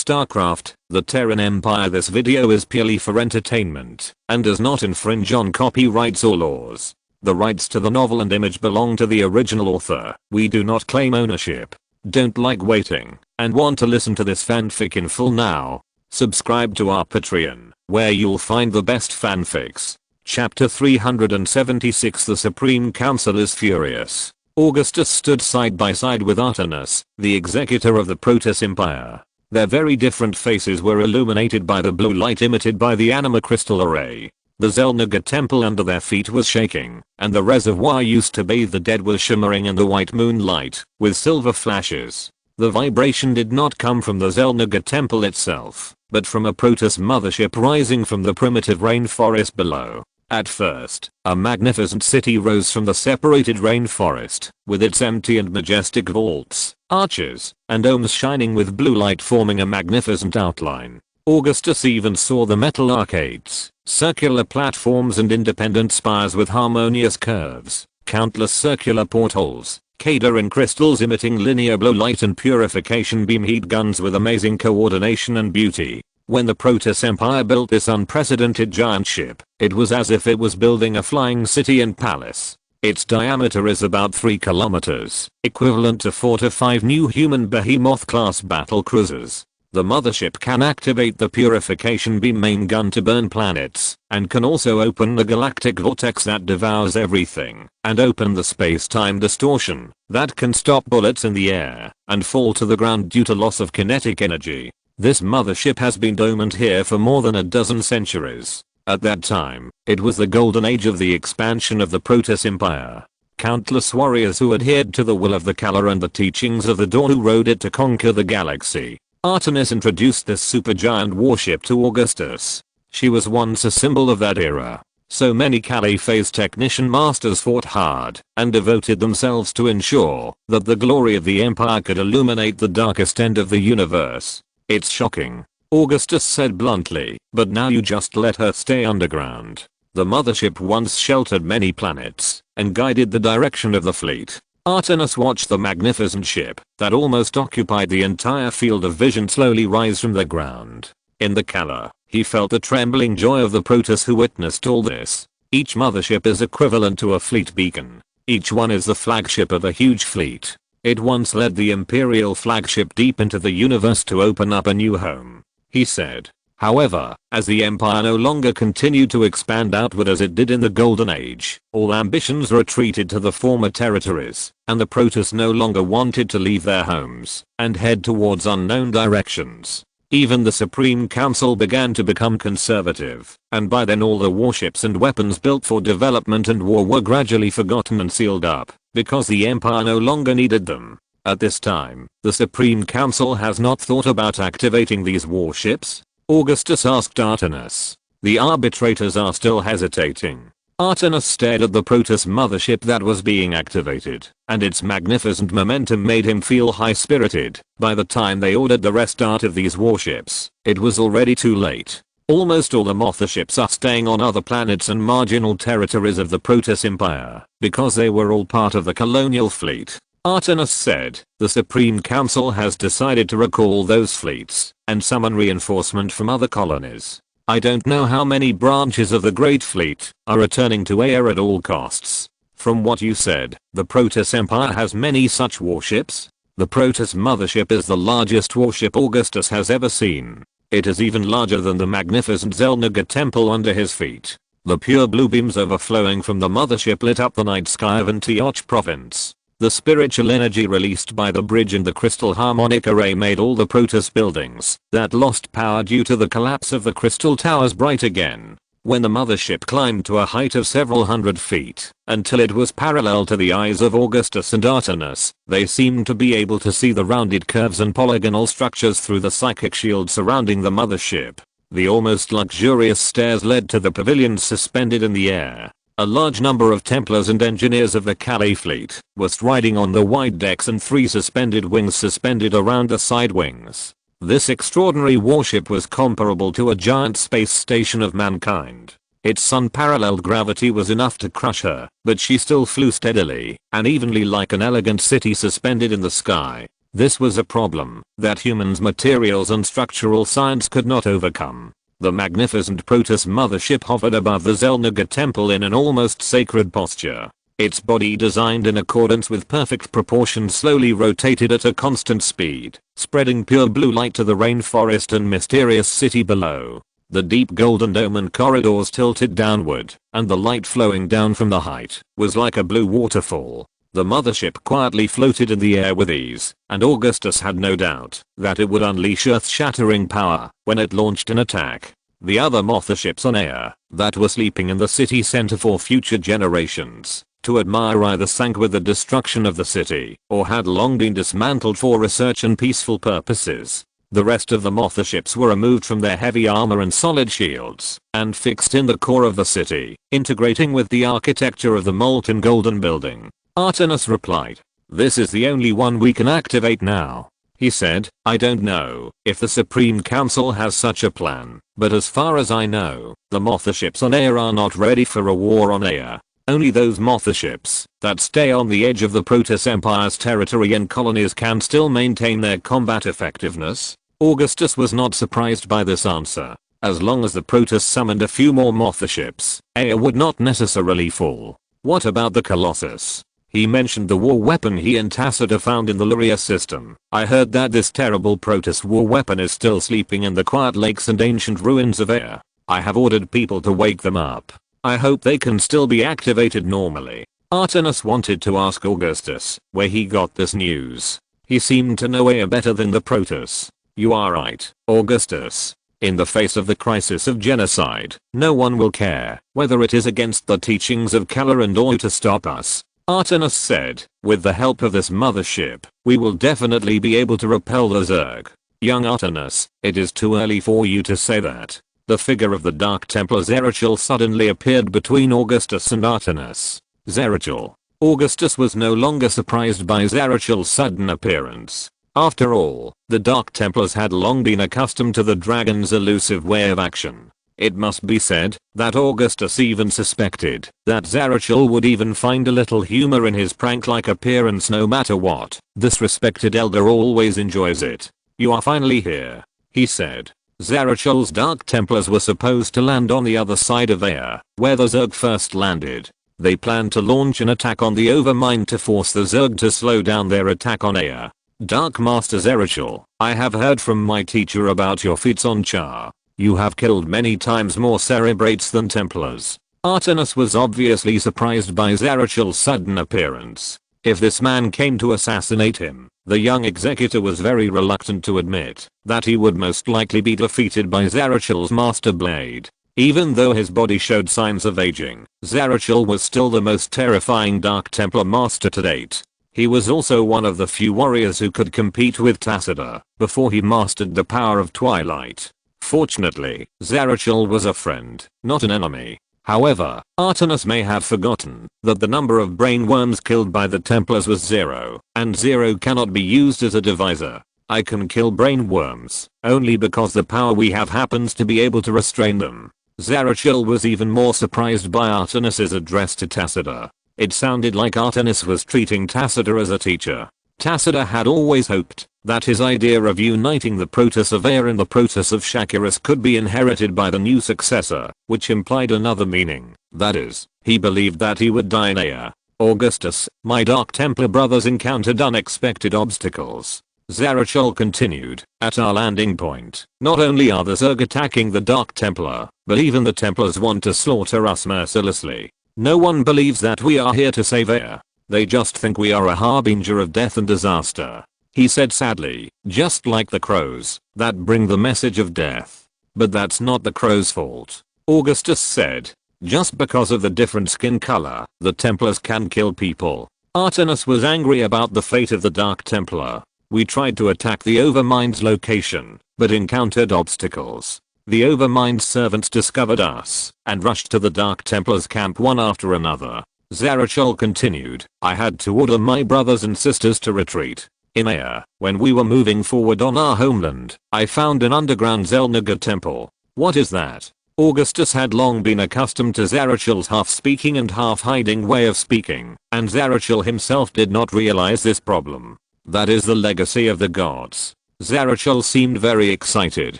StarCraft, the Terran Empire. This video is purely for entertainment and does not infringe on copyrights or laws. The rights to the novel and image belong to the original author. We do not claim ownership. Don't like waiting and want to listen to this fanfic in full now? Subscribe to our Patreon, where you'll find the best fanfics. Chapter 376. The Supreme Council is furious. Augustus stood side by side with Artanis, the executor of the Protoss Empire. Their very different faces were illuminated by the blue light emitted by the anima crystal array. The Xel'Naga temple under their feet was shaking, and the reservoir used to bathe the dead was shimmering in the white moonlight, with silver flashes. The vibration did not come from the Xel'Naga temple itself, but from a Protoss mothership rising from the primitive rainforest below. At first, a magnificent city rose from the separated rainforest, with its empty and majestic vaults, arches, and domes shining with blue light forming a magnificent outline. Augustus even saw the metal arcades, circular platforms and independent spires with harmonious curves, countless circular portholes, Kadarin crystals emitting linear blue light and purification beam heat guns with amazing coordination and beauty. When the Protoss Empire built this unprecedented giant ship, it was as if it was building a flying city and palace. Its diameter is about 3 kilometers, equivalent to 4 to 5 new human behemoth-class battle cruisers. The mothership can activate the purification beam main gun to burn planets, and can also open the galactic vortex that devours everything, and open the space-time distortion that can stop bullets in the air and fall to the ground due to loss of kinetic energy. This mothership has been dormant here for more than a dozen centuries. At that time, it was the golden age of the expansion of the Protoss Empire. Countless warriors who adhered to the will of the Kala and the teachings of the Dawn who rode it to conquer the galaxy. Artanis introduced this supergiant warship to Augustus. She was once a symbol of that era. So many Calais-phase technician masters fought hard and devoted themselves to ensure that the glory of the Empire could illuminate the darkest end of the universe. It's shocking, Augustus said bluntly, but now you just let her stay underground. The mothership once sheltered many planets and guided the direction of the fleet. Artanis watched the magnificent ship that almost occupied the entire field of vision slowly rise from the ground. In the Kala, he felt the trembling joy of the Protoss who witnessed all this. Each mothership is equivalent to a fleet beacon. Each one is the flagship of a huge fleet. It once led the Imperial flagship deep into the universe to open up a new home, he said. However, as the Empire no longer continued to expand outward as it did in the Golden Age, all ambitions retreated to the former territories, and the Protoss no longer wanted to leave their homes and head towards unknown directions. Even the Supreme Council began to become conservative, and by then all the warships and weapons built for development and war were gradually forgotten and sealed up, because the Empire no longer needed them. At this time, the Supreme Council has not thought about activating these warships? Augustus asked Artanis. The arbitrators are still hesitating. Artanis stared at the Protoss mothership that was being activated, and its magnificent momentum made him feel high-spirited. By the time they ordered the restart of these warships, it was already too late. Almost all the motherships are staying on other planets and marginal territories of the Protoss Empire, because they were all part of the colonial fleet. Artanis said, the Supreme Council has decided to recall those fleets and summon reinforcement from other colonies. I don't know how many branches of the Great Fleet are returning to air at all costs. From what you said, the Protoss Empire has many such warships? The Protoss mothership is the largest warship Augustus has ever seen. It is even larger than the magnificent Xel'Naga temple under his feet. The pure blue beams overflowing from the mothership lit up the night sky of Antioch province. The spiritual energy released by the bridge and the crystal harmonic array made all the Protoss buildings that lost power due to the collapse of the crystal towers bright again. When the mothership climbed to a height of several hundred feet, until it was parallel to the eyes of Augustus and Artanis, they seemed to be able to see the rounded curves and polygonal structures through the psychic shield surrounding the mothership. The almost luxurious stairs led to the pavilions suspended in the air. A large number of Templars and engineers of the Calais fleet were striding on the wide decks and 3 suspended wings suspended around the side wings. This extraordinary warship was comparable to a giant space station of mankind. Its unparalleled gravity was enough to crush her, but she still flew steadily and evenly like an elegant city suspended in the sky. This was a problem that humans' materials and structural science could not overcome. The magnificent Protoss mothership hovered above the Xel'Naga temple in an almost sacred posture. Its body, designed in accordance with perfect proportions, slowly rotated at a constant speed, spreading pure blue light to the rainforest and mysterious city below. The deep golden dome and corridors tilted downward, and the light flowing down from the height was like a blue waterfall. The mothership quietly floated in the air with ease, and Augustus had no doubt that it would unleash earth-shattering power when it launched an attack. The other motherships on air that were sleeping in the city center for future generations to admire either sank with the destruction of the city or had long been dismantled for research and peaceful purposes. The rest of the motherships were removed from their heavy armor and solid shields and fixed in the core of the city, integrating with the architecture of the molten golden building. Artemis replied, "This is the only one we can activate now." He said, "I don't know if the Supreme Council has such a plan, but as far as I know, the motherships on air are not ready for a war on air. Only those motherships that stay on the edge of the Protoss Empire's territory and colonies can still maintain their combat effectiveness." Augustus was not surprised by this answer. As long as the Protoss summoned a few more motherships, air would not necessarily fall. What about the Colossus? He mentioned the war weapon he and Tacita found in the Luria system. "I heard that this terrible Protoss war weapon is still sleeping in the quiet lakes and ancient ruins of air. I have ordered people to wake them up. I hope they can still be activated normally." Artemis wanted to ask Augustus where he got this news. He seemed to know air better than the Protoss. "You are right, Augustus. In the face of the crisis of genocide, no one will care whether it is against the teachings of Caloran or to stop us," Artemis said. "With the help of this mothership, we will definitely be able to repel the Zerg." "Young Artemis, it is too early for you to say that." The figure of the Dark Templar Zerachel suddenly appeared between Augustus and Artemis. Zerachel. Augustus was no longer surprised by Zerachel's sudden appearance. After all, the Dark Templars had long been accustomed to the dragon's elusive way of action. It must be said that Augustus even suspected that Zerachel would even find a little humor in his prank-like appearance no matter what. "This respected elder always enjoys it. You are finally here," he said. Zerachel's Dark Templars were supposed to land on the other side of air, where the Zerg first landed. They planned to launch an attack on the Overmind to force the Zerg to slow down their attack on air. "Dark Master Zerachel, I have heard from my teacher about your feats on Char. You have killed many times more Cerebrates than Templars." Artemis was obviously surprised by Zerachel's sudden appearance. If this man came to assassinate him, the young executor was very reluctant to admit that he would most likely be defeated by Zerachel's Master Blade. Even though his body showed signs of aging, Zerachel was still the most terrifying Dark Templar master to date. He was also one of the few warriors who could compete with Tacita before he mastered the power of Twilight. Fortunately, Zerachel was a friend, not an enemy. However, Artemis may have forgotten that the number of brain worms killed by the Templars was 0, and 0 cannot be used as a divisor. "I can kill brain worms only because the power we have happens to be able to restrain them." Zerachel was even more surprised by Artemis's address to Tacita. It sounded like Artemis was treating Tacita as a teacher. Tacita had always hoped that his idea of uniting the Protoss of Air and the Protoss of Shakiris could be inherited by the new successor, which implied another meaning. That is, he believed that he would die in air. "Augustus, my Dark Templar brothers encountered unexpected obstacles," Zerachel continued. "At our landing point, not only are the Zerg attacking the Dark Templar, but even the Templars want to slaughter us mercilessly. No one believes that we are here to save air. They just think we are a harbinger of death and disaster," he said sadly, "just like the crows that bring the message of death. But that's not the crows' fault," Augustus said. "Just because of the different skin color, the Templars can kill people." Artemis was angry about the fate of the Dark Templar. "We tried to attack the Overmind's location, but encountered obstacles. The Overmind servants discovered us and rushed to the Dark Templars camp one after another." Zerachel continued, "I had to order my brothers and sisters to retreat. In air, when we were moving forward on our homeland, I found an underground Xel'Naga temple." "What is that?" Augustus had long been accustomed to Zerachel's half-speaking and half-hiding way of speaking, and Zerachel himself did not realize this problem. That is the legacy of the gods. Zeratul seemed very excited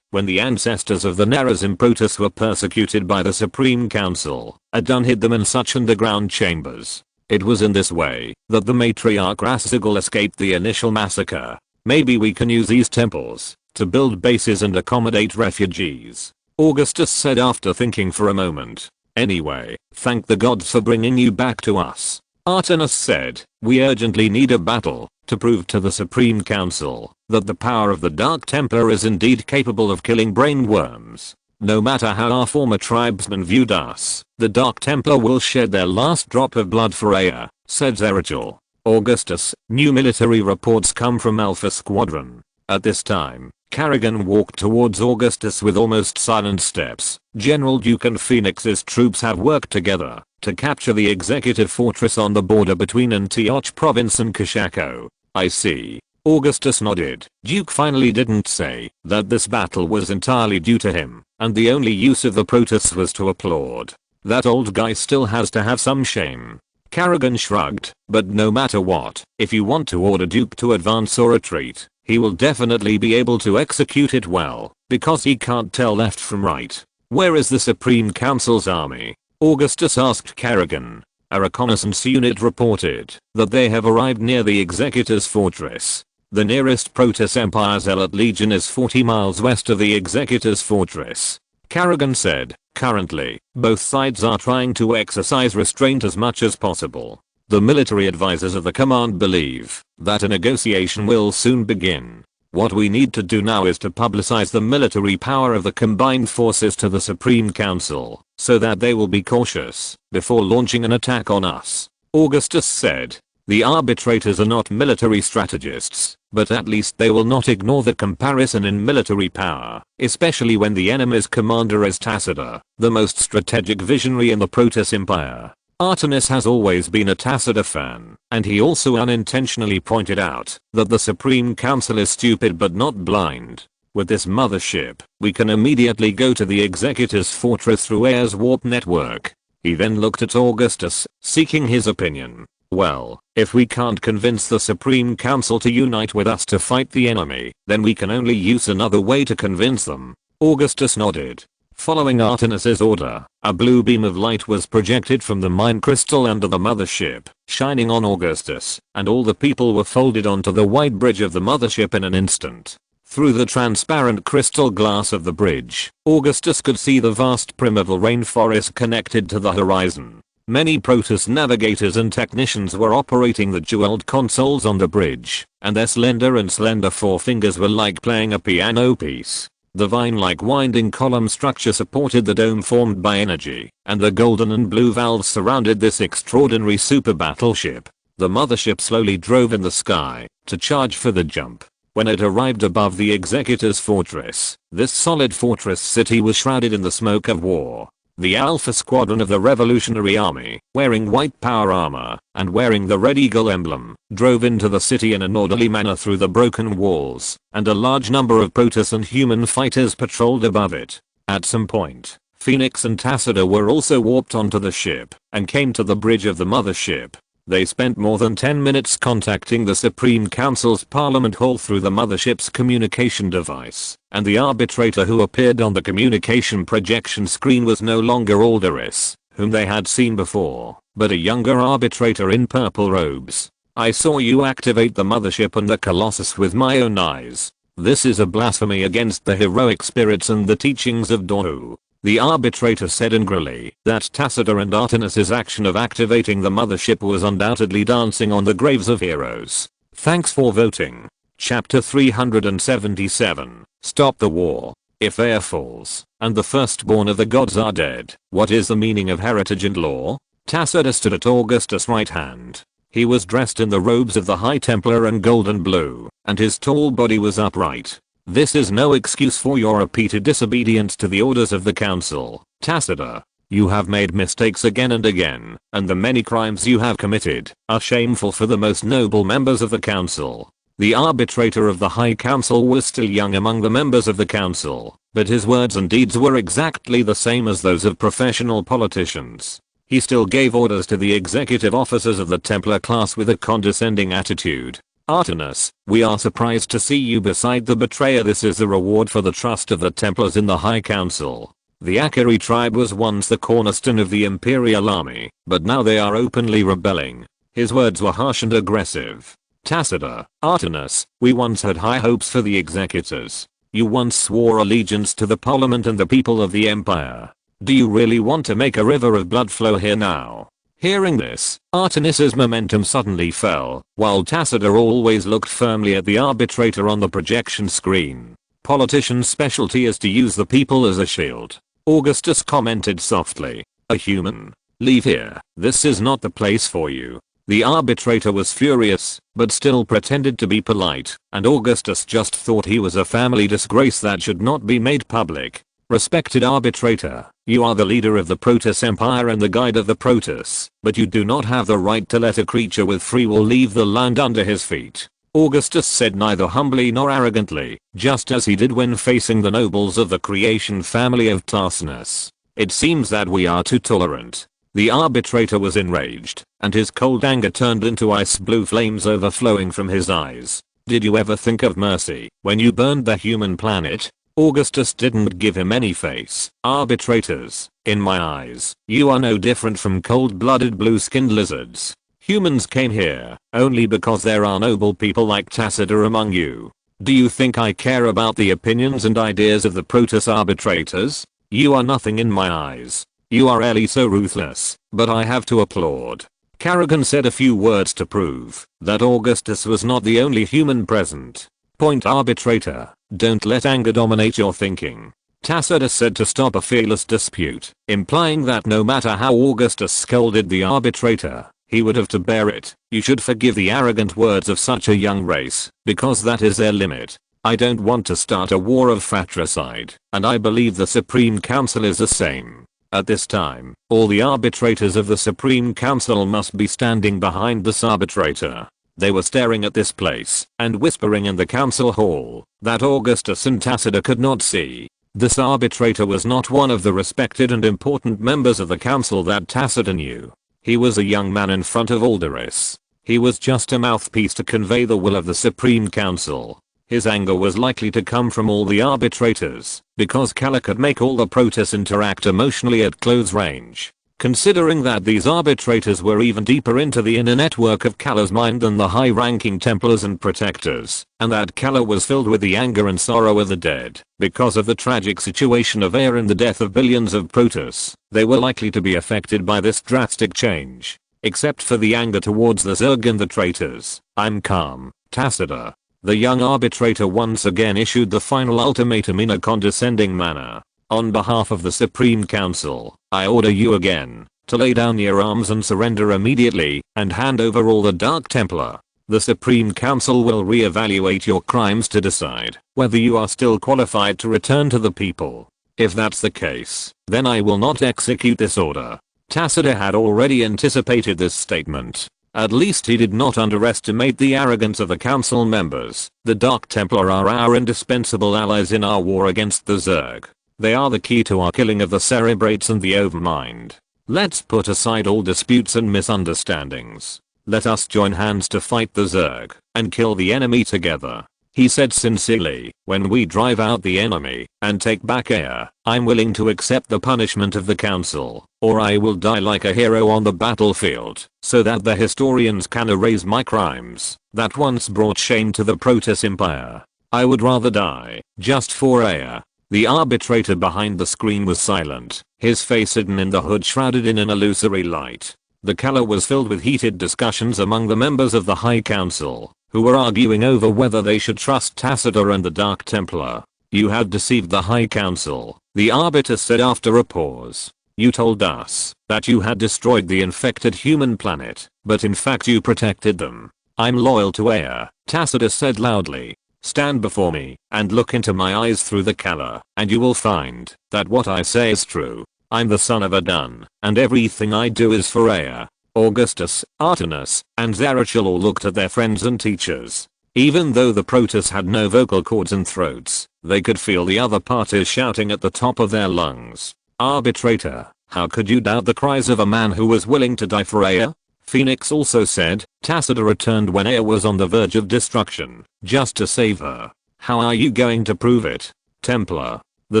when the ancestors of the Nerazim Protoss were persecuted by the Supreme Council. Adun hid them in such underground chambers. It was in this way that the matriarch Rasigul escaped the initial massacre. Maybe we can use these temples to build bases and accommodate refugees, Augustus said after thinking for a moment. Anyway, thank the gods for bringing you back to us. Artemis said, we urgently need a battle to prove to the Supreme Council that the power of the Dark Templar is indeed capable of killing brain worms. No matter how our former tribesmen viewed us, the Dark Templar will shed their last drop of blood for Aya, said Zeratul. Augustus, new military reports come from Alpha Squadron. At this time, Kerrigan walked towards Augustus with almost silent steps. General Duke and Phoenix's troops have worked together to capture the executive fortress on the border between Antioch province and Kashako. I see. Augustus nodded. Duke finally didn't say that this battle was entirely due to him, and the only use of the Protoss was to applaud. That old guy still has to have some shame. Kerrigan shrugged, but no matter what, if you want to order Duke to advance or retreat, he will definitely be able to execute it well, because he can't tell left from right. Where is the Supreme Council's army? Augustus asked Kerrigan. A reconnaissance unit reported that they have arrived near the Executor's fortress. The nearest Protoss Empire Zealot Legion is 40 miles west of the Executor's fortress. Kerrigan said, currently, both sides are trying to exercise restraint as much as possible. The military advisors of the command believe that a negotiation will soon begin. What we need to do now is to publicize the military power of the combined forces to the Supreme Council, so that they will be cautious before launching an attack on us. Augustus said, the arbitrators are not military strategists, but at least they will not ignore the comparison in military power, especially when the enemy's commander is Tacitus, the most strategic visionary in the Protoss Empire. Artemis has always been a Tacitus fan, and he also unintentionally pointed out that the Supreme Council is stupid but not blind. With this mothership, we can immediately go to the Executor's fortress through Aya's warp network. He then looked at Augustus, seeking his opinion. Well, if we can't convince the Supreme Council to unite with us to fight the enemy, then we can only use another way to convince them. Augustus nodded. Following Artemis's order, a blue beam of light was projected from the mine crystal under the mothership, shining on Augustus, and all the people were folded onto the white bridge of the mothership in an instant. Through the transparent crystal glass of the bridge, Augustus could see the vast primeval rainforest connected to the horizon. Many Protoss navigators and technicians were operating the jeweled consoles on the bridge, and their slender forefingers were like playing a piano piece. The vine-like winding column structure supported the dome formed by energy, and the golden and blue valves surrounded this extraordinary super battleship. The mothership slowly drove in the sky to charge for the jump. When it arrived above the Executor's fortress, this solid fortress city was shrouded in the smoke of war. The Alpha Squadron of the Revolutionary Army, wearing white power armor and wearing the Red Eagle emblem, drove into the city in an orderly manner through the broken walls, and a large number of Protoss and human fighters patrolled above it. At some point, Phoenix and Tacitus were also warped onto the ship and came to the bridge of the mothership. They spent more than 10 minutes contacting the Supreme Council's Parliament Hall through the mothership's communication device, and the arbitrator who appeared on the communication projection screen was no longer Alderus, whom they had seen before, but a younger arbitrator in purple robes. I saw you activate the mothership and the Colossus with my own eyes. This is a blasphemy against the heroic spirits and the teachings of Dohu. The arbitrator said angrily that Tacitus and Artemis's action of activating the mothership was undoubtedly dancing on the graves of heroes. Thanks for voting. Chapter 377. Stop the war. If Aya falls, and the firstborn of the gods are dead, what is the meaning of heritage and law? Tacitus stood at Augustus' right hand. He was dressed in the robes of the High Templar and golden blue, and his tall body was upright. This is no excuse for your repeated disobedience to the orders of the council, Tacitus. You have made mistakes again and again, and the many crimes you have committed are shameful for the most noble members of the council. The arbitrator of the High Council was still young among the members of the council, but his words and deeds were exactly the same as those of professional politicians. He still gave orders to the executive officers of the Templar class with a condescending attitude. Artemis, we are surprised to see you beside the betrayer. This is the reward for the trust of the Templars in the High Council. The Akari tribe was once the cornerstone of the Imperial army, but now they are openly rebelling. His words were harsh and aggressive. Tacita, Artemis, we once had high hopes for the executors. You once swore allegiance to the Parliament and the people of the Empire. Do you really want to make a river of blood flow here now? Hearing this, Artemis's momentum suddenly fell, while Tacita always looked firmly at the arbitrator on the projection screen. Politicians' specialty is to use the people as a shield. Augustus commented softly. A human? Leave here, this is not the place for you. The arbitrator was furious, but still pretended to be polite, and Augustus just thought he was a family disgrace that should not be made public. Respected arbitrator, you are the leader of the Protoss Empire and the guide of the Protoss, but you do not have the right to let a creature with free will leave the land under his feet. Augustus said neither humbly nor arrogantly, just as he did when facing the nobles of the creation family of Tarsinus. It seems that we are too tolerant. The arbitrator was enraged, and his cold anger turned into ice blue flames overflowing from his eyes. Did you ever think of mercy when you burned the human planet? Augustus didn't give him any face. Arbitrators, in my eyes, you are no different from cold-blooded blue-skinned lizards. Humans came here only because there are noble people like Tacita among you. Do you think I care about the opinions and ideas of the Protoss arbitrators? You are nothing in my eyes. You are really so ruthless, but I have to applaud. Karragan said a few words to prove that Augustus was not the only human present. Point arbitrator, don't let anger dominate your thinking. Tacita said to stop a fearless dispute, implying that no matter how Augustus scolded the arbitrator, he would have to bear it. You should forgive the arrogant words of such a young race, because that is their limit. I don't want to start a war of fratricide, and I believe the Supreme Council is the same. At this time, all the arbitrators of the Supreme Council must be standing behind this arbitrator. They were staring at this place and whispering in the council hall that Augustus and Tacita could not see. This arbitrator was not one of the respected and important members of the council that Tacita knew. He was a young man in front of Alderus. He was just a mouthpiece to convey the will of the Supreme Council. His anger was likely to come from all the arbitrators, because Kala could make all the Protoss interact emotionally at close range. Considering that these arbitrators were even deeper into the inner network of Kala's mind than the high-ranking Templars and Protectors, and that Kala was filled with the anger and sorrow of the dead, because of the tragic situation of Air and the death of billions of Protoss, they were likely to be affected by this drastic change. Except for the anger towards the Zerg and the traitors, I'm calm, Tacita. The young arbitrator once again issued the final ultimatum in a condescending manner. On behalf of the Supreme Council, I order you again to lay down your arms and surrender immediately and hand over all the Dark Templar. The Supreme Council will re-evaluate your crimes to decide whether you are still qualified to return to the people. If that's the case, then I will not execute this order. Tacita had already anticipated this statement. At least he did not underestimate the arrogance of the council members. The Dark Templar are our indispensable allies in our war against the Zerg. They are the key to our killing of the Cerebrates and the Overmind. Let's put aside all disputes and misunderstandings. Let us join hands to fight the Zerg and kill the enemy together. He said sincerely, when we drive out the enemy and take back Air, I'm willing to accept the punishment of the council, or I will die like a hero on the battlefield, so that the historians can erase my crimes that once brought shame to the Protoss Empire. I would rather die, just for Air. The arbitrator behind the screen was silent, his face hidden in the hood shrouded in an illusory light. The Kala was filled with heated discussions among the members of the High Council, who were arguing over whether they should trust Tacita and the Dark Templar. You have deceived the High Council, the arbiter said after a pause. You told us that you had destroyed the infected human planet, but in fact you protected them. I'm loyal to Air, Tacita said loudly. Stand before me and look into my eyes through the Kala, and you will find that what I say is true. I'm the son of Adun, and everything I do is for Air. Augustus, Artemis, and Zarachil all looked at their friends and teachers. Even though the Protoss had no vocal cords and throats, they could feel the other parties shouting at the top of their lungs. Arbitrator, how could you doubt the cries of a man who was willing to die for Air? Phoenix also said, Tacita returned when Ea was on the verge of destruction, just to save her. How are you going to prove it? Templar. The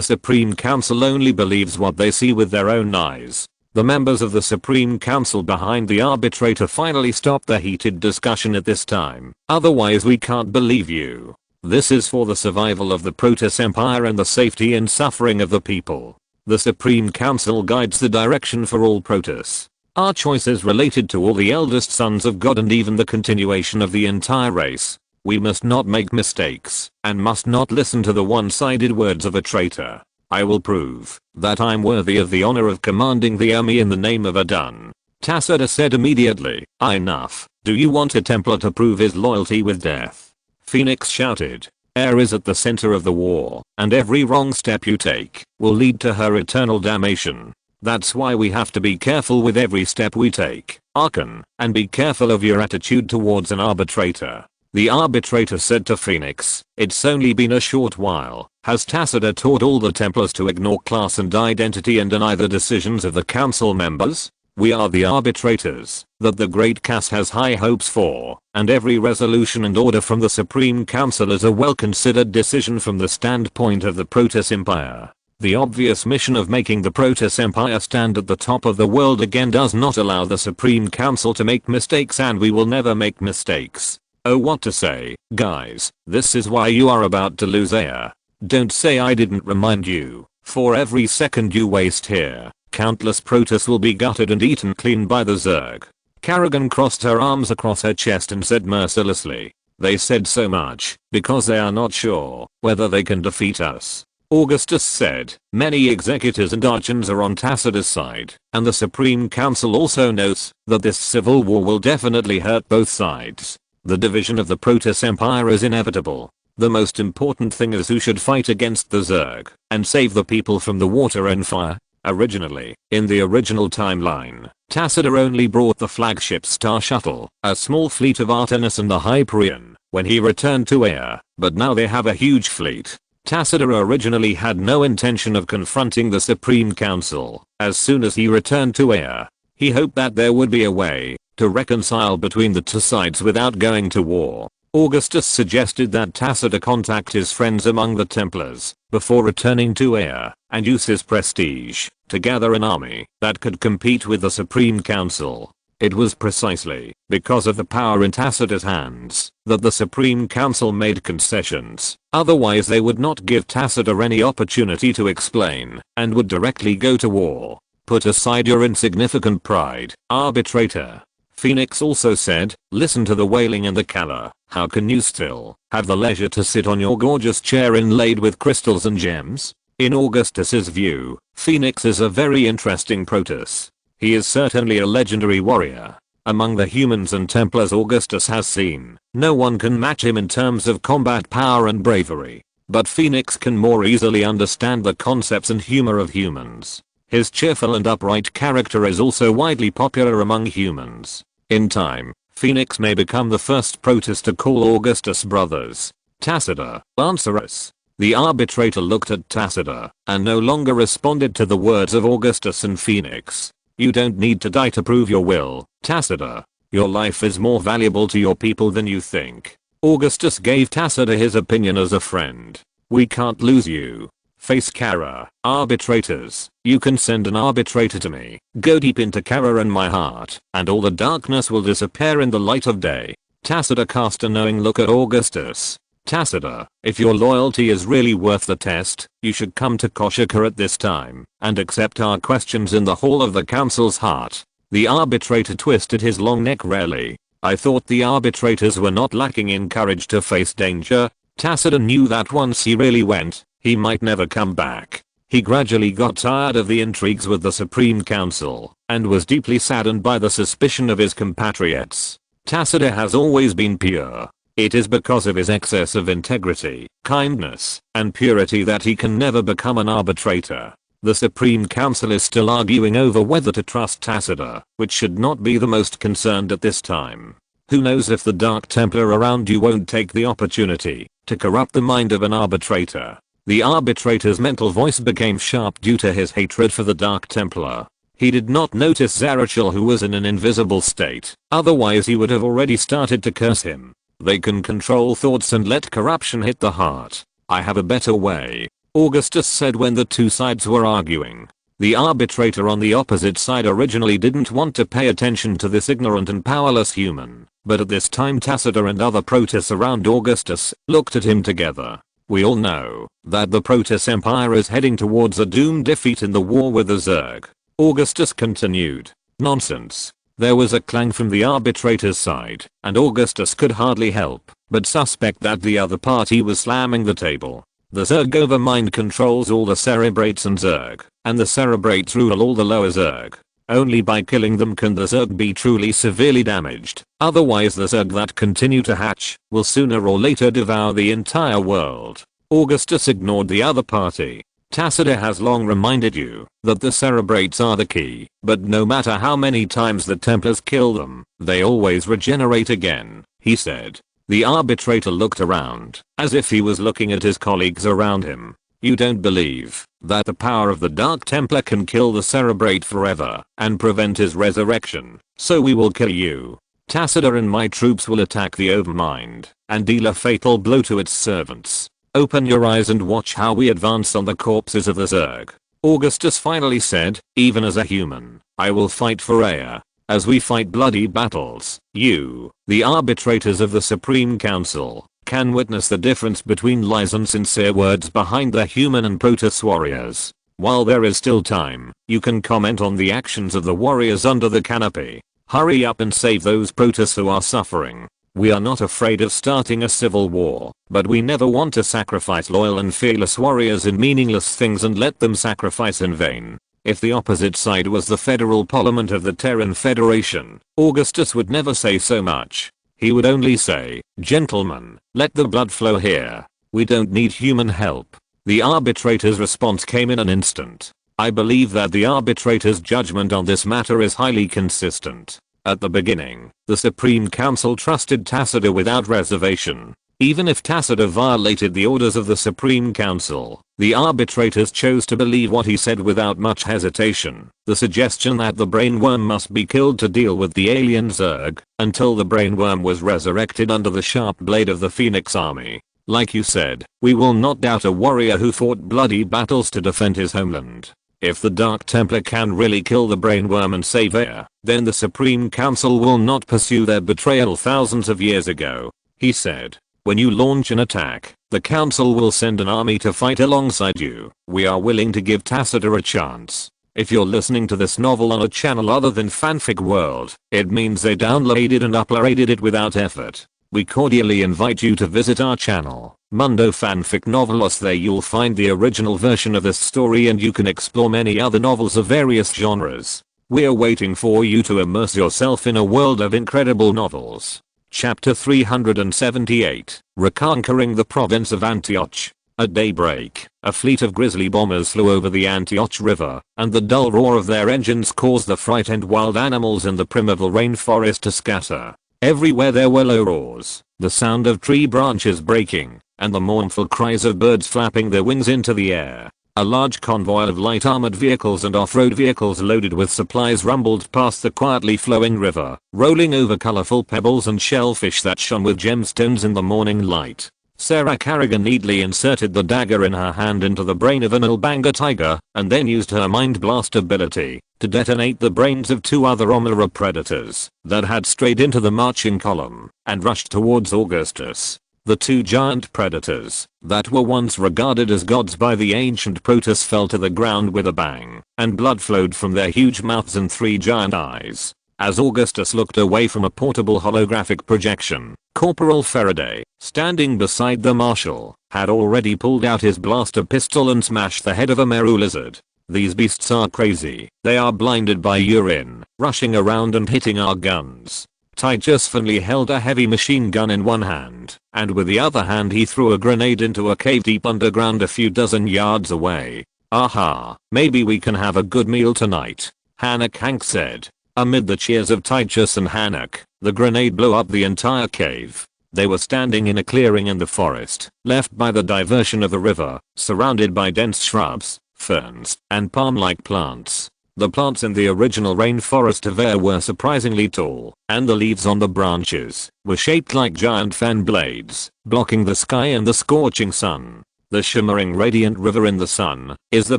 Supreme Council only believes what they see with their own eyes. The members of the Supreme Council behind the arbitrator finally stopped the heated discussion at this time. Otherwise we can't believe you. This is for the survival of the Protoss Empire and the safety and suffering of the people. The Supreme Council guides the direction for all Protoss. Our choice is related to all the eldest sons of God and even the continuation of the entire race. We must not make mistakes and must not listen to the one-sided words of a traitor. I will prove that I'm worthy of the honor of commanding the army in the name of Adun. Tacita said immediately, enough. Do you want a Templar to prove his loyalty with death? Phoenix shouted. Air is at the center of the war, and every wrong step you take will lead to her eternal damnation. That's why we have to be careful with every step we take, Archon, and be careful of your attitude towards an arbitrator. The arbitrator said to Phoenix, it's only been a short while. Has Tacita taught all the Templars to ignore class and identity and deny the decisions of the council members? We are the arbitrators that the Great Cass has high hopes for, and every resolution and order from the Supreme Council is a well-considered decision from the standpoint of the Protoss Empire. The obvious mission of making the Protoss Empire stand at the top of the world again does not allow the Supreme Council to make mistakes, and we will never make mistakes. Oh, what to say, guys, this is why you are about to lose air. Don't say I didn't remind you. For every second you waste here, countless Protoss will be gutted and eaten clean by the Zerg. Kerrigan crossed her arms across her chest and said mercilessly, they said so much because they are not sure whether they can defeat us. Augustus said, many executors and archons are on Tacita's side, and the Supreme Council also notes that this civil war will definitely hurt both sides. The division of the Protoss Empire is inevitable. The most important thing is who should fight against the Zerg and save the people from the water and fire. Originally, in the original timeline, Tacita only brought the flagship Star Shuttle, a small fleet of Artemis and the Hyperion, when he returned to Ea, but now they have a huge fleet. Tacita originally had no intention of confronting the Supreme Council. As soon as he returned to Ea, he hoped that there would be a way to reconcile between the two sides without going to war. Augustus suggested that Tacita contact his friends among the Templars before returning to Ea and use his prestige to gather an army that could compete with the Supreme Council. It was precisely because of the power in Tacita's hands that the Supreme Council made concessions. Otherwise they would not give Tacita any opportunity to explain and would directly go to war. Put aside your insignificant pride, arbitrator. Phoenix also said, listen to the wailing and the caller. How can you still have the leisure to sit on your gorgeous chair inlaid with crystals and gems? In Augustus's view, Phoenix is a very interesting Protoss. He is certainly a legendary warrior. Among the humans and Templars Augustus has seen, no one can match him in terms of combat power and bravery. But Phoenix can more easily understand the concepts and humor of humans. His cheerful and upright character is also widely popular among humans. In time, Phoenix may become the first Protoss to call Augustus brothers. Tacita, answer us. The arbitrator looked at Tacita and no longer responded to the words of Augustus and Phoenix. You don't need to die to prove your will, Tacita. Your life is more valuable to your people than you think. Augustus gave Tacita his opinion as a friend. We can't lose you. Face Kara, arbitrators. You can send an arbitrator to me. Go deep into Kara and my heart, and all the darkness will disappear in the light of day. Tacita cast a knowing look at Augustus. Tacita, if your loyalty is really worth the test, you should come to Koshika at this time and accept our questions in the hall of the council's heart. The arbitrator twisted his long neck rarely. I thought the arbitrators were not lacking in courage to face danger. Tacita knew that once he really went, he might never come back. He gradually got tired of the intrigues with the Supreme Council and was deeply saddened by the suspicion of his compatriots. Tacita has always been pure. It is because of his excess of integrity, kindness, and purity that he can never become an arbitrator. The Supreme Council is still arguing over whether to trust Tacita, which should not be the most concerned at this time. Who knows if the Dark Templar around you won't take the opportunity to corrupt the mind of an arbitrator. The arbitrator's mental voice became sharp due to his hatred for the Dark Templar. He did not notice Zarachil, who was in an invisible state, otherwise he would have already started to curse him. They can control thoughts and let corruption hit the heart. I have a better way, Augustus said when the two sides were arguing. The arbitrator on the opposite side originally didn't want to pay attention to this ignorant and powerless human, but at this time Tacitus and other Protoss around Augustus looked at him together. We all know that the Protoss Empire is heading towards a doomed defeat in the war with the Zerg. Augustus continued. Nonsense. There was a clang from the arbitrator's side, and Augustus could hardly help but suspect that the other party was slamming the table. The Zerg overmind controls all the Cerebrates and Zerg, and the Cerebrates rule all the lower Zerg. Only by killing them can the Zerg be truly severely damaged, otherwise the Zerg that continue to hatch will sooner or later devour the entire world. Augustus ignored the other party. Tacitus has long reminded you that the Cerebrates are the key, but no matter how many times the Templars kill them, they always regenerate again, he said. The arbitrator looked around, as if he was looking at his colleagues around him. You don't believe that the power of the Dark Templar can kill the Cerebrate forever and prevent his resurrection, so we will kill you. Tacitus and my troops will attack the Overmind and deal a fatal blow to its servants. Open your eyes and watch how we advance on the corpses of the Zerg. Augustus finally said, even as a human, I will fight for Aya. As we fight bloody battles, you, the arbitrators of the Supreme Council, can witness the difference between lies and sincere words behind the human and Protoss warriors. While there is still time, you can comment on the actions of the warriors under the canopy. Hurry up and save those Protoss who are suffering. We are not afraid of starting a civil war, but we never want to sacrifice loyal and fearless warriors in meaningless things and let them sacrifice in vain. If the opposite side was the federal parliament of the Terran Federation, Augustus would never say so much. He would only say, gentlemen, let the blood flow here. We don't need human help. The arbitrator's response came in an instant. I believe that the arbitrator's judgment on this matter is highly consistent. At the beginning, the Supreme Council trusted Tacitus without reservation. Even if Tacitus violated the orders of the Supreme Council, the arbitrators chose to believe what he said without much hesitation. The suggestion that the brainworm must be killed to deal with the alien Zerg until the brainworm was resurrected under the sharp blade of the Phoenix Army. Like you said, we will not doubt a warrior who fought bloody battles to defend his homeland. If the Dark Templar can really kill the brainworm and save Aya, then the Supreme Council will not pursue their betrayal thousands of years ago, he said. When you launch an attack, the Council will send an army to fight alongside you. We are willing to give Tacitus a chance. If you're listening to this novel on a channel other than Fanfic World, it means they downloaded and uploaded it without effort. We cordially invite you to visit our channel, Mundo Fanfic Novelos. There you'll find the original version of this story and you can explore many other novels of various genres. We're waiting for you to immerse yourself in a world of incredible novels. Chapter 378, Reconquering the Province of Antioch. At daybreak, a fleet of grizzly bombers flew over the Antioch River, and the dull roar of their engines caused the frightened wild animals in the primeval rainforest to scatter. Everywhere there were low roars, the sound of tree branches breaking, and the mournful cries of birds flapping their wings into the air. A large convoy of light armored vehicles and off-road vehicles loaded with supplies rumbled past the quietly flowing river, rolling over colorful pebbles and shellfish that shone with gemstones in the morning light. Sarah Carrigan neatly inserted the dagger in her hand into the brain of an Ilbanga tiger, and then used her Mind Blast ability to detonate the brains of two other Omara predators that had strayed into the marching column and rushed towards Augustus. The two giant predators that were once regarded as gods by the ancient Protoss fell to the ground with a bang, and blood flowed from their huge mouths and three giant eyes. As Augustus looked away from a portable holographic projection, Corporal Faraday, standing beside the marshal, had already pulled out his blaster pistol and smashed the head of a Meru lizard. These beasts are crazy. They are blinded by urine, rushing around and hitting our guns. Titus Finley held a heavy machine gun in one hand, and with the other hand he threw a grenade into a cave deep underground a few dozen yards away. Aha, maybe we can have a good meal tonight, Hanok Hank said. Amid the cheers of Titus and Hanok, the grenade blew up the entire cave. They were standing in a clearing in the forest, left by the diversion of the river, surrounded by dense shrubs, ferns, and palm-like plants. The plants in the original rainforest of air were surprisingly tall, and the leaves on the branches were shaped like giant fan blades, blocking the sky and the scorching sun. The shimmering radiant river in the sun is the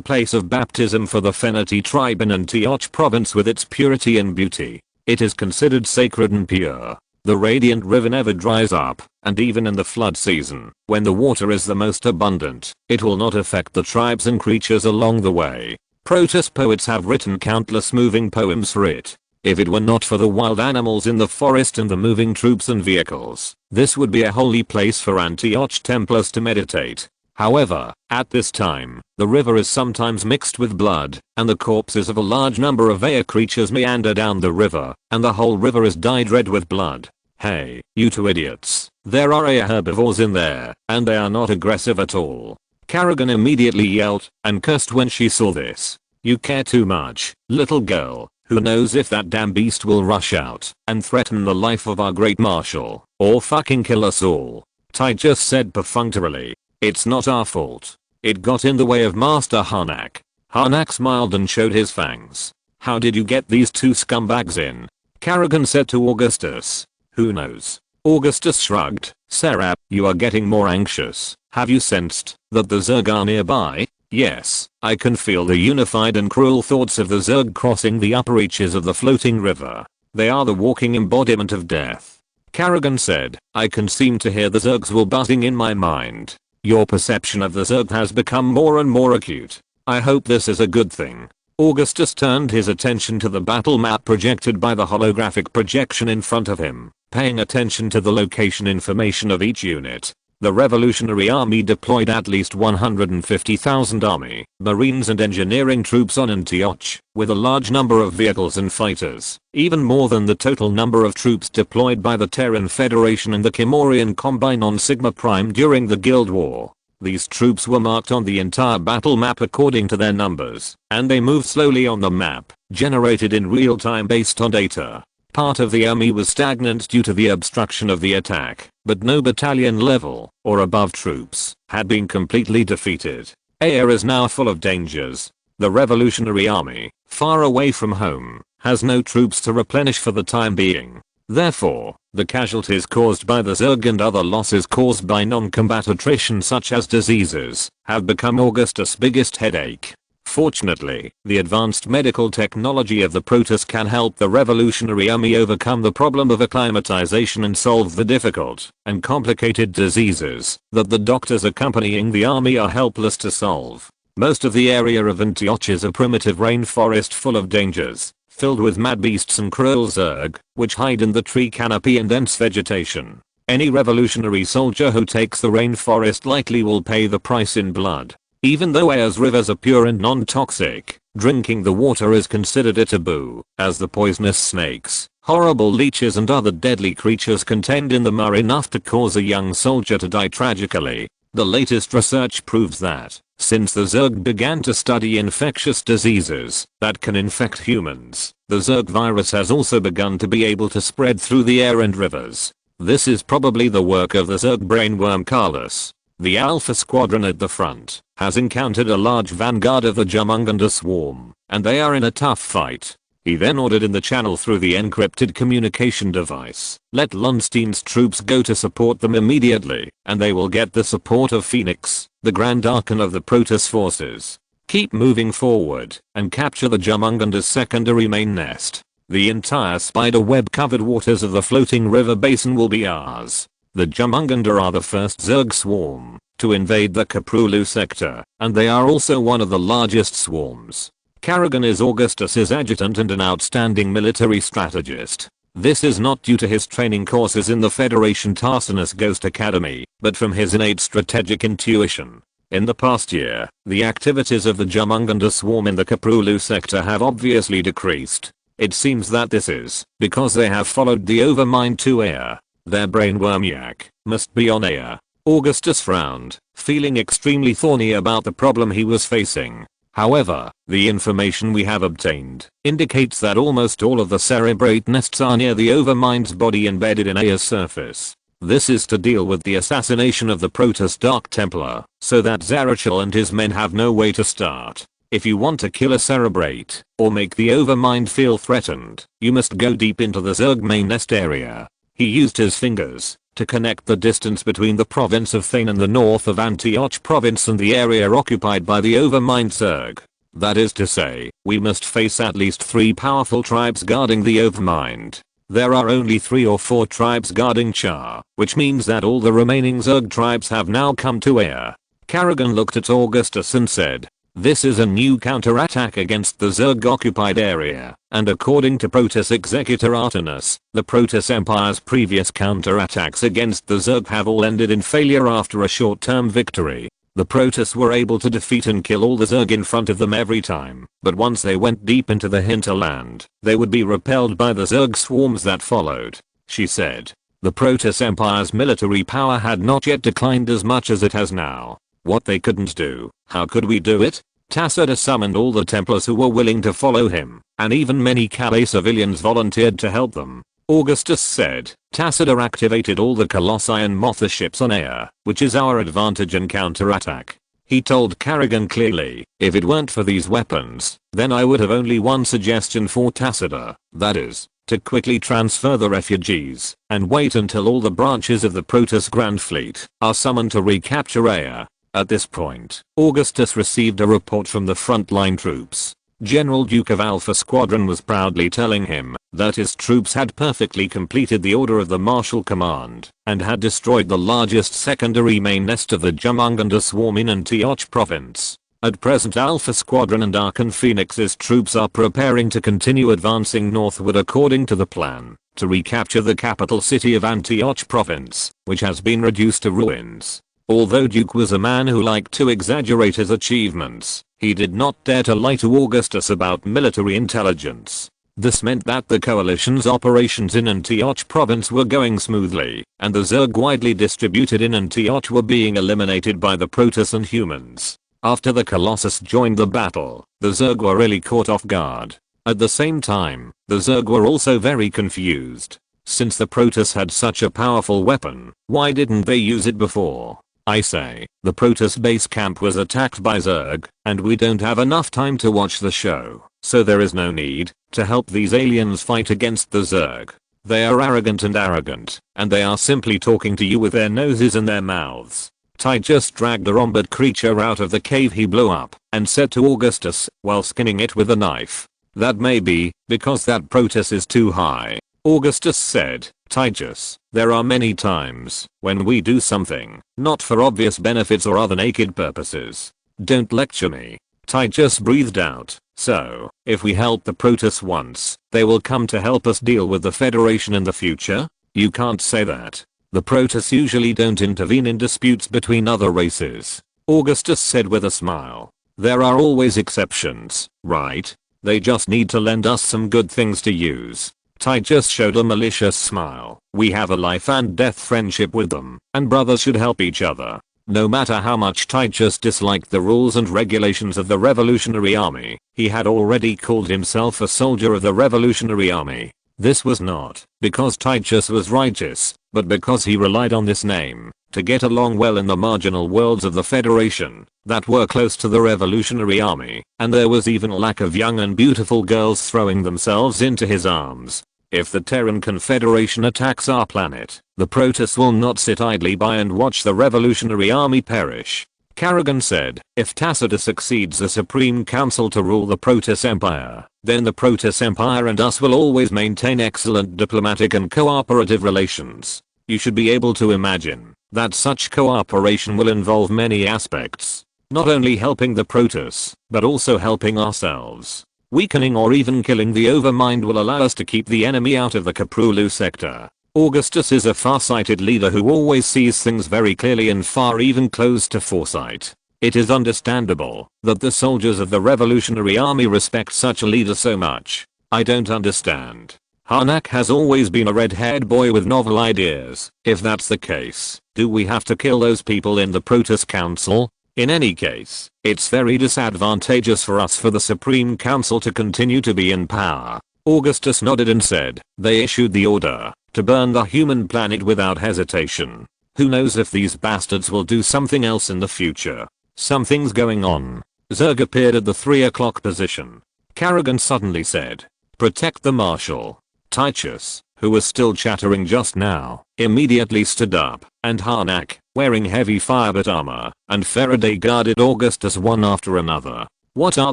place of baptism for the Fenati tribe in Antioch province with its purity and beauty. It is considered sacred and pure. The radiant river never dries up, and even in the flood season, when the water is the most abundant, it will not affect the tribes and creatures along the way. Protoss poets have written countless moving poems for it. If it were not for the wild animals in the forest and the moving troops and vehicles, this would be a holy place for Antioch Templars to meditate. However, at this time, the river is sometimes mixed with blood, and the corpses of a large number of air creatures meander down the river, and the whole river is dyed red with blood. Hey, you two idiots. There are air herbivores in there, and they are not aggressive at all. Kerrigan immediately yelled and cursed when she saw this. You care too much, little girl. Who knows if that damn beast will rush out and threaten the life of our great marshal, or fucking kill us all. Ty just said perfunctorily. It's not our fault. It got in the way of Master Harnack. Harnack smiled and showed his fangs. How did you get these two scumbags in? Kerrigan said to Augustus. Who knows? Augustus shrugged. Sarah, you are getting more anxious. Have you sensed that the Zerg are nearby? Yes, I can feel the unified and cruel thoughts of the Zerg crossing the upper reaches of the floating river. They are the walking embodiment of death. Kerrigan said, I can seem to hear the Zerg's will buzzing in my mind. Your perception of the Zerg has become more and more acute. I hope this is a good thing. Augustus turned his attention to the battle map projected by the holographic projection in front of him, paying attention to the location information of each unit. The Revolutionary Army deployed at least 150,000 army, marines and engineering troops on Antioch, with a large number of vehicles and fighters, even more than the total number of troops deployed by the Terran Federation and the Kel-morian Combine on Sigma Prime during the Guild War. These troops were marked on the entire battle map according to their numbers, and they moved slowly on the map, generated in real time based on data. Part of the army was stagnant due to the obstruction of the attack, but no battalion level or above troops had been completely defeated. Air is now full of dangers. The Revolutionary Army, far away from home, has no troops to replenish for the time being. Therefore, the casualties caused by the Zerg and other losses caused by non-combat attrition such as diseases have become Augustus' biggest headache. Fortunately, the advanced medical technology of the Protoss can help the Revolutionary Army overcome the problem of acclimatization and solve the difficult and complicated diseases that the doctors accompanying the army are helpless to solve. Most of the area of Antioch is a primitive rainforest full of dangers, filled with mad beasts and cruel Zerg, which hide in the tree canopy and dense vegetation. Any revolutionary soldier who takes the rainforest likely will pay the price in blood. Even though Air's rivers are pure and non-toxic, drinking the water is considered a taboo, as the poisonous snakes, horrible leeches and other deadly creatures contained in them are enough to cause a young soldier to die tragically. The latest research proves that, since the Zerg began to study infectious diseases that can infect humans, the Zerg virus has also begun to be able to spread through the air and rivers. This is probably the work of the Zerg brainworm Carlos. The Alpha Squadron at the front has encountered a large vanguard of the Jumunganda swarm, and they are in a tough fight. He then ordered in the channel through the encrypted communication device, let Lundstein's troops go to support them immediately, and they will get the support of Phoenix, the Grand Archon of the Protoss forces. Keep moving forward, and capture the Jumunganda's secondary main nest. The entire spider web covered waters of the floating river basin will be ours. The Jumunganda are the first Zerg swarm to invade the Kaprulu sector, and they are also one of the largest swarms. Kerrigan is Augustus's adjutant and an outstanding military strategist. This is not due to his training courses in the Federation Tarsinus Ghost Academy, but from his innate strategic intuition. In the past year, the activities of the Jumunganda swarm in the Kaprulu sector have obviously decreased. It seems that this is because they have followed the Overmind to Air. Their brainworm yak must be on Air. Augustus frowned, feeling extremely thorny about the problem he was facing. However, the information we have obtained indicates that almost all of the cerebrate nests are near the Overmind's body embedded in Air's surface. This is to deal with the assassination of the Protoss Dark Templar, so that Zarachel and his men have no way to start. If you want to kill a cerebrate, or make the overmind feel threatened, you must go deep into the Zerg main nest area. He used his fingers to connect the distance between the province of Thane and the north of Antioch province and the area occupied by the overmind Zerg. That is to say, we must face at least 3 powerful tribes guarding the overmind. There are only 3 or 4 tribes guarding Char, which means that all the remaining Zerg tribes have now come to air. Karrigan looked at Augustus and said, "This is a new counterattack against the Zerg occupied area, and according to Protoss Executor Artanis, the Protoss Empire's previous counterattacks against the Zerg have all ended in failure after a short-term victory. The Protoss were able to defeat and kill all the Zerg in front of them every time, but once they went deep into the hinterland, they would be repelled by the Zerg swarms that followed," she said. The Protoss Empire's military power had not yet declined as much as it has now. What they couldn't do, how could we do it? Tassida summoned all the Templars who were willing to follow him, and even many Calais civilians volunteered to help them. Augustus said, "Tassida activated all the Colossi and Motha ships on air, which is our advantage in counterattack." He told Karrigan clearly, "If it weren't for these weapons, then I would have only one suggestion for Tassida, that is, to quickly transfer the refugees, and wait until all the branches of the Protoss Grand Fleet are summoned to recapture air." At this point, Augustus received a report from the frontline troops. General Duke of Alpha Squadron was proudly telling him that his troops had perfectly completed the order of the Marshal Command and had destroyed the largest secondary main nest of the Jumunganda swarm in Antioch province. At present Alpha Squadron and Archon Phoenix's troops are preparing to continue advancing northward according to the plan, to recapture the capital city of Antioch province, which has been reduced to ruins. Although Duke was a man who liked to exaggerate his achievements, he did not dare to lie to Augustus about military intelligence. This meant that the coalition's operations in Antioch province were going smoothly, and the Zerg widely distributed in Antioch were being eliminated by the Protoss and humans. After the Colossus joined the battle, the Zerg were really caught off guard. At the same time, the Zerg were also very confused. Since the Protoss had such a powerful weapon, why didn't they use it before? I say, the Protoss base camp was attacked by Zerg, and we don't have enough time to watch the show, so there is no need to help these aliens fight against the Zerg. They are arrogant, and they are simply talking to you with their noses in their mouths. Ty just dragged the rombard creature out of the cave he blew up, and said to Augustus, while skinning it with a knife, "That may be, because that Protoss is too high." Augustus said, "Titus, there are many times when we do something, not for obvious benefits or other naked purposes. Don't lecture me." Titus breathed out, "So, if we help the Protoss once, they will come to help us deal with the Federation in the future? You can't say that. The Protoss usually don't intervene in disputes between other races." Augustus said with a smile, "There are always exceptions, right? They just need to lend us some good things to use." Ty just showed a malicious smile. "We have a life and death friendship with them, and brothers should help each other." No matter how much Titus disliked the rules and regulations of the Revolutionary Army, he had already called himself a soldier of the Revolutionary Army. This was not because Titus was righteous, but because he relied on this name to get along well in the marginal worlds of the Federation that were close to the Revolutionary Army, and there was even a lack of young and beautiful girls throwing themselves into his arms. If the Terran Confederation attacks our planet, the Protoss will not sit idly by and watch the Revolutionary Army perish. Karrigan said, "If Tassida succeeds the Supreme Council to rule the Protoss Empire, then the Protoss Empire and us will always maintain excellent diplomatic and cooperative relations. You should be able to imagine that such cooperation will involve many aspects, not only helping the Protoss, but also helping ourselves. Weakening or even killing the Overmind will allow us to keep the enemy out of the Kaprulu sector." Augustus is a far-sighted leader who always sees things very clearly and far, even close to foresight. It is understandable that the soldiers of the Revolutionary Army respect such a leader so much. I don't understand. Harnack has always been a red-haired boy with novel ideas. If that's the case, do we have to kill those people in the Protoss Council? In any case, it's very disadvantageous for us for the Supreme Council to continue to be in power. Augustus nodded and said, "They issued the order to burn the human planet without hesitation. Who knows if these bastards will do something else in the future? Something's going on. Zerg appeared at the 3 o'clock position. Karrigan suddenly said, "Protect the Marshal." Tychus, who was still chattering just now, immediately stood up, and Harnack, wearing heavy firebut armor, and Faraday guarded Augustus one after another. "What are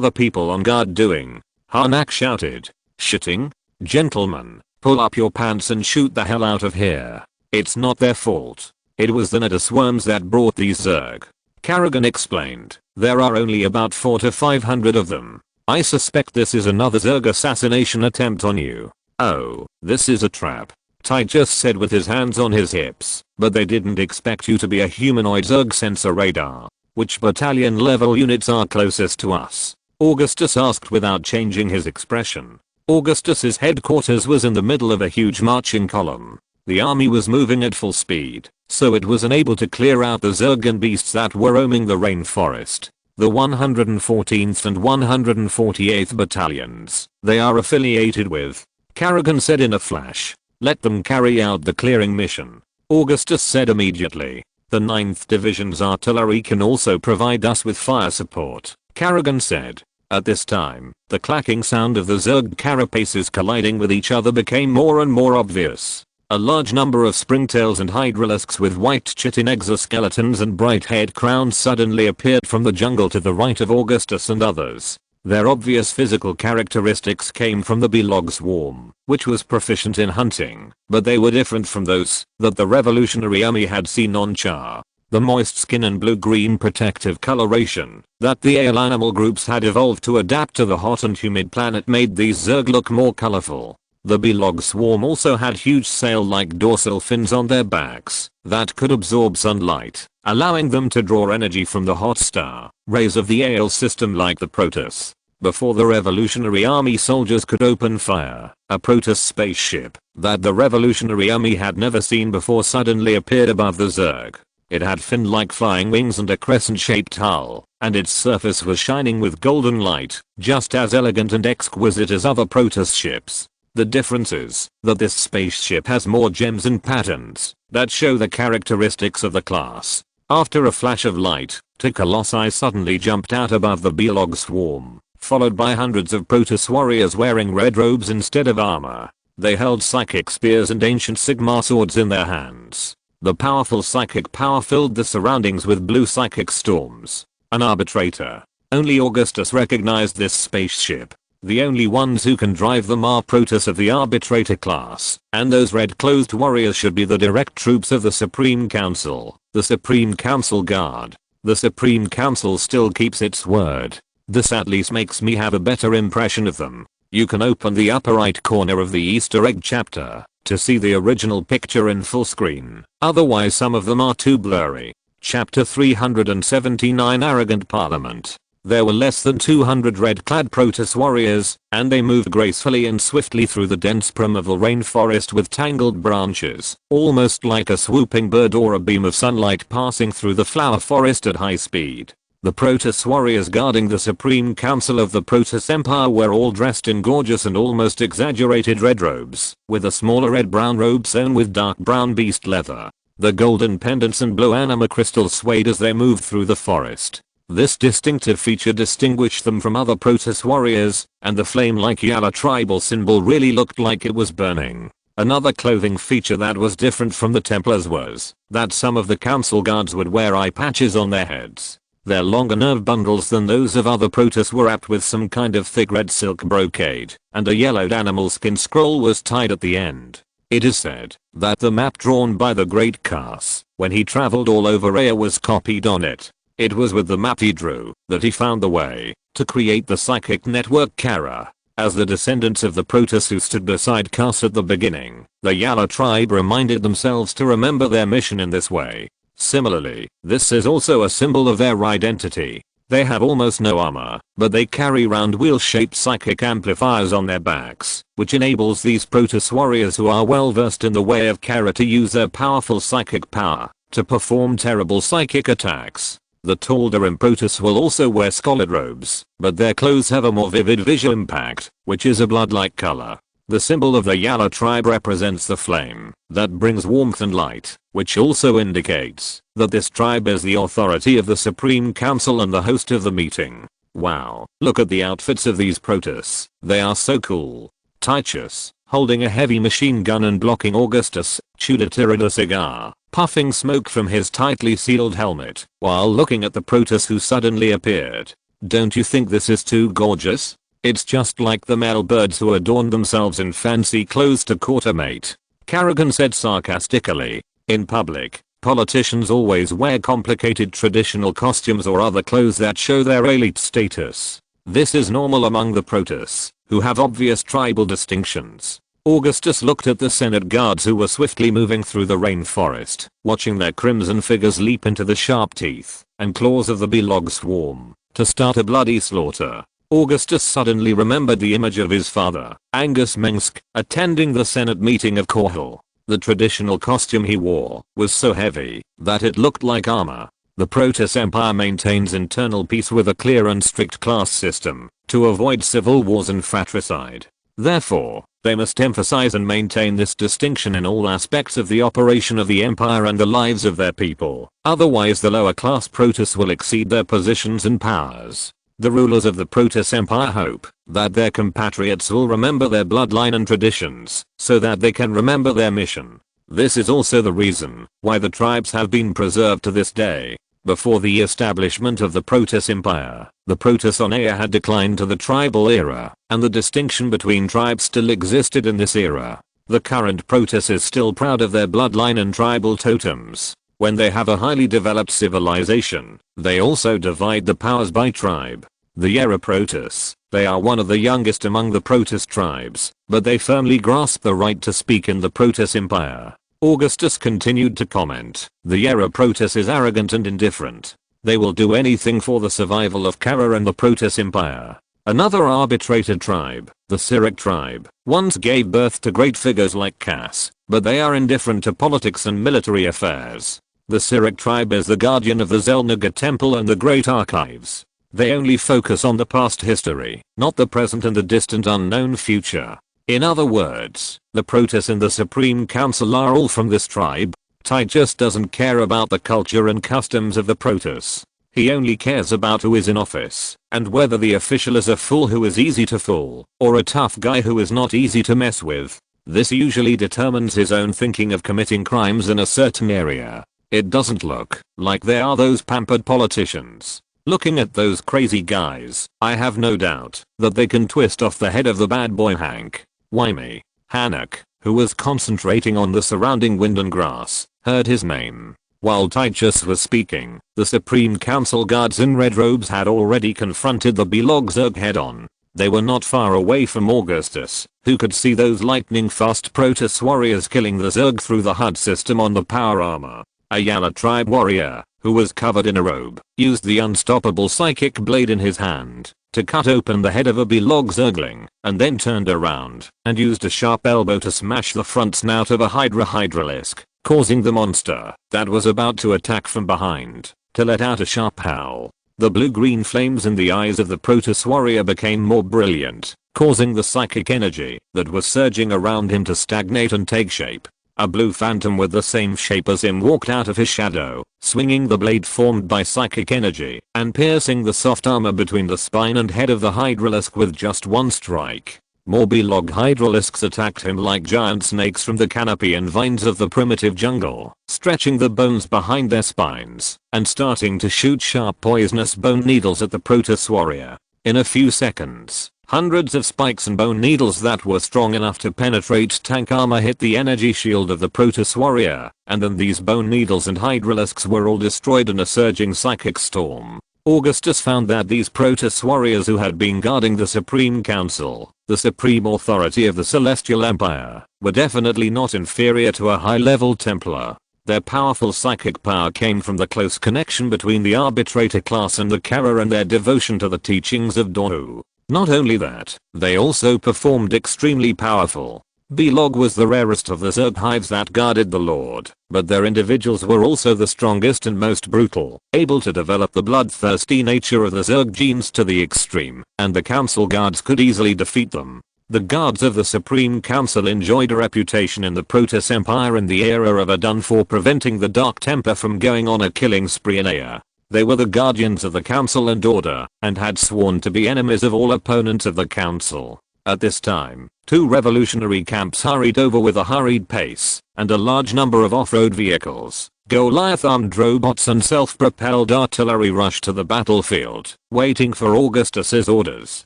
the people on guard doing?" Harnack shouted. "Shitting? Gentlemen, pull up your pants and shoot the hell out of here. It's not their fault. It was the Neda swarms that brought these Zerg." Karrigan explained, "There are only about 400 to 500 of them. I suspect this is another Zerg assassination attempt on you." "Oh, this is a trap," Tychus said with his hands on his hips, "but they didn't expect you to be a humanoid Zerg sensor radar. Which battalion level units are closest to us?" Augustus asked without changing his expression. Augustus's headquarters was in the middle of a huge marching column. The army was moving at full speed, so it was unable to clear out the Zerg and beasts that were roaming the rainforest. The 114th and 148th battalions they are affiliated with, Karrigan said in a flash. "Let them carry out the clearing mission." Augustus said immediately. "The 9th Division's artillery can also provide us with fire support," Karrigan said. At this time, the clacking sound of the Zerg carapaces colliding with each other became more and more obvious. A large number of springtails and hydralisks with white chitin exoskeletons and bright head crowns suddenly appeared from the jungle to the right of Augustus and others. Their obvious physical characteristics came from the Belog swarm, which was proficient in hunting, but they were different from those that the Revolutionary Army had seen on Char. The moist skin and blue-green protective coloration that the ale animal groups had evolved to adapt to the hot and humid planet made these Zerg look more colorful. The Belog swarm also had huge sail-like dorsal fins on their backs that could absorb sunlight, allowing them to draw energy from the hot star rays of the ale system like the Protoss. Before the Revolutionary Army soldiers could open fire, a Protoss spaceship that the Revolutionary Army had never seen before suddenly appeared above the Zerg. It had fin-like flying wings and a crescent-shaped hull, and its surface was shining with golden light, just as elegant and exquisite as other Protoss ships. The difference is that this spaceship has more gems and patterns that show the characteristics of the class. After a flash of light, two colossi suddenly jumped out above the Belog swarm, followed by hundreds of Protoss warriors wearing red robes instead of armor. They held psychic spears and ancient Sigmar swords in their hands. The powerful psychic power filled the surroundings with blue psychic storms. An arbitrator. Only Augustus recognized this spaceship. The only ones who can drive them are Protoss of the arbitrator class, and those red-clothed warriors should be the direct troops of the Supreme Council, the Supreme Council Guard. The Supreme Council still keeps its word. This at least makes me have a better impression of them. You can open the upper right corner of the Easter egg chapter to see the original picture in full screen, otherwise some of them are too blurry. Chapter 379 Arrogant Parliament. There were less than 200 red-clad Protoss warriors, and they moved gracefully and swiftly through the dense primeval rainforest with tangled branches, almost like a swooping bird or a beam of sunlight passing through the flower forest at high speed. The Protoss warriors guarding the Supreme Council of the Protoss Empire were all dressed in gorgeous and almost exaggerated red robes, with a smaller red-brown robe sewn with dark brown beast leather. The golden pendants and blue anima crystals swayed as they moved through the forest. This distinctive feature distinguished them from other Protoss warriors, and the flame-like Yala tribal symbol really looked like it was burning. Another clothing feature that was different from the Templars was that some of the council guards would wear eye patches on their heads. Their longer nerve bundles than those of other Protoss were wrapped with some kind of thick red silk brocade, and a yellowed animal skin scroll was tied at the end. It is said that the map drawn by the Great Khas when he traveled all over Aya was copied on it. It was with the map he drew that he found the way to create the psychic network Kara. As the descendants of the Protoss who stood beside Khas at the beginning, the Yala tribe reminded themselves to remember their mission in this way. Similarly, this is also a symbol of their identity. They have almost no armor, but they carry round wheel-shaped psychic amplifiers on their backs, which enables these Protoss warriors who are well versed in the way of Kara to use their powerful psychic power to perform terrible psychic attacks. The Tal'Darim Protoss will also wear scarlet robes, but their clothes have a more vivid visual impact, which is a blood-like color. The symbol of the Yala tribe represents the flame that brings warmth and light, which also indicates that this tribe is the authority of the Supreme Council and the host of the meeting. Wow, look at the outfits of these Protoss, they are so cool. Titus, holding a heavy machine gun and blocking Augustus, chewed a cigar, puffing smoke from his tightly sealed helmet, while looking at the Protoss who suddenly appeared. Don't you think this is too gorgeous? It's just like the male birds who adorn themselves in fancy clothes to court a mate. Kerrigan said sarcastically. In public, politicians always wear complicated traditional costumes or other clothes that show their elite status. This is normal among the Protoss, who have obvious tribal distinctions. Augustus looked at the Senate guards who were swiftly moving through the rainforest, watching their crimson figures leap into the sharp teeth and claws of the Belog swarm to start a bloody slaughter. Augustus suddenly remembered the image of his father, Augustus Mengsk, attending the Senate meeting of Korhal. The traditional costume he wore was so heavy that it looked like armor. The Protoss Empire maintains internal peace with a clear and strict class system to avoid civil wars and fratricide. Therefore, they must emphasize and maintain this distinction in all aspects of the operation of the Empire and the lives of their people. Otherwise the lower class Protoss will exceed their positions and powers. The rulers of the Protoss Empire hope that their compatriots will remember their bloodline and traditions so that they can remember their mission. This is also the reason why the tribes have been preserved to this day. Before the establishment of the Protoss Empire, the Protoss on Ea had declined to the tribal era, and the distinction between tribes still existed in this era. The current Protoss is still proud of their bloodline and tribal totems. When they have a highly developed civilization, they also divide the powers by tribe. The Era Protoss, they are one of the youngest among the Protoss tribes, but they firmly grasp the right to speak in the Protoss Empire. Augustus continued to comment, the Era Protoss is arrogant and indifferent. They will do anything for the survival of Kara and the Protoss Empire. Another arbitrated tribe, the Cyric tribe, once gave birth to great figures like Cass, but they are indifferent to politics and military affairs. The Cyric tribe is the guardian of the Zelnaga temple and the great archives. They only focus on the past history, not the present and the distant unknown future. In other words, the Protoss and the Supreme Council are all from this tribe. Titus doesn't care about the culture and customs of the Protoss. He only cares about who is in office, and whether the official is a fool who is easy to fool, or a tough guy who is not easy to mess with. This usually determines his own thinking of committing crimes in a certain area. It doesn't look like they are those pampered politicians. Looking at those crazy guys, I have no doubt that they can twist off the head of the bad boy Hank. Why me? Hanok, who was concentrating on the surrounding wind and grass, heard his name. While Titus was speaking, the Supreme Council guards in red robes had already confronted the Belog Zerg head-on. They were not far away from Augustus, who could see those lightning-fast Protoss warriors killing the Zerg through the HUD system on the power armor. A Yala tribe warrior, who was covered in a robe, used the unstoppable psychic blade in his hand to cut open the head of a Belog Zergling, and then turned around and used a sharp elbow to smash the front snout of a Hydralisk, causing the monster that was about to attack from behind to let out a sharp howl. The blue-green flames in the eyes of the Protoss warrior became more brilliant, causing the psychic energy that was surging around him to stagnate and take shape. A blue phantom with the same shape as him walked out of his shadow, swinging the blade formed by psychic energy and piercing the soft armor between the spine and head of the Hydralisk with just one strike. More Belog Hydralisks attacked him like giant snakes from the canopy and vines of the primitive jungle, stretching the bones behind their spines and starting to shoot sharp poisonous bone needles at the Protoss warrior. In a few seconds, hundreds of spikes and bone needles that were strong enough to penetrate tank armor hit the energy shield of the Protoss warrior, and then these bone needles and Hydralisks were all destroyed in a surging psychic storm. Augustus found that these Protoss warriors who had been guarding the Supreme Council, the supreme authority of the Celestial Empire, were definitely not inferior to a high-level Templar. Their powerful psychic power came from the close connection between the Arbitrator class and the Kara and their devotion to the teachings of Donu. Not only that, they also performed extremely powerful. Belog was the rarest of the Zerg hives that guarded the Lord, but their individuals were also the strongest and most brutal, able to develop the bloodthirsty nature of the Zerg genes to the extreme, and the Council guards could easily defeat them. The guards of the Supreme Council enjoyed a reputation in the Protoss Empire in the era of Adun for preventing the Dark Temper from going on a killing spree in Ea. They were the guardians of the council and order, and had sworn to be enemies of all opponents of the council. At this time, 2 revolutionary camps hurried over with a hurried pace, and a large number of off-road vehicles, Goliath-armed robots and self-propelled artillery rushed to the battlefield, waiting for Augustus's orders.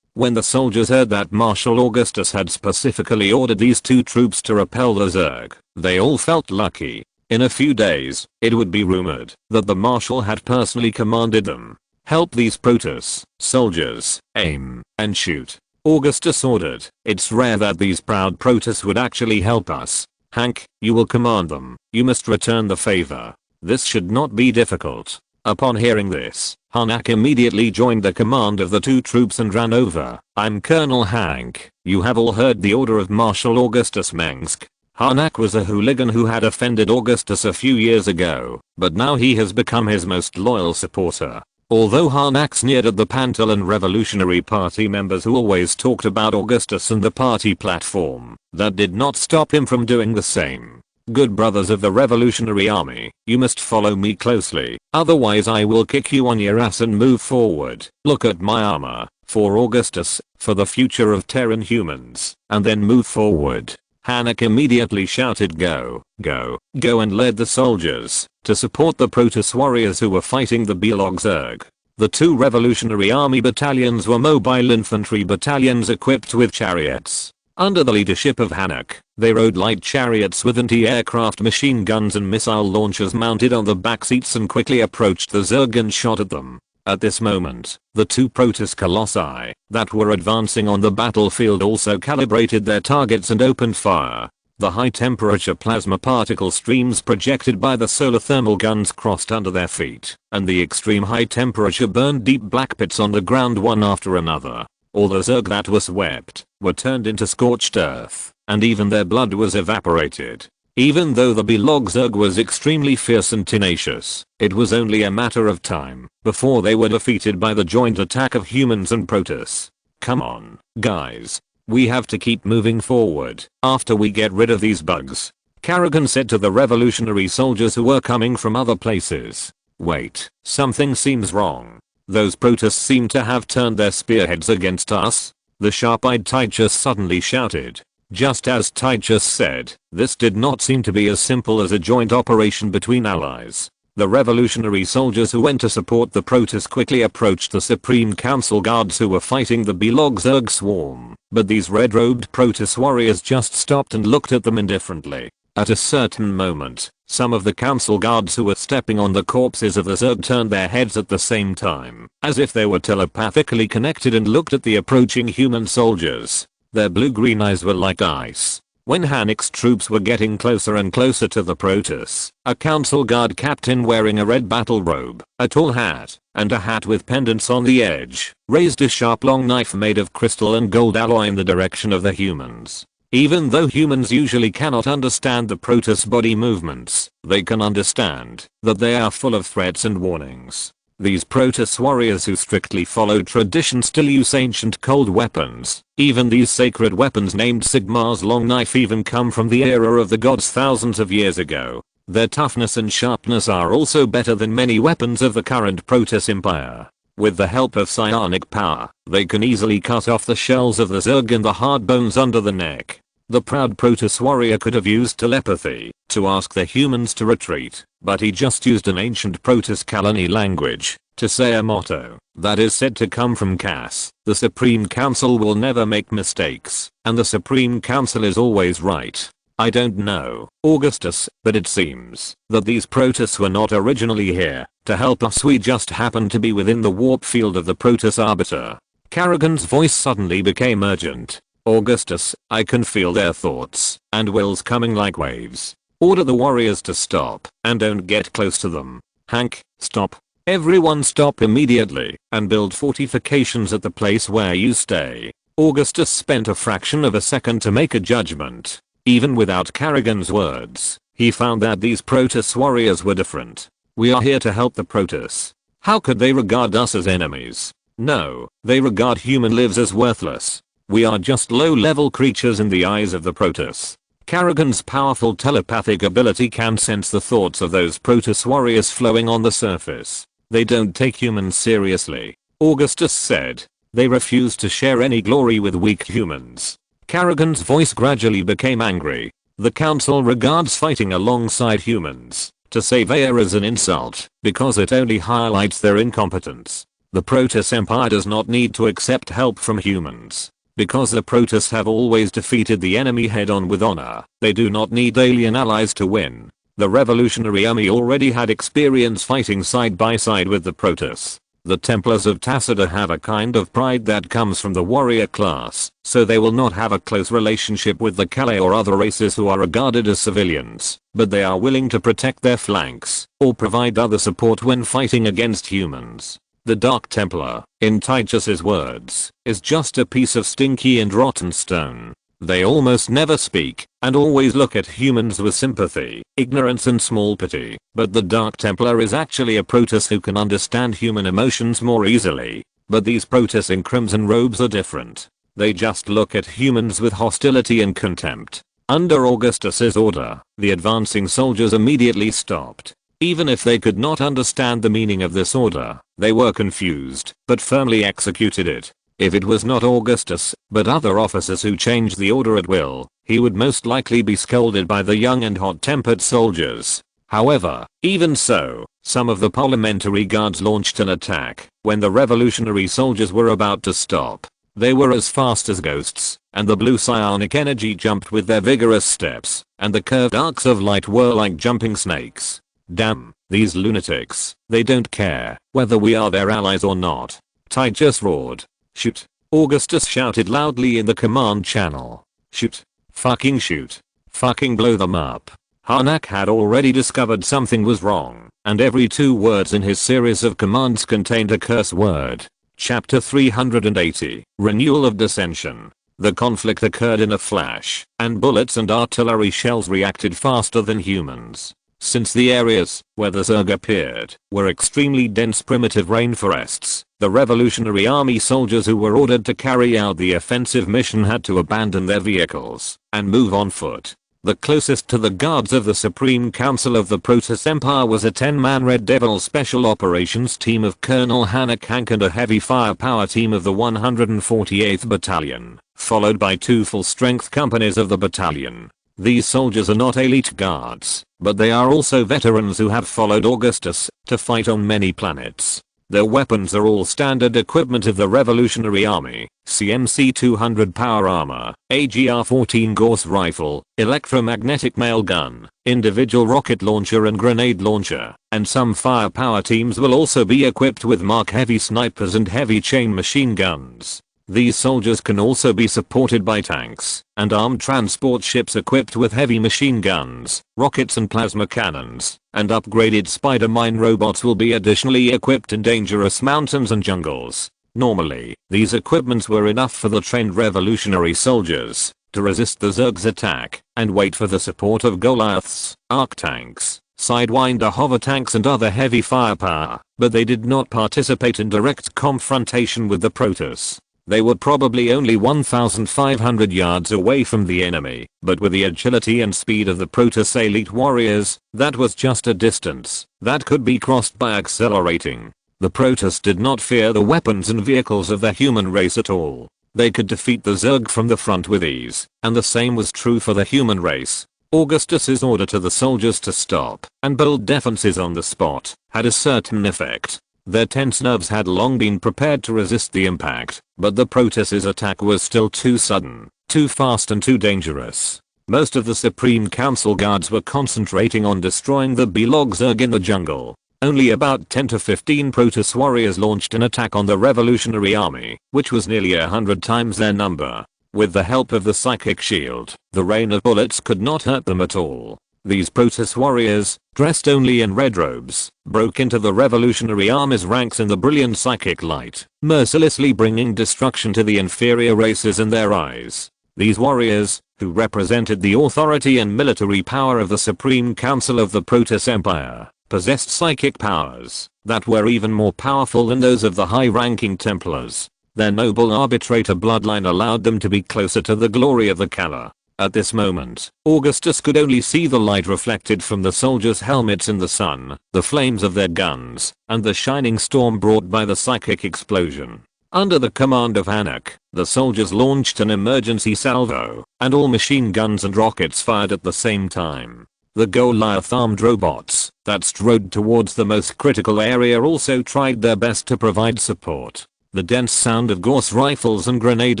When the soldiers heard that Marshal Augustus had specifically ordered these 2 troops to repel the Zerg, they all felt lucky. In a few days, it would be rumored that the Marshal had personally commanded them. Help these Protoss soldiers, aim, and shoot. Augustus ordered. It's rare that these proud Protoss would actually help us. Hank, you will command them. You must return the favor. This should not be difficult. Upon hearing this, Hanak immediately joined the command of the 2 troops and ran over. I'm Colonel Hank. You have all heard the order of Marshal Augustus Mengsk. Hanak was a hooligan who had offended Augustus a few years ago, but now he has become his most loyal supporter. Although Hanak sneered at the Pantalan Revolutionary Party members who always talked about Augustus and the party platform, that did not stop him from doing the same. Good brothers of the Revolutionary Army, you must follow me closely, otherwise I will kick you on your ass and move forward. Look at my armor, for Augustus, for the future of Terran humans, and then move forward. Hanak immediately shouted go, go, go and led the soldiers to support the Protoss warriors who were fighting the Belog Zerg. The 2 Revolutionary Army battalions were mobile infantry battalions equipped with chariots. Under the leadership of Hanak, they rode light chariots with anti-aircraft machine guns and missile launchers mounted on the back seats and quickly approached the Zerg and shot at them. At this moment, the 2 Protoss colossi that were advancing on the battlefield also calibrated their targets and opened fire. The high-temperature plasma particle streams projected by the solar thermal guns crossed under their feet, and the extreme high temperature burned deep black pits on the ground one after another. All the Zerg that were swept were turned into scorched earth, and even their blood was evaporated. Even though the Belog Zerg was extremely fierce and tenacious, it was only a matter of time before they were defeated by the joint attack of humans and Protoss. Come on, guys. We have to keep moving forward after we get rid of these bugs. Karragan said to the revolutionary soldiers who were coming from other places. Wait, something seems wrong. Those Protoss seem to have turned their spearheads against us. The sharp-eyed Titus suddenly shouted. Just as Titus said, this did not seem to be as simple as a joint operation between allies. The revolutionary soldiers who went to support the Protoss quickly approached the Supreme Council guards who were fighting the Belog Zerg swarm, but these red-robed Protoss warriors just stopped and looked at them indifferently. At a certain moment, some of the council guards who were stepping on the corpses of the Zerg turned their heads at the same time, as if they were telepathically connected, and looked at the approaching human soldiers. Their blue-green eyes were like ice. When Hanak's troops were getting closer and closer to the Protoss, a council guard captain wearing a red battle robe, a tall hat, and a hat with pendants on the edge, raised a sharp long knife made of crystal and gold alloy in the direction of the humans. Even though humans usually cannot understand the Protoss body movements, they can understand that they are full of threats and warnings. These Protoss warriors who strictly follow tradition still use ancient cold weapons. Even these sacred weapons named Sigmar's long knife even come from the era of the gods thousands of years ago. Their toughness and sharpness are also better than many weapons of the current Protoss Empire. With the help of psionic power, they can easily cut off the shells of the Zerg and the hard bones under the neck. The proud Protoss warrior could have used telepathy to ask the humans to retreat, but he just used an ancient Protoss Kalani language to say a motto that is said to come from Cass. The Supreme Council will never make mistakes, and the Supreme Council is always right. I don't know, Augustus, but it seems that these Protoss were not originally here to help us. We just happened to be within the warp field of the Protoss Arbiter. Karragan's voice suddenly became urgent. Augustus, I can feel their thoughts and wills coming like waves. Order the warriors to stop and don't get close to them. Hank, stop. Everyone stop immediately and build fortifications at the place where you stay. Augustus spent a fraction of a second to make a judgment. Even without Karragan's words, he found that these Protoss warriors were different. We are here to help the Protoss. How could they regard us as enemies? No, they regard human lives as worthless. We are just low-level creatures in the eyes of the Protoss. Karragan's powerful telepathic ability can sense the thoughts of those Protoss warriors flowing on the surface. They don't take humans seriously, Augustus said. They refuse to share any glory with weak humans. Kerrigan's voice gradually became angry. The council regards fighting alongside humans to save air as an insult because it only highlights their incompetence. The Protoss Empire does not need to accept help from humans. Because the Protoss have always defeated the enemy head-on with honor, they do not need alien allies to win. The Revolutionary Army already had experience fighting side by side with the Protoss. The Templars of Tacita have a kind of pride that comes from the warrior class, so they will not have a close relationship with the Calais or other races who are regarded as civilians, but they are willing to protect their flanks or provide other support when fighting against humans. The Dark Templar, in Titus's words, is just a piece of stinky and rotten stone. They almost never speak, and always look at humans with sympathy, ignorance and small pity, but the Dark Templar is actually a Protoss who can understand human emotions more easily. But these Protoss in crimson robes are different. They just look at humans with hostility and contempt. Under Augustus's order, the advancing soldiers immediately stopped. Even if they could not understand the meaning of this order, they were confused, but firmly executed it. If it was not Augustus, but other officers who changed the order at will, he would most likely be scolded by the young and hot-tempered soldiers. However, even so, some of the parliamentary guards launched an attack when the revolutionary soldiers were about to stop. They were as fast as ghosts, and the blue psionic energy jumped with their vigorous steps, and the curved arcs of light were like jumping snakes. Damn, these lunatics, they don't care whether we are their allies or not. Titus roared. Shoot. Augustus shouted loudly in the command channel. Shoot. Fucking shoot. Fucking blow them up. Harnack had already discovered something was wrong, and every 2 words in his series of commands contained a curse word. Chapter 380, Renewal of Dissension. The conflict occurred in a flash, and bullets and artillery shells reacted faster than humans. Since the areas where the Zerg appeared were extremely dense primitive rainforests, the Revolutionary Army soldiers who were ordered to carry out the offensive mission had to abandon their vehicles and move on foot. The closest to the guards of the Supreme Council of the Protoss Empire was a 10-man Red Devil Special Operations team of Colonel Hank and a heavy firepower team of the 148th Battalion, followed by 2 full-strength companies of the battalion. These soldiers are not elite guards, but they are also veterans who have followed Augustus to fight on many planets. Their weapons are all standard equipment of the Revolutionary Army: CMC 200 power armor, AGR-14 Gauss rifle, electromagnetic mail gun, individual rocket launcher and grenade launcher, and some firepower teams will also be equipped with Mark heavy snipers and heavy chain machine guns. These soldiers can also be supported by tanks and armed transport ships equipped with heavy machine guns, rockets and plasma cannons, and upgraded spider mine robots will be additionally equipped in dangerous mountains and jungles. Normally, these equipments were enough for the trained revolutionary soldiers to resist the Zerg's attack and wait for the support of Goliaths, arc tanks, Sidewinder hover tanks and other heavy firepower, but they did not participate in direct confrontation with the Protoss. They were probably only 1,500 yards away from the enemy, but with the agility and speed of the Protoss elite warriors, that was just a distance that could be crossed by accelerating. The Protoss did not fear the weapons and vehicles of the human race at all. They could defeat the Zerg from the front with ease, and the same was true for the human race. Augustus's order to the soldiers to stop and build defenses on the spot had a certain effect. Their tense nerves had long been prepared to resist the impact, but the Protoss's attack was still too sudden, too fast and too dangerous. Most of the Supreme Council guards were concentrating on destroying the Belag Zerg in the jungle. Only about 10 to 15 Protoss warriors launched an attack on the Revolutionary Army, which was nearly 100 times their number. With the help of the psychic shield, the rain of bullets could not hurt them at all. These Protoss warriors, dressed only in red robes, broke into the Revolutionary Army's ranks in the brilliant psychic light, mercilessly bringing destruction to the inferior races in their eyes. These warriors, who represented the authority and military power of the Supreme Council of the Protoss Empire, possessed psychic powers that were even more powerful than those of the high-ranking Templars. Their noble arbitrator bloodline allowed them to be closer to the glory of the Kala. At this moment, Augustus could only see the light reflected from the soldiers' helmets in the sun, the flames of their guns, and the shining storm brought by the psychic explosion. Under the command of Anak, the soldiers launched an emergency salvo, and all machine guns and rockets fired at the same time. The Goliath-armed robots that strode towards the most critical area also tried their best to provide support. The dense sound of Gauss rifles and grenade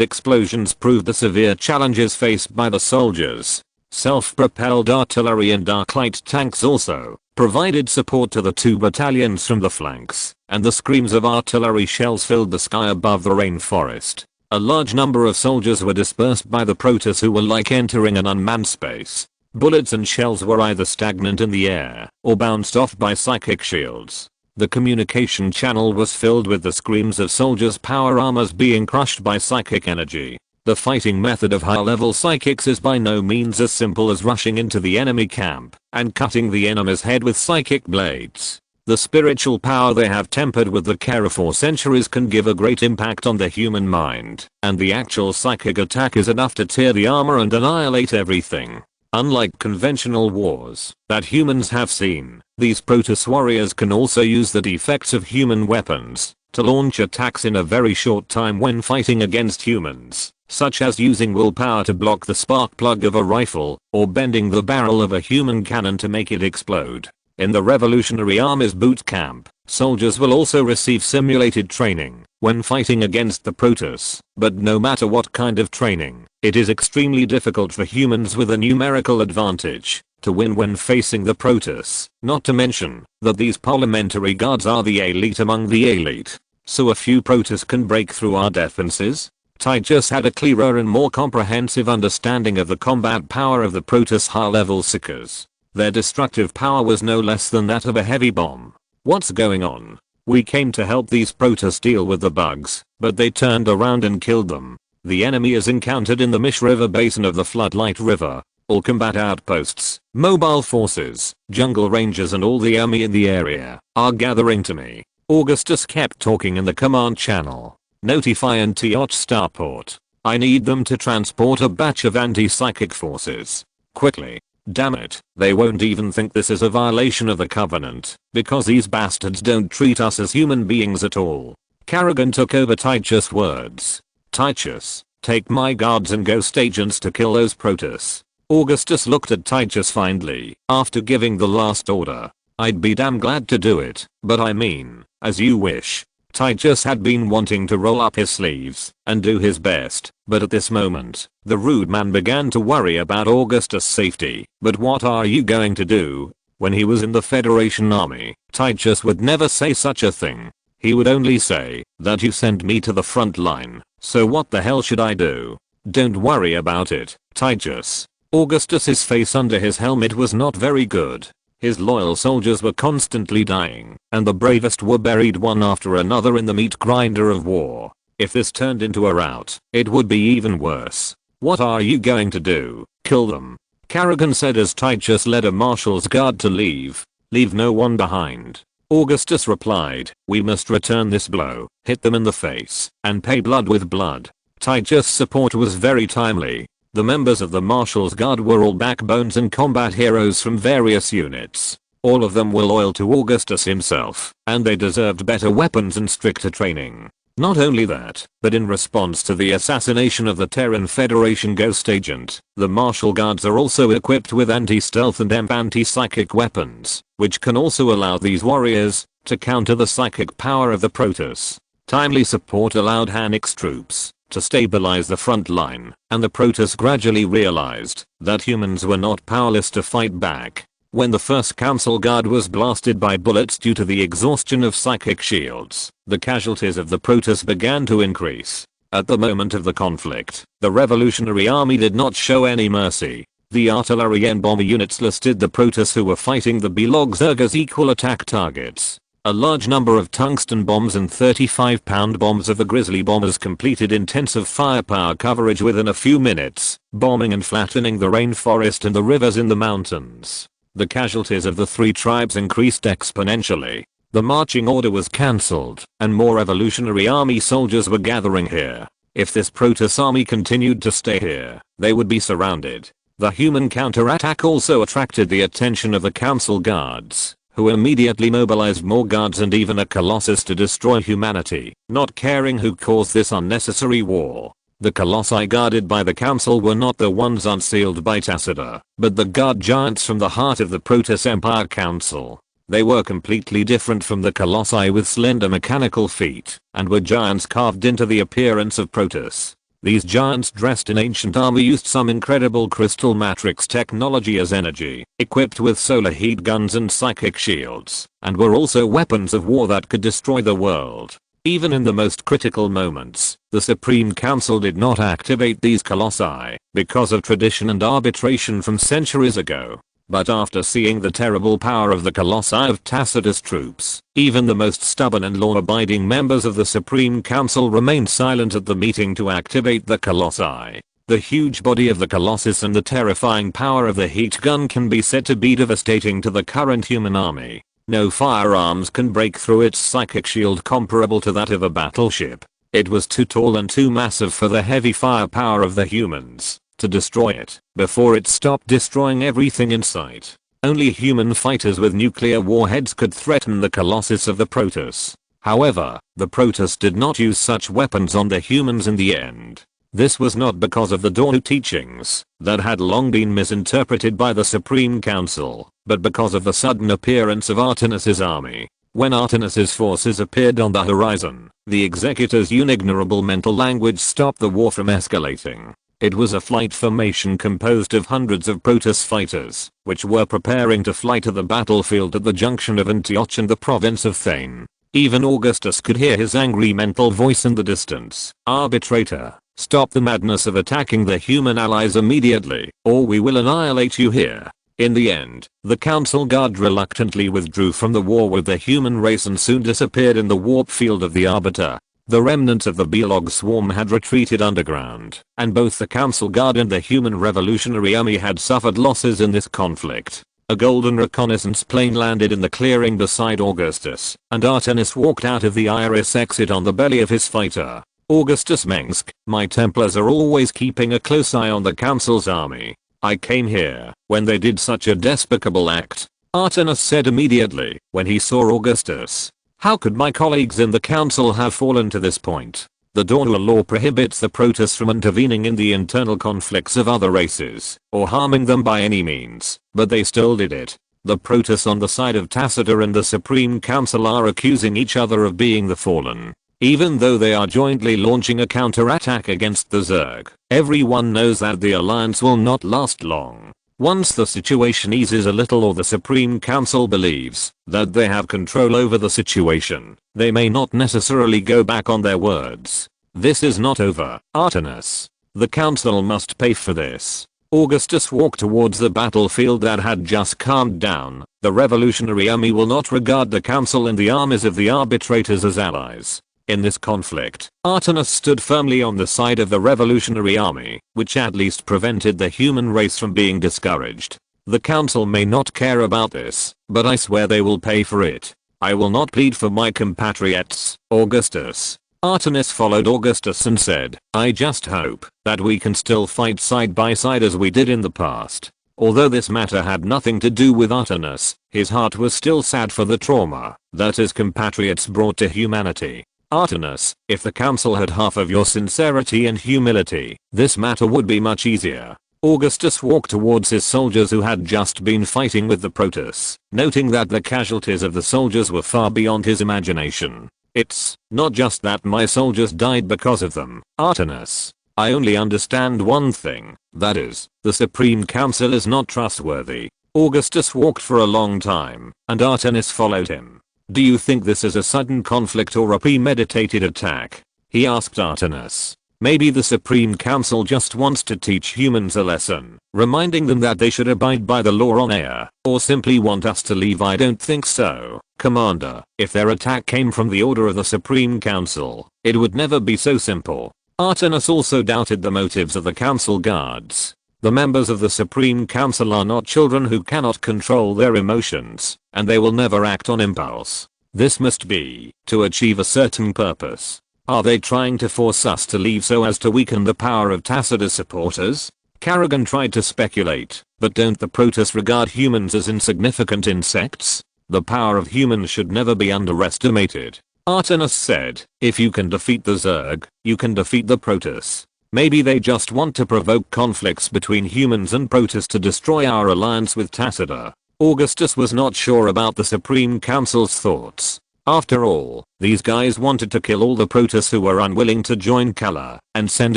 explosions proved the severe challenges faced by the soldiers. Self-propelled artillery and arc-light tanks also provided support to the 2 battalions from the flanks, and the screams of artillery shells filled the sky above the rainforest. A large number of soldiers were dispersed by the Protoss, who were like entering an unmanned space. Bullets and shells were either stagnant in the air or bounced off by psychic shields. The communication channel was filled with the screams of soldiers' power armors being crushed by psychic energy. The fighting method of high-level psychics is by no means as simple as rushing into the enemy camp and cutting the enemy's head with psychic blades. The spiritual power they have, tempered with the care for centuries, can give a great impact on the human mind, and the actual psychic attack is enough to tear the armor and annihilate everything. Unlike conventional wars that humans have seen, these Protoss warriors can also use the defects of human weapons to launch attacks in a very short time when fighting against humans, such as using willpower to block the spark plug of a rifle, or bending the barrel of a human cannon to make it explode. In the Revolutionary Army's boot camp, soldiers will also receive simulated training when fighting against the Protoss, but no matter what kind of training, it is extremely difficult for humans with a numerical advantage to win when facing the Protoss, not to mention that these parliamentary guards are the elite among the elite. So a few Protoss can break through our defenses? Titus had a clearer and more comprehensive understanding of the combat power of the Protoss high-level seekers. Their destructive power was no less than that of a heavy bomb. What's going on? We came to help these Protoss deal with the bugs, but they turned around and killed them. The enemy is encountered in the Mish River basin of the Floodlight River. All combat outposts, mobile forces, jungle rangers and all the army in the area are gathering to me. Augustus kept talking in the command channel. Notify Antioch Starport. I need them to transport a batch of anti-psychic forces. Quickly. Damn it, they won't even think this is a violation of the Covenant, because these bastards don't treat us as human beings at all. Karragan took over Titus' words. Titus, take my guards and ghost agents to kill those Protoss. Augustus looked at Titus fondly after giving the last order. I'd be damn glad to do it, but I mean, as you wish. Titus had been wanting to roll up his sleeves and do his best, but at this moment, the rude man began to worry about Augustus' safety. But what are you going to do? When he was in the Federation Army, Titus would never say such a thing. He would only say that you sent me to the front line, so what the hell should I do? Don't worry about it, Titus. Augustus's face under his helmet was not very good. His loyal soldiers were constantly dying, and the bravest were buried one after another in the meat grinder of war. If this turned into a rout, it would be even worse. What are you going to do? Kill them? Karragan said as Titus led a marshal's guard to leave. Leave no one behind. Augustus replied, we must return this blow, hit them in the face, and pay blood with blood. Titus' support was very timely. The members of the Marshal's Guard were all backbones and combat heroes from various units. All of them were loyal to Augustus himself, and they deserved better weapons and stricter training. Not only that, but in response to the assassination of the Terran Federation ghost agent, the Marshal Guards are also equipped with anti-stealth and anti-psychic weapons, which can also allow these warriors to counter the psychic power of the Protoss. Timely support allowed Hanik's troops to stabilize the front line, and the Protoss gradually realized that humans were not powerless to fight back. When the first Council Guard was blasted by bullets due to the exhaustion of psychic shields, the casualties of the Protoss began to increase. At the moment of the conflict, the Revolutionary Army did not show any mercy. The artillery and bomber units listed the Protoss who were fighting the Belog Zerg as equal attack targets. A large number of tungsten bombs and 35-pound bombs of the Grizzly bombers completed intensive firepower coverage within a few minutes, bombing and flattening the rainforest and the rivers in the mountains. The casualties of the three tribes increased exponentially. The marching order was cancelled, and more Revolutionary Army soldiers were gathering here. If this Protoss army continued to stay here, they would be surrounded. The human counterattack also attracted the attention of the Council guards, who immediately mobilized more guards and even a Colossus to destroy humanity, not caring who caused this unnecessary war. The Colossi guarded by the Council were not the ones unsealed by Tacitor, but the guard giants from the heart of the Protoss Empire Council. They were completely different from the Colossi with slender mechanical feet, and were giants carved into the appearance of Protoss. These giants dressed in ancient armor used some incredible crystal matrix technology as energy, equipped with solar heat guns and psychic shields, and were also weapons of war that could destroy the world. Even in the most critical moments, the Supreme Council did not activate these colossi, because of tradition and arbitration from centuries ago. But after seeing the terrible power of the colossi of Tacitus' troops, even the most stubborn and law-abiding members of the Supreme Council remained silent at the meeting to activate the colossi. The huge body of the Colossus and the terrifying power of the heat gun can be said to be devastating to the current human army. No firearms can break through its psychic shield comparable to that of a battleship. It was too tall and too massive for the heavy firepower of the humans to destroy it before it stopped destroying everything in sight. Only human fighters with nuclear warheads could threaten the Colossus of the Protoss. However, the Protoss did not use such weapons on the humans in the end. This was not because of the Dawn teachings that had long been misinterpreted by the Supreme Council, but because of the sudden appearance of Artanus's army. When Artanus's forces appeared on the horizon, the executor's unignorable mental language stopped the war from escalating. It was a flight formation composed of hundreds of Protoss fighters, which were preparing to fly to the battlefield at the junction of Antioch and the province of Thane. Even Augustus could hear his angry mental voice in the distance. "Arbitrator, stop the madness of attacking the human allies immediately, or we will annihilate you here." In the end, the Council Guard reluctantly withdrew from the war with the human race and soon disappeared in the warp field of the Arbiter. The remnants of the Belog swarm had retreated underground, and both the Council Guard and the human revolutionary army had suffered losses in this conflict. A golden reconnaissance plane landed in the clearing beside Augustus, and Artanus walked out of the Iris exit on the belly of his fighter. "Augustus Mengsk, my Templars are always keeping a close eye on the Council's army. I came here when they did such a despicable act," Artanus said immediately when he saw Augustus. "How could my colleagues in the council have fallen to this point?" The Dawn law prohibits the Protoss from intervening in the internal conflicts of other races, or harming them by any means, but they still did it. The Protoss on the side of Tacitor and the Supreme Council are accusing each other of being the fallen. Even though they are jointly launching a counterattack against the Zerg, everyone knows that the alliance will not last long. Once the situation eases a little or the Supreme Council believes that they have control over the situation, they may not necessarily go back on their words. This is not over, Artanus. The Council must pay for this. Augustus walked towards the battlefield that had just calmed down. The Revolutionary Army will not regard the Council and the armies of the arbitrators as allies. In this conflict, Artanus stood firmly on the side of the Revolutionary Army, which at least prevented the human race from being discouraged. The Council may not care about this, but I swear they will pay for it. I will not plead for my compatriots, Augustus. Artanus followed Augustus and said, "I just hope that we can still fight side by side as we did in the past." Although this matter had nothing to do with Artanus, his heart was still sad for the trauma that his compatriots brought to humanity. "Artanus, if the council had half of your sincerity and humility, this matter would be much easier." Augustus walked towards his soldiers who had just been fighting with the Protoss, noting that the casualties of the soldiers were far beyond his imagination. "It's not just that my soldiers died because of them, Artanus. I only understand one thing, that is, the Supreme Council is not trustworthy." Augustus walked for a long time, and Artanus followed him. "Do you think this is a sudden conflict or a premeditated attack?" he asked Artanus. "Maybe the Supreme Council just wants to teach humans a lesson, reminding them that they should abide by the law on air, or simply want us to leave." "I don't think so, Commander. If their attack came from the order of the Supreme Council, it would never be so simple." Artanus also doubted the motives of the Council Guards. The members of the Supreme Council are not children who cannot control their emotions, and they will never act on impulse. This must be to achieve a certain purpose. Are they trying to force us to leave so as to weaken the power of Tacitus supporters? Kerrigan tried to speculate, but don't the Protoss regard humans as insignificant insects? The power of humans should never be underestimated. Artemis said, if you can defeat the Zerg, you can defeat the Protoss. Maybe they just want to provoke conflicts between humans and Protoss to destroy our alliance with Tacitus. Augustus was not sure about the Supreme Council's thoughts. After all, these guys wanted to kill all the Protoss who were unwilling to join Kala, and send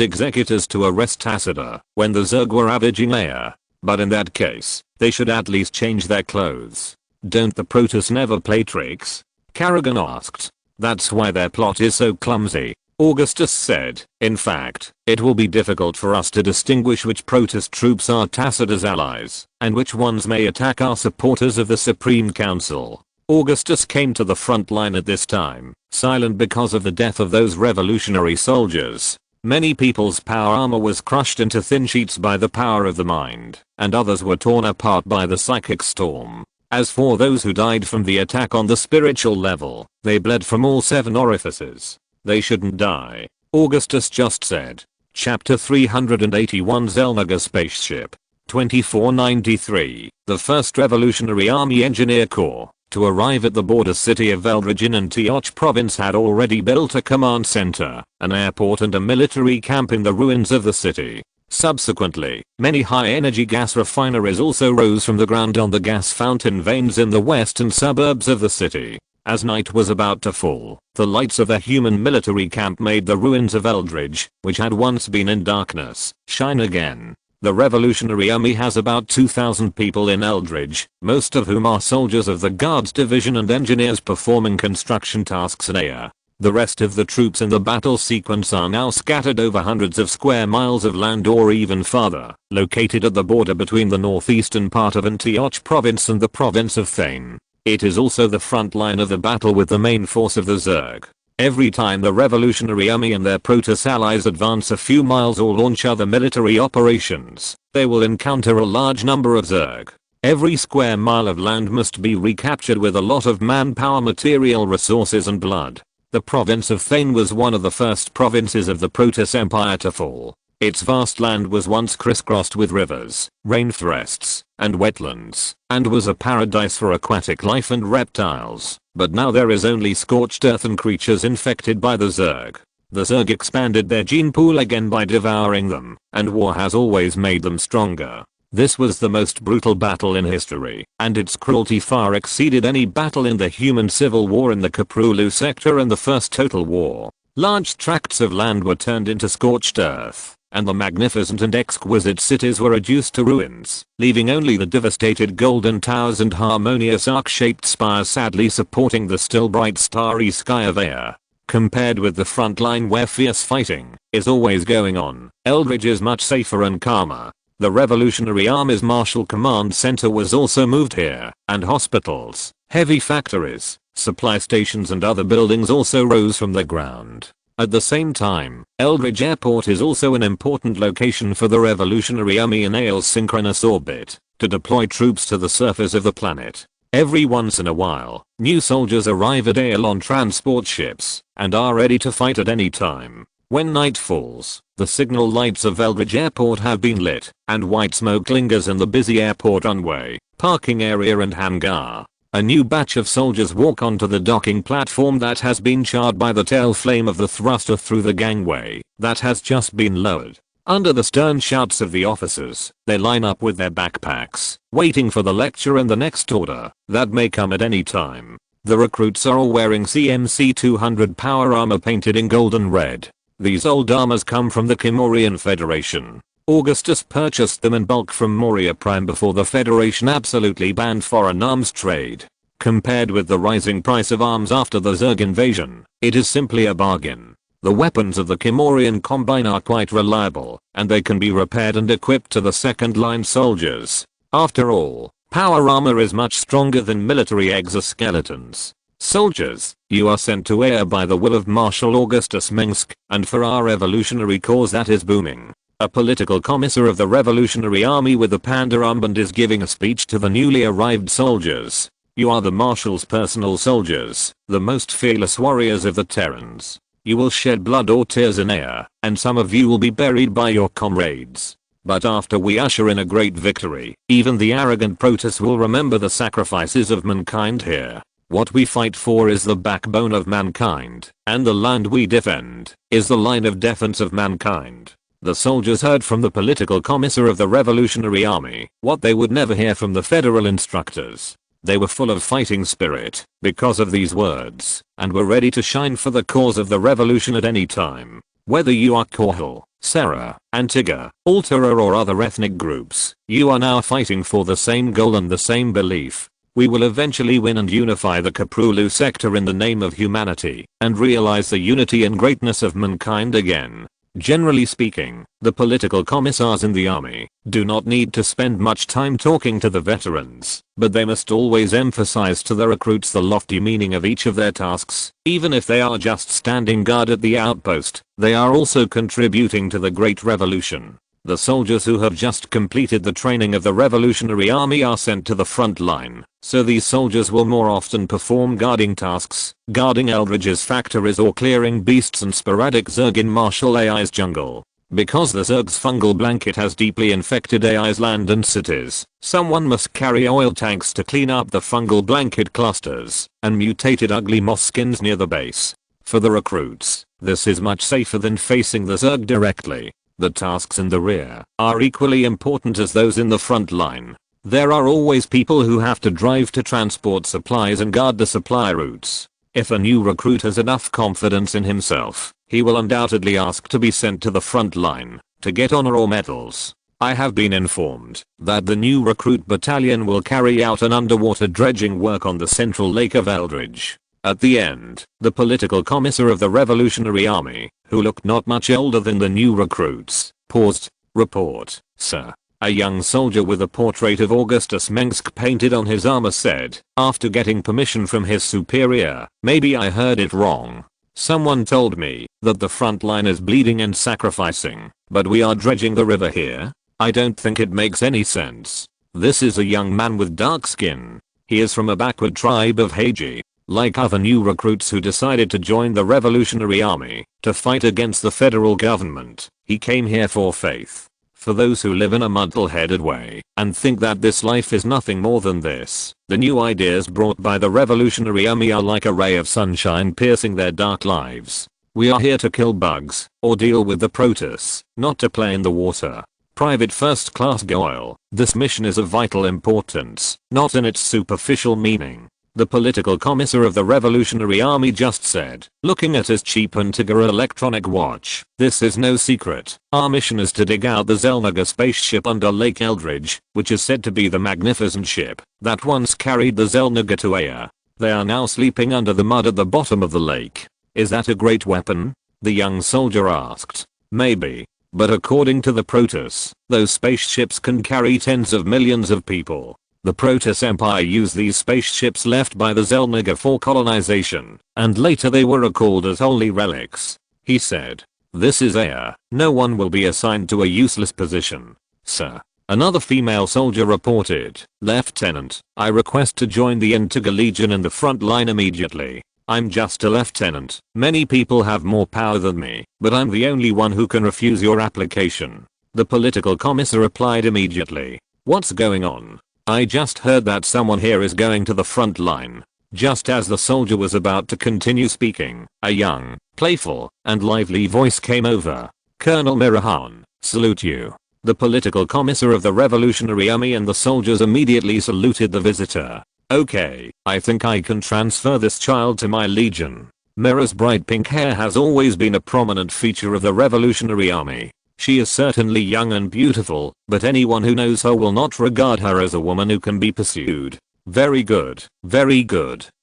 executors to arrest Tacitus when the Zerg were ravaging Aea. But in that case, they should at least change their clothes. Don't the Protoss never play tricks? Kerrigan asked. That's why their plot is so clumsy. Augustus said, in fact, it will be difficult for us to distinguish which Protoss troops are Tacitus allies, and which ones may attack our supporters of the Supreme Council. Augustus came to the front line at this time, silent because of the death of those revolutionary soldiers. Many people's power armor was crushed into thin sheets by the power of the mind, and others were torn apart by the psychic storm. As for those who died from the attack on the spiritual level, they bled from all 7 orifices. They shouldn't die. Augustus just said. Chapter 381 Zelnaga Spaceship. 2493. The 1st Revolutionary Army Engineer Corps, to arrive at the border city of Eldridge in Antioch province, had already built a command center, an airport and a military camp in the ruins of the city. Subsequently, many high-energy gas refineries also rose from the ground on the gas fountain veins in the western suburbs of the city. As night was about to fall, the lights of a human military camp made the ruins of Eldridge, which had once been in darkness, shine again. The Revolutionary Army has about 2,000 people in Eldridge, most of whom are soldiers of the Guards Division and engineers performing construction tasks in Aea. The rest of the troops in the battle sequence are now scattered over hundreds of square miles of land or even farther, located at the border between the northeastern part of Antioch province and the province of Thane. It is also the front line of the battle with the main force of the Zerg. Every time the Revolutionary Army and their Protoss allies advance a few miles or launch other military operations, they will encounter a large number of Zerg. Every square mile of land must be recaptured with a lot of manpower, material resources and blood. The province of Thane was one of the first provinces of the Protoss Empire to fall. Its vast land was once crisscrossed with rivers, rainforests, and wetlands, and was a paradise for aquatic life and reptiles, but now there is only scorched earth and creatures infected by the Zerg. The Zerg expanded their gene pool again by devouring them, and war has always made them stronger. This was the most brutal battle in history, and its cruelty far exceeded any battle in the human civil war in the Kaprulu sector and the First Total War. Large tracts of land were turned into scorched earth, and the magnificent and exquisite cities were reduced to ruins, leaving only the devastated golden towers and harmonious arc-shaped spires sadly supporting the still bright starry sky of Aea. Compared with the front line where fierce fighting is always going on, Eldridge is much safer and calmer. The Revolutionary Army's Marshall Command Center was also moved here, and hospitals, heavy factories, supply stations and other buildings also rose from the ground. At the same time, Eldridge Airport is also an important location for the Revolutionary Army in Aea's synchronous orbit, to deploy troops to the surface of the planet. Every once in a while, new soldiers arrive at Aea on transport ships, and are ready to fight at any time. When night falls, the signal lights of Eldridge Airport have been lit, and white smoke lingers in the busy airport runway, parking area and hangar. A new batch of soldiers walk onto the docking platform that has been charred by the tail flame of the thruster through the gangway that has just been lowered. Under the stern shouts of the officers, they line up with their backpacks, waiting for the lecture and the next order that may come at any time. The recruits are all wearing CMC 200 power armor painted in gold and red. These old armors come from the Kel-morian Federation. Augustus purchased them in bulk from Moria Prime before the Federation absolutely banned foreign arms trade. Compared with the rising price of arms after the Zerg invasion, it is simply a bargain. The weapons of the Kel-morian Combine are quite reliable, and they can be repaired and equipped to the second line soldiers. After all, power armor is much stronger than military exoskeletons. Soldiers, you are sent to Aea by the will of Marshal Augustus Mengsk, and for our revolutionary cause that is booming. A political commissar of the Revolutionary Army with a panda armband is giving a speech to the newly arrived soldiers. You are the Marshal's personal soldiers, the most fearless warriors of the Terrans. You will shed blood or tears in air, and some of you will be buried by your comrades. But after we usher in a great victory, even the arrogant Protoss will remember the sacrifices of mankind here. What we fight for is the backbone of mankind, and the land we defend is the line of defense of mankind. The soldiers heard from the political commissar of the Revolutionary Army what they would never hear from the federal instructors. They were full of fighting spirit because of these words, and were ready to shine for the cause of the revolution at any time. Whether you are Korhal, Serra, Antigua, Altera or other ethnic groups, you are now fighting for the same goal and the same belief. We will eventually win and unify the Kaprulu sector in the name of humanity, and realize the unity and greatness of mankind again. Generally speaking, the political commissars in the army do not need to spend much time talking to the veterans, but they must always emphasize to the recruits the lofty meaning of each of their tasks. Even if they are just standing guard at the outpost, they are also contributing to the Great Revolution. The soldiers who have just completed the training of the Revolutionary Army are sent to the front line, so these soldiers will more often perform guarding tasks, guarding Eldridge's factories or clearing beasts and sporadic Zerg in Marshal AI's jungle. Because the Zerg's fungal blanket has deeply infected AI's land and cities, someone must carry oil tanks to clean up the fungal blanket clusters and mutated ugly moss skins near the base. For the recruits, this is much safer than facing the Zerg directly. The tasks in the rear are equally important as those in the front line. There are always people who have to drive to transport supplies and guard the supply routes. If a new recruit has enough confidence in himself, he will undoubtedly ask to be sent to the front line to get honor or medals. I have been informed that the new recruit battalion will carry out an underwater dredging work on the central lake of Eldridge. At the end, the political commissar of the Revolutionary Army, who looked not much older than the new recruits, paused. Report, sir. A young soldier with a portrait of Augustus Mengsk painted on his armor said, after getting permission from his superior, maybe I heard it wrong. Someone told me that the front line is bleeding and sacrificing, but we are dredging the river here? I don't think it makes any sense. This is a young man with dark skin. He is from a backward tribe of Haji. Like other new recruits who decided to join the Revolutionary Army to fight against the federal government, he came here for faith. For those who live in a muddle-headed way and think that this life is nothing more than this, the new ideas brought by the Revolutionary Army are like a ray of sunshine piercing their dark lives. We are here to kill bugs or deal with the Protoss, not to play in the water. Private First Class Goyle, this mission is of vital importance, not in its superficial meaning. The political commissar of the Revolutionary Army just said, looking at his cheap Antigua electronic watch, this is no secret. Our mission is to dig out the Xel'Naga spaceship under Lake Eldridge, which is said to be the magnificent ship that once carried the Xel'Naga to Aya. They are now sleeping under the mud at the bottom of the lake. Is that a great weapon? The young soldier asked. Maybe. But according to the Protoss, those spaceships can carry tens of millions of people. The Protoss Empire used these spaceships left by the Xel'Naga for colonization, and later they were recalled as holy relics. He said, this is Aya. No one will be assigned to a useless position, sir. Another female soldier reported, Lieutenant, I request to join the Antigua Legion in the front line immediately. I'm just a lieutenant. Many people have more power than me, but I'm the only one who can refuse your application. The political commissar replied immediately. What's going on? I just heard that someone here is going to the front line. Just as the soldier was about to continue speaking, a young, playful, and lively voice came over. Colonel Mirahan, salute you. The political commissar of the Revolutionary Army and the soldiers immediately saluted the visitor. Okay, I think I can transfer this child to my legion. Mira's bright pink hair has always been a prominent feature of the Revolutionary Army. She is certainly young and beautiful, but anyone who knows her will not regard her as a woman who can be pursued. Very good,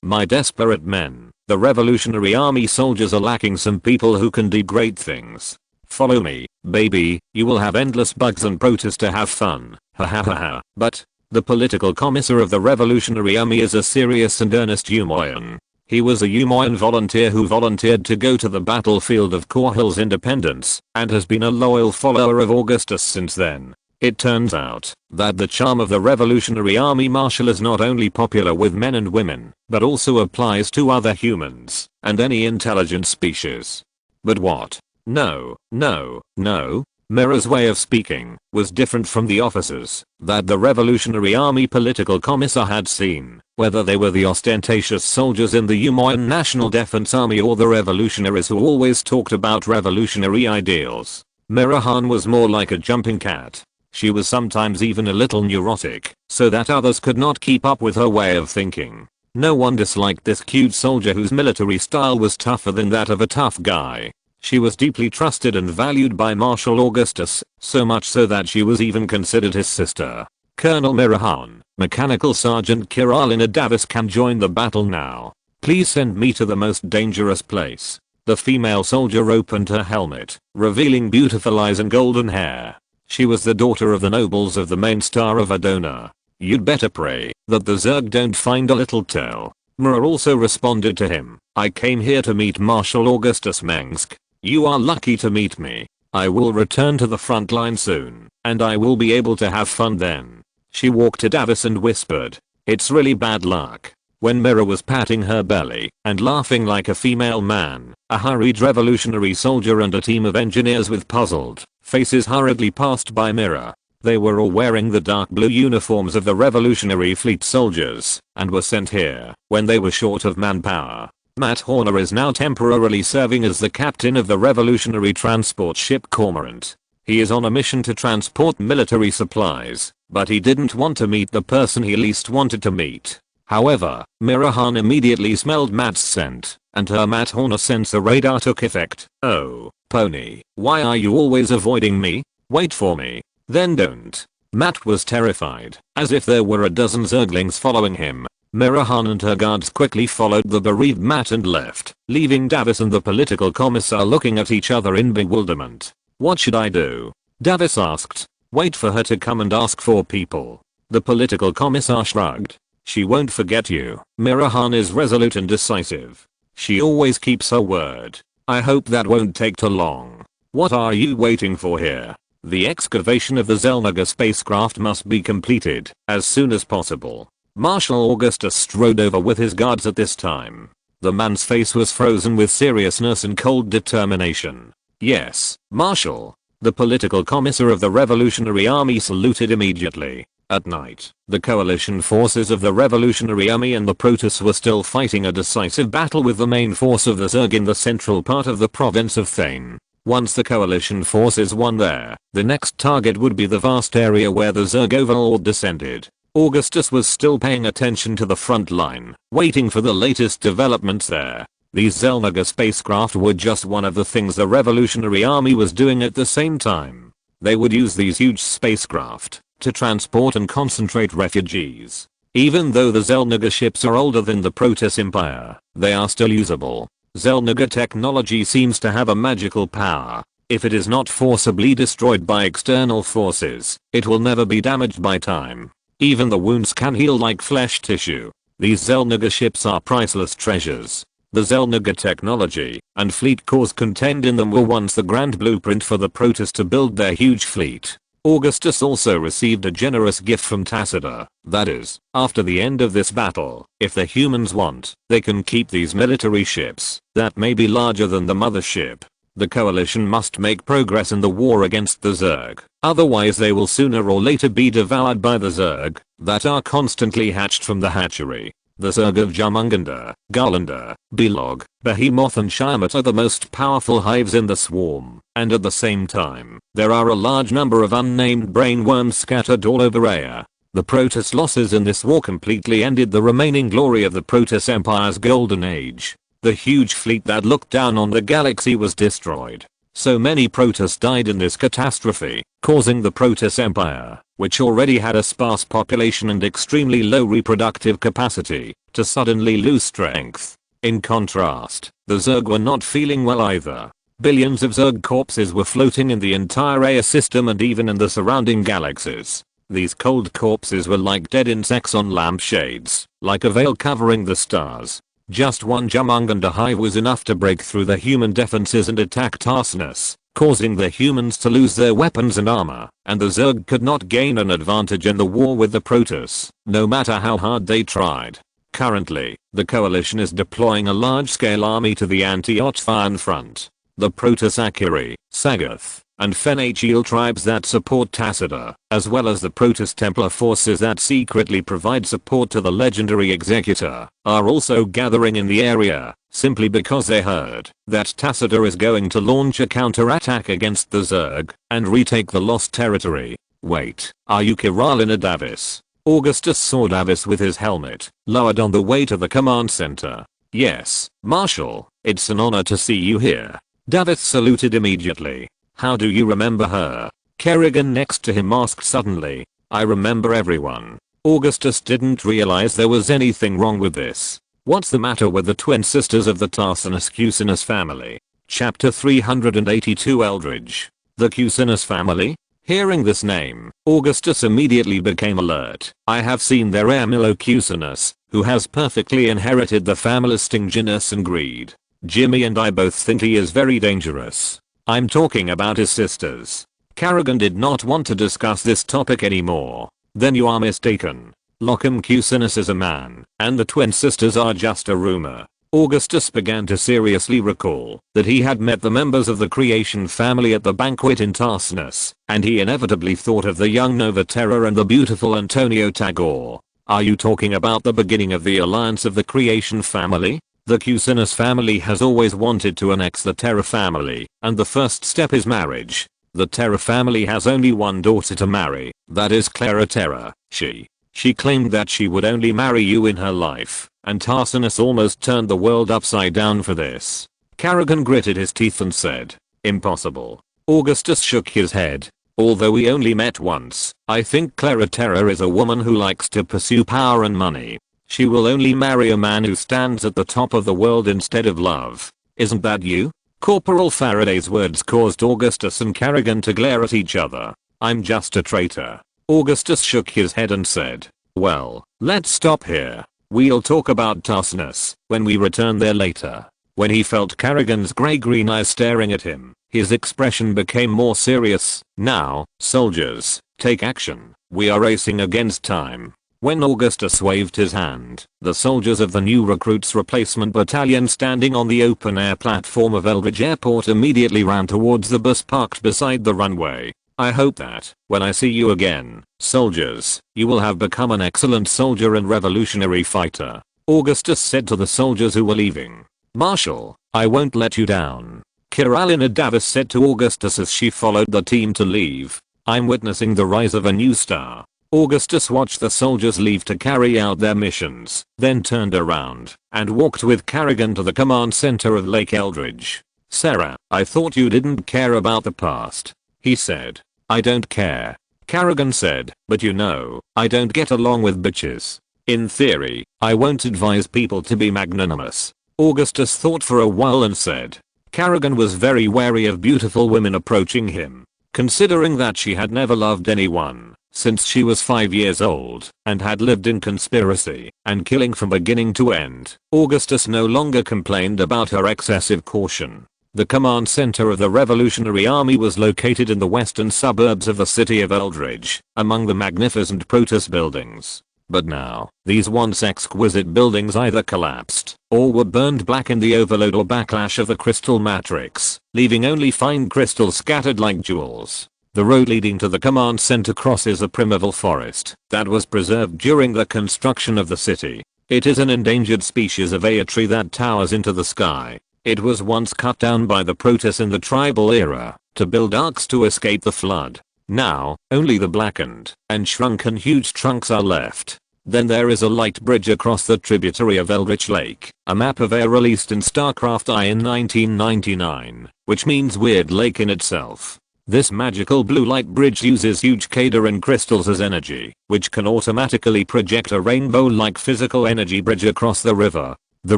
my desperate men. The Revolutionary Army soldiers are lacking some people who can do great things. Follow me, baby, you will have endless bugs and Protoss to have fun. Ha ha ha ha. But, the political commissar of the Revolutionary Army is a serious and earnest Umoyan. He was a Umoyan volunteer who volunteered to go to the battlefield of Korhal's independence, and has been a loyal follower of Augustus since then. It turns out that the charm of the Revolutionary Army Marshal is not only popular with men and women, but also applies to other humans and any intelligent species. But what? No, no, no. Mira's way of speaking was different from the officers that the Revolutionary Army political commissar had seen, whether they were the ostentatious soldiers in the Umoyan National Defense Army or the revolutionaries who always talked about revolutionary ideals. Mira Han was more like a jumping cat. She was sometimes even a little neurotic, so that others could not keep up with her way of thinking. No one disliked this cute soldier whose military style was tougher than that of a tough guy. She was deeply trusted and valued by Marshal Augustus, so much so that she was even considered his sister. Colonel Mira Han, Mechanical Sergeant Kiralina Davis can join the battle now. Please send me to the most dangerous place. The female soldier opened her helmet, revealing beautiful eyes and golden hair. She was the daughter of the nobles of the main star of Adona. You'd better pray that the Zerg don't find a little tail. Mira also responded to him. I came here to meet Marshal Augustus Mengsk. You are lucky to meet me. I will return to the front line soon, and I will be able to have fun then. She walked to Davis and whispered, it's really bad luck. When Mira was patting her belly and laughing like a female man, a hurried revolutionary soldier and a team of engineers with puzzled faces hurriedly passed by Mira. They were all wearing the dark blue uniforms of the Revolutionary Fleet soldiers and were sent here when they were short of manpower. Matt Horner is now temporarily serving as the captain of the revolutionary transport ship Cormorant. He is on a mission to transport military supplies, but he didn't want to meet the person he least wanted to meet. However, Mira Han immediately smelled Matt's scent, and her Matt Horner sensor radar took effect. Oh, pony, why are you always avoiding me? Wait for me. Then don't. Matt was terrified, as if there were a dozen Zerglings following him. Mira Han and her guards quickly followed the bereaved Matt and left, leaving Davis and the political commissar looking at each other in bewilderment. What should I do? Davis asked. Wait for her to come and ask for people. The political commissar shrugged. She won't forget you. Mira Han is resolute and decisive. She always keeps her word. I hope that won't take too long. What are you waiting for here? The excavation of the Xel'Naga spacecraft must be completed as soon as possible. Marshal Augustus strode over with his guards at this time. The man's face was frozen with seriousness and cold determination. Yes, Marshal. The political commissar of the Revolutionary Army saluted immediately. At night, the coalition forces of the Revolutionary Army and the Protoss were still fighting a decisive battle with the main force of the Zerg in the central part of the province of Thane. Once the coalition forces won there, the next target would be the vast area where the Zerg overlord descended. Augustus was still paying attention to the front line, waiting for the latest developments there. These Xel'Naga spacecraft were just one of the things the Revolutionary Army was doing at the same time. They would use these huge spacecraft to transport and concentrate refugees. Even though the Xel'Naga ships are older than the Protoss Empire, they are still usable. Xel'Naga technology seems to have a magical power. If it is not forcibly destroyed by external forces, it will never be damaged by time. Even the wounds can heal like flesh tissue. These Xel'Naga ships are priceless treasures. The Xel'Naga technology and fleet cores contained in them were once the grand blueprint for the Protoss to build their huge fleet. Augustus also received a generous gift from Tacita. That is, after the end of this battle, if the humans want, they can keep these military ships that may be larger than the mothership. The coalition must make progress in the war against the Zerg, otherwise they will sooner or later be devoured by the Zerg that are constantly hatched from the hatchery. The Zerg of Jumunganda, Garlander, Belog, Behemoth and Shiamat are the most powerful hives in the swarm, and at the same time, there are a large number of unnamed brainworms scattered all over Aya. The Protoss losses in this war completely ended the remaining glory of the Protoss Empire's golden age. The huge fleet that looked down on the galaxy was destroyed. So many Protoss died in this catastrophe, causing the Protoss Empire, which already had a sparse population and extremely low reproductive capacity, to suddenly lose strength. In contrast, the Zerg were not feeling well either. Billions of Zerg corpses were floating in the entire Aya system and even in the surrounding galaxies. These cold corpses were like dead insects on lampshades, like a veil covering the stars. Just one Jumunganda hive was enough to break through the human defenses and attack Tarsus, causing the humans to lose their weapons and armor, and the Zerg could not gain an advantage in the war with the Protoss, no matter how hard they tried. Currently, the coalition is deploying a large-scale army to the anti-Otfan front. the Proto-Sakuri, Sagoth, and Fenachil tribes that support Tacita, as well as the Protoss Templar forces that secretly provide support to the legendary Executor, are also gathering in the area, simply because they heard that Tacita is going to launch a counterattack against the Zerg and retake the lost territory. Wait, are you Korhal Davis? Augustus saw Davis with his helmet lowered on the way to the command center. Yes, Marshal, it's an honor to see you here. Davis saluted immediately. How do you remember her? Kerrigan next to him asked suddenly. I remember everyone. Augustus didn't realize there was anything wrong with this. What's the matter with the twin sisters of the Tarsinus Cusinus family? Chapter 382 Eldridge. The Cusinus family? Hearing this name, Augustus immediately became alert. I have seen their heir Milo Cusinus, who has perfectly inherited the family's stinginess and greed. Jimmy and I both think he is very dangerous. I'm talking about his sisters. Kerrigan did not want to discuss this topic anymore. Then you are mistaken. Lockham Cusinus is a man, and the twin sisters are just a rumor. Augustus began to seriously recall that he had met the members of the Creation family at the banquet in Tarsinus, and he inevitably thought of the young Nova Terra and the beautiful Antonio Tagore. Are you talking about the beginning of the alliance of the Creation family? The Cusinus family has always wanted to annex the Terra family, and the first step is marriage. The Terra family has only one daughter to marry, that is Clara Terra. She claimed that she would only marry you in her life, and Tarsinus almost turned the world upside down for this. Kerrigan gritted his teeth and said, impossible. Augustus shook his head. Although we only met once, I think Clara Terra is a woman who likes to pursue power and money. She will only marry a man who stands at the top of the world instead of love. Isn't that you? Corporal Faraday's words caused Augustus and Kerrigan to glare at each other. I'm just a traitor. Augustus shook his head and said, well, let's stop here. We'll talk about Tarsinus when we return there later. When he felt Kerrigan's grey-green eyes staring at him, his expression became more serious. Now, soldiers, take action. We are racing against time. When Augustus waved his hand, the soldiers of the new recruits replacement battalion standing on the open-air platform of Eldridge Airport immediately ran towards the bus parked beside the runway. I hope that, when I see you again, soldiers, you will have become an excellent soldier and revolutionary fighter, Augustus said to the soldiers who were leaving. Marshal, I won't let you down, Korhal Davis said to Augustus as she followed the team to leave. I'm witnessing the rise of a new star. Augustus watched the soldiers leave to carry out their missions, then turned around and walked with Kerrigan to the command center of Lake Eldridge. Sarah, I thought you didn't care about the past, he said. I don't care, Kerrigan said, but you know, I don't get along with bitches. In theory, I won't advise people to be magnanimous. Augustus thought for a while and said. Kerrigan was very wary of beautiful women approaching him, considering that she had never loved anyone since she was 5 years old and had lived in conspiracy and killing from beginning to end. Augustus no longer complained about her excessive caution. The command center of the Revolutionary Army was located in the western suburbs of the city of Eldridge, among the magnificent Protoss buildings. But now, these once exquisite buildings either collapsed or were burned black in the overload or backlash of the crystal matrix, leaving only fine crystals scattered like jewels. The road leading to the command center crosses a primeval forest that was preserved during the construction of the city. It is an endangered species of aya tree that towers into the sky. It was once cut down by the Protoss in the tribal era to build arcs to escape the flood. Now, only the blackened and shrunken huge trunks are left. Then there is a light bridge across the tributary of Eldritch Lake, a map of air released in StarCraft I in 1999, which means Weird Lake in itself. This magical blue light bridge uses huge Kadarin crystals as energy, which can automatically project a rainbow-like physical energy bridge across the river. The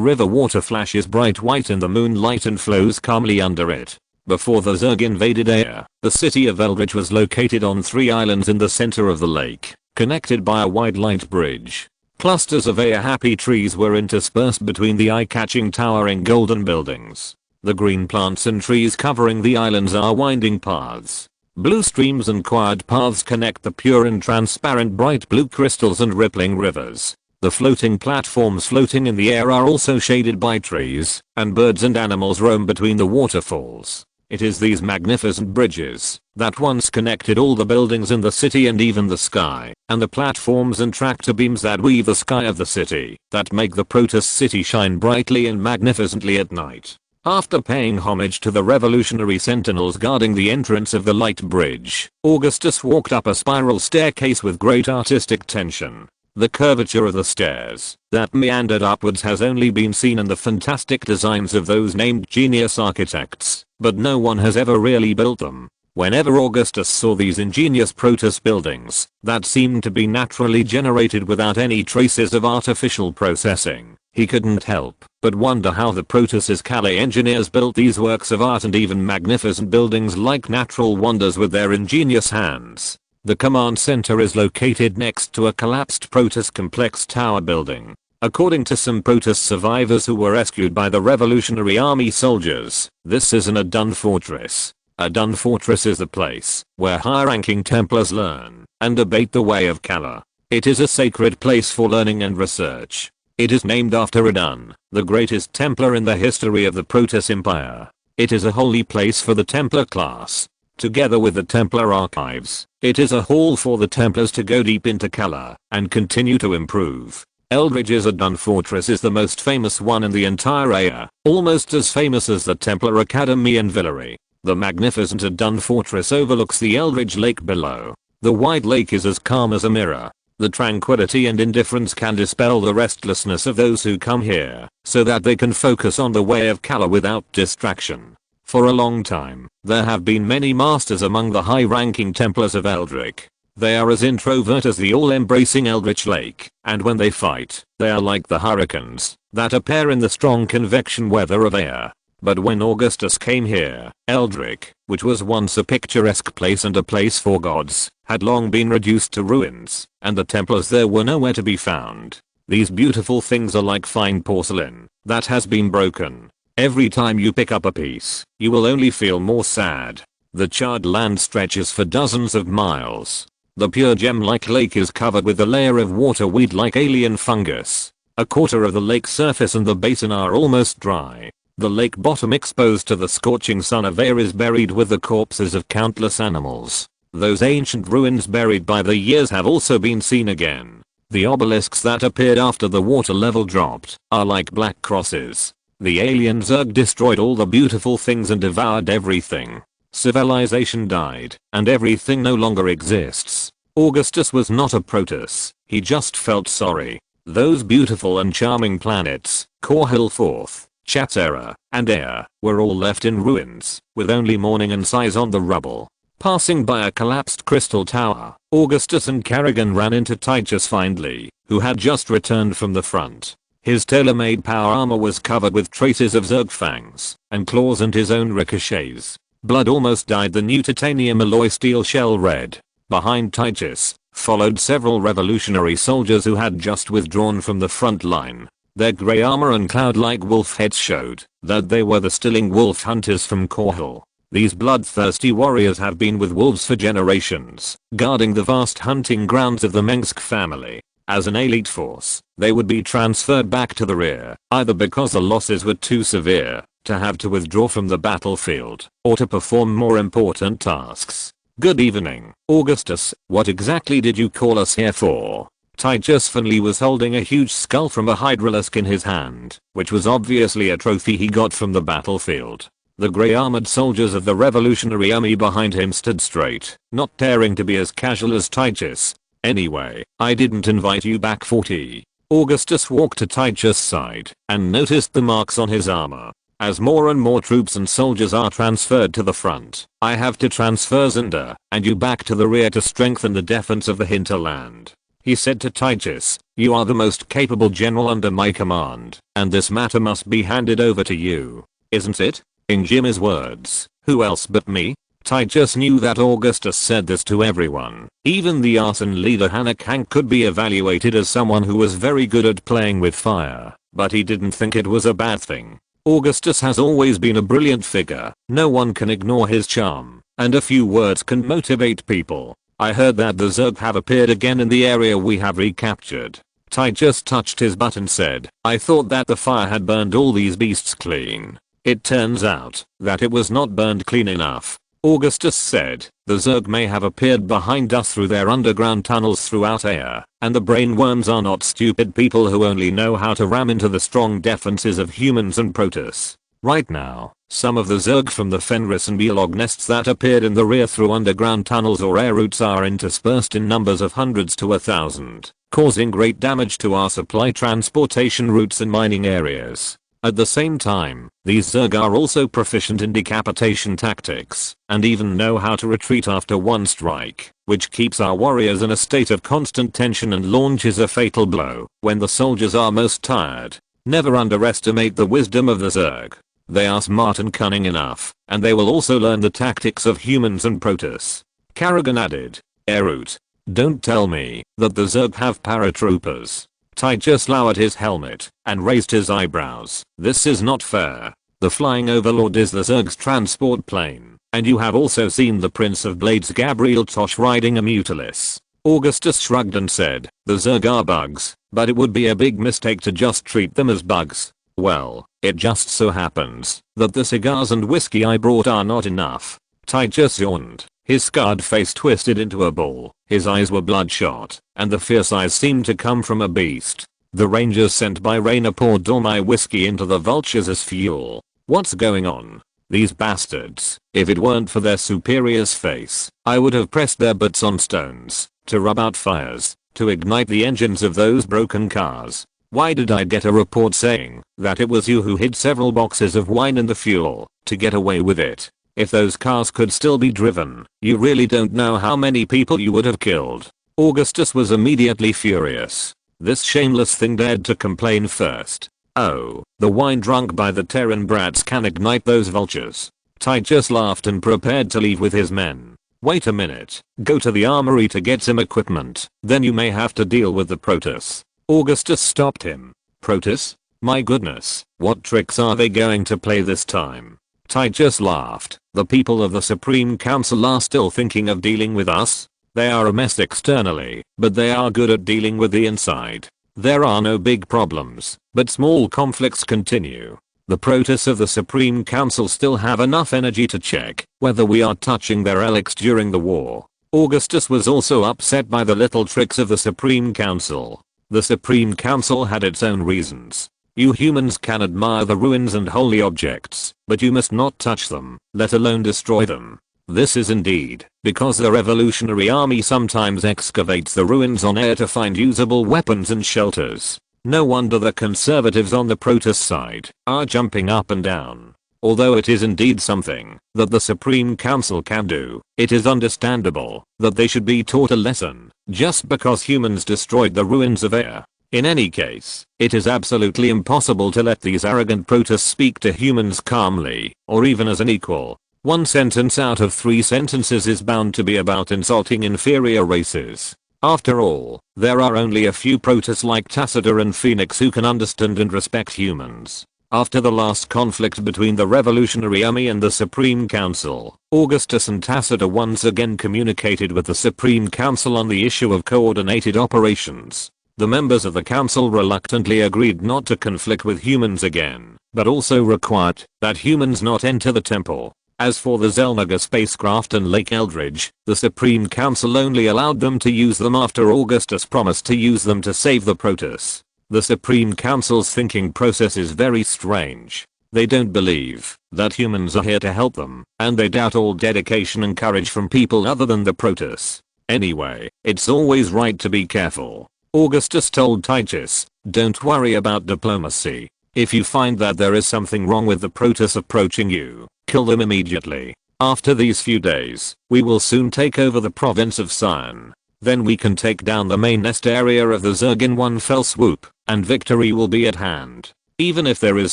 river water flashes bright white in the moonlight and flows calmly under it. Before the Zerg invaded Aya, the city of Eldridge was located on 3 islands in the center of the lake, connected by a wide light bridge. Clusters of Aya happy trees were interspersed between the eye-catching towering golden buildings. The green plants and trees covering the islands are winding paths. Blue streams and quiet paths connect the pure and transparent bright blue crystals and rippling rivers. The floating platforms floating in the air are also shaded by trees, and birds and animals roam between the waterfalls. It is these magnificent bridges that once connected all the buildings in the city and even the sky, and the platforms and tractor beams that weave the sky of the city that make the Protoss city shine brightly and magnificently at night. After paying homage to the revolutionary sentinels guarding the entrance of the light bridge, Augustus walked up a spiral staircase with great artistic tension. The curvature of the stairs that meandered upwards has only been seen in the fantastic designs of those named genius architects, but no one has ever really built them. Whenever Augustus saw these ingenious Protoss buildings that seemed to be naturally generated without any traces of artificial processing, he couldn't help but wonder how the Protoss's Kali engineers built these works of art and even magnificent buildings like natural wonders with their ingenious hands. The command center is located next to a collapsed Protoss complex tower building. According to some Protoss survivors who were rescued by the Revolutionary Army soldiers, this isn't a dun fortress. A dun fortress is the place where high-ranking Templars learn and debate the way of Kala. It is a sacred place for learning and research. It is named after Adun, the greatest Templar in the history of the Protoss Empire. It is a holy place for the Templar class. Together with the Templar archives, it is a hall for the Templars to go deep into Kala and continue to improve. Eldridge's Adun Fortress is the most famous one in the entire area, almost as famous as the Templar Academy in Villeray. The magnificent Adun Fortress overlooks the Eldridge Lake below. The wide lake is as calm as a mirror. The tranquility and indifference can dispel the restlessness of those who come here, so that they can focus on the way of Kala without distraction. For a long time, there have been many masters among the high-ranking Templars of Eldrick. They are as introvert as the all-embracing Eldritch Lake, and when they fight, they are like the hurricanes that appear in the strong convection weather of air. But when Augustus came here, Eldrick, which was once a picturesque place and a place for gods, had long been reduced to ruins, and the Templars there were nowhere to be found. These beautiful things are like fine porcelain that has been broken. Every time you pick up a piece, you will only feel more sad. The charred land stretches for dozens of miles. The pure gem-like lake is covered with a layer of water weed like alien fungus. A quarter of the lake surface and the basin are almost dry. The lake bottom exposed to the scorching sun of air is buried with the corpses of countless animals. Those ancient ruins buried by the years have also been seen again. The obelisks that appeared after the water level dropped are like black crosses. The alien Zerg destroyed all the beautiful things and devoured everything. Civilization died, and everything no longer exists. Augustus was not a Protoss, he just felt sorry. Those beautiful and charming planets, Korhal IV, Chatera, and Air, were all left in ruins, with only mourning and sighs on the rubble. Passing by a collapsed crystal tower, Augustus and Kerrigan ran into Titus Findley, who had just returned from the front. His tailor-made power armor was covered with traces of Zerg fangs and claws and his own ricochets. Blood almost dyed the new titanium alloy steel shell red. Behind Titus followed several revolutionary soldiers who had just withdrawn from the front line. Their grey armor and cloud-like wolf heads showed that they were the Stilling wolf hunters from Korhal. These bloodthirsty warriors have been with wolves for generations, guarding the vast hunting grounds of the Mengsk family. As an elite force, they would be transferred back to the rear, either because the losses were too severe to have to withdraw from the battlefield, or to perform more important tasks. Good evening, Augustus, what exactly did you call us here for? Titus Findley was holding a huge skull from a hydralisk in his hand, which was obviously a trophy he got from the battlefield. The grey armored soldiers of the Revolutionary Army behind him stood straight, not daring to be as casual as Titus. Anyway, I didn't invite you back for tea. Augustus walked to Titus' side and noticed the marks on his armor. As more and more troops and soldiers are transferred to the front, I have to transfer Zinder and you back to the rear to strengthen the defense of the hinterland. He said to Titus, you are the most capable general under my command, and this matter must be handed over to you. Isn't it? In Jim's words, who else but me? Titus knew that Augustus said this to everyone. Even the arson leader Hank could be evaluated as someone who was very good at playing with fire, but he didn't think it was a bad thing. Augustus has always been a brilliant figure, no one can ignore his charm, and a few words can motivate people. I heard that the Zerg have appeared again in the area we have recaptured. Ty just touched his butt and said, I thought that the fire had burned all these beasts clean. It turns out that it was not burned clean enough. Augustus said, the Zerg may have appeared behind us through their underground tunnels throughout air, and the brainworms are not stupid people who only know how to ram into the strong defenses of humans and Protoss. Right now, some of the Zerg from the Fenris and Beelog nests that appeared in the rear through underground tunnels or air routes are interspersed in numbers of hundreds to 1,000, causing great damage to our supply transportation routes and mining areas. At the same time, these Zerg are also proficient in decapitation tactics, and even know how to retreat after one strike, which keeps our warriors in a state of constant tension and launches a fatal blow when the soldiers are most tired. Never underestimate the wisdom of the Zerg. They are smart and cunning enough, and they will also learn the tactics of humans and Protoss. Karragan added, air route. Don't tell me that the Zerg have paratroopers. Ty just lowered his helmet and raised his eyebrows. This is not fair. The Flying Overlord is the Zerg's transport plane, and you have also seen the Prince of Blades Gabriel Tosh riding a Mutalis. Augustus shrugged and said, the Zerg are bugs, but it would be a big mistake to just treat them as bugs. Well, it just so happens that the cigars and whiskey I brought are not enough. Ty just yawned. His scarred face twisted into a ball, his eyes were bloodshot, and the fierce eyes seemed to come from a beast. The rangers sent by Raynor poured all my whiskey into the vultures as fuel. What's going on? These bastards, if it weren't for their superior's face, I would have pressed their butts on stones, to rub out fires, to ignite the engines of those broken cars. Why did I get a report saying that it was you who hid several boxes of wine in the fuel to get away with it? If those cars could still be driven, you really don't know how many people you would have killed. Augustus was immediately furious. This shameless thing dared to complain first. Oh, the wine drunk by the Terran brats can ignite those vultures. Ty just laughed and prepared to leave with his men. Wait a minute, go to the armory to get some equipment, then you may have to deal with the Protoss. Augustus stopped him. Protoss? My goodness, what tricks are they going to play this time? Ty just laughed. The people of the Supreme Council are still thinking of dealing with us. They are a mess externally, but they are good at dealing with the inside. There are no big problems, but small conflicts continue. The Protoss of the Supreme Council still have enough energy to check whether we are touching their relics during the war. Augustus was also upset by the little tricks of the Supreme Council. The Supreme Council had its own reasons. You humans can admire the ruins and holy objects, but you must not touch them, let alone destroy them. This is indeed because the Revolutionary Army sometimes excavates the ruins on air to find usable weapons and shelters. No wonder the conservatives on the Protoss side are jumping up and down. Although it is indeed something that the Supreme Council can do, it is understandable that they should be taught a lesson just because humans destroyed the ruins of air. In any case, it is absolutely impossible to let these arrogant Protoss speak to humans calmly, or even as an equal. One sentence out of 3 sentences is bound to be about insulting inferior races. After all, there are only a few Protoss like Tacitor and Phoenix who can understand and respect humans. After the last conflict between the Revolutionary Army and the Supreme Council, Augustus and Tacitor once again communicated with the Supreme Council on the issue of coordinated operations. The members of the council reluctantly agreed not to conflict with humans again, but also required that humans not enter the temple. As for the Zelnaga spacecraft and Lake Eldridge, the Supreme Council only allowed them to use them after Augustus promised to use them to save the Protoss. The Supreme Council's thinking process is very strange. They don't believe that humans are here to help them, and they doubt all dedication and courage from people other than the Protoss. Anyway, it's always right to be careful. Augustus told Titus, don't worry about diplomacy. If you find that there is something wrong with the Protoss approaching you, kill them immediately. After these few days, we will soon take over the province of Sion. Then we can take down the main nest area of the Zerg in one fell swoop, and victory will be at hand. Even if there is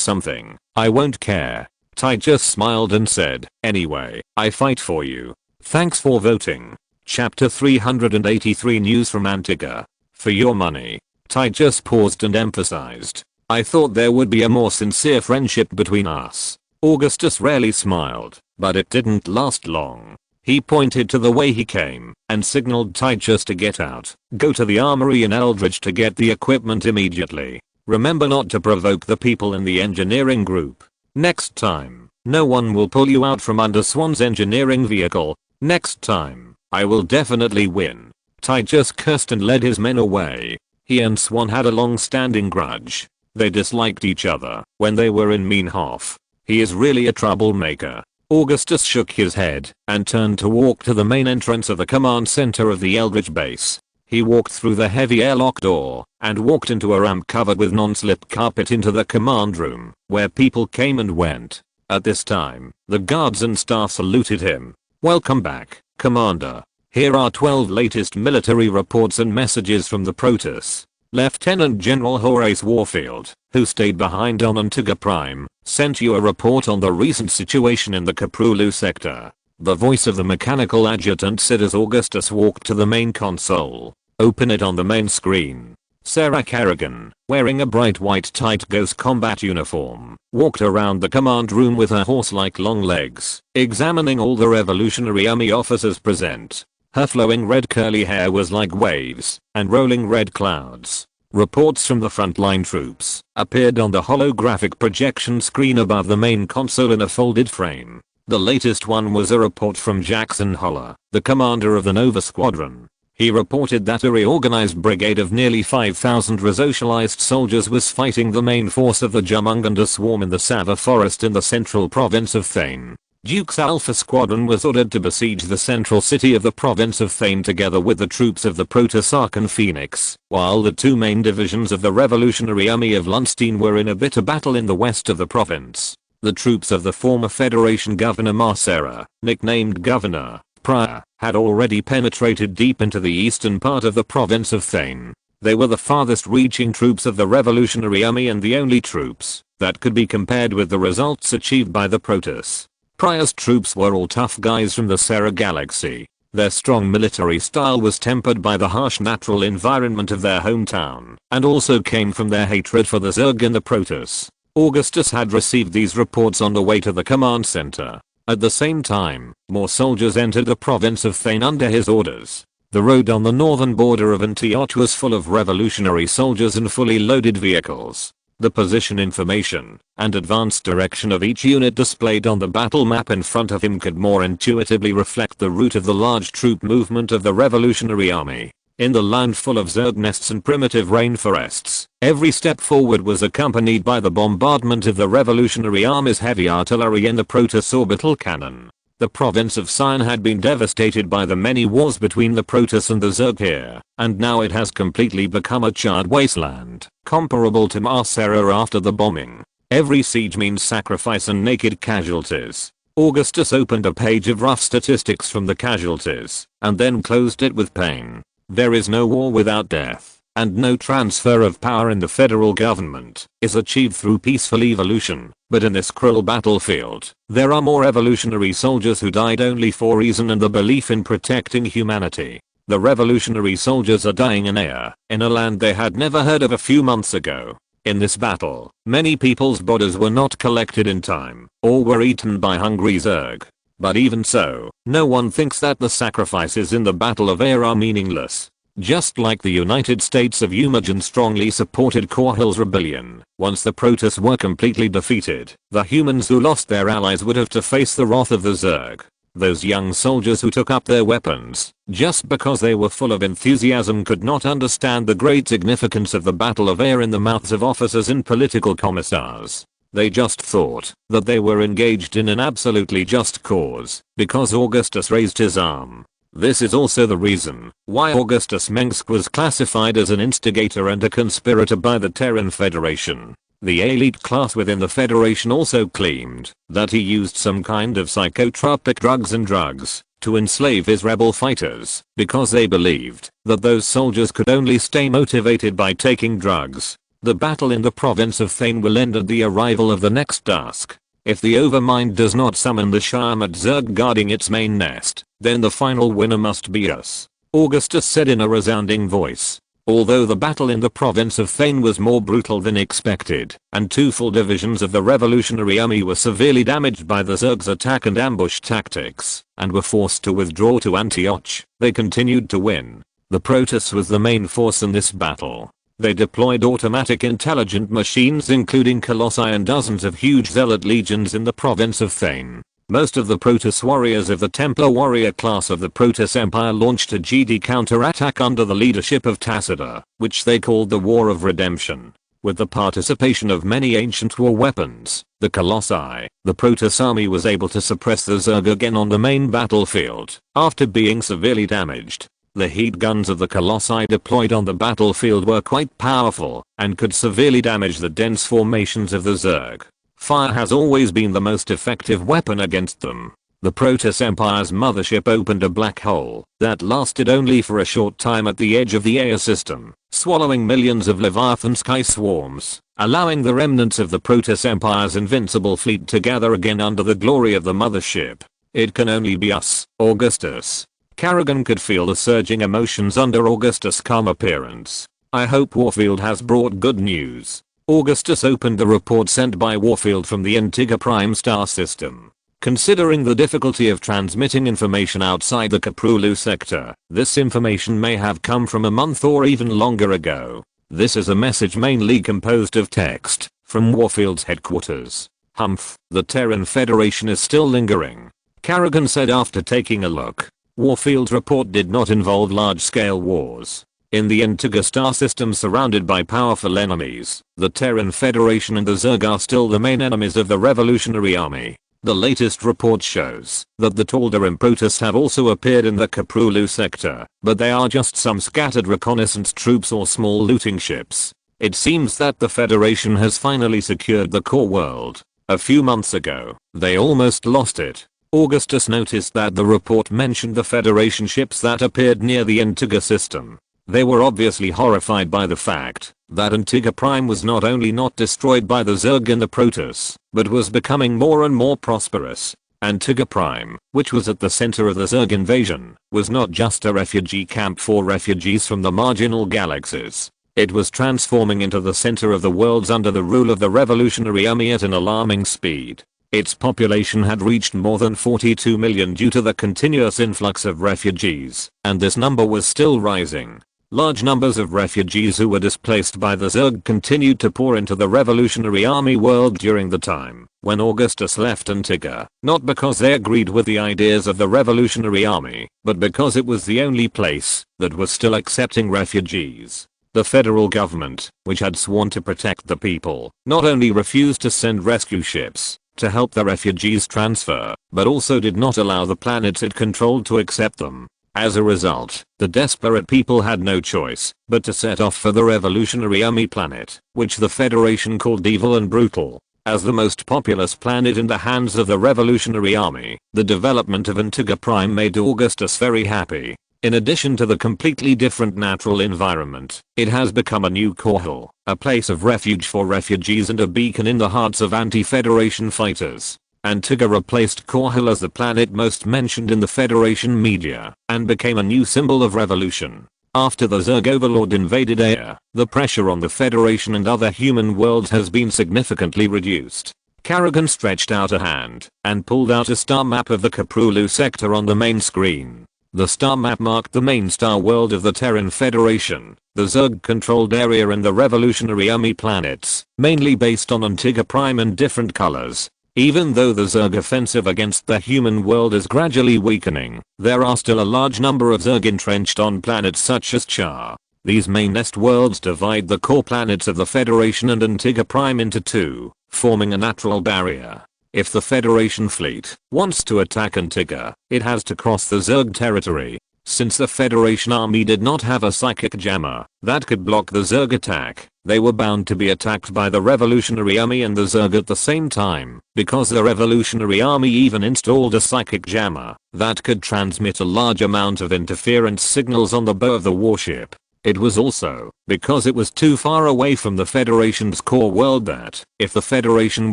something, I won't care. Ty just smiled and said, anyway, I fight for you. Thanks for voting. Chapter 383 News from Antigua. For your money. Ty just paused and emphasized. I thought there would be a more sincere friendship between us. Augustus rarely smiled, but it didn't last long. He pointed to the way he came and signaled Titus to get out. Go to the armory in Eldridge to get the equipment immediately. Remember not to provoke the people in the engineering group. Next time, no one will pull you out from under Swan's engineering vehicle. Next time, I will definitely win. Titus cursed and led his men away. He and Swan had a long-standing grudge. They disliked each other when they were in Meinhof. He is really a troublemaker. Augustus shook his head and turned to walk to the main entrance of the command center of the Eldridge base. He walked through the heavy airlock door and walked into a ramp covered with non-slip carpet into the command room, where people came and went. At this time, the guards and staff saluted him. Welcome back, Commander. Here are 12 latest military reports and messages from the Protoss. Lieutenant General Horace Warfield, who stayed behind on Antigua Prime, sent you a report on the recent situation in the Kaprulu sector. The voice of the mechanical adjutant said as Augustus walked to the main console. Open it on the main screen. Sarah Kerrigan, wearing a bright white tight ghost combat uniform, walked around the command room with her horse-like long legs, examining all the Revolutionary Army officers present. Her flowing red curly hair was like waves and rolling red clouds. Reports from the frontline troops appeared on the holographic projection screen above the main console in a folded frame. The latest one was a report from Jackson Holler, the commander of the Nova Squadron. He reported that a reorganized brigade of nearly 5,000 resocialized soldiers was fighting the main force of the Jumunganda swarm in the Sava forest in the central province of Thane. Duke's Alpha Squadron was ordered to besiege the central city of the province of Thane together with the troops of the Protoss Archon Phoenix, while the two main divisions of the Revolutionary Army of Lundstein were in a bitter battle in the west of the province. The troops of the former Federation Governor Marcera, nicknamed Governor Pryor, had already penetrated deep into the eastern part of the province of Thane. They were the farthest reaching troops of the Revolutionary Army and the only troops that could be compared with the results achieved by the Protoss. Pryor's troops were all tough guys from the Serra Galaxy. Their strong military style was tempered by the harsh natural environment of their hometown, and also came from their hatred for the Zerg and the Protoss. Augustus had received these reports on the way to the command center. At the same time, more soldiers entered the province of Thane under his orders. The road on the northern border of Antioch was full of revolutionary soldiers and fully loaded vehicles. The position information and advanced direction of each unit displayed on the battle map in front of him could more intuitively reflect the route of the large troop movement of the Revolutionary Army. In the land full of Zerg nests and primitive rainforests, every step forward was accompanied by the bombardment of the Revolutionary Army's heavy artillery and the Protoss orbital cannon. The province of Sion had been devastated by the many wars between the Protoss and the Zerg here, and now it has completely become a charred wasteland, comparable to Marcera after the bombing. Every siege means sacrifice and naked casualties. Augustus opened a page of rough statistics from the casualties, and then closed it with pain. There is no war without death, and no transfer of power in the federal government is achieved through peaceful evolution. But in this cruel battlefield, there are more evolutionary soldiers who died only for reason and the belief in protecting humanity. The revolutionary soldiers are dying in air, in a land they had never heard of a few months ago. In this battle, many people's bodies were not collected in time, or were eaten by hungry Zerg. But even so, no one thinks that the sacrifices in the Battle of Air are meaningless. Just like the United States of Umajan strongly supported Korhal's rebellion, once the Protoss were completely defeated, the humans who lost their allies would have to face the wrath of the Zerg. Those young soldiers who took up their weapons, just because they were full of enthusiasm, could not understand the great significance of the Battle of Air in the mouths of officers and political commissars. They just thought that they were engaged in an absolutely just cause, because Augustus raised his arm. This is also the reason why Augustus Mengsk was classified as an instigator and a conspirator by the Terran Federation. The elite class within the Federation also claimed that he used some kind of psychotropic drugs to enslave his rebel fighters, because they believed that those soldiers could only stay motivated by taking drugs. The battle in the province of Thane will end at the arrival of the next dusk. If the Overmind does not summon the Shamat Zerg guarding its main nest, then the final winner must be us, Augustus said in a resounding voice. Although the battle in the province of Thane was more brutal than expected, and 2 full divisions of the Revolutionary Army were severely damaged by the Zerg's attack and ambush tactics, and were forced to withdraw to Antioch, they continued to win. The Protoss was the main force in this battle. They deployed automatic intelligent machines including Colossi and dozens of huge zealot legions in the province of Thane. Most of the Protoss warriors of the Templar warrior class of the Protoss Empire launched a GD counterattack under the leadership of Tacita, which they called the War of Redemption. With the participation of many ancient war weapons, the Colossi, the Protoss army was able to suppress the Zerg again on the main battlefield, after being severely damaged. The heat guns of the Colossi deployed on the battlefield were quite powerful, and could severely damage the dense formations of the Zerg. Fire has always been the most effective weapon against them. The Protoss Empire's mothership opened a black hole that lasted only for a short time at the edge of the air system, swallowing millions of Leviathan sky swarms, allowing the remnants of the Protoss Empire's invincible fleet to gather again under the glory of the mothership. It can only be us, Augustus. Kerrigan could feel the surging emotions under Augustus' calm appearance. I hope Warfield has brought good news. Augustus opened the report sent by Warfield from the Antigua Prime star system. Considering the difficulty of transmitting information outside the Korhal sector, this information may have come from a month or even longer ago. This is a message mainly composed of text from Warfield's headquarters. Humph, the Terran Federation is still lingering, Kerrigan said after taking a look. Warfield's report did not involve large-scale wars. In the Antigua star system surrounded by powerful enemies, the Terran Federation and the Zerg are still the main enemies of the Revolutionary Army. The latest report shows that the Tal'Darim Protoss have also appeared in the Korhal sector, but they are just some scattered reconnaissance troops or small looting ships. It seems that the Federation has finally secured the core world. A few months ago, they almost lost it. Augustus noticed that the report mentioned the Federation ships that appeared near the Antigua system. They were obviously horrified by the fact that Antigua Prime was not only not destroyed by the Zerg and the Protoss, but was becoming more and more prosperous. Antigua Prime, which was at the center of the Zerg invasion, was not just a refugee camp for refugees from the marginal galaxies. It was transforming into the center of the worlds under the rule of the Revolutionary Army at an alarming speed. Its population had reached more than 42 million due to the continuous influx of refugees, and this number was still rising. Large numbers of refugees who were displaced by the Zerg continued to pour into the Revolutionary Army world during the time when Augustus left Antigua, not because they agreed with the ideas of the Revolutionary Army, but because it was the only place that was still accepting refugees. The federal government, which had sworn to protect the people, not only refused to send rescue ships to help the refugees transfer, but also did not allow the planets it controlled to accept them. As a result, the desperate people had no choice but to set off for the Revolutionary Army planet, which the Federation called evil and brutal. As the most populous planet in the hands of the Revolutionary Army, the development of Antigua Prime made Augustus very happy. In addition to the completely different natural environment, it has become a new Korhal, a place of refuge for refugees and a beacon in the hearts of anti-Federation fighters. Antigua replaced Korhal as the planet most mentioned in the Federation media, and became a new symbol of revolution. After the Zerg overlord invaded Aya, the pressure on the Federation and other human worlds has been significantly reduced. Kerrigan stretched out a hand, and pulled out a star map of the Korhal sector on the main screen. The star map marked the main star world of the Terran Federation, the Zerg-controlled area and the Revolutionary Army planets, mainly based on Antigua Prime and different colors. Even though the Zerg offensive against the human world is gradually weakening, there are still a large number of Zerg entrenched on planets such as Char. These main nest worlds divide the core planets of the Federation and Antigua Prime into two, forming a natural barrier. If the Federation fleet wants to attack Antigua, it has to cross the Zerg territory. Since the Federation army did not have a psychic jammer that could block the Zerg attack, they were bound to be attacked by the Revolutionary Army and the Zerg at the same time, because the Revolutionary Army even installed a psychic jammer that could transmit a large amount of interference signals on the bow of the warship. It was also because it was too far away from the Federation's core world that, if the Federation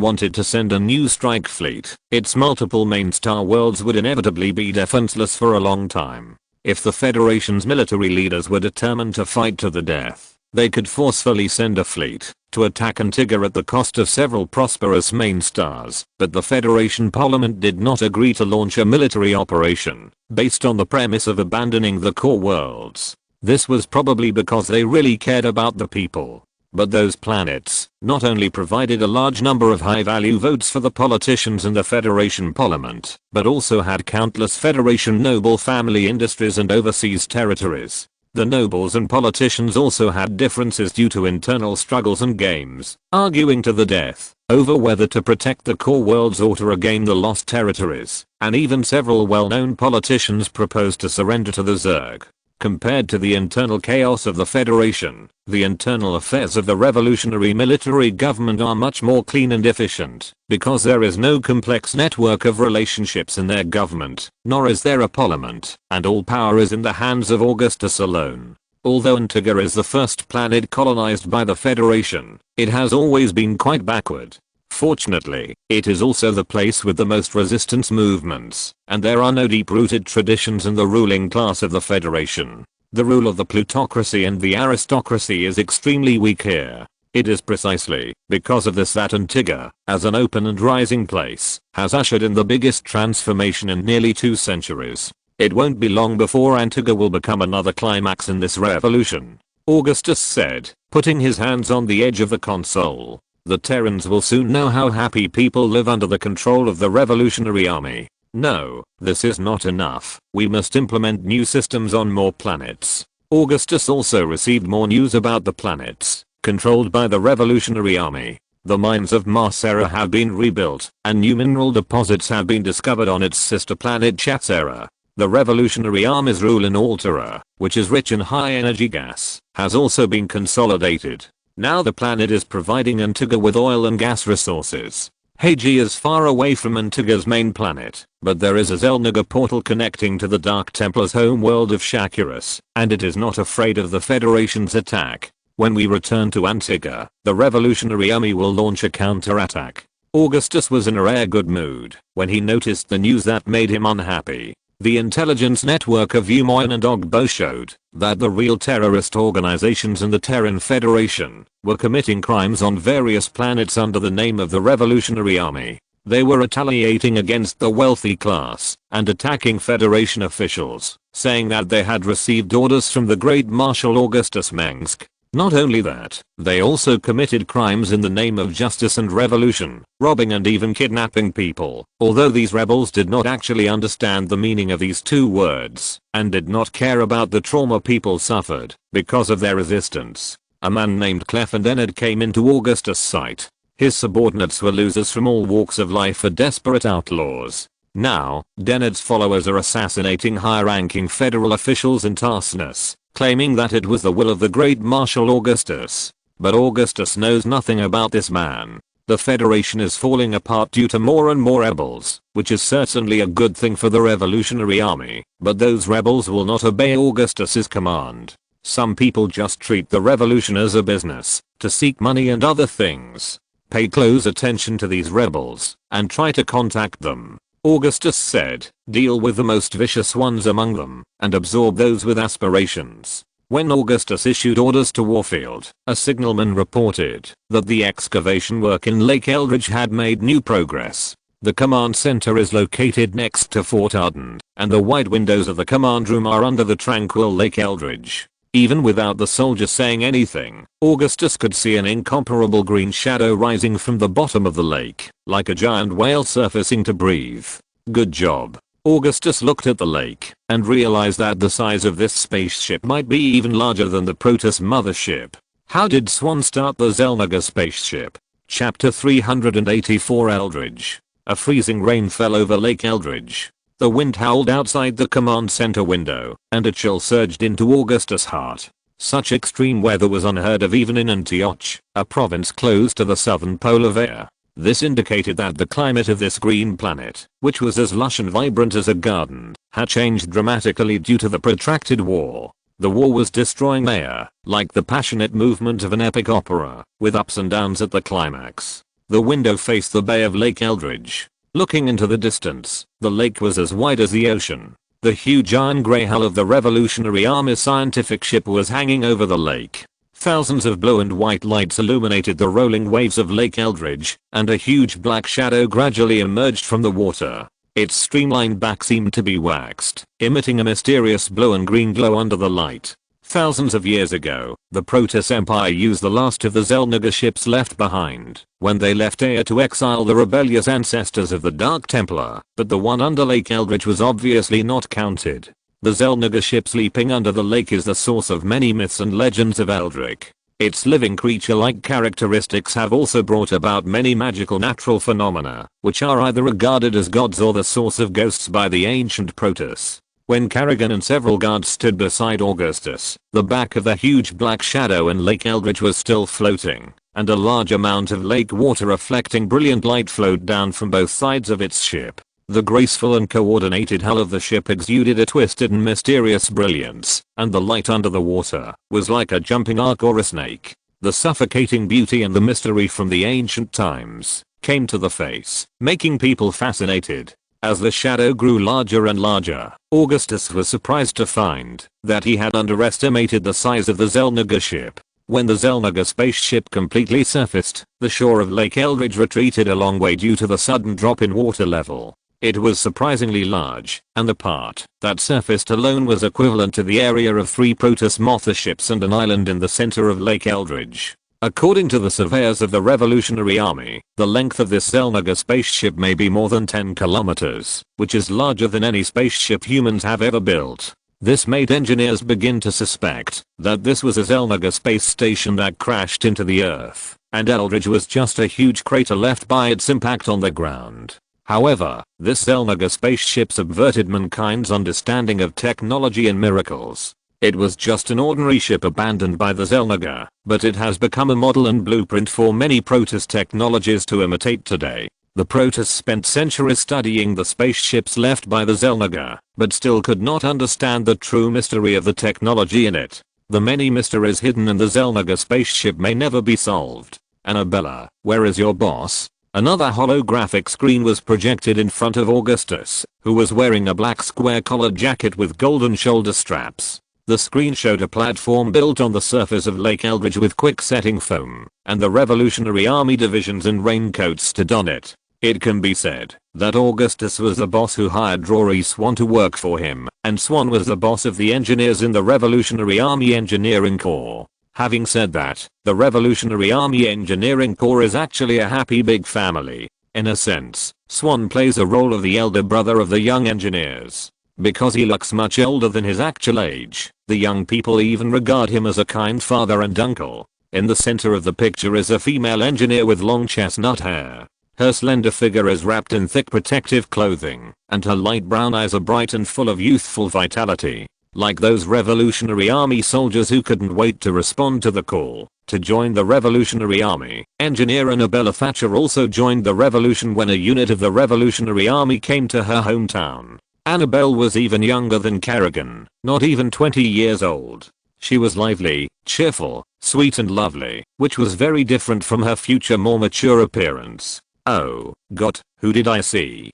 wanted to send a new strike fleet, its multiple main star worlds would inevitably be defenseless for a long time. If the Federation's military leaders were determined to fight to the death, they could forcefully send a fleet to attack Antigua at the cost of several prosperous main stars, but the Federation Parliament did not agree to launch a military operation based on the premise of abandoning the core worlds. This was probably because they really cared about the people. But those planets not only provided a large number of high-value votes for the politicians in the Federation Parliament, but also had countless Federation noble family industries and overseas territories. The nobles and politicians also had differences due to internal struggles and games, arguing to the death over whether to protect the core worlds or to regain the lost territories, and even several well-known politicians proposed to surrender to the Zerg. Compared to the internal chaos of the Federation, the internal affairs of the revolutionary military government are much more clean and efficient, because there is no complex network of relationships in their government, nor is there a parliament, and all power is in the hands of Augustus alone. Although Antigua is the first planet colonized by the Federation, it has always been quite backward. Fortunately, it is also the place with the most resistance movements, and there are no deep-rooted traditions in the ruling class of the Federation. The rule of the plutocracy and the aristocracy is extremely weak here. It is precisely because of this that Antigua, as an open and rising place, has ushered in the biggest transformation in nearly 2 centuries. It won't be long before Antigua will become another climax in this revolution, Augustus said, putting his hands on the edge of the console. The Terrans will soon know how happy people live under the control of the Revolutionary Army. No, this is not enough. We must implement new systems on more planets. Augustus also received more news about the planets controlled by the Revolutionary Army. The mines of Marcera have been rebuilt, and new mineral deposits have been discovered on its sister planet Chatsera. The Revolutionary Army's rule in Altera, which is rich in high-energy gas, has also been consolidated. Now the planet is providing Antigua with oil and gas resources. Hagi is far away from Antigua's main planet, but there is a Zelniga portal connecting to the Dark Templar's home world of Shakurus, and it is not afraid of the Federation's attack. When we return to Antigua, the Revolutionary Army will launch a counterattack. Augustus was in a rare good mood when he noticed the news that made him unhappy. The intelligence network of Umoyan and Ogbo showed that the real terrorist organizations in the Terran Federation were committing crimes on various planets under the name of the Revolutionary Army. They were retaliating against the wealthy class and attacking Federation officials, saying that they had received orders from the Great Marshal Augustus Mengsk. Not only that, they also committed crimes in the name of justice and revolution, robbing and even kidnapping people, although these rebels did not actually understand the meaning of these 2 words, and did not care about the trauma people suffered because of their resistance. A man named Clef and Enid came into Augustus' sight. His subordinates were losers from all walks of life and desperate outlaws. Now, Denard's followers are assassinating high-ranking federal officials in Tarsus, claiming that it was the will of the Great Marshal Augustus. But Augustus knows nothing about this man. The Federation is falling apart due to more and more rebels, which is certainly a good thing for the Revolutionary Army, but those rebels will not obey Augustus's command. Some people just treat the revolution as a business, to seek money and other things. Pay close attention to these rebels, and try to contact them. Augustus said, deal with the most vicious ones among them, and absorb those with aspirations. When Augustus issued orders to Warfield, a signalman reported that the excavation work in Lake Eldridge had made new progress. The command center is located next to Fort Ardent, and the wide windows of the command room are under the tranquil Lake Eldridge. Even without the soldier saying anything, Augustus could see an incomparable green shadow rising from the bottom of the lake, like a giant whale surfacing to breathe. Good job. Augustus looked at the lake and realized that the size of this spaceship might be even larger than the Protoss mothership. How did Swan start the Zelniga spaceship? Chapter 384 Eldridge. A freezing rain fell over Lake Eldridge. The wind howled outside the command center window, and a chill surged into Augustus' heart. Such extreme weather was unheard of even in Antioch, a province close to the southern pole of air. This indicated that the climate of this green planet, which was as lush and vibrant as a garden, had changed dramatically due to the protracted war. The war was destroying air, like the passionate movement of an epic opera, with ups and downs at the climax. The window faced the bay of Lake Eldridge. Looking into the distance, the lake was as wide as the ocean. The huge iron grey hull of the Revolutionary Army's scientific ship was hanging over the lake. Thousands of blue and white lights illuminated the rolling waves of Lake Eldridge, and a huge black shadow gradually emerged from the water. Its streamlined back seemed to be waxed, emitting a mysterious blue and green glow under the light. Thousands of years ago, the Protoss Empire used the last of the Xel'Naga ships left behind when they left Aya to exile the rebellious ancestors of the Dark Templar, but the one under Lake Eldridge was obviously not counted. The Xel'Naga ship sleeping under the lake is the source of many myths and legends of Eldrick. Its living creature-like characteristics have also brought about many magical natural phenomena, which are either regarded as gods or the source of ghosts by the ancient Protoss. When Kerrigan and several guards stood beside Augustus, the back of the huge black shadow in Lake Eldridge was still floating, and a large amount of lake water reflecting brilliant light flowed down from both sides of its ship. The graceful and coordinated hull of the ship exuded a twisted and mysterious brilliance, and the light under the water was like a jumping arc or a snake. The suffocating beauty and the mystery from the ancient times came to the face, making people fascinated. As the shadow grew larger and larger, Augustus was surprised to find that he had underestimated the size of the Xel'Naga ship. When the Xel'Naga spaceship completely surfaced, the shore of Lake Eldridge retreated a long way due to the sudden drop in water level. It was surprisingly large, and the part that surfaced alone was equivalent to the area of 3 Protoss Mothra ships and an island in the center of Lake Eldridge. According to the surveyors of the Revolutionary Army, the length of this Xel'Naga spaceship may be more than 10 kilometers, which is larger than any spaceship humans have ever built. This made engineers begin to suspect that this was a Xel'Naga space station that crashed into the Earth, and Eldridge was just a huge crater left by its impact on the ground. However, this Xel'Naga spaceship subverted mankind's understanding of technology and miracles. It was just an ordinary ship abandoned by the Xel'Naga, but it has become a model and blueprint for many Protoss technologies to imitate today. The Protoss spent centuries studying the spaceships left by the Xel'Naga, but still could not understand the true mystery of the technology in it. The many mysteries hidden in the Xel'Naga spaceship may never be solved. Annabella, where is your boss? Another holographic screen was projected in front of Augustus, who was wearing a black square collared jacket with golden shoulder straps. The screen showed a platform built on the surface of Lake Eldridge with quick-setting foam, and the Revolutionary Army divisions in raincoats stood on it. It can be said that Augustus was the boss who hired Rory Swan to work for him, and Swan was the boss of the engineers in the Revolutionary Army Engineering Corps. Having said that, the Revolutionary Army Engineering Corps is actually a happy big family. In a sense, Swan plays a role of the elder brother of the young engineers. Because he looks much older than his actual age, the young people even regard him as a kind father and uncle. In the center of the picture is a female engineer with long chestnut hair. Her slender figure is wrapped in thick protective clothing, and her light brown eyes are bright and full of youthful vitality. Like those Revolutionary Army soldiers who couldn't wait to respond to the call to join the Revolutionary Army, Engineer Annabella Thatcher also joined the revolution when a unit of the Revolutionary Army came to her hometown. Annabelle was even younger than Kerrigan, not even 20 years old. She was lively, cheerful, sweet and lovely, which was very different from her future more mature appearance. Oh, God, who did I see?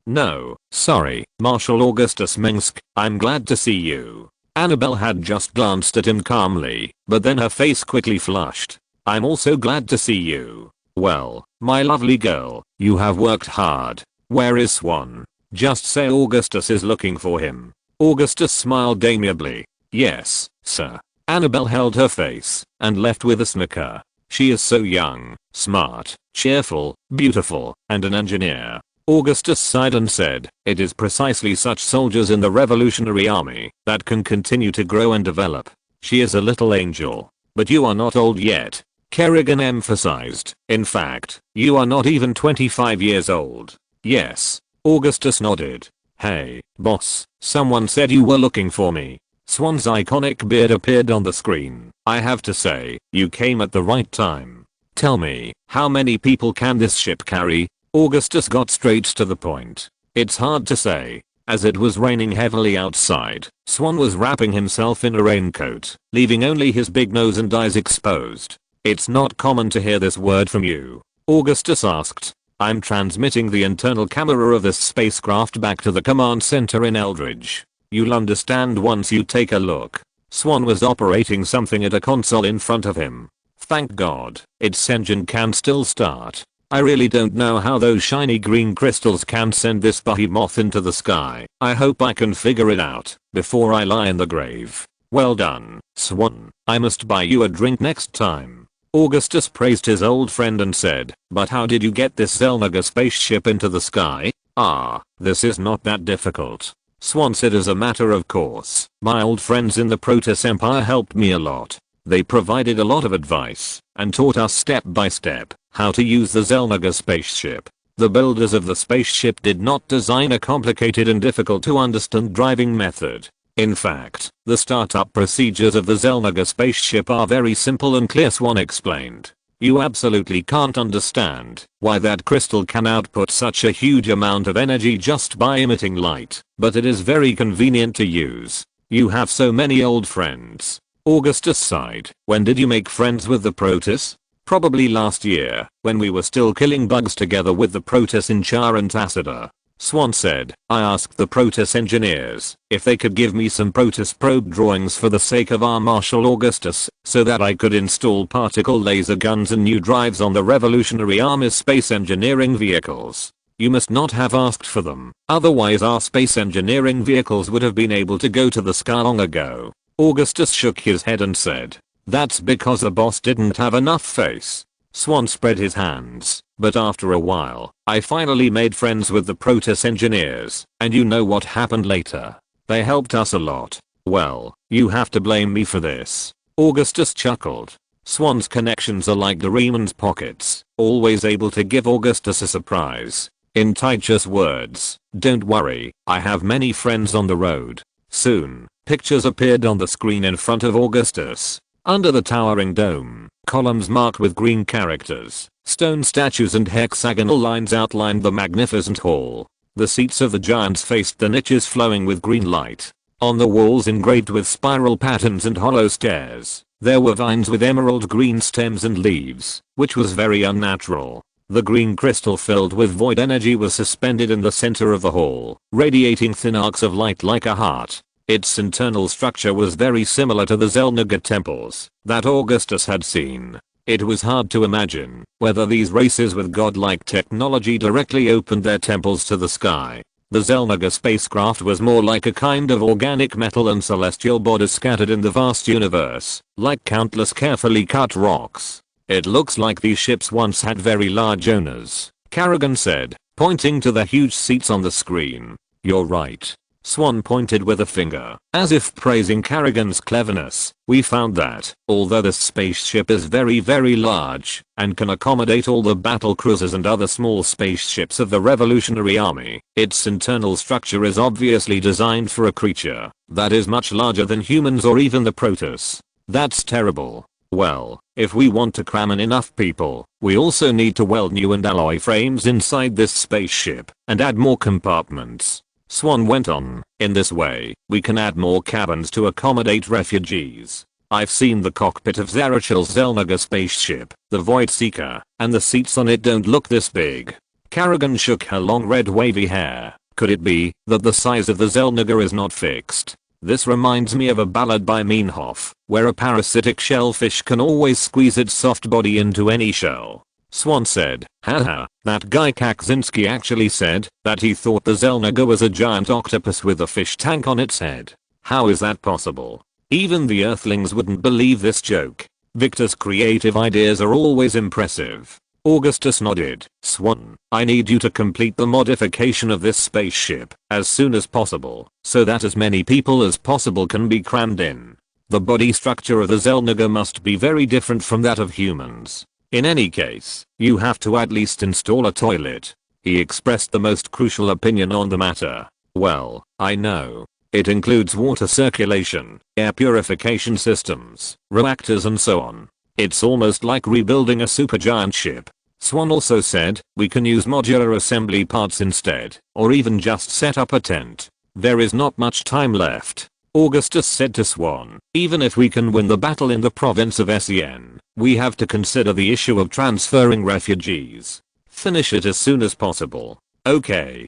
No, sorry, Marshal Augustus Mengsk, I'm glad to see you. Annabelle had just glanced at him calmly, but then her face quickly flushed. I'm also glad to see you. Well, my lovely girl, you have worked hard. Where is Swan? Just say Augustus is looking for him. Augustus smiled amiably. Yes, sir. Annabelle held her face and left with a snicker. She is so young, smart, cheerful, beautiful, and an engineer. Augustus sighed and said, it is precisely such soldiers in the Revolutionary Army that can continue to grow and develop. She is a little angel. But you are not old yet. Kerrigan emphasized. In fact, you are not even 25 years old. Yes. Augustus nodded. Hey, boss, someone said you were looking for me. Swan's iconic beard appeared on the screen. I have to say, you came at the right time. Tell me, how many people can this ship carry? Augustus got straight to the point. It's hard to say. As it was raining heavily outside, Swan was wrapping himself in a raincoat, leaving only his big nose and eyes exposed. It's not common to hear this word from you. Augustus asked. I'm transmitting the internal camera of this spacecraft back to the command center in Eldridge. You'll understand once you take a look. Swan was operating something at a console in front of him. Thank God, its engine can still start. I really don't know how those shiny green crystals can send this behemoth into the sky. I hope I can figure it out before I lie in the grave. Well done, Swan. I must buy you a drink next time. Augustus praised his old friend and said, but how did you get this Xelnaga spaceship into the sky? This is not that difficult. Swan said, as a matter of course, my old friends in the Protoss Empire helped me a lot. They provided a lot of advice and taught us step by step how to use the Xelnaga spaceship. The builders of the spaceship did not design a complicated and difficult to understand driving method. In fact, the startup procedures of the Xelnaga spaceship are very simple and clear, Swan explained. You absolutely can't understand why that crystal can output such a huge amount of energy just by emitting light, but it is very convenient to use. You have so many old friends. Augustus sighed. When did you make friends with the Protoss? Probably last year, when we were still killing bugs together with the Protoss in Char and Tassida. Swan said, I asked the Protoss engineers if they could give me some Protoss probe drawings for the sake of our Marshal Augustus, so that I could install particle laser guns and new drives on the Revolutionary Army's space engineering vehicles. You must not have asked for them, otherwise our space engineering vehicles would have been able to go to the sky long ago. Augustus shook his head and said, that's because the boss didn't have enough face. Swan spread his hands, but after a while, I finally made friends with the Protoss engineers, and you know what happened later. They helped us a lot. Well, you have to blame me for this. Augustus chuckled. Swan's connections are like Doraemon's pockets, always able to give Augustus a surprise. In Tychus' words, don't worry, I have many friends on the road. Soon, pictures appeared on the screen in front of Augustus. Under the towering dome, columns marked with green characters, stone statues and hexagonal lines outlined the magnificent hall. The seats of the giants faced the niches flowing with green light. On the walls engraved with spiral patterns and hollow stairs, there were vines with emerald green stems and leaves, which was very unnatural. The green crystal filled with void energy was suspended in the center of the hall, radiating thin arcs of light like a heart. Its internal structure was very similar to the Xelnaga temples that Augustus had seen. It was hard to imagine whether these races with godlike technology directly opened their temples to the sky. The Xelnaga spacecraft was more like a kind of organic metal and celestial bodies scattered in the vast universe, like countless carefully cut rocks. It looks like these ships once had very large owners, Kerrigan said, pointing to the huge seats on the screen. You're right. Swan pointed with a finger, as if praising Kerrigan's cleverness. We found that, although this spaceship is very large, and can accommodate all the battle cruisers and other small spaceships of the Revolutionary Army, its internal structure is obviously designed for a creature that is much larger than humans or even the Protoss. That's terrible. Well, if we want to cram in enough people, we also need to weld new and alloy frames inside this spaceship, and add more compartments. Swan went on, in this way, we can add more cabins to accommodate refugees. I've seen the cockpit of Zarachil's Xelnaga spaceship, the Void Seeker, and the seats on it don't look this big. Kerrigan shook her long red wavy hair. Could it be that the size of the Xelnaga is not fixed? This reminds me of a ballad by Meinhof, where a parasitic shellfish can always squeeze its soft body into any shell. Swan said, haha, that guy Kaczynski actually said that he thought the Xelnaga was a giant octopus with a fish tank on its head. How is that possible? Even the Earthlings wouldn't believe this joke. Victor's creative ideas are always impressive. Augustus nodded. Swan, I need you to complete the modification of this spaceship as soon as possible, so that as many people as possible can be crammed in. The body structure of the Xelnaga must be very different from that of humans. In any case, you have to at least install a toilet. He expressed the most crucial opinion on the matter. Well, I know. It includes water circulation, air purification systems, reactors and so on. It's almost like rebuilding a supergiant ship. Swan also said, we can use modular assembly parts instead, or even just set up a tent. There is not much time left. Augustus said to Swan, even if we can win the battle in the province of Sen, we have to consider the issue of transferring refugees. Finish it as soon as possible. Okay,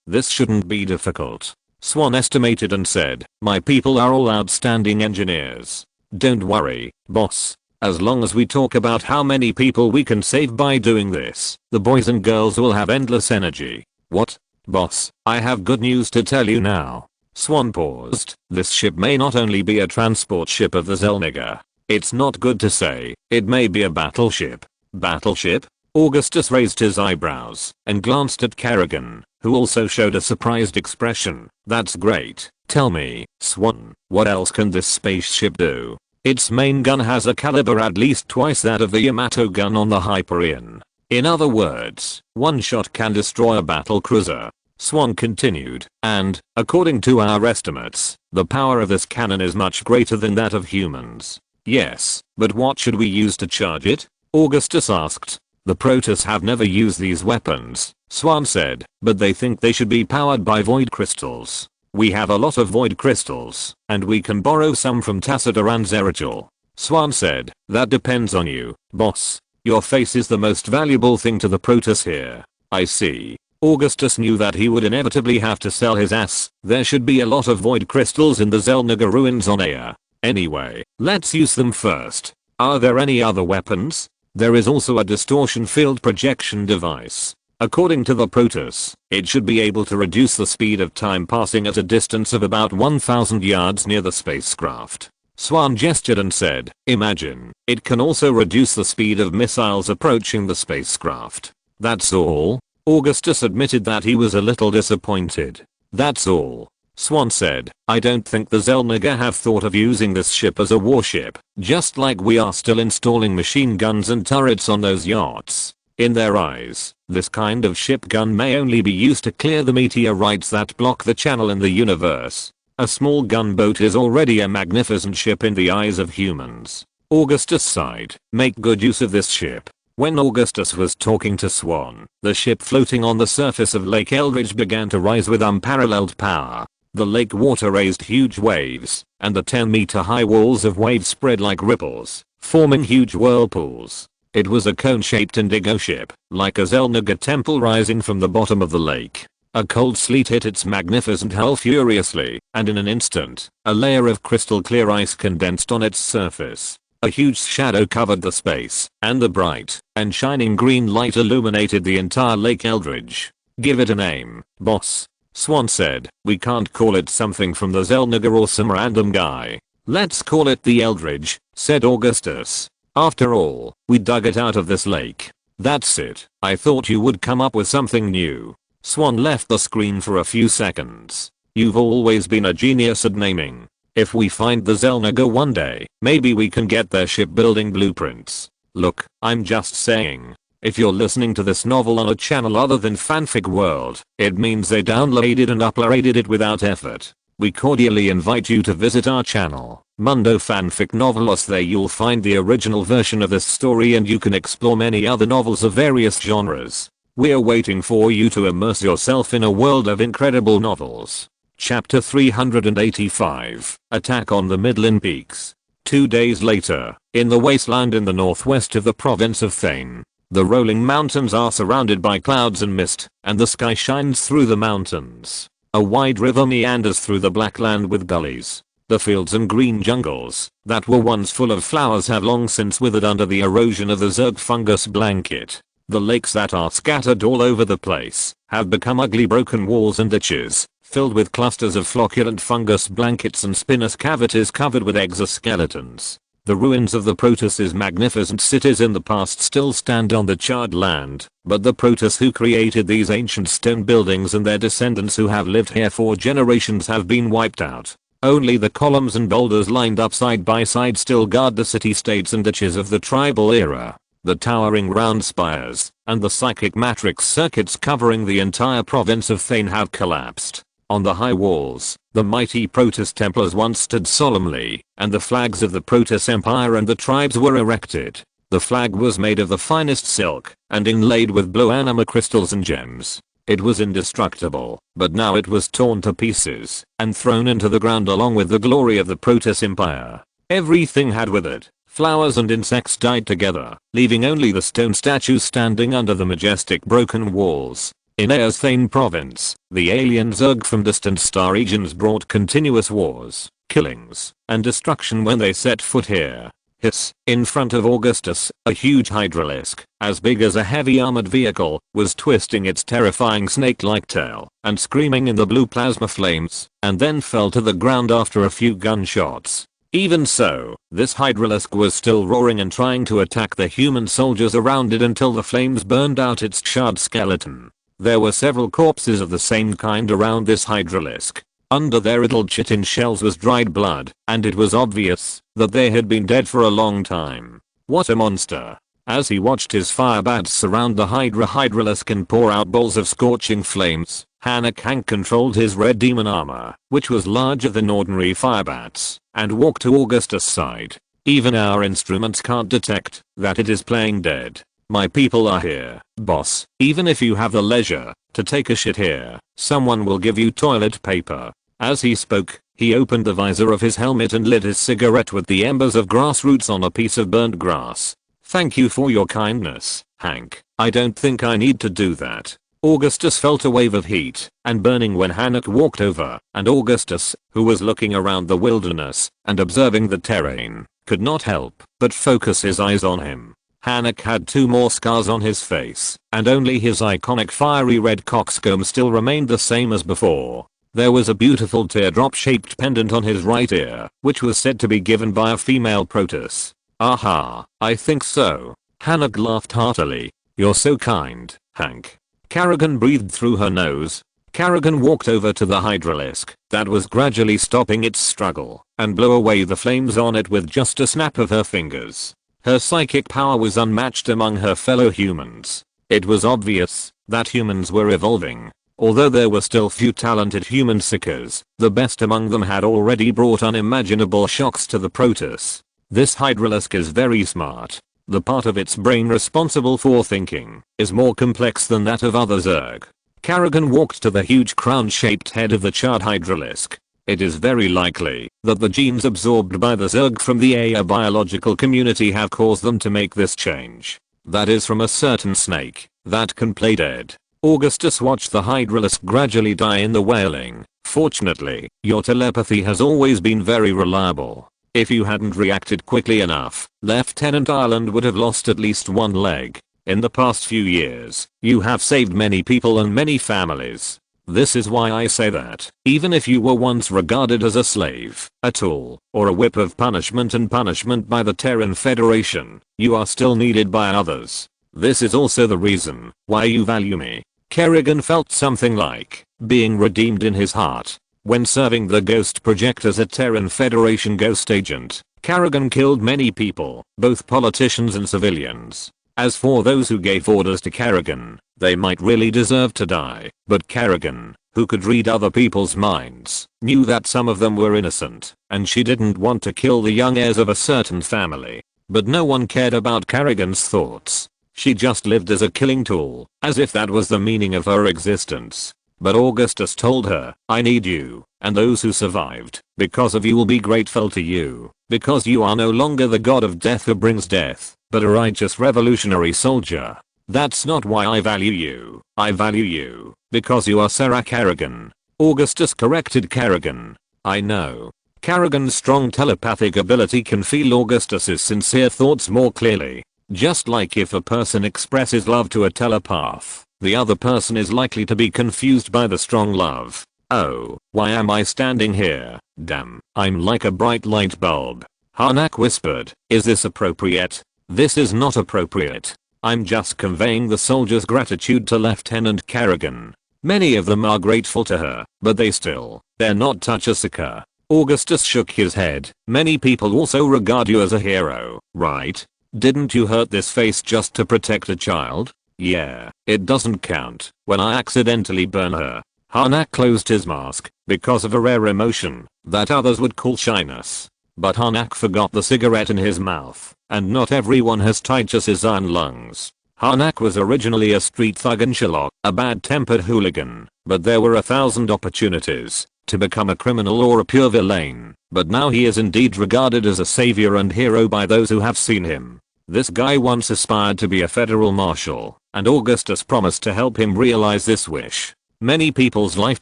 this shouldn't be difficult. Swan estimated and said, my people are all outstanding engineers. Don't worry, boss. As long as we talk about how many people we can save by doing this, the boys and girls will have endless energy. What? Boss, I have good news to tell you now. Swan paused. This ship may not only be a transport ship of the Zelniger. It's not good to say, it may be a battleship. Battleship? Augustus raised his eyebrows and glanced at Kerrigan, who also showed a surprised expression. That's great. Tell me, Swan, what else can this spaceship do? Its main gun has a caliber at least twice that of the Yamato gun on the Hyperion. In other words, one shot can destroy a battlecruiser. Swan continued, and, according to our estimates, the power of this cannon is much greater than that of humans. Yes, but what should we use to charge it? Augustus asked. The Protoss have never used these weapons, Swan said, but they think they should be powered by void crystals. We have a lot of void crystals, and we can borrow some from Tacitor and Zeratul. Swan said, that depends on you, boss. Your face is the most valuable thing to the Protoss here. I see. Augustus knew that he would inevitably have to sell his ass. There should be a lot of void crystals in the Zelniger ruins on Ea. Anyway, let's use them first. Are there any other weapons? There is also a distortion field projection device. According to the Protoss, it should be able to reduce the speed of time passing at a distance of about 1,000 yards near the spacecraft. Swan gestured and said, imagine, it can also reduce the speed of missiles approaching the spacecraft. That's all? Augustus admitted that he was a little disappointed. That's all. Swan said, I don't think the Zelniger have thought of using this ship as a warship, just like we are still installing machine guns and turrets on those yachts. In their eyes, this kind of ship gun may only be used to clear the meteorites that block the channel in the universe. A small gunboat is already a magnificent ship in the eyes of humans. Augustus sighed, make good use of this ship. When Augustus was talking to Swan, the ship floating on the surface of Lake Eldridge began to rise with unparalleled power. The lake water raised huge waves, and the 10-meter high walls of waves spread like ripples, forming huge whirlpools. It was a cone-shaped indigo ship, like a Zelniger temple rising from the bottom of the lake. A cold sleet hit its magnificent hull furiously, and in an instant, a layer of crystal clear ice condensed on its surface. A huge shadow covered the space, and the bright and shining green light illuminated the entire Lake Eldridge. Give it a name, boss. Swan said, we can't call it something from the Zelniger or some random guy. Let's call it the Eldridge, said Augustus. After all, we dug it out of this lake. That's it. I thought you would come up with something new. Swan left the screen for a few seconds. You've always been a genius at naming. If we find the Zelniger one day, maybe we can get their shipbuilding blueprints. Look, I'm just saying. If you're listening to this novel on a channel other than Fanfic World, it means they downloaded and uploaded it without effort. We cordially invite you to visit our channel, Mundo Fanfic Novelos. There you'll find the original version of this story and you can explore many other novels of various genres. We're waiting for you to immerse yourself in a world of incredible novels. Chapter 385, Attack on the Midland Peaks. 2 days later, in the wasteland in the northwest of the province of Thane. The rolling mountains are surrounded by clouds and mist, and the sky shines through the mountains. A wide river meanders through the black land with gullies. The fields and green jungles, that were once full of flowers, have long since withered under the erosion of the zerg fungus blanket. The lakes that are scattered all over the place, have become ugly broken walls and ditches, filled with clusters of flocculent fungus blankets and spinnous cavities covered with exoskeletons. The ruins of the Protoss' magnificent cities in the past still stand on the charred land, but the Protoss who created these ancient stone buildings and their descendants who have lived here for generations have been wiped out. Only the columns and boulders lined up side by side still guard the city-states and ditches of the tribal era. The towering round spires and the psychic matrix circuits covering the entire province of Thane have collapsed. On the high walls, the mighty Protoss Templars once stood solemnly, and the flags of the Protoss Empire and the tribes were erected. The flag was made of the finest silk, and inlaid with blue anima crystals and gems. It was indestructible, but now it was torn to pieces, and thrown into the ground along with the glory of the Protoss Empire. Everything had withered, Flowers and insects died together, leaving only the stone statues standing under the majestic broken walls. In Aerthane province, the alien Zerg from distant star regions brought continuous wars, killings, and destruction when they set foot here. Hiss. In front of Augustus, a huge hydralisk, as big as a heavy armored vehicle, was twisting its terrifying snake-like tail and screaming in the blue plasma flames, and then fell to the ground after a few gunshots. Even so, this hydralisk was still roaring and trying to attack the human soldiers around it until the flames burned out its charred skeleton. There were several corpses of the same kind around this hydralisk. Under their riddled chitin shells was dried blood, and it was obvious that they had been dead for a long time. What a monster. As he watched his firebats surround the hydralisk and pour out balls of scorching flames, Hank controlled his red demon armor, which was larger than ordinary firebats, and walked to Augustus' side. Even our instruments can't detect that it is playing dead. My people are here, boss. Even if you have the leisure to take a shit here, someone will give you toilet paper. As he spoke, he opened the visor of his helmet and lit his cigarette with the embers of grass roots on a piece of burnt grass. Thank you for your kindness, Hank. I don't think I need to do that. Augustus felt a wave of heat and burning when Hank walked over, and Augustus, who was looking around the wilderness and observing the terrain, could not help but focus his eyes on him. Hank had 2 more scars on his face, and only his iconic fiery red coxcomb still remained the same as before. There was a beautiful teardrop-shaped pendant on his right ear, which was said to be given by a female Protoss. Aha, I think so. Hank laughed heartily. You're so kind, Hank. Kerrigan breathed through her nose. Kerrigan walked over to the hydralisk that was gradually stopping its struggle, and blew away the flames on it with just a snap of her fingers. Her psychic power was unmatched among her fellow humans. It was obvious that humans were evolving. Although there were still few talented human seekers, the best among them had already brought unimaginable shocks to the Protoss. This hydralisk is very smart. The part of its brain responsible for thinking is more complex than that of other Zerg. Kerrigan walked to the huge crown-shaped head of the charred hydralisk. It is very likely that the genes absorbed by the Zerg from the AI biological community have caused them to make this change. That is from a certain snake that can play dead. Augustus watched the hydralisk gradually die in the wailing. Fortunately, your telepathy has always been very reliable. If you hadn't reacted quickly enough, Lieutenant Ireland would have lost at least 1 leg. In the past few years, you have saved many people and many families. This is why I say that, even if you were once regarded as a slave, a tool, or a whip of punishment and punishment by the Terran Federation, you are still needed by others. This is also the reason why you value me. Kerrigan felt something like being redeemed in his heart. When serving the Ghost Project as a Terran Federation ghost agent, Kerrigan killed many people, both politicians and civilians. As for those who gave orders to Kerrigan, they might really deserve to die, but Kerrigan, who could read other people's minds, knew that some of them were innocent, and she didn't want to kill the young heirs of a certain family. But no one cared about Kerrigan's thoughts. She just lived as a killing tool, as if that was the meaning of her existence. But Augustus told her, I need you, and those who survived, because of you will be grateful to you, because you are no longer the god of death who brings death, but a righteous revolutionary soldier. That's not why I value you. I value you, because you are Sarah Kerrigan. Augustus corrected Kerrigan. I know. Kerrigan's strong telepathic ability can feel Augustus's sincere thoughts more clearly. Just like if a person expresses love to a telepath, the other person is likely to be confused by the strong love. Oh, why am I standing here? Damn, I'm like a bright light bulb. Harnack whispered, is this appropriate? This is not appropriate. I'm just conveying the soldiers' gratitude to Lieutenant Kerrigan. Many of them are grateful to her, but they're not Tachasaka. Augustus shook his head. Many people also regard you as a hero, right? Didn't you hurt this face just to protect a child? Yeah, it doesn't count when I accidentally burn her. Harnack closed his mask because of a rare emotion that others would call shyness. But Harnack forgot the cigarette in his mouth, and not everyone has Tychus's iron lungs. Harnack was originally a street thug in Sherlock, a bad-tempered hooligan, but there were 1,000 opportunities to become a criminal or a pure villain, but now he is indeed regarded as a savior and hero by those who have seen him. This guy once aspired to be a federal marshal, and Augustus promised to help him realize this wish. Many people's life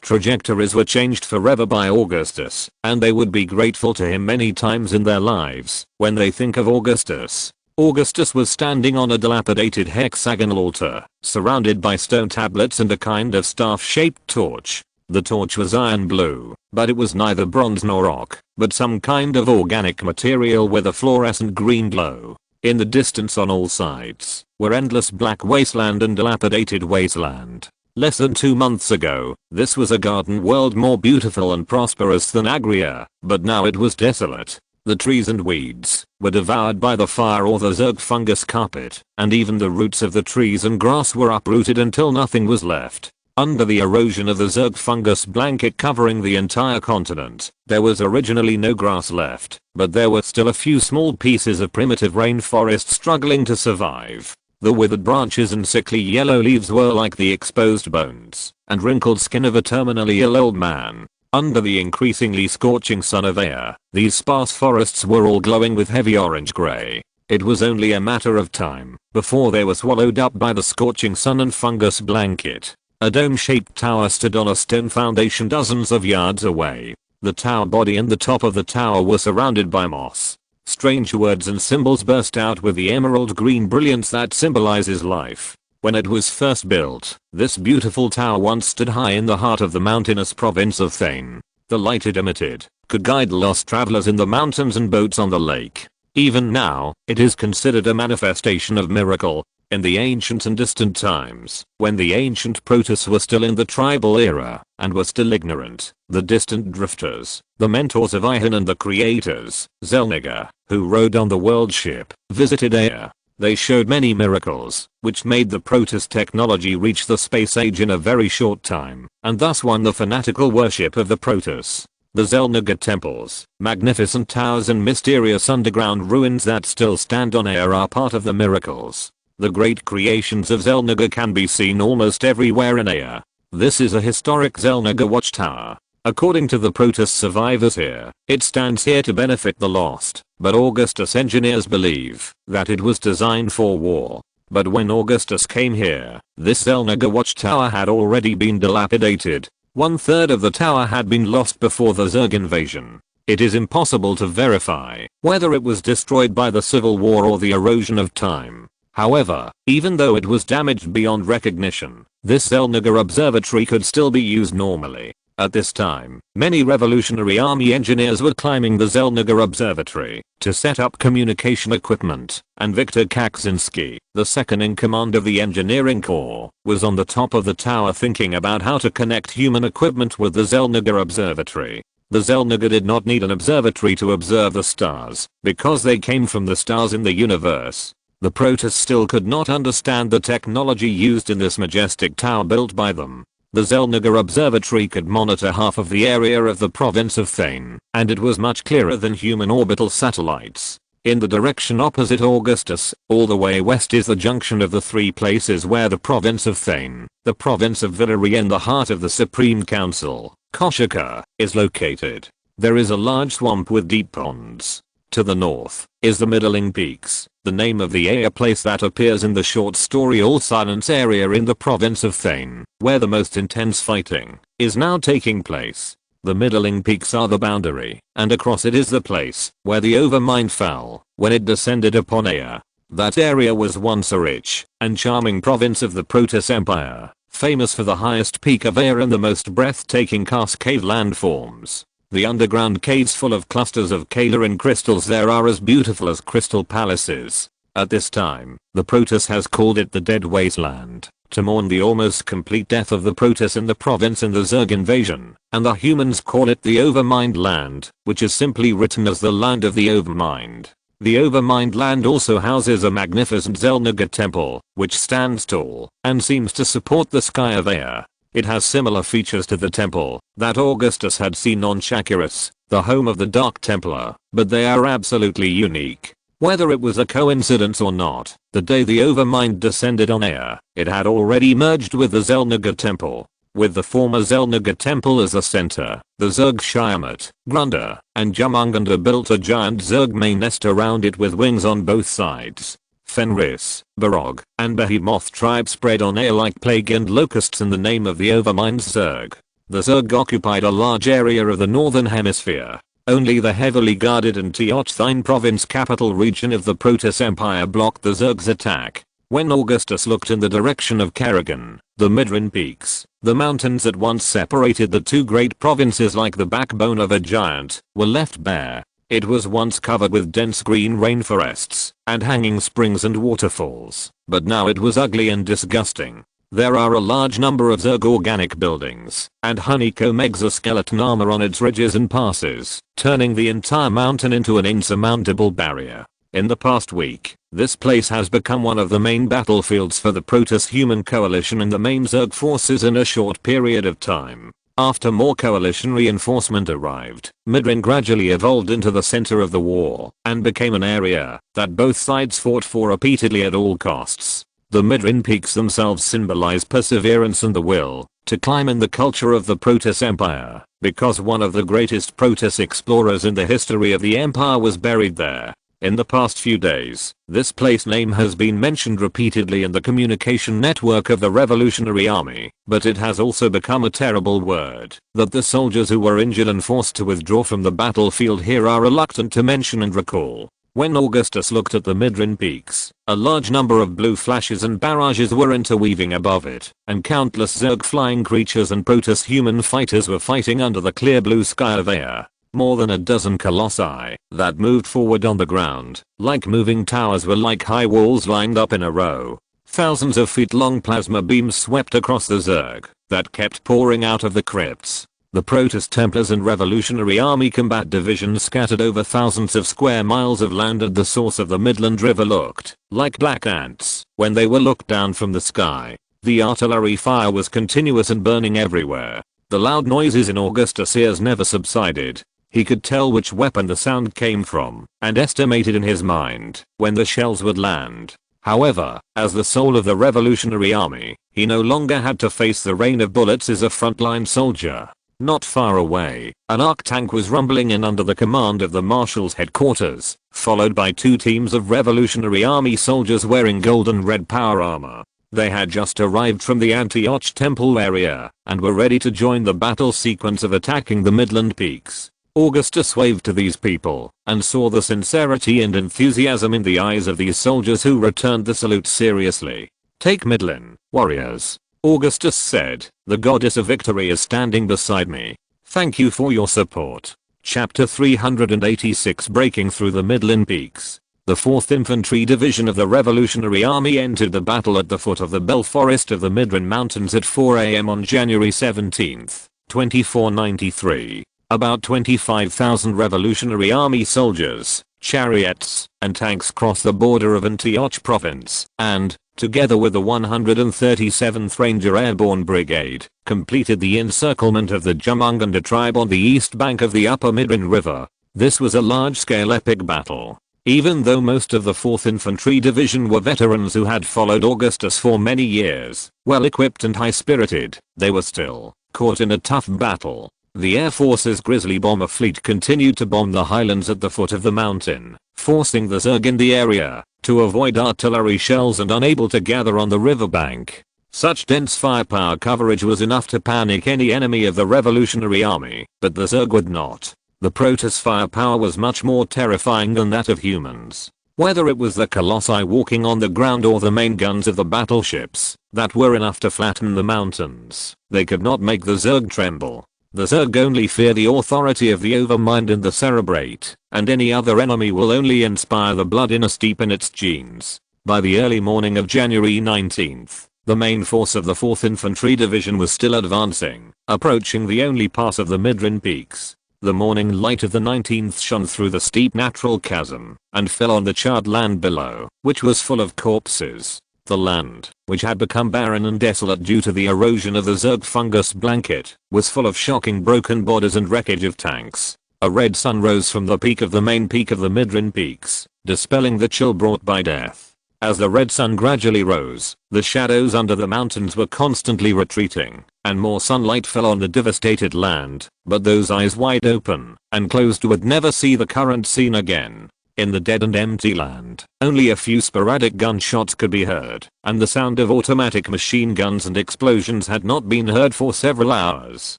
trajectories were changed forever by Augustus, and they would be grateful to him many times in their lives when they think of Augustus. Augustus was standing on a dilapidated hexagonal altar, surrounded by stone tablets and a kind of staff-shaped torch. The torch was iron blue, but it was neither bronze nor rock, but some kind of organic material with a fluorescent green glow. In the distance on all sides were endless black wasteland and dilapidated wasteland. Less than 2 months ago, this was a garden world more beautiful and prosperous than Agria, but now it was desolate. The trees and weeds were devoured by the fire or the zerg fungus carpet, and even the roots of the trees and grass were uprooted until nothing was left. Under the erosion of the zerg fungus blanket covering the entire continent, there was originally no grass left, but there were still a few small pieces of primitive rainforest struggling to survive. The withered branches and sickly yellow leaves were like the exposed bones and wrinkled skin of a terminally ill old man. Under the increasingly scorching sun of air, these sparse forests were all glowing with heavy orange-gray. It was only a matter of time before they were swallowed up by the scorching sun and fungus blanket. A dome-shaped tower stood on a stone foundation dozens of yards away. The tower body and the top of the tower were surrounded by moss. Strange words and symbols burst out with the emerald green brilliance that symbolizes life. When it was first built, this beautiful tower once stood high in the heart of the mountainous province of Thane. The light it emitted could guide lost travelers in the mountains and boats on the lake. Even now, it is considered a manifestation of miracle. In the ancient and distant times, when the ancient Protoss were still in the tribal era and were still ignorant, the distant drifters, the mentors of Ihan and the creators, Zelniga, who rode on the world ship, visited Ea. They showed many miracles, which made the Protoss technology reach the space age in a very short time, and thus won the fanatical worship of the Protoss. The Zelniga temples, magnificent towers and mysterious underground ruins that still stand on Ea are part of the miracles. The great creations of Zelniga can be seen almost everywhere in Ea. This is a historic Zelniga watchtower. According to the Protoss survivors here, it stands here to benefit the lost, but Augustus engineers believe that it was designed for war. But when Augustus came here, this Zelniga watchtower had already been dilapidated. 1/3 of the tower had been lost before the Zerg invasion. It is impossible to verify whether it was destroyed by the civil war or the erosion of time. However, even though it was damaged beyond recognition, this Zelniga observatory could still be used normally. At this time, many Revolutionary Army engineers were climbing the Zelniga Observatory to set up communication equipment, and Viktor Kakzinski, the second in command of the Engineering Corps, was on the top of the tower thinking about how to connect human equipment with the Zelniga Observatory. The Zelniga did not need an observatory to observe the stars, because they came from the stars in the universe. The Protoss still could not understand the technology used in this majestic tower built by them. The Zelniga Observatory could monitor half of the area of the province of Thane, and it was much clearer than human orbital satellites. In the direction opposite Augustus, all the way west is the junction of the three places where the province of Thane, the province of Villery and the heart of the Supreme Council, Koshika, is located. There is a large swamp with deep ponds. To the north is the Middling Peaks, the name of the Ea place that appears in the short story All Silence area in the province of Thane, where the most intense fighting is now taking place. The Middling Peaks are the boundary, and across it is the place where the Overmind fell when it descended upon Ea. That area was once a rich and charming province of the Protoss Empire, famous for the highest peak of Ea and the most breathtaking cascade landforms. The underground caves full of clusters of Kel-morian crystals there are as beautiful as crystal palaces. At this time, the Protoss has called it the Dead Wasteland, to mourn the almost complete death of the Protoss in the province in the Zerg invasion, and the humans call it the Overmind Land, which is simply written as the Land of the Overmind. The Overmind Land also houses a magnificent Zelniga temple, which stands tall and seems to support the sky of Ea. It has similar features to the temple that Augustus had seen on Chakiris, the home of the Dark Templar, but they are absolutely unique. Whether it was a coincidence or not, the day the Overmind descended on Ea, it had already merged with the Zelniga temple. With the former Zelnaga temple as the center, the Zerg Shiamat, Grunda, and Jumunganda built a giant Zerg main nest around it with wings on both sides. Fenris, Barog, and Behemoth tribes spread on air like plague and locusts in the name of the overmined Zerg. The Zerg occupied a large area of the northern hemisphere. Only the heavily guarded Antiochthine province capital region of the Protoss Empire blocked the Zerg's attack. When Augustus looked in the direction of Kerrigan, the Midrin Peaks, the mountains that once separated the two great provinces like the backbone of a giant, were left bare. It was once covered with dense green rainforests and hanging springs and waterfalls, but now it was ugly and disgusting. There are a large number of Zerg organic buildings and honeycomb exoskeleton armor on its ridges and passes, turning the entire mountain into an insurmountable barrier. In the past week, this place has become one of the main battlefields for the Protoss-Human Coalition and the main Zerg forces in a short period of time. After more coalition reinforcement arrived, Midrin gradually evolved into the center of the war and became an area that both sides fought for repeatedly at all costs. The Midrin Peaks themselves symbolize perseverance and the will to climb in the culture of the Protoss Empire, because one of the greatest Protoss explorers in the history of the Empire was buried there. In the past few days, this place name has been mentioned repeatedly in the communication network of the Revolutionary Army, but it has also become a terrible word that the soldiers who were injured and forced to withdraw from the battlefield here are reluctant to mention and recall. When Augustus looked at the Midrin Peaks, a large number of blue flashes and barrages were interweaving above it, and countless Zerg flying creatures and Protoss human fighters were fighting under the clear blue sky of air. More than a dozen colossi that moved forward on the ground, like moving towers, were like high walls lined up in a row. Thousands of feet long plasma beams swept across the Zerg that kept pouring out of the crypts. The Protoss Templars and Revolutionary Army combat divisions scattered over thousands of square miles of land at the source of the Midland River looked like black ants when they were looked down from the sky. The artillery fire was continuous and burning everywhere. The loud noises in Augustus' ears never subsided. He could tell which weapon the sound came from and estimated in his mind when the shells would land. However, as the soul of the Revolutionary Army, he no longer had to face the rain of bullets as a frontline soldier. Not far away, an arc tank was rumbling in under the command of the Marshal's headquarters, followed by two teams of Revolutionary Army soldiers wearing gold and red power armor. They had just arrived from the Antioch Temple area and were ready to join the battle sequence of attacking the Midland Peaks. Augustus waved to these people and saw the sincerity and enthusiasm in the eyes of these soldiers who returned the salute seriously. "Take Midland, warriors," Augustus said. "The goddess of victory is standing beside me. Thank you for your support." Chapter 386, Breaking Through the Midland Peaks. The 4th Infantry Division of the Revolutionary Army entered the battle at the foot of the Bell Forest of the Midrin Mountains at 4 AM on January 17, 2493. About 25,000 Revolutionary Army soldiers, chariots, and tanks crossed the border of Antioch province and, together with the 137th Ranger Airborne Brigade, completed the encirclement of the Jumunganda tribe on the east bank of the upper Midrin River. This was a large-scale epic battle. Even though most of the 4th Infantry Division were veterans who had followed Augustus for many years, well-equipped and high-spirited, they were still caught in a tough battle. The Air Force's Grizzly bomber fleet continued to bomb the highlands at the foot of the mountain, forcing the Zerg in the area to avoid artillery shells and unable to gather on the riverbank. Such dense firepower coverage was enough to panic any enemy of the Revolutionary Army, but the Zerg would not. The Protoss firepower was much more terrifying than that of humans. Whether it was the colossi walking on the ground or the main guns of the battleships that were enough to flatten the mountains, they could not make the Zerg tremble. The Zerg only fear the authority of the Overmind and the Cerebrate, and any other enemy will only inspire the blood in a steep in its genes. By the early morning of January 19th, the main force of the 4th Infantry Division was still advancing, approaching the only pass of the Midrin Peaks. The morning light of the 19th shone through the steep natural chasm and fell on the charred land below, which was full of corpses. The land, which had become barren and desolate due to the erosion of the Zerg fungus blanket, was full of shocking broken bodies and wreckage of tanks. A red sun rose from the main peak of the Midrin Peaks, dispelling the chill brought by death. As the red sun gradually rose, the shadows under the mountains were constantly retreating, and more sunlight fell on the devastated land, but those eyes wide open and closed would never see the current scene again. In the dead and empty land, only a few sporadic gunshots could be heard, and the sound of automatic machine guns and explosions had not been heard for several hours.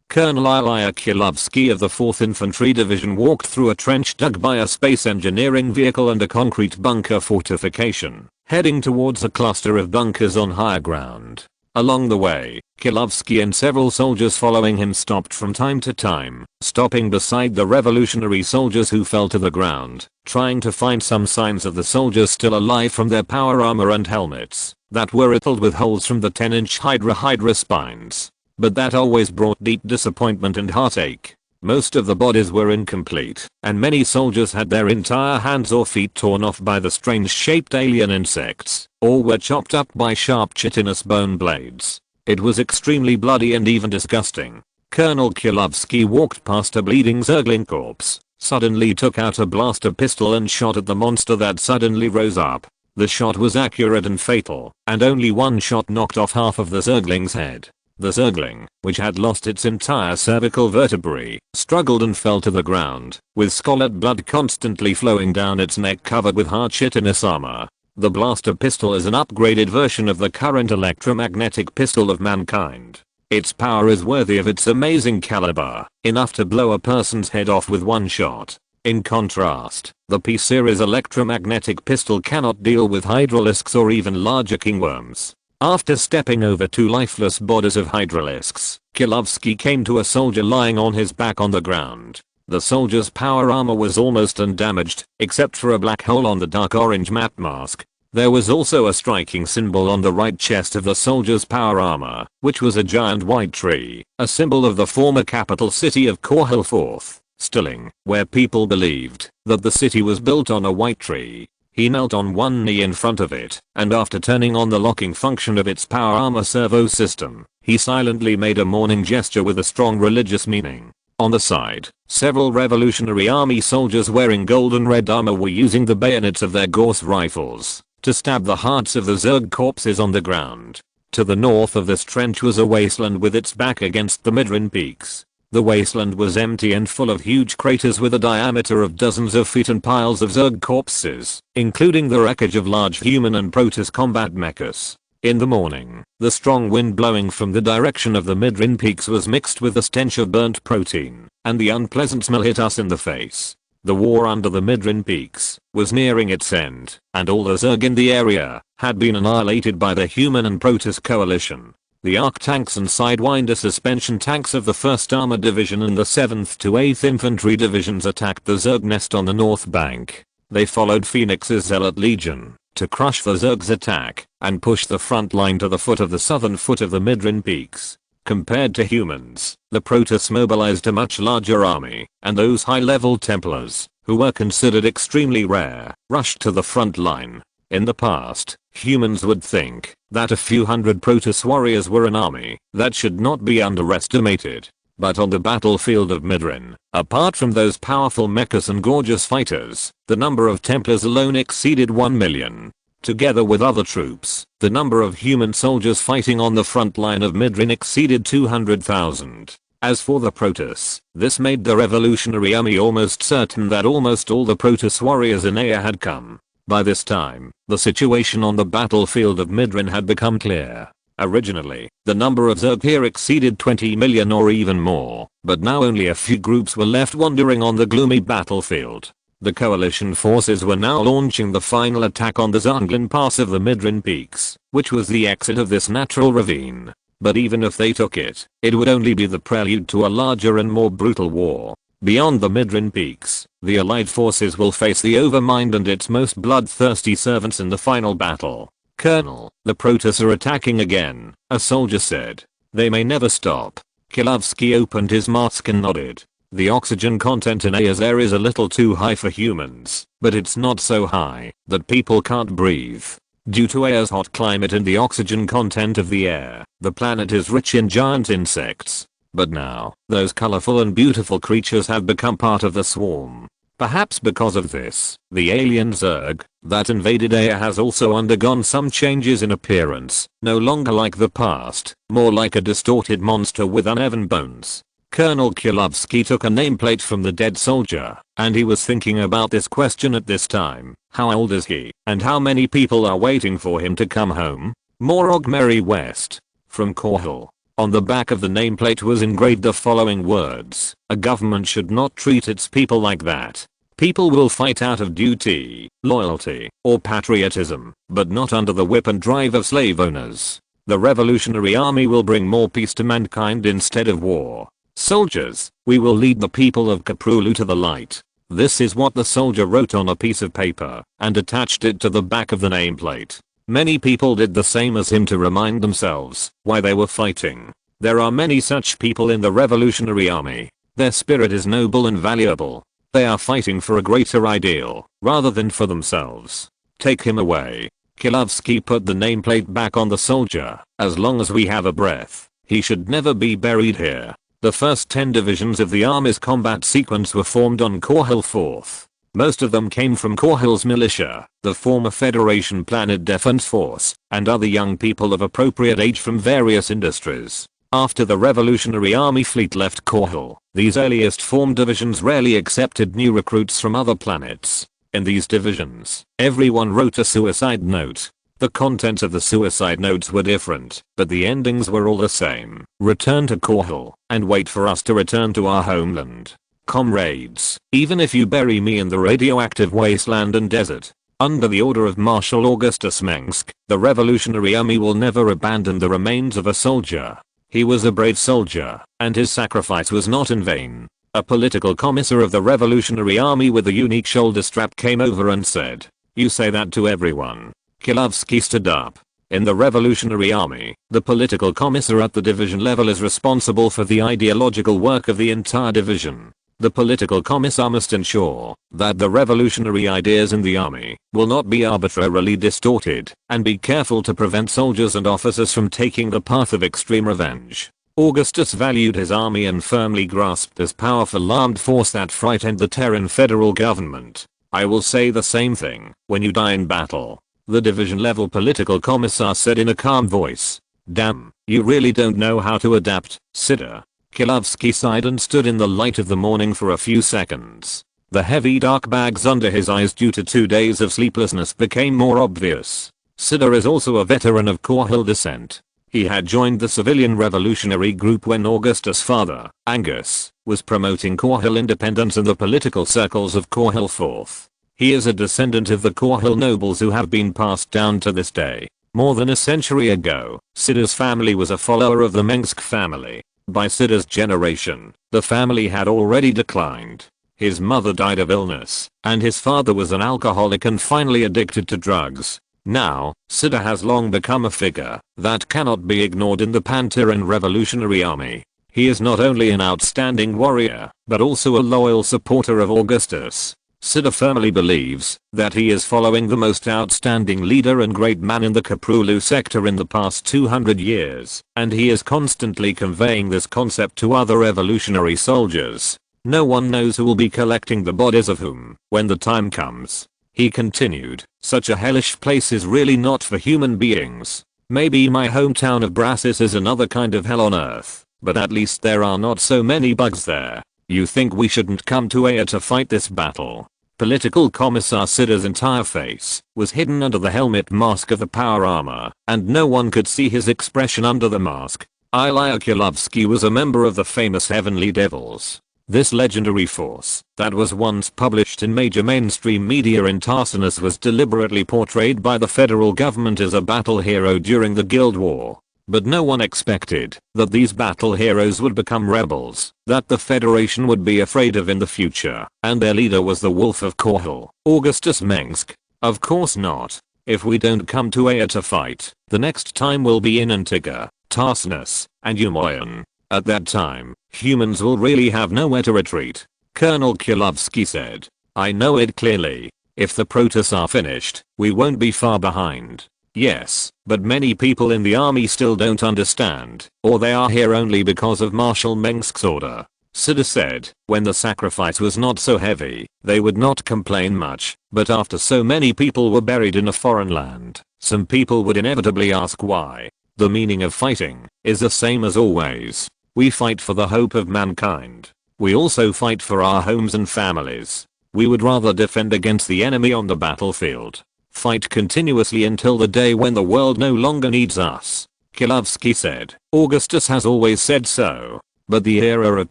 Colonel Ilya Kilovsky of the 4th Infantry Division walked through a trench dug by a space engineering vehicle and a concrete bunker fortification, heading towards a cluster of bunkers on higher ground. Along the way, Kilovsky and several soldiers following him stopped from time to time, stopping beside the revolutionary soldiers who fell to the ground, trying to find some signs of the soldiers still alive from their power armor and helmets that were riddled with holes from the 10-inch Hydra spines. But that always brought deep disappointment and heartache. Most of the bodies were incomplete, and many soldiers had their entire hands or feet torn off by the strange-shaped alien insects, or were chopped up by sharp chitinous bone blades. It was extremely bloody and even disgusting. Colonel Kilovsky walked past a bleeding Zergling corpse, suddenly took out a blaster pistol and shot at the monster that suddenly rose up. The shot was accurate and fatal, and only one shot knocked off half of the Zergling's head. The Zergling, which had lost its entire cervical vertebrae, struggled and fell to the ground, with scarlet blood constantly flowing down its neck covered with hard chitinous armor. The blaster pistol is an upgraded version of the current electromagnetic pistol of mankind. Its power is worthy of its amazing caliber, enough to blow a person's head off with one shot. In contrast, the P-series electromagnetic pistol cannot deal with hydralisks or even larger kingworms. After stepping over 2 lifeless bodies of hydralisks, Kilovsky came to a soldier lying on his back on the ground. The soldier's power armor was almost undamaged, except for a black hole on the dark orange matte mask. There was also a striking symbol on the right chest of the soldier's power armor, which was a giant white tree, a symbol of the former capital city of Korhal IV, Stilling, where people believed that the city was built on a white tree. He knelt on one knee in front of it, and after turning on the locking function of its power armor servo system, he silently made a mourning gesture with a strong religious meaning. On the side, several Revolutionary Army soldiers wearing gold and red armor were using the bayonets of their Gauss rifles to stab the hearts of the Zerg corpses on the ground. To the north of this trench was a wasteland with its back against the Midrin peaks. The wasteland was empty and full of huge craters with a diameter of dozens of feet and piles of Zerg corpses, including the wreckage of large human and Protoss combat mechas. In the morning, the strong wind blowing from the direction of the Midrin peaks was mixed with the stench of burnt protein, and the unpleasant smell hit us in the face. The war under the Midrin peaks was nearing its end, and all the Zerg in the area had been annihilated by the human and Protoss coalition. The arc tanks and sidewinder suspension tanks of the 1st Armored Division and the 7th to 8th Infantry Divisions attacked the Zerg nest on the north bank. They followed Phoenix's Zealot Legion to crush the Zerg's attack and push the front line to the foot of the southern foot of the Midrin peaks. Compared to humans, the Protoss mobilized a much larger army, and those high-level Templars, who were considered extremely rare, rushed to the front line. In the past, humans would think that a few hundred Protoss warriors were an army that should not be underestimated. But on the battlefield of Midrin, apart from those powerful mechas and gorgeous fighters, the number of Templars alone exceeded 1 million. Together with other troops, the number of human soldiers fighting on the front line of Midrin exceeded 200,000. As for the Protoss, this made the Revolutionary Army almost certain that almost all the Protoss warriors in Aya had come. By this time, the situation on the battlefield of Midrin had become clear. Originally, the number of Zerg here exceeded 20 million or even more, but now only a few groups were left wandering on the gloomy battlefield. The coalition forces were now launching the final attack on the Zunglin Pass of the Midrin Peaks, which was the exit of this natural ravine. But even if they took it, it would only be the prelude to a larger and more brutal war. Beyond the Midrin Peaks, the Allied forces will face the Overmind and its most bloodthirsty servants in the final battle. Colonel, the Protoss are attacking again, a soldier said. They may never stop. Kilovsky opened his mask and nodded. The oxygen content in Aya's air is a little too high for humans, but it's not so high that people can't breathe. Due to Aya's hot climate and the oxygen content of the air, the planet is rich in giant insects. But now, those colorful and beautiful creatures have become part of the swarm. Perhaps because of this, the alien Zerg that invaded Aya has also undergone some changes in appearance, no longer like the past, more like a distorted monster with uneven bones. Colonel Kilovsky took a nameplate from the dead soldier, and he was thinking about this question at this time. How old is he, and how many people are waiting for him to come home? Morog Mary West. From Korhal. On the back of the nameplate was engraved the following words: a government should not treat its people like that. People will fight out of duty, loyalty, or patriotism, but not under the whip and drive of slave owners. The Revolutionary Army will bring more peace to mankind instead of war. Soldiers, we will lead the people of Koprulu to the light. This is what the soldier wrote on a piece of paper and attached it to the back of the nameplate. Many people did the same as him to remind themselves why they were fighting. There are many such people in the Revolutionary Army. Their spirit is noble and valuable. They are fighting for a greater ideal, rather than for themselves. Take him away. Kilovsky put the nameplate back on the soldier. As long as we have a breath, he should never be buried here. The first 10 divisions of the Army's combat sequence were formed on Korhal IV. Most of them came from Korhal's militia, the former Federation Planet Defense Force, and other young people of appropriate age from various industries. After the Revolutionary Army fleet left Korhal, these earliest formed divisions rarely accepted new recruits from other planets. In these divisions, everyone wrote a suicide note. The contents of the suicide notes were different, but the endings were all the same. Return to Korhal, and wait for us to return to our homeland. Comrades, even if you bury me in the radioactive wasteland and desert, under the order of Marshal Augustus Mengsk, the Revolutionary Army will never abandon the remains of a soldier. He was a brave soldier, and his sacrifice was not in vain. A political commissar of the Revolutionary Army with a unique shoulder strap came over and said, "You say that to everyone." Kilovsky stood up. In the Revolutionary Army, the political commissar at the division level is responsible for the ideological work of the entire division. The political commissar must ensure that the revolutionary ideas in the army will not be arbitrarily distorted, and be careful to prevent soldiers and officers from taking the path of extreme revenge. Augustus valued his army and firmly grasped this powerful armed force that frightened the Terran federal government. I will say the same thing when you die in battle, the division level political commissar said in a calm voice. Damn, you really don't know how to adapt, Sitter. Kilovsky sighed and stood in the light of the morning for a few seconds. The heavy dark bags under his eyes due to 2 days of sleeplessness became more obvious. Sitter is also a veteran of Korhal descent. He had joined the civilian revolutionary group when Augustus' father, Angus, was promoting Korhal independence in the political circles of Korhal IV. He is a descendant of the Korhal nobles who have been passed down to this day. More than a century ago, Sitter's family was a follower of the Mengsk family. By Sitter's generation, the family had already declined. His mother died of illness, and his father was an alcoholic and finally addicted to drugs. Now, Sitter has long become a figure that cannot be ignored in the Pan-Terran Revolutionary Army. He is not only an outstanding warrior, but also a loyal supporter of Augustus. Sitter firmly believes that he is following the most outstanding leader and great man in the Koprulu sector in the past 200 years, and he is constantly conveying this concept to other revolutionary soldiers. No one knows who will be collecting the bodies of whom, when the time comes. He continued, such a hellish place is really not for human beings. Maybe my hometown of Brassis is another kind of hell on earth, but at least there are not so many bugs there. You think we shouldn't come to Aya to fight this battle? Political Commissar Sitter's entire face was hidden under the helmet mask of the power armor, and no one could see his expression under the mask. Ilya Kilovsky was a member of the famous Heavenly Devils. This legendary force that was once published in major mainstream media in Tarsinus was deliberately portrayed by the federal government as a battle hero during the Guild War. But no one expected that these battle heroes would become rebels that the Federation would be afraid of in the future, and their leader was the Wolf of Korhal, Augustus Mengsk. Of course not. If we don't come to Aya to fight, the next time we'll be in Antigua, Tarsinus, and Umoyan. At that time, humans will really have nowhere to retreat. Colonel Kilovsky said. I know it clearly. If the protests are finished, we won't be far behind. Yes, but many people in the army still don't understand, or they are here only because of Marshal Mengsk's order. Sida said, when the sacrifice was not so heavy, they would not complain much, but after so many people were buried in a foreign land, some people would inevitably ask why. The meaning of fighting is the same as always. We fight for the hope of mankind. We also fight for our homes and families. We would rather defend against the enemy on the battlefield. Fight continuously until the day when the world no longer needs us. Kilovsky said, Augustus has always said so. But the era of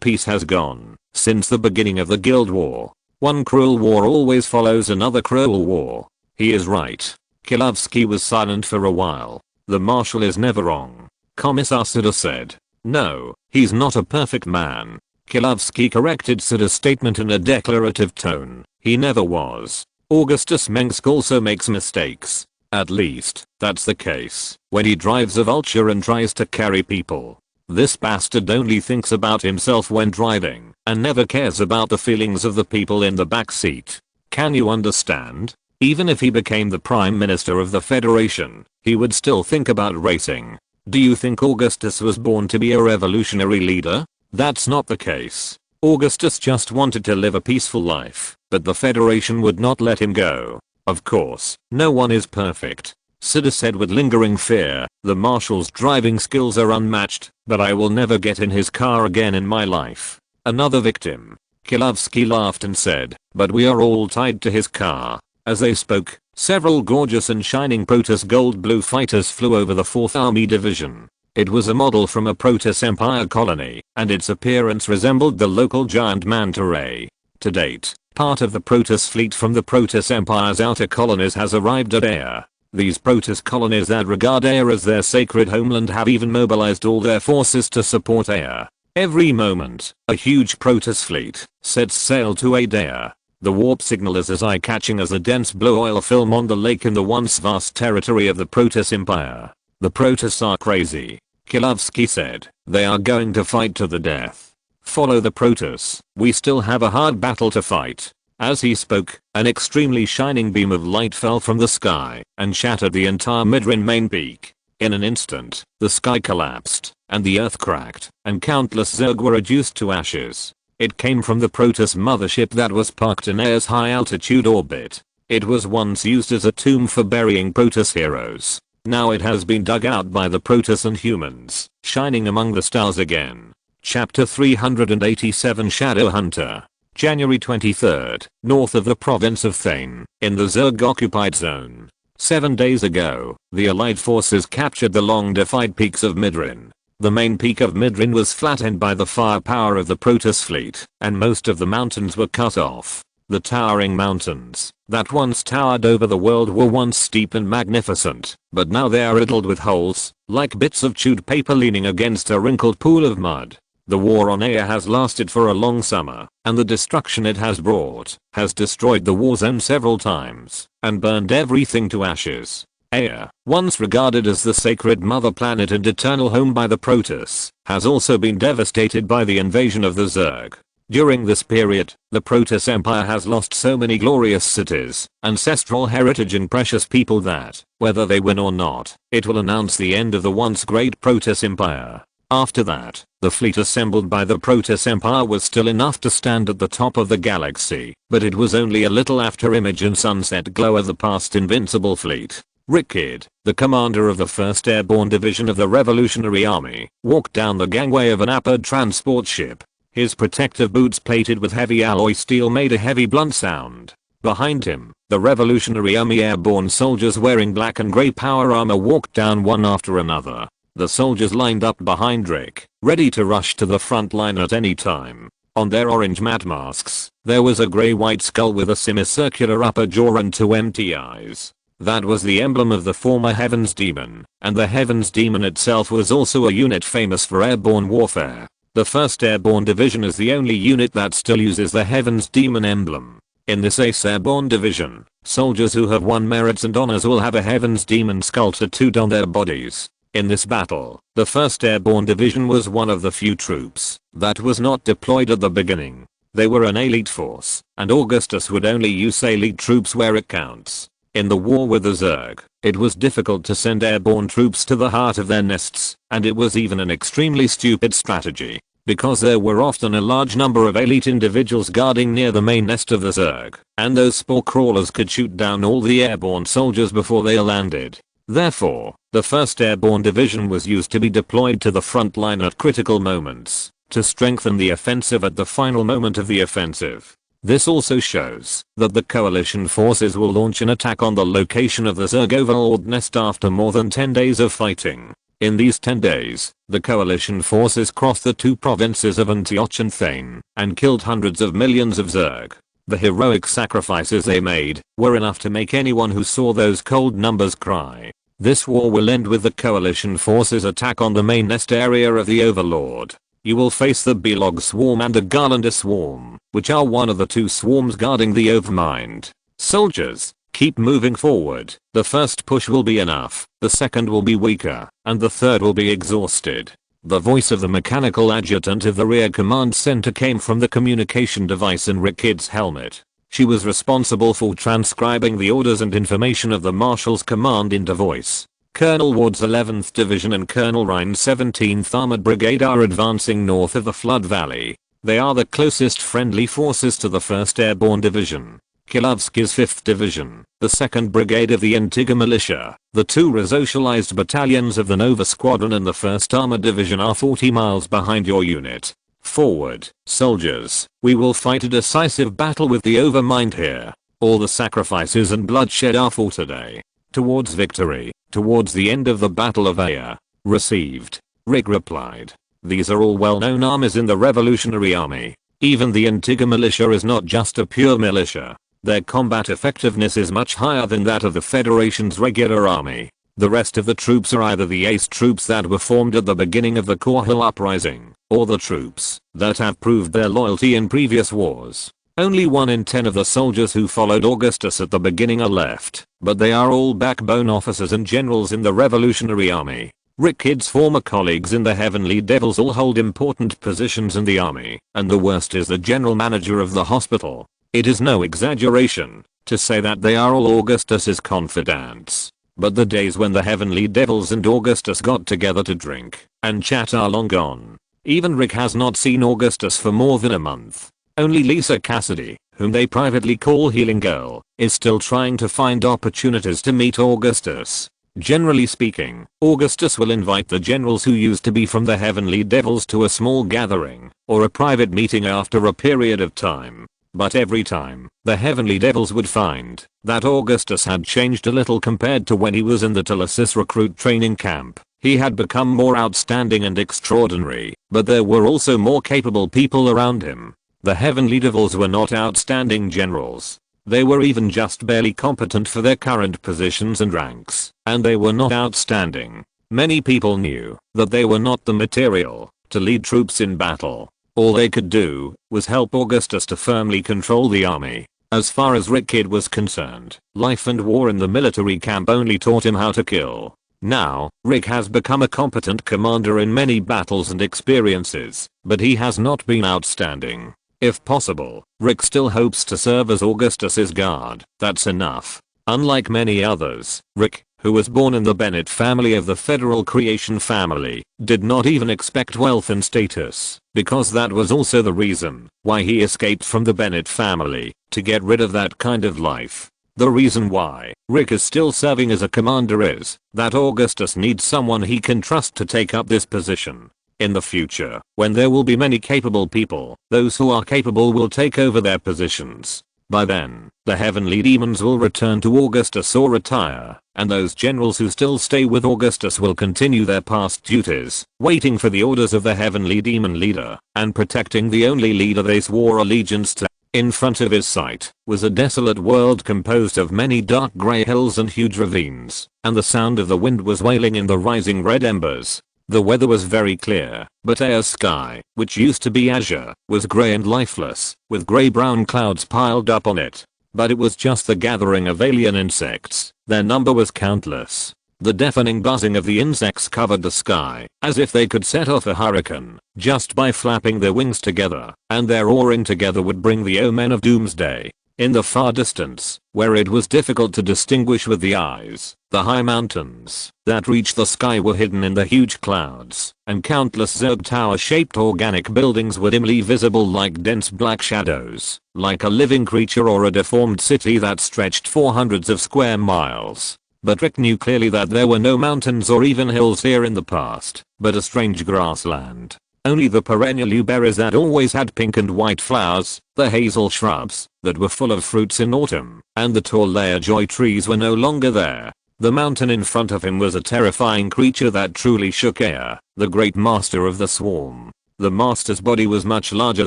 peace has gone. Since the beginning of the Guild War. One cruel war always follows another cruel war. He is right. Kilovsky was silent for a while. The Marshal is never wrong. Commissar Sida said. No, he's not a perfect man. Kilovsky corrected Sida's statement in a declarative tone. He never was. Augustus Mengsk also makes mistakes. At least, that's the case when he drives a vulture and tries to carry people. This bastard only thinks about himself when driving and never cares about the feelings of the people in the back seat. Can you understand? Even if he became the Prime Minister of the Federation, he would still think about racing. Do you think Augustus was born to be a revolutionary leader? That's not the case. Augustus just wanted to live a peaceful life, but the Federation would not let him go. Of course, no one is perfect. Sida said with lingering fear, the Marshal's driving skills are unmatched, but I will never get in his car again in my life. Another victim. Kilovsky laughed and said, but we are all tied to his car. As they spoke, several gorgeous and shining Protoss gold blue fighters flew over the 4th Army Division. It was a model from a Protoss Empire colony, and its appearance resembled the local giant manta ray. To date, part of the Protoss fleet from the Protoss Empire's outer colonies has arrived at Air. These Protoss colonies that regard Air as their sacred homeland have even mobilized all their forces to support Air. Every moment, a huge Protoss fleet sets sail to aid Air. The warp signal is as eye-catching as a dense blue oil film on the lake in the once vast territory of the Protoss Empire. The Protoss are crazy, Kilovsky said. They are going to fight to the death. Follow the Protoss. We still have a hard battle to fight. As he spoke, an extremely shining beam of light fell from the sky and shattered the entire Midrin main peak. In an instant, the sky collapsed, and the earth cracked, and countless Zerg were reduced to ashes. It came from the Protoss mothership that was parked in Air's high-altitude orbit. It was once used as a tomb for burying Protoss heroes. Now it has been dug out by the Protoss and humans, shining among the stars again. Chapter 387 Shadow Hunter. January 23rd, north of the province of Thane, in the Zerg-occupied zone. 7 days ago, the Allied forces captured the long-defied peaks of Midrin. The main peak of Midrin was flattened by the firepower of the Protoss fleet, and most of the mountains were cut off. The towering mountains that once towered over the world were once steep and magnificent, but now they are riddled with holes, like bits of chewed paper leaning against a wrinkled pool of mud. The war on Air has lasted for a long summer, and the destruction it has brought has destroyed the war zone several times and burned everything to ashes. Air, once regarded as the sacred mother planet and eternal home by the Protoss, has also been devastated by the invasion of the Zerg. During this period, the Protoss Empire has lost so many glorious cities, ancestral heritage and precious people that, whether they win or not, it will announce the end of the once great Protoss Empire. After that, the fleet assembled by the Protoss Empire was still enough to stand at the top of the galaxy, but it was only a little after Image and Sunset Glow of the past invincible fleet. Rickid, the commander of the 1st Airborne Division of the Revolutionary Army, walked down the gangway of an Apod transport ship. His protective boots plated with heavy alloy steel made a heavy blunt sound. Behind him, the Revolutionary Army airborne soldiers wearing black and grey power armor walked down one after another. The soldiers lined up behind Rick, ready to rush to the front line at any time. On their orange matte masks, there was a grey-white skull with a semicircular upper jaw and 2 empty eyes. That was the emblem of the former Heaven's Demon, and the Heaven's Demon itself was also a unit famous for airborne warfare. The 1st Airborne Division is the only unit that still uses the Heaven's Demon emblem. In this Ace Airborne Division, soldiers who have won merits and honors will have a Heaven's Demon skull tattooed on their bodies. In this battle, the 1st Airborne Division was one of the few troops that was not deployed at the beginning. They were an elite force, and Augustus would only use elite troops where it counts. In the war with the Zerg, it was difficult to send airborne troops to the heart of their nests, and it was even an extremely stupid strategy. because there were often a large number of elite individuals guarding near the main nest of the Zerg, and those spore crawlers could shoot down all the airborne soldiers before they landed. Therefore, the 1st Airborne Division was used to be deployed to the front line at critical moments, to strengthen the offensive at the final moment of the offensive. This also shows that the coalition forces will launch an attack on the location of the Zerg overlord nest after more than 10 days of fighting. In these 10 days, the coalition forces crossed the 2 provinces of Antioch and Thane, and killed hundreds of millions of Zerg. The heroic sacrifices they made were enough to make anyone who saw those cold numbers cry. This war will end with the coalition forces attack on the main nest area of the overlord. You will face the Belog swarm and the Garlander swarm, which are one of the 2 swarms guarding the overmind. Soldiers, keep moving forward. The first push will be enough, the second will be weaker, and the third will be exhausted. The voice of the mechanical adjutant of the rear command center came from the communication device in Rick Kidd's helmet. She was responsible for transcribing the orders and information of the marshal's command into voice. Colonel Ward's 11th Division and Colonel Rhine's 17th Armored Brigade are advancing north of the Flood Valley. They are the closest friendly forces to the 1st Airborne Division. Kilovsky's 5th Division, the 2nd Brigade of the Antigua Militia, the 2 resocialized battalions of the Nova Squadron and the 1st Armored Division are 40 miles behind your unit. Forward, soldiers, we will fight a decisive battle with the overmind here. All the sacrifices and bloodshed are for today. Towards victory, towards the end of the Battle of Aya. Received. Rick replied. These are all well-known armies in the Revolutionary Army. Even the Antigua Militia is not just a pure militia. Their combat effectiveness is much higher than that of the Federation's regular army. The rest of the troops are either the ace troops that were formed at the beginning of the Korhal uprising, or the troops that have proved their loyalty in previous wars. Only 1 in 10 of the soldiers who followed Augustus at the beginning are left, but they are all backbone officers and generals in the Revolutionary Army. Rick Kidd's former colleagues in the Heavenly Devils all hold important positions in the army, and the worst is the general manager of the hospital. It is no exaggeration to say that they are all Augustus's confidants. But the days when the Heavenly Devils and Augustus got together to drink and chat are long gone. Even Rick has not seen Augustus for more than a month. Only Lisa Cassidy, whom they privately call Healing Girl, is still trying to find opportunities to meet Augustus. Generally speaking, Augustus will invite the generals who used to be from the Heavenly Devils to a small gathering, or a private meeting after a period of time. But every time, the Heavenly Devils would find that Augustus had changed a little compared to when he was in the Telesis recruit training camp. He had become more outstanding and extraordinary, but there were also more capable people around him. The Heavenly Devils were not outstanding generals. They were even just barely competent for their current positions and ranks, and they were not outstanding. Many people knew that they were not the material to lead troops in battle. All they could do was help Augustus to firmly control the army. As far as Rick Kidd was concerned, life and war in the military camp only taught him how to kill. Now, Rick has become a competent commander in many battles and experiences, but he has not been outstanding. If possible, Rick still hopes to serve as Augustus's guard. That's enough. Unlike many others, Rick, who was born in the Bennett family of the Federal Creation family, did not even expect wealth and status, because that was also the reason why he escaped from the Bennett family, to get rid of that kind of life. The reason why Rick is still serving as a commander is that Augustus needs someone he can trust to take up this position. In the future, when there will be many capable people, those who are capable will take over their positions. By then, the Heavenly Demons will return to Augustus or retire, and those generals who still stay with Augustus will continue their past duties, waiting for the orders of the Heavenly Demon leader, and protecting the only leader they swore allegiance to. In front of his sight was a desolate world composed of many dark grey hills and huge ravines, and the sound of the wind was wailing in the rising red embers. The weather was very clear, but Aya's sky, which used to be azure, was grey and lifeless, with grey-brown clouds piled up on it. But it was just the gathering of alien insects. Their number was countless. The deafening buzzing of the insects covered the sky, as if they could set off a hurricane, just by flapping their wings together, and their roaring together would bring the omen of doomsday. In the far distance, where it was difficult to distinguish with the eyes, the high mountains that reached the sky were hidden in the huge clouds, and countless Zerg tower-shaped organic buildings were dimly visible like dense black shadows, like a living creature or a deformed city that stretched for hundreds of square miles. But Rick knew clearly that there were no mountains or even hills here in the past, but a strange grassland. Only the perennial yew berries that always had pink and white flowers, the hazel shrubs that were full of fruits in autumn, and the tall layer joy trees were no longer there. The mountain in front of him was a terrifying creature that truly shook air, the great master of the swarm. The master's body was much larger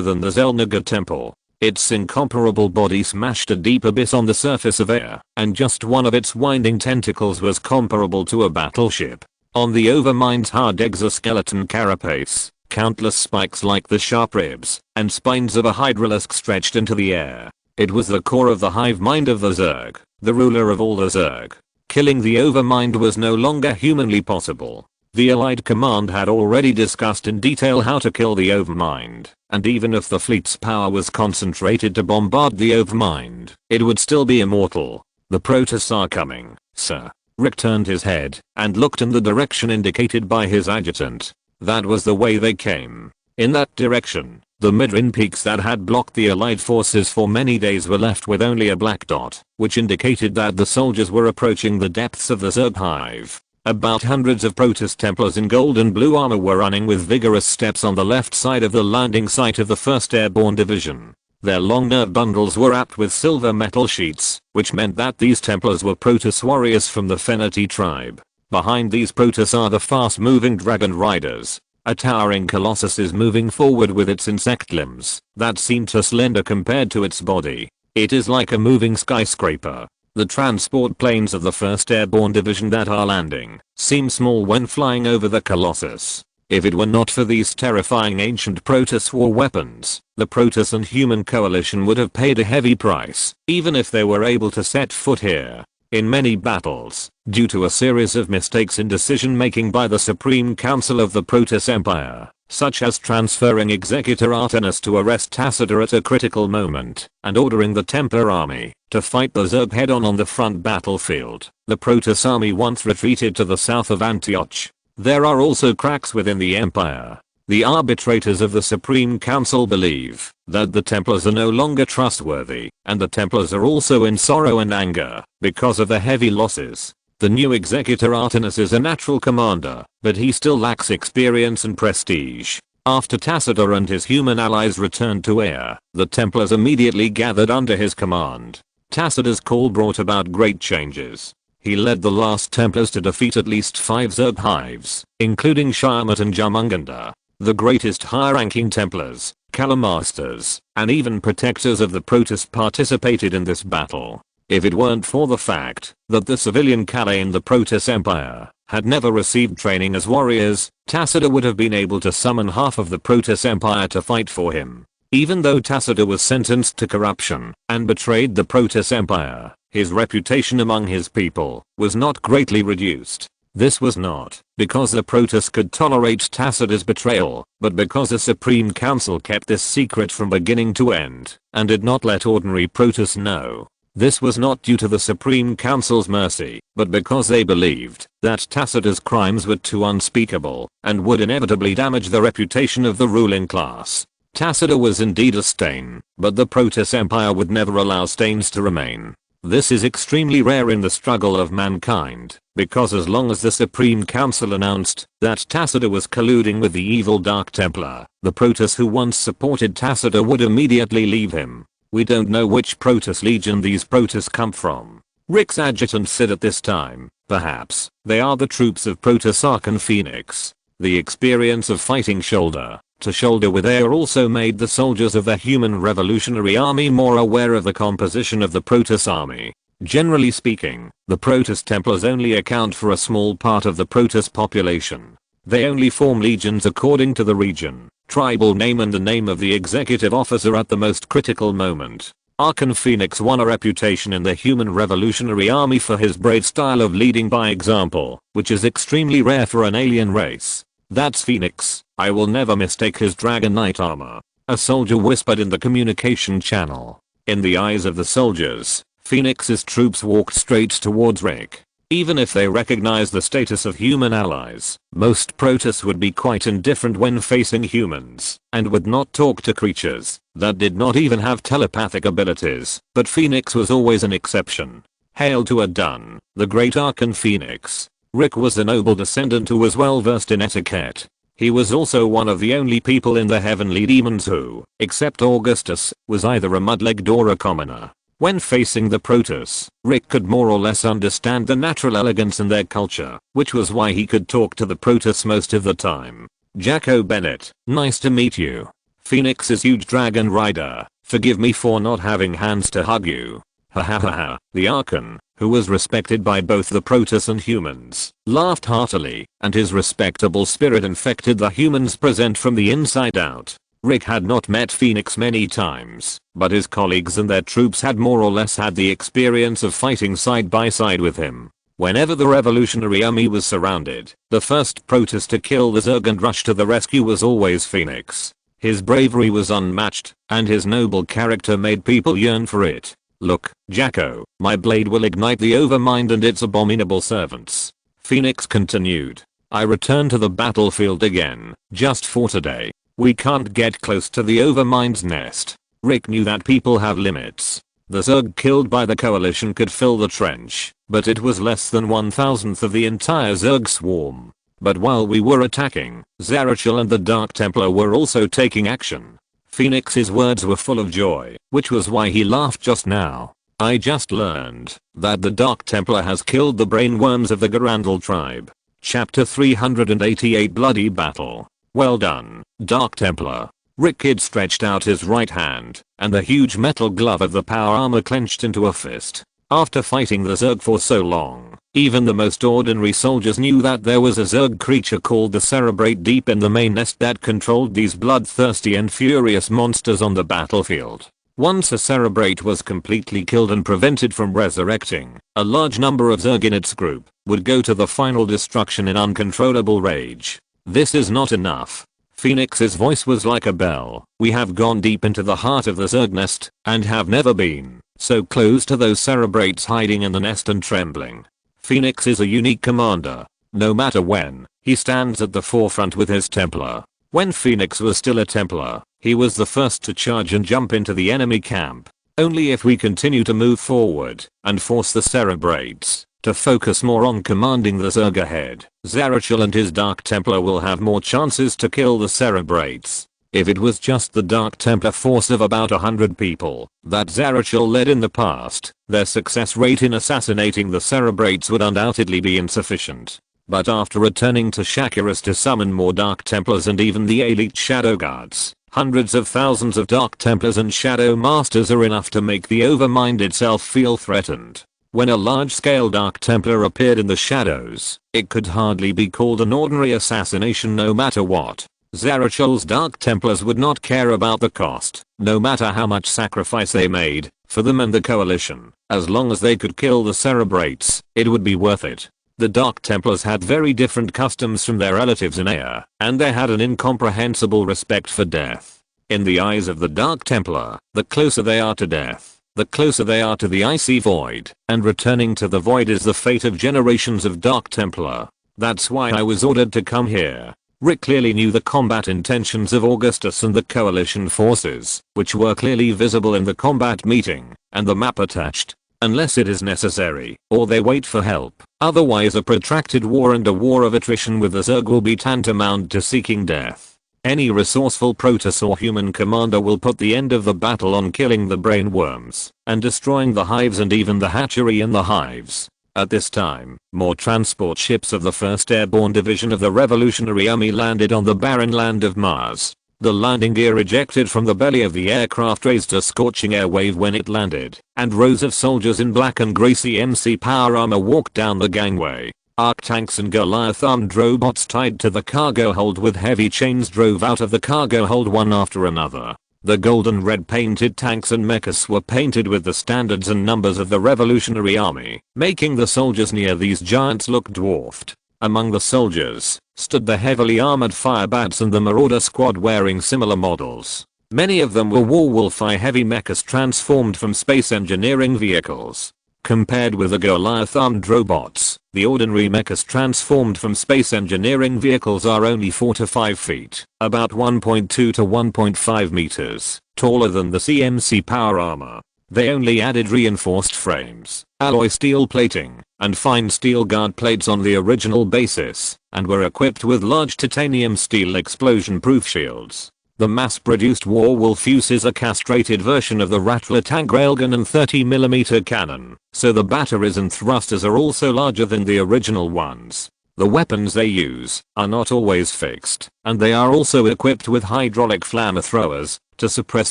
than the Zelnaga temple. Its incomparable body smashed a deep abyss on the surface of air, and just one of its winding tentacles was comparable to a battleship. On the Overmind's hard exoskeleton carapace, countless spikes like the sharp ribs and spines of a hydralisk stretched into the air. It was the core of the hive mind of the Zerg, the ruler of all the Zerg. Killing the Overmind was no longer humanly possible. The Allied command had already discussed in detail how to kill the Overmind, and even if the fleet's power was concentrated to bombard the Overmind, it would still be immortal. The Protoss are coming, sir. Rick turned his head and looked in the direction indicated by his adjutant. That was the way they came. In that direction, the Midrin peaks that had blocked the Allied forces for many days were left with only a black dot, which indicated that the soldiers were approaching the depths of the Zerg hive. About hundreds of Protoss Templars in gold and blue armor were running with vigorous steps on the left side of the landing site of the 1st Airborne Division. Their long nerve bundles were wrapped with silver metal sheets, which meant that these Templars were Protoss warriors from the Fenati tribe. Behind these Protoss are the fast-moving Dragon Riders. A towering colossus is moving forward with its insect limbs that seem too slender compared to its body. It is like a moving skyscraper. The transport planes of the 1st Airborne Division that are landing seem small when flying over the Colossus. If it were not for these terrifying ancient Protoss war weapons, the Protoss and human coalition would have paid a heavy price, even if they were able to set foot here. In many battles, due to a series of mistakes in decision making by the Supreme Council of the Protoss Empire, such as transferring Executor Artemis to arrest Tacitor at a critical moment, and ordering the Templar army to fight the Zerg head-on on the front battlefield, the Protoss army once retreated to the south of Antioch. There are also cracks within the Empire. The arbitrators of the Supreme Council believe that the Templars are no longer trustworthy, and the Templars are also in sorrow and anger because of the heavy losses. The new Executor Artemis is a natural commander, but he still lacks experience and prestige. After Tacitor and his human allies returned to Air, the Templars immediately gathered under his command. Tacitor's call brought about great changes. He led the last Templars to defeat at least 5 Zerg hives, including Shyamut and Jumunganda. The greatest high-ranking Templars, Calamasters, and even Protectors of the Protoss participated in this battle. If it weren't for the fact that the civilian Calais in the Protoss Empire had never received training as warriors, Tacitor would have been able to summon half of the Protoss Empire to fight for him. Even though Tacitor was sentenced to corruption and betrayed the Protoss Empire, his reputation among his people was not greatly reduced. This was not because the Protoss could tolerate Tacitor's betrayal, but because the Supreme Council kept this secret from beginning to end, and did not let ordinary Protoss know. This was not due to the Supreme Council's mercy, but because they believed that Tacitor's crimes were too unspeakable, and would inevitably damage the reputation of the ruling class. Tacitor was indeed a stain, but the Protoss Empire would never allow stains to remain. This is extremely rare in the struggle of mankind, because as long as the Supreme Council announced that Tacitor was colluding with the evil Dark Templar, the Protoss who once supported Tacitor would immediately leave him. We don't know which Protoss legion these Protoss come from. Rick's adjutant said at this time, perhaps, they are the troops of Protoss Archon Phoenix. The experience of fighting shoulder to shoulder with Air also made the soldiers of the Human Revolutionary Army more aware of the composition of the Protoss army. Generally speaking, the Protoss Templars only account for a small part of the Protoss population. They only form legions according to the region, tribal name and the name of the executive officer at the most critical moment. Archon Phoenix won a reputation in the Human Revolutionary Army for his brave style of leading by example, which is extremely rare for an alien race. That's Phoenix. I will never mistake his Dragon Knight armor. A soldier whispered in the communication channel. In the eyes of the soldiers, Phoenix's troops walked straight towards Rick. Even if they recognized the status of human allies, most Protoss would be quite indifferent when facing humans, and would not talk to creatures that did not even have telepathic abilities. But Phoenix was always an exception. Hail to Adun, the great Archon Phoenix. Rick was a noble descendant who was well versed in etiquette. He was also one of the only people in the heavenly demons who, except Augustus, was either a mudlegged or a commoner. When facing the Protoss, Rick could more or less understand the natural elegance in their culture, which was why he could talk to the Protoss most of the time. Jacko Bennett, nice to meet you. Phoenix's huge dragon rider, forgive me for not having hands to hug you. Ha ha ha ha. The Archon, who was respected by both the Protoss and humans, laughed heartily, and his respectable spirit infected the humans present from the inside out. Rick had not met Phoenix many times, but his colleagues and their troops had more or less had the experience of fighting side by side with him. Whenever the revolutionary army was surrounded, the first Protoss to kill the Zerg and rush to the rescue was always Phoenix. His bravery was unmatched, and his noble character made people yearn for it. Look, Jacko, my blade will ignite the Overmind and its abominable servants. Phoenix continued. I returned to the battlefield again, just for today. We can't get close to the Overmind's nest. Rick knew that people have limits. The Zerg killed by the coalition could fill the trench, but it was less than 1,000th of the entire Zerg swarm. But while we were attacking, Zarachel and the Dark Templar were also taking action. Phoenix's words were full of joy, which was why he laughed just now. I just learned that the Dark Templar has killed the brainworms of the Garandal tribe. Chapter 388 Bloody Battle. Well done, Dark Templar. Rick Kidd stretched out his right hand, and the huge metal glove of the power armor clenched into a fist. After fighting the Zerg for so long, even the most ordinary soldiers knew that there was a Zerg creature called the Cerebrate deep in the main nest that controlled these bloodthirsty and furious monsters on the battlefield. Once a Cerebrate was completely killed and prevented from resurrecting, a large number of Zerg in its group would go to the final destruction in uncontrollable rage. This is not enough. Phoenix's voice was like a bell. We have gone deep into the heart of the Zerg nest, and have never been so close to those Cerebrates hiding in the nest and trembling. Phoenix is a unique commander. No matter when, he stands at the forefront with his Templar. When Phoenix was still a Templar, he was the first to charge and jump into the enemy camp. Only if we continue to move forward and force the Cerebrates to focus more on commanding the Zerg ahead, Zarachel and his Dark Templar will have more chances to kill the Cerebrates. If it was just the Dark Templar force of about 100 people that Zarachel led in the past, their success rate in assassinating the Cerebrates would undoubtedly be insufficient. But after returning to Shakuras to summon more Dark Templars and even the elite Shadow Guards, hundreds of thousands of Dark Templars and Shadow Masters are enough to make the Overmind itself feel threatened. When a large-scale Dark Templar appeared in the shadows, it could hardly be called an ordinary assassination no matter what. Zarachel's Dark Templars would not care about the cost, no matter how much sacrifice they made, for them and the coalition. As long as they could kill the Cerebrates, it would be worth it. The Dark Templars had very different customs from their relatives in Ea, and they had an incomprehensible respect for death. In the eyes of the Dark Templar, the closer they are to death, the closer they are to the icy void, and returning to the void is the fate of generations of Dark Templar. That's why I was ordered to come here. Rick clearly knew the combat intentions of Augustus and the coalition forces, which were clearly visible in the combat meeting, and the map attached. Unless it is necessary, or they wait for help. Otherwise a protracted war and a war of attrition with the Zerg will be tantamount to seeking death. Any resourceful Protoss or human commander will put the end of the battle on killing the brainworms, and destroying the hives and even the hatchery in the hives. At this time, more transport ships of the 1st Airborne Division of the Revolutionary Army landed on the barren land of Mars. The landing gear ejected from the belly of the aircraft raised a scorching air wave when it landed, and rows of soldiers in black and grey CMC power armor walked down the gangway. Arc tanks and Goliath armed robots tied to the cargo hold with heavy chains drove out of the cargo hold one after another. The golden red painted tanks and mechas were painted with the standards and numbers of the Revolutionary Army, making the soldiers near these giants look dwarfed. Among the soldiers stood the heavily armored Firebats and the Marauder squad wearing similar models. Many of them were Warwolf-I heavy mechas transformed from space engineering vehicles. Compared with the Goliath armed robots, the ordinary mechas transformed from space engineering vehicles are only 4 to 5 feet, about 1.2 to 1.5 meters, taller than the CMC power armor. They only added reinforced frames, alloy steel plating, and fine steel guard plates on the original basis, and were equipped with large titanium steel explosion-proof shields. The mass-produced Warwolf uses a castrated version of the Rattler tank railgun and 30mm cannon, so the batteries and thrusters are also larger than the original ones. The weapons they use are not always fixed, and they are also equipped with hydraulic flamethrowers to suppress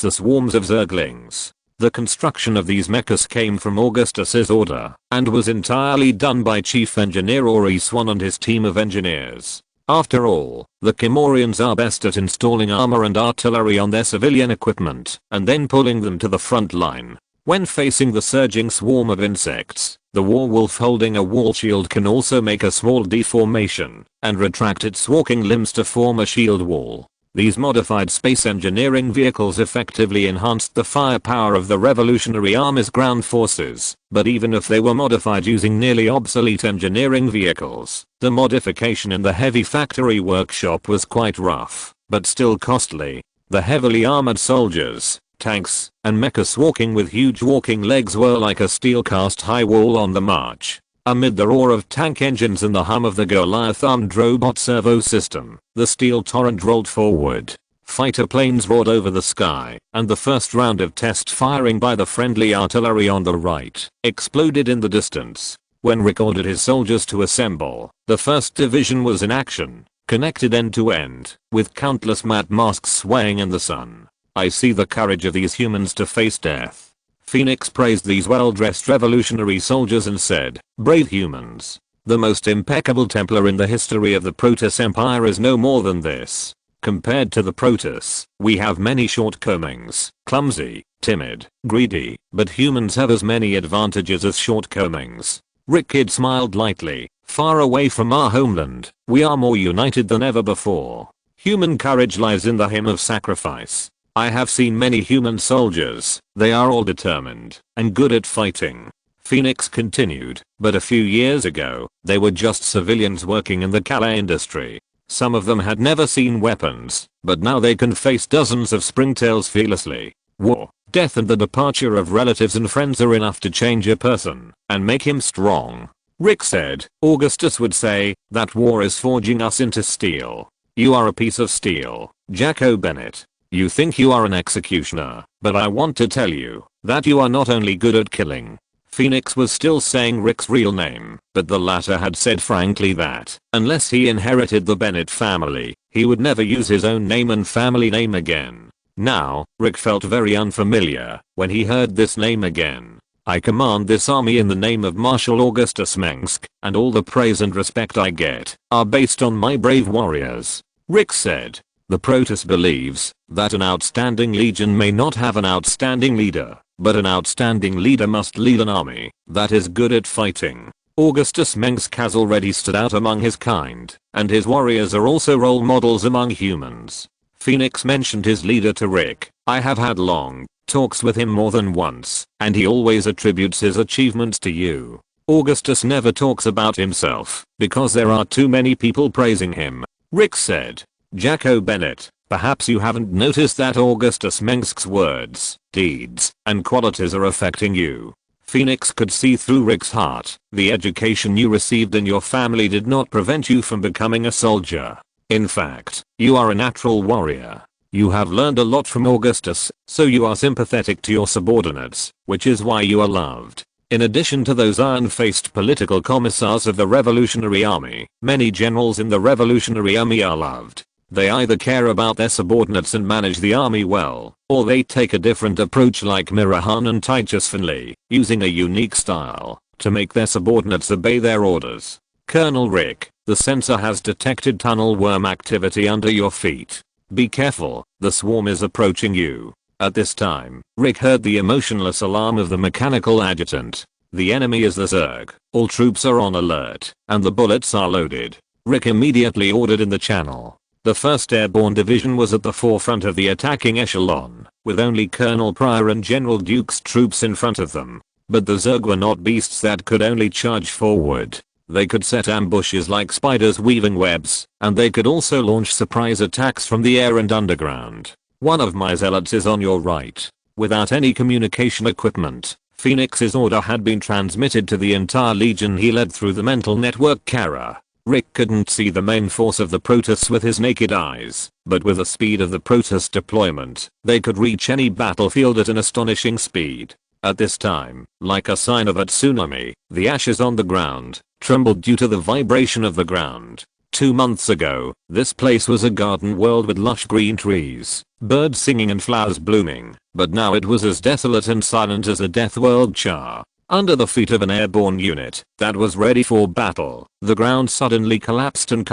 the swarms of Zerglings. The construction of these mechas came from Augustus's order, and was entirely done by Chief Engineer Ori Swan and his team of engineers. After all, the Kel-morians are best at installing armor and artillery on their civilian equipment, and then pulling them to the front line. When facing the surging swarm of insects, the Warwolf holding a wall shield can also make a small deformation, and retract its walking limbs to form a shield wall. These modified space engineering vehicles effectively enhanced the firepower of the Revolutionary Army's ground forces, but even if they were modified using nearly obsolete engineering vehicles, the modification in the heavy factory workshop was quite rough, but still costly. The heavily armored soldiers, tanks, and mechas walking with huge walking legs were like a steel cast high wall on the march. Amid the roar of tank engines and the hum of the Goliath armed robot servo system, the steel torrent rolled forward. Fighter planes roared over the sky, and the first round of test firing by the friendly artillery on the right exploded in the distance. When Rick ordered his soldiers to assemble, the 1st Division was in action, connected end to end, with countless matte masks swaying in the sun. I see the courage of these humans to face death. Phoenix praised these well-dressed revolutionary soldiers and said, "Brave humans. The most impeccable Templar in the history of the Protoss Empire is no more than this. Compared to the Protoss, we have many shortcomings, clumsy, timid, greedy, but humans have as many advantages as shortcomings." Rick Kidd smiled lightly. "Far away from our homeland, we are more united than ever before. Human courage lies in the hymn of sacrifice. I have seen many human soldiers, they are all determined and good at fighting." Phoenix continued, "But a few years ago, they were just civilians working in the Kala industry. Some of them had never seen weapons, but now they can face dozens of springtails fearlessly. War, death and the departure of relatives and friends are enough to change a person and make him strong." Rick said, "Augustus would say that war is forging us into steel. You are a piece of steel, Jacko Bennett. You think you are an executioner, but I want to tell you that you are not only good at killing." Phoenix was still saying Rick's real name, but the latter had said frankly that, unless he inherited the Bennett family, he would never use his own name and family name again. Now, Rick felt very unfamiliar when he heard this name again. "I command this army in the name of Marshal Augustus Mengsk, and all the praise and respect I get are based on my brave warriors," Rick said. The Protoss believes that an outstanding legion may not have an outstanding leader, but an outstanding leader must lead an army that is good at fighting. Augustus Mengsk has already stood out among his kind, and his warriors are also role models among humans. Phoenix mentioned his leader to Rick. "I have had long talks with him more than once, and he always attributes his achievements to you. Augustus never talks about himself because there are too many people praising him," Rick said. "Jacko Bennett, perhaps you haven't noticed that Augustus Mengsk's words, deeds, and qualities are affecting you." Phoenix could see through Rick's heart. "The education you received in your family did not prevent you from becoming a soldier. In fact, you are a natural warrior. You have learned a lot from Augustus, so you are sympathetic to your subordinates, which is why you are loved." In addition to those iron-faced political commissars of the Revolutionary Army, many generals in the Revolutionary Army are loved. They either care about their subordinates and manage the army well, or they take a different approach like Mirahan and Titus Finley, using a unique style to make their subordinates obey their orders. "Colonel Rick, the sensor has detected tunnel worm activity under your feet. Be careful, the swarm is approaching you." At this time, Rick heard the emotionless alarm of the mechanical adjutant. "The enemy is the Zerg, all troops are on alert, and the bullets are loaded." Rick immediately ordered in the channel. The 1st Airborne Division was at the forefront of the attacking echelon, with only Colonel Pryor and General Duke's troops in front of them. But the Zerg were not beasts that could only charge forward. They could set ambushes like spiders weaving webs, and they could also launch surprise attacks from the air and underground. One of my zealots is on your right. Without any communication equipment, Phoenix's order had been transmitted to the entire legion he led through the mental network Kara. Rick couldn't see the main force of the Protoss with his naked eyes, but with the speed of the Protoss deployment, they could reach any battlefield at an astonishing speed. At this time, like a sign of a tsunami, the ashes on the ground trembled due to the vibration of the ground. 2 months ago, this place was a garden world with lush green trees, birds singing and flowers blooming, but now it was as desolate and silent as a death world char. Under the feet of an airborne unit that was ready for battle, the ground suddenly collapsed in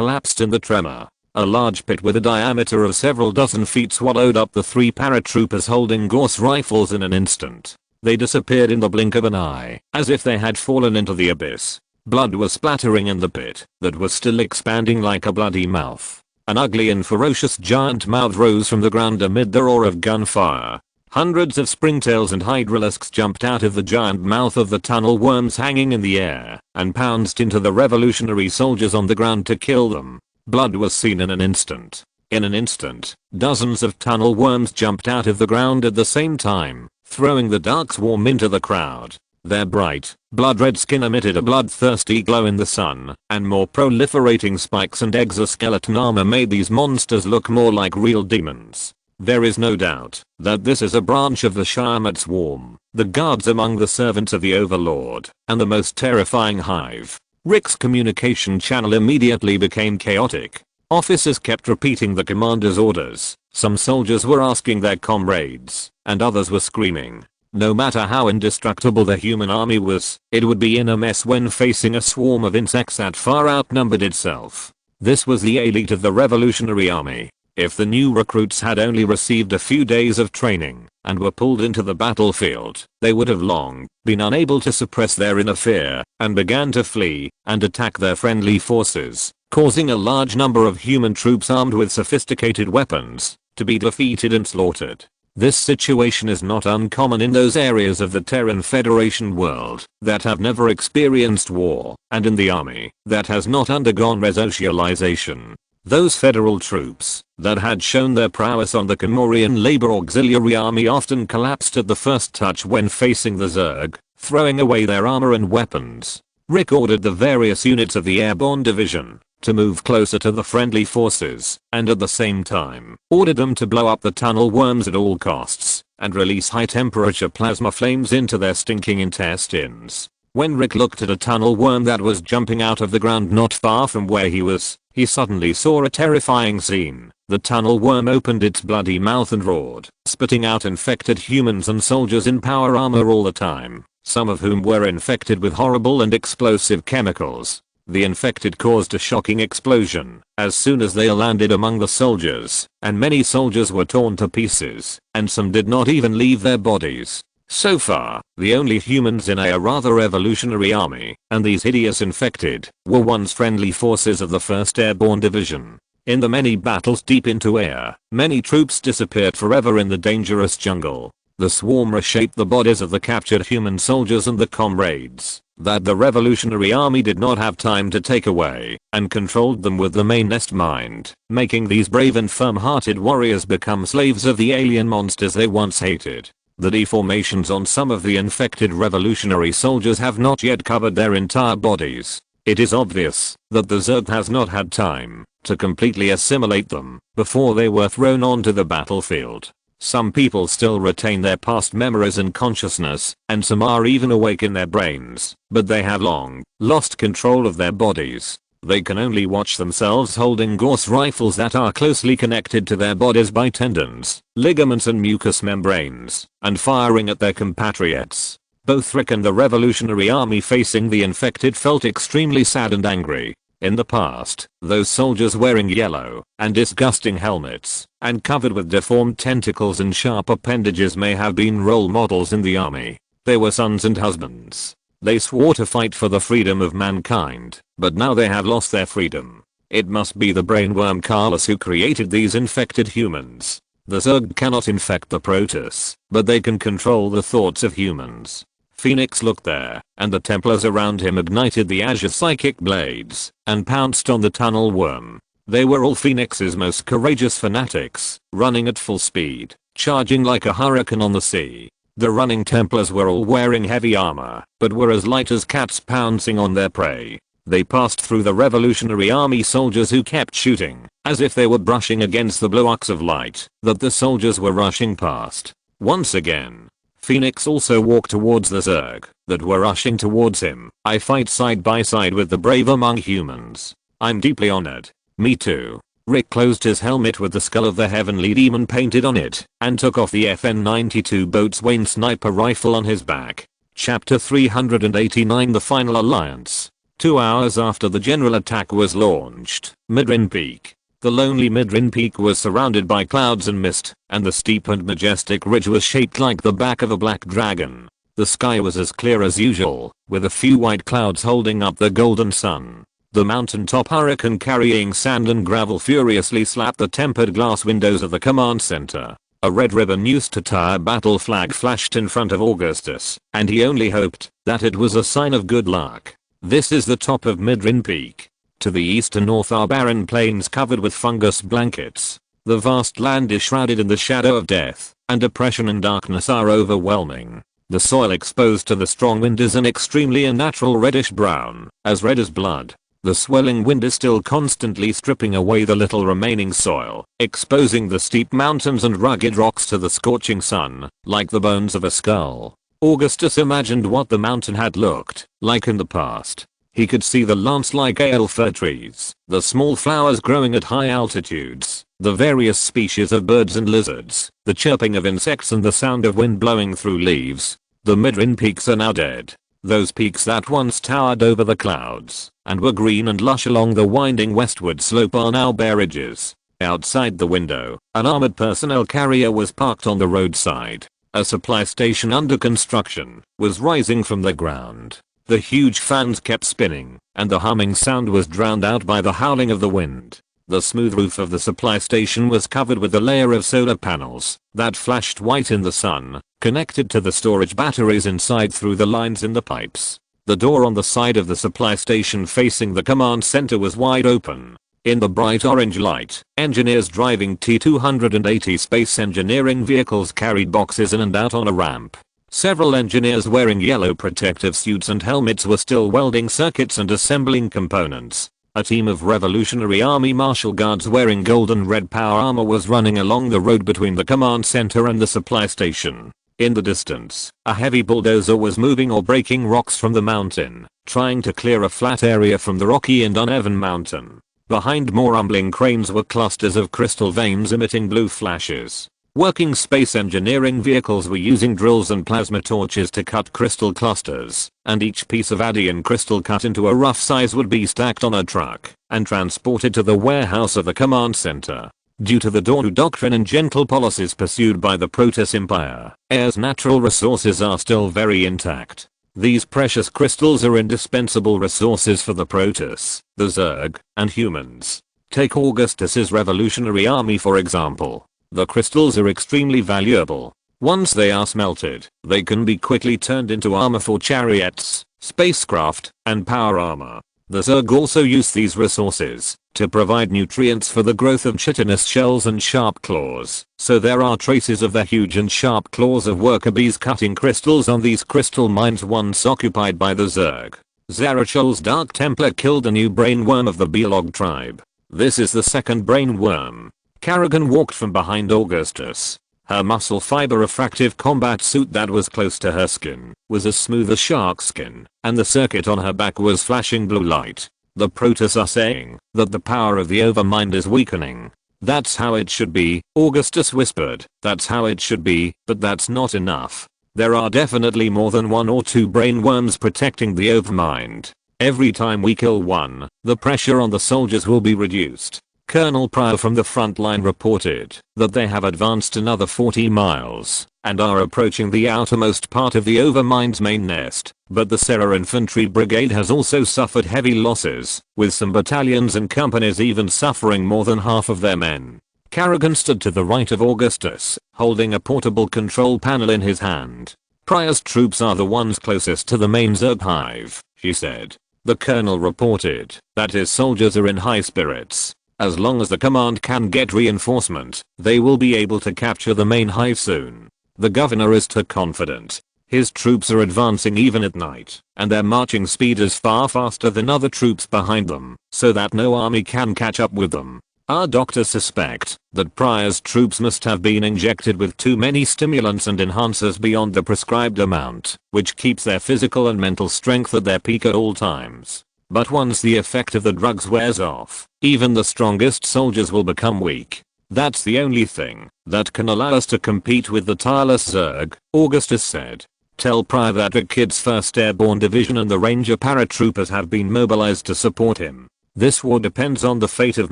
the tremor. A large pit with a diameter of several dozen feet swallowed up the 3 paratroopers holding Gauss rifles in an instant. They disappeared in the blink of an eye, as if they had fallen into the abyss. Blood was splattering in the pit that was still expanding like a bloody mouth. An ugly and ferocious giant mouth rose from the ground amid the roar of gunfire. Hundreds of springtails and hydralisks jumped out of the giant mouth of the tunnel worms hanging in the air and pounced into the revolutionary soldiers on the ground to kill them. Blood was seen in an instant. In an instant, dozens of tunnel worms jumped out of the ground at the same time, throwing the dark swarm into the crowd. Their bright, blood-red skin emitted a bloodthirsty glow in the sun, and more proliferating spikes and exoskeleton armor made these monsters look more like real demons. There is no doubt that this is a branch of the Sharmat swarm, the guards among the servants of the Overlord, and the most terrifying hive. Rick's communication channel immediately became chaotic. Officers kept repeating the commander's orders. Some soldiers were asking their comrades, and others were screaming. No matter how indestructible the human army was, it would be in a mess when facing a swarm of insects that far outnumbered itself. This was the elite of the Revolutionary Army. If the new recruits had only received a few days of training and were pulled into the battlefield, they would have long been unable to suppress their inner fear and began to flee and attack their friendly forces, causing a large number of human troops armed with sophisticated weapons to be defeated and slaughtered. This situation is not uncommon in those areas of the Terran Federation world that have never experienced war, and in the army that has not undergone resocialization. Those federal troops that had shown their prowess on the Kel-morian Labor Auxiliary Army often collapsed at the first touch when facing the Zerg, throwing away their armor and weapons. Rick ordered the various units of the Airborne Division to move closer to the friendly forces, and at the same time, ordered them to blow up the tunnel worms at all costs, and release high temperature plasma flames into their stinking intestines. When Rick looked at a tunnel worm that was jumping out of the ground not far from where he was, he suddenly saw a terrifying scene. The tunnel worm opened its bloody mouth and roared, spitting out infected humans and soldiers in power armor all the time, some of whom were infected with horrible and explosive chemicals. The infected caused a shocking explosion as soon as they landed among the soldiers, and many soldiers were torn to pieces, and some did not even leave their bodies. So far, the only humans in a rather revolutionary army, and these hideous infected, were once friendly forces of the 1st Airborne Division. In the many battles deep into air, many troops disappeared forever in the dangerous jungle. The swarm reshaped the bodies of the captured human soldiers and the comrades that the Revolutionary Army did not have time to take away, and controlled them with the mainest mind, making these brave and firm-hearted warriors become slaves of the alien monsters they once hated. The deformations on some of the infected revolutionary soldiers have not yet covered their entire bodies. It is obvious that the Zerg has not had time to completely assimilate them before they were thrown onto the battlefield. Some people still retain their past memories and consciousness, and some are even awake in their brains, but they have long lost control of their bodies. They can only watch themselves holding Gauss rifles that are closely connected to their bodies by tendons, ligaments and mucous membranes, and firing at their compatriots. Both Rick and the Revolutionary Army facing the infected felt extremely sad and angry. In the past, those soldiers wearing yellow and disgusting helmets and covered with deformed tentacles and sharp appendages may have been role models in the army. They were sons and husbands. They swore to fight for the freedom of mankind, but now they have lost their freedom. It must be the brainworm Carlos who created these infected humans. The Zerg cannot infect the Protoss, but they can control the thoughts of humans. Phoenix looked there, and the Templars around him ignited the azure psychic blades, and pounced on the tunnel worm. They were all Phoenix's most courageous fanatics, running at full speed, charging like a hurricane on the sea. The running Templars were all wearing heavy armor, but were as light as cats pouncing on their prey. They passed through the Revolutionary Army soldiers who kept shooting, as if they were brushing against the blocks of light that the soldiers were rushing past. Once again, Phoenix also walked towards the Zerg that were rushing towards him. I fight side by side with the brave among humans. I'm deeply honored. Me too. Rick closed his helmet with the skull of the Heavenly Demon painted on it, and took off the FN-92 Boatswain sniper rifle on his back. Chapter 389 The Final Alliance. 2 hours after the general attack was launched, Midrin Peak. The lonely Midrin Peak was surrounded by clouds and mist, and the steep and majestic ridge was shaped like the back of a black dragon. The sky was as clear as usual, with a few white clouds holding up the golden sun. The mountaintop hurricane carrying sand and gravel furiously slapped the tempered glass windows of the command center. A red ribbon used to tie a battle flag flashed in front of Augustus, and he only hoped that it was a sign of good luck. This is the top of Midrin Peak. To the east and north are barren plains covered with fungus blankets. The vast land is shrouded in the shadow of death, and depression and darkness are overwhelming. The soil exposed to the strong wind is an extremely unnatural reddish brown, as red as blood. The swelling wind is still constantly stripping away the little remaining soil, exposing the steep mountains and rugged rocks to the scorching sun, like the bones of a skull. Augustus imagined what the mountain had looked like in the past. He could see the lance-like ale fir trees, the small flowers growing at high altitudes, the various species of birds and lizards, the chirping of insects and the sound of wind blowing through leaves. The Midrin peaks are now dead. Those peaks that once towered over the clouds and were green and lush along the winding westward slope are now bare ridges. Outside the window, an armored personnel carrier was parked on the roadside. A supply station under construction was rising from the ground. The huge fans kept spinning, and the humming sound was drowned out by the howling of the wind. The smooth roof of the supply station was covered with a layer of solar panels that flashed white in the sun, connected to the storage batteries inside through the lines in the pipes. The door on the side of the supply station facing the command center was wide open. In the bright orange light, engineers driving T-280 space engineering vehicles carried boxes in and out on a ramp. Several engineers wearing yellow protective suits and helmets were still welding circuits and assembling components. A team of Revolutionary Army Marshal Guards wearing gold and red power armor was running along the road between the command center and the supply station. In the distance, a heavy bulldozer was moving or breaking rocks from the mountain, trying to clear a flat area from the rocky and uneven mountain. Behind more rumbling cranes were clusters of crystal veins emitting blue flashes. Working space engineering vehicles were using drills and plasma torches to cut crystal clusters, and each piece of Adian crystal cut into a rough size would be stacked on a truck and transported to the warehouse of the command center. Due to the Dawn doctrine and gentle policies pursued by the Protoss Empire, Air's natural resources are still very intact. These precious crystals are indispensable resources for the Protoss, the Zerg, and humans. Take Augustus's Revolutionary Army for example. The crystals are extremely valuable. Once they are smelted, they can be quickly turned into armor for chariots, spacecraft, and power armor. The Zerg also use these resources to provide nutrients for the growth of chitinous shells and sharp claws, so there are traces of the huge and sharp claws of worker bees cutting crystals on these crystal mines once occupied by the Zerg. Zarachol's Dark Templar killed a new brainworm of the Belog tribe. This is the second brainworm. Kerrigan walked from behind Augustus. Her muscle fiber refractive combat suit that was close to her skin was as smooth as shark skin, and the circuit on her back was flashing blue light. The Protoss are saying that the power of the Overmind is weakening. That's how it should be, Augustus whispered. That's how it should be, but that's not enough. There are definitely more than 1 or 2 brainworms protecting the Overmind. Every time we kill one, the pressure on the soldiers will be reduced. Colonel Pryor from the front line reported that they have advanced another 40 miles and are approaching the outermost part of the Overmind's main nest, but the Terran Infantry Brigade has also suffered heavy losses, with some battalions and companies even suffering more than half of their men. Kerrigan stood to the right of Augustus, holding a portable control panel in his hand. Pryor's troops are the ones closest to the main Zerg hive, she said. The colonel reported that his soldiers are in high spirits. As long as the command can get reinforcement, they will be able to capture the main hive soon. The governor is too confident. His troops are advancing even at night, and their marching speed is far faster than other troops behind them, so that no army can catch up with them. Our doctors suspect that Pryor's troops must have been injected with too many stimulants and enhancers beyond the prescribed amount, which keeps their physical and mental strength at their peak at all times. But once the effect of the drugs wears off, even the strongest soldiers will become weak. That's the only thing that can allow us to compete with the tireless Zerg, Augustus said. Tell Pryor that the kid's 1st Airborne Division and the Ranger paratroopers have been mobilized to support him. This war depends on the fate of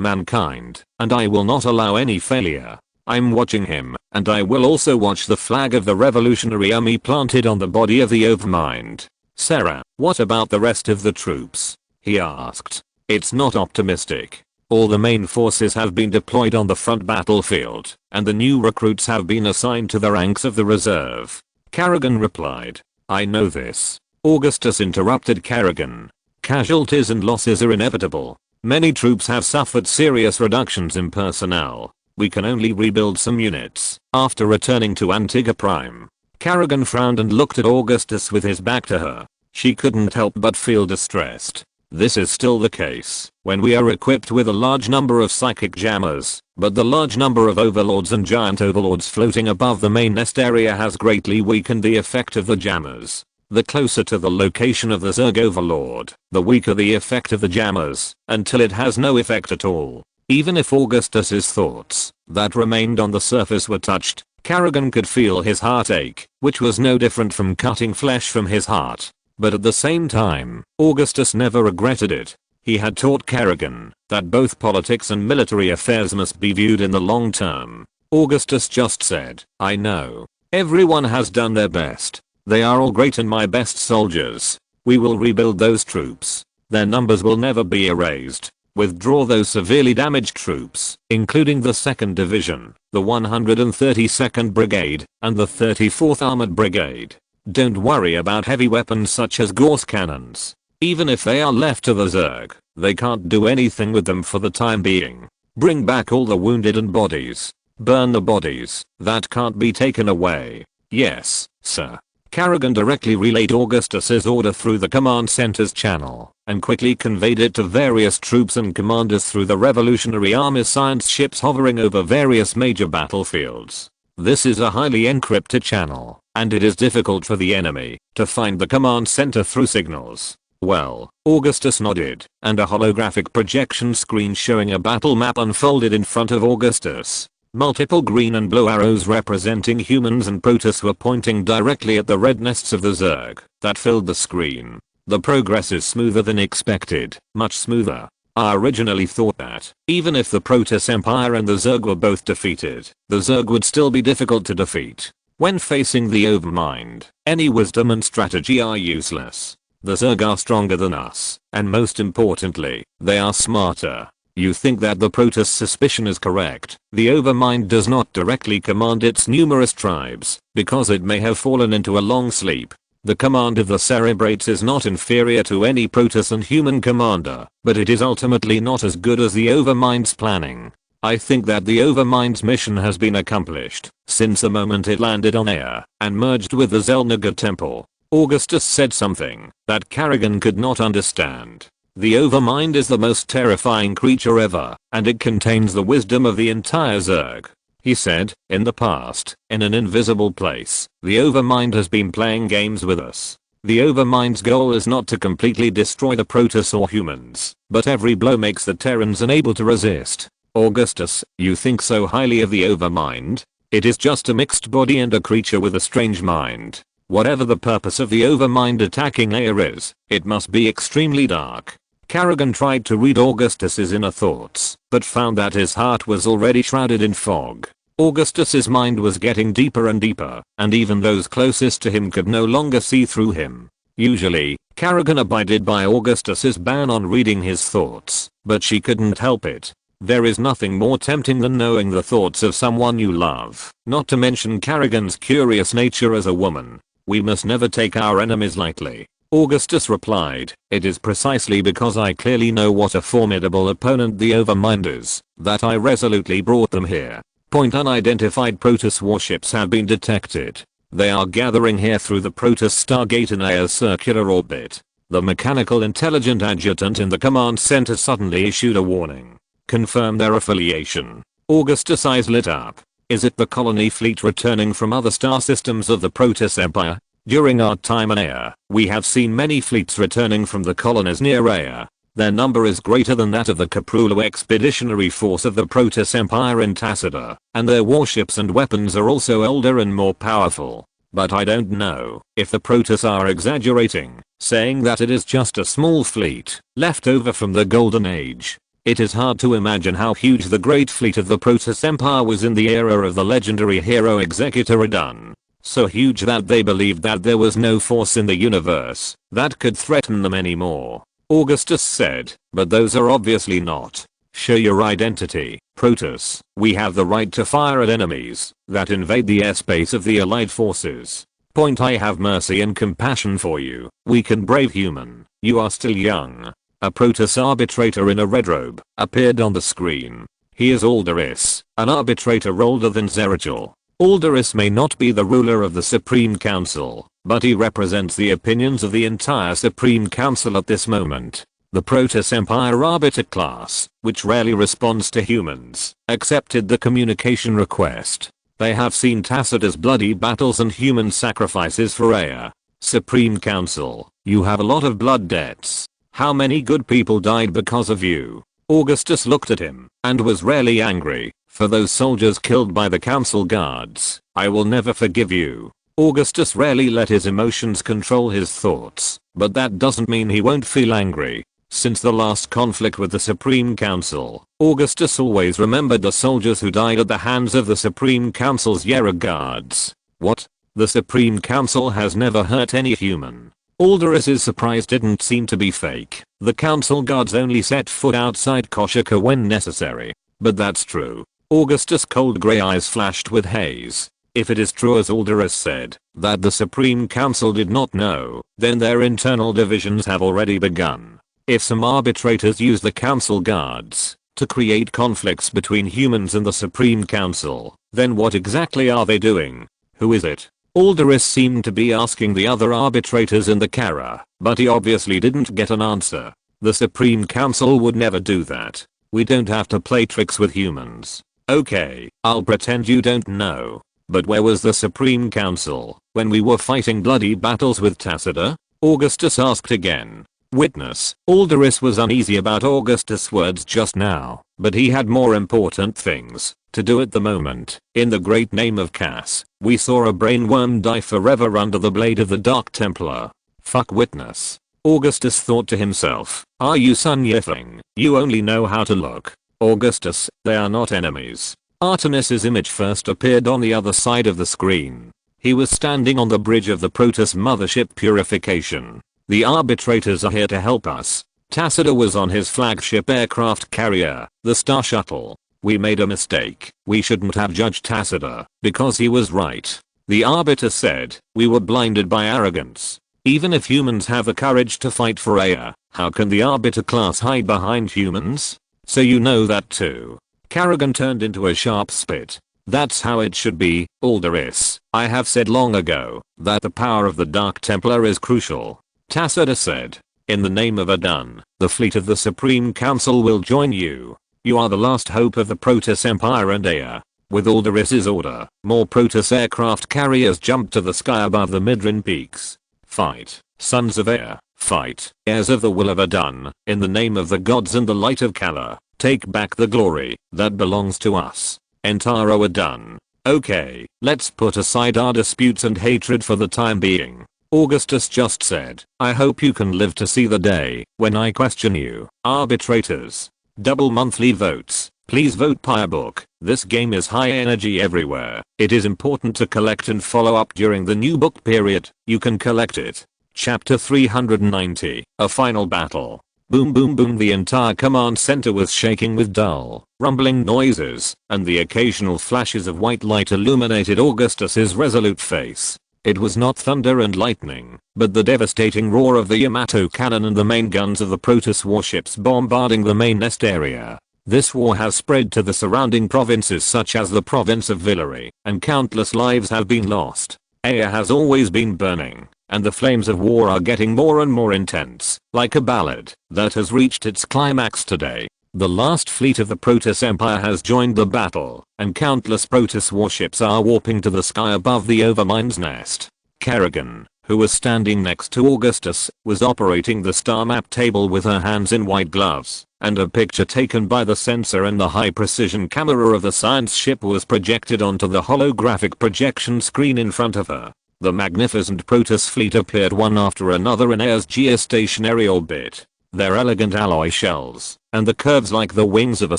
mankind, and I will not allow any failure. I'm watching him, and I will also watch the flag of the Revolutionary Army planted on the body of the Overmind. Sarah, what about the rest of the troops? He asked. It's not optimistic. All the main forces have been deployed on the front battlefield, and the new recruits have been assigned to the ranks of the reserve. Kerrigan replied. I know this. Augustus interrupted Kerrigan. Casualties and losses are inevitable. Many troops have suffered serious reductions in personnel. We can only rebuild some units after returning to Antigua Prime. Kerrigan frowned and looked at Augustus with his back to her. She couldn't help but feel distressed. This is still the case when we are equipped with a large number of psychic jammers, but the large number of overlords and giant overlords floating above the main nest area has greatly weakened the effect of the jammers. The closer to the location of the Zerg overlord, the weaker the effect of the jammers, until it has no effect at all. Even if Augustus's thoughts that remained on the surface were touched, Kerrigan could feel his heart ache, which was no different from cutting flesh from his heart. But at the same time, Augustus never regretted it. He had taught Kerrigan that both politics and military affairs must be viewed in the long term. Augustus just said, I know. Everyone has done their best. They are all great and my best soldiers. We will rebuild those troops. Their numbers will never be erased. Withdraw those severely damaged troops, including the 2nd Division, the 132nd Brigade, and the 34th Armored Brigade. Don't worry about heavy weapons such as Gauss cannons. Even if they are left to the Zerg, they can't do anything with them for the time being. Bring back all the wounded and bodies. Burn the bodies that can't be taken away. Yes, sir. Kerrigan directly relayed Augustus's order through the command center's channel and quickly conveyed it to various troops and commanders through the Revolutionary Army science ships hovering over various major battlefields. This is a highly encrypted channel, and it is difficult for the enemy to find the command center through signals. Well, Augustus nodded, and a holographic projection screen showing a battle map unfolded in front of Augustus. Multiple green and blue arrows representing humans and Protoss were pointing directly at the red nests of the Zerg that filled the screen. The progress is smoother than expected, much smoother. I originally thought that, even if the Protoss Empire and the Zerg were both defeated, the Zerg would still be difficult to defeat. When facing the Overmind, any wisdom and strategy are useless. The Zerg are stronger than us, and most importantly, they are smarter. You think that the Protoss suspicion is correct. The Overmind does not directly command its numerous tribes, because it may have fallen into a long sleep. The command of the Cerebrates is not inferior to any Protoss and human commander, but it is ultimately not as good as the Overmind's planning. I think that the Overmind's mission has been accomplished since the moment it landed on air and merged with the Zelnaga temple. Augustus said something that Kerrigan could not understand. The Overmind is the most terrifying creature ever, and it contains the wisdom of the entire Zerg. He said, in the past, in an invisible place, the Overmind has been playing games with us. The Overmind's goal is not to completely destroy the Protoss or humans, but every blow makes the Terrans unable to resist. Augustus, you think so highly of the Overmind? It is just a mixed body and a creature with a strange mind. Whatever the purpose of the Overmind attacking Air is, it must be extremely dark. Kerrigan tried to read Augustus's inner thoughts, but found that his heart was already shrouded in fog. Augustus's mind was getting deeper and deeper, and even those closest to him could no longer see through him. Usually, Kerrigan abided by Augustus's ban on reading his thoughts, but she couldn't help it. There is nothing more tempting than knowing the thoughts of someone you love, not to mention Kerrigan's curious nature as a woman. We must never take our enemies lightly. Augustus replied, "It is precisely because I clearly know what a formidable opponent the Overmind is, that I resolutely brought them here. Unidentified Protoss warships have been detected. They are gathering here through the Protoss Stargate in Aya's circular orbit." The mechanical intelligent adjutant in the command center suddenly issued a warning. "Confirm their affiliation." Augustus' eyes lit up. "Is it the colony fleet returning from other star systems of the Protoss Empire? During our time on Aya, we have seen many fleets returning from the colonies near Aya. Their number is greater than that of the Caprulu Expeditionary Force of the Protoss Empire in Tacita, and their warships and weapons are also older and more powerful. But I don't know if the Protoss are exaggerating, saying that it is just a small fleet, left over from the Golden Age. It is hard to imagine how huge the great fleet of the Protoss Empire was in the era of the legendary hero Executor Radon. So huge that they believed that there was no force in the universe that could threaten them anymore. Augustus said, "But those are obviously not. Show your identity, Protoss. We have the right to fire at enemies that invade the airspace of the Allied forces. I have mercy and compassion for you. We can brave human. You are still young." A Protoss arbitrator in a red robe appeared on the screen. He is Alderus, an arbitrator older than Zeratul. Alderus may not be the ruler of the Supreme Council, but he represents the opinions of the entire Supreme Council at this moment. The Protoss Empire Arbiter class, which rarely responds to humans, accepted the communication request. They have seen Tacita's bloody battles and human sacrifices for Aya. Supreme Council, you have a lot of blood debts. How many good people died because of you? Augustus looked at him, and was rarely angry. "For those soldiers killed by the council guards, I will never forgive you." Augustus rarely let his emotions control his thoughts, but that doesn't mean he won't feel angry. Since the last conflict with the Supreme Council, Augustus always remembered the soldiers who died at the hands of the Supreme Council's Yera guards. What? The Supreme Council has never hurt any human. Alderus's surprise didn't seem to be fake. The council guards only set foot outside Koshika when necessary. But that's true. Augustus' cold grey eyes flashed with haze. If it is true as Alderus said, that the Supreme Council did not know, then their internal divisions have already begun. If some arbitrators use the council guards to create conflicts between humans and the Supreme Council, then what exactly are they doing? Who is it? Alderus seemed to be asking the other arbitrators in the Kara, but he obviously didn't get an answer. The Supreme Council would never do that. We don't have to play tricks with humans. Okay, I'll pretend you don't know. But where was the Supreme Council when we were fighting bloody battles with Tacita? Augustus asked again. Witness, Alderus was uneasy about Augustus' words just now, but he had more important things to do at the moment. In the great name of Cass, we saw a brainworm die forever under the blade of the Dark Templar. Fuck Witness. Augustus thought to himself, are you son-yiffing? You only know how to look. Augustus, they are not enemies. Artemis's image first appeared on the other side of the screen. He was standing on the bridge of the Protoss mothership Purification. The arbitrators are here to help us. Tacita was on his flagship aircraft carrier, the Star Shuttle. We made a mistake. We shouldn't have judged Tacita, because he was right. The Arbiter said, we were blinded by arrogance. Even if humans have the courage to fight for Aya, how can the Arbiter class hide behind humans? So you know that too. Kerrigan turned into a sharp spit. That's how it should be, Alderus. I have said long ago that the power of the Dark Templar is crucial. Tacita said, in the name of Adun, the fleet of the Supreme Council will join you. You are the last hope of the Protoss Empire and Aya. With Alderus's order, more Protoss aircraft carriers jumped to the sky above the Midrin peaks. Fight, sons of Aya, fight, heirs of the will of Adun, in the name of the gods and the light of Kala. Take back the glory that belongs to us. Entaro Adun. Okay, let's put aside our disputes and hatred for the time being. Augustus just said, I hope you can live to see the day when I question you, arbitrators. Double monthly votes. Please vote per book. This game is high energy everywhere. It is important to collect and follow up during the new book period. You can collect it. Chapter 390. A final battle. Boom boom boom. The entire command center was shaking with dull, rumbling noises, and the occasional flashes of white light illuminated Augustus's resolute face. It was not thunder and lightning, but the devastating roar of the Yamato cannon and the main guns of the Protoss warships bombarding the main nest area. This war has spread to the surrounding provinces such as the province of Villari, and countless lives have been lost. Air has always been burning, and the flames of war are getting more and more intense, like a ballad that has reached its climax today. The last fleet of the Protoss Empire has joined the battle, and countless Protoss warships are warping to the sky above the Overmind's nest. Kerrigan, who was standing next to Augustus, was operating the star map table with her hands in white gloves, and a picture taken by the sensor and the high-precision camera of the science ship was projected onto the holographic projection screen in front of her. The magnificent Protoss fleet appeared one after another in Air's geostationary orbit. Their elegant alloy shells, and the curves like the wings of a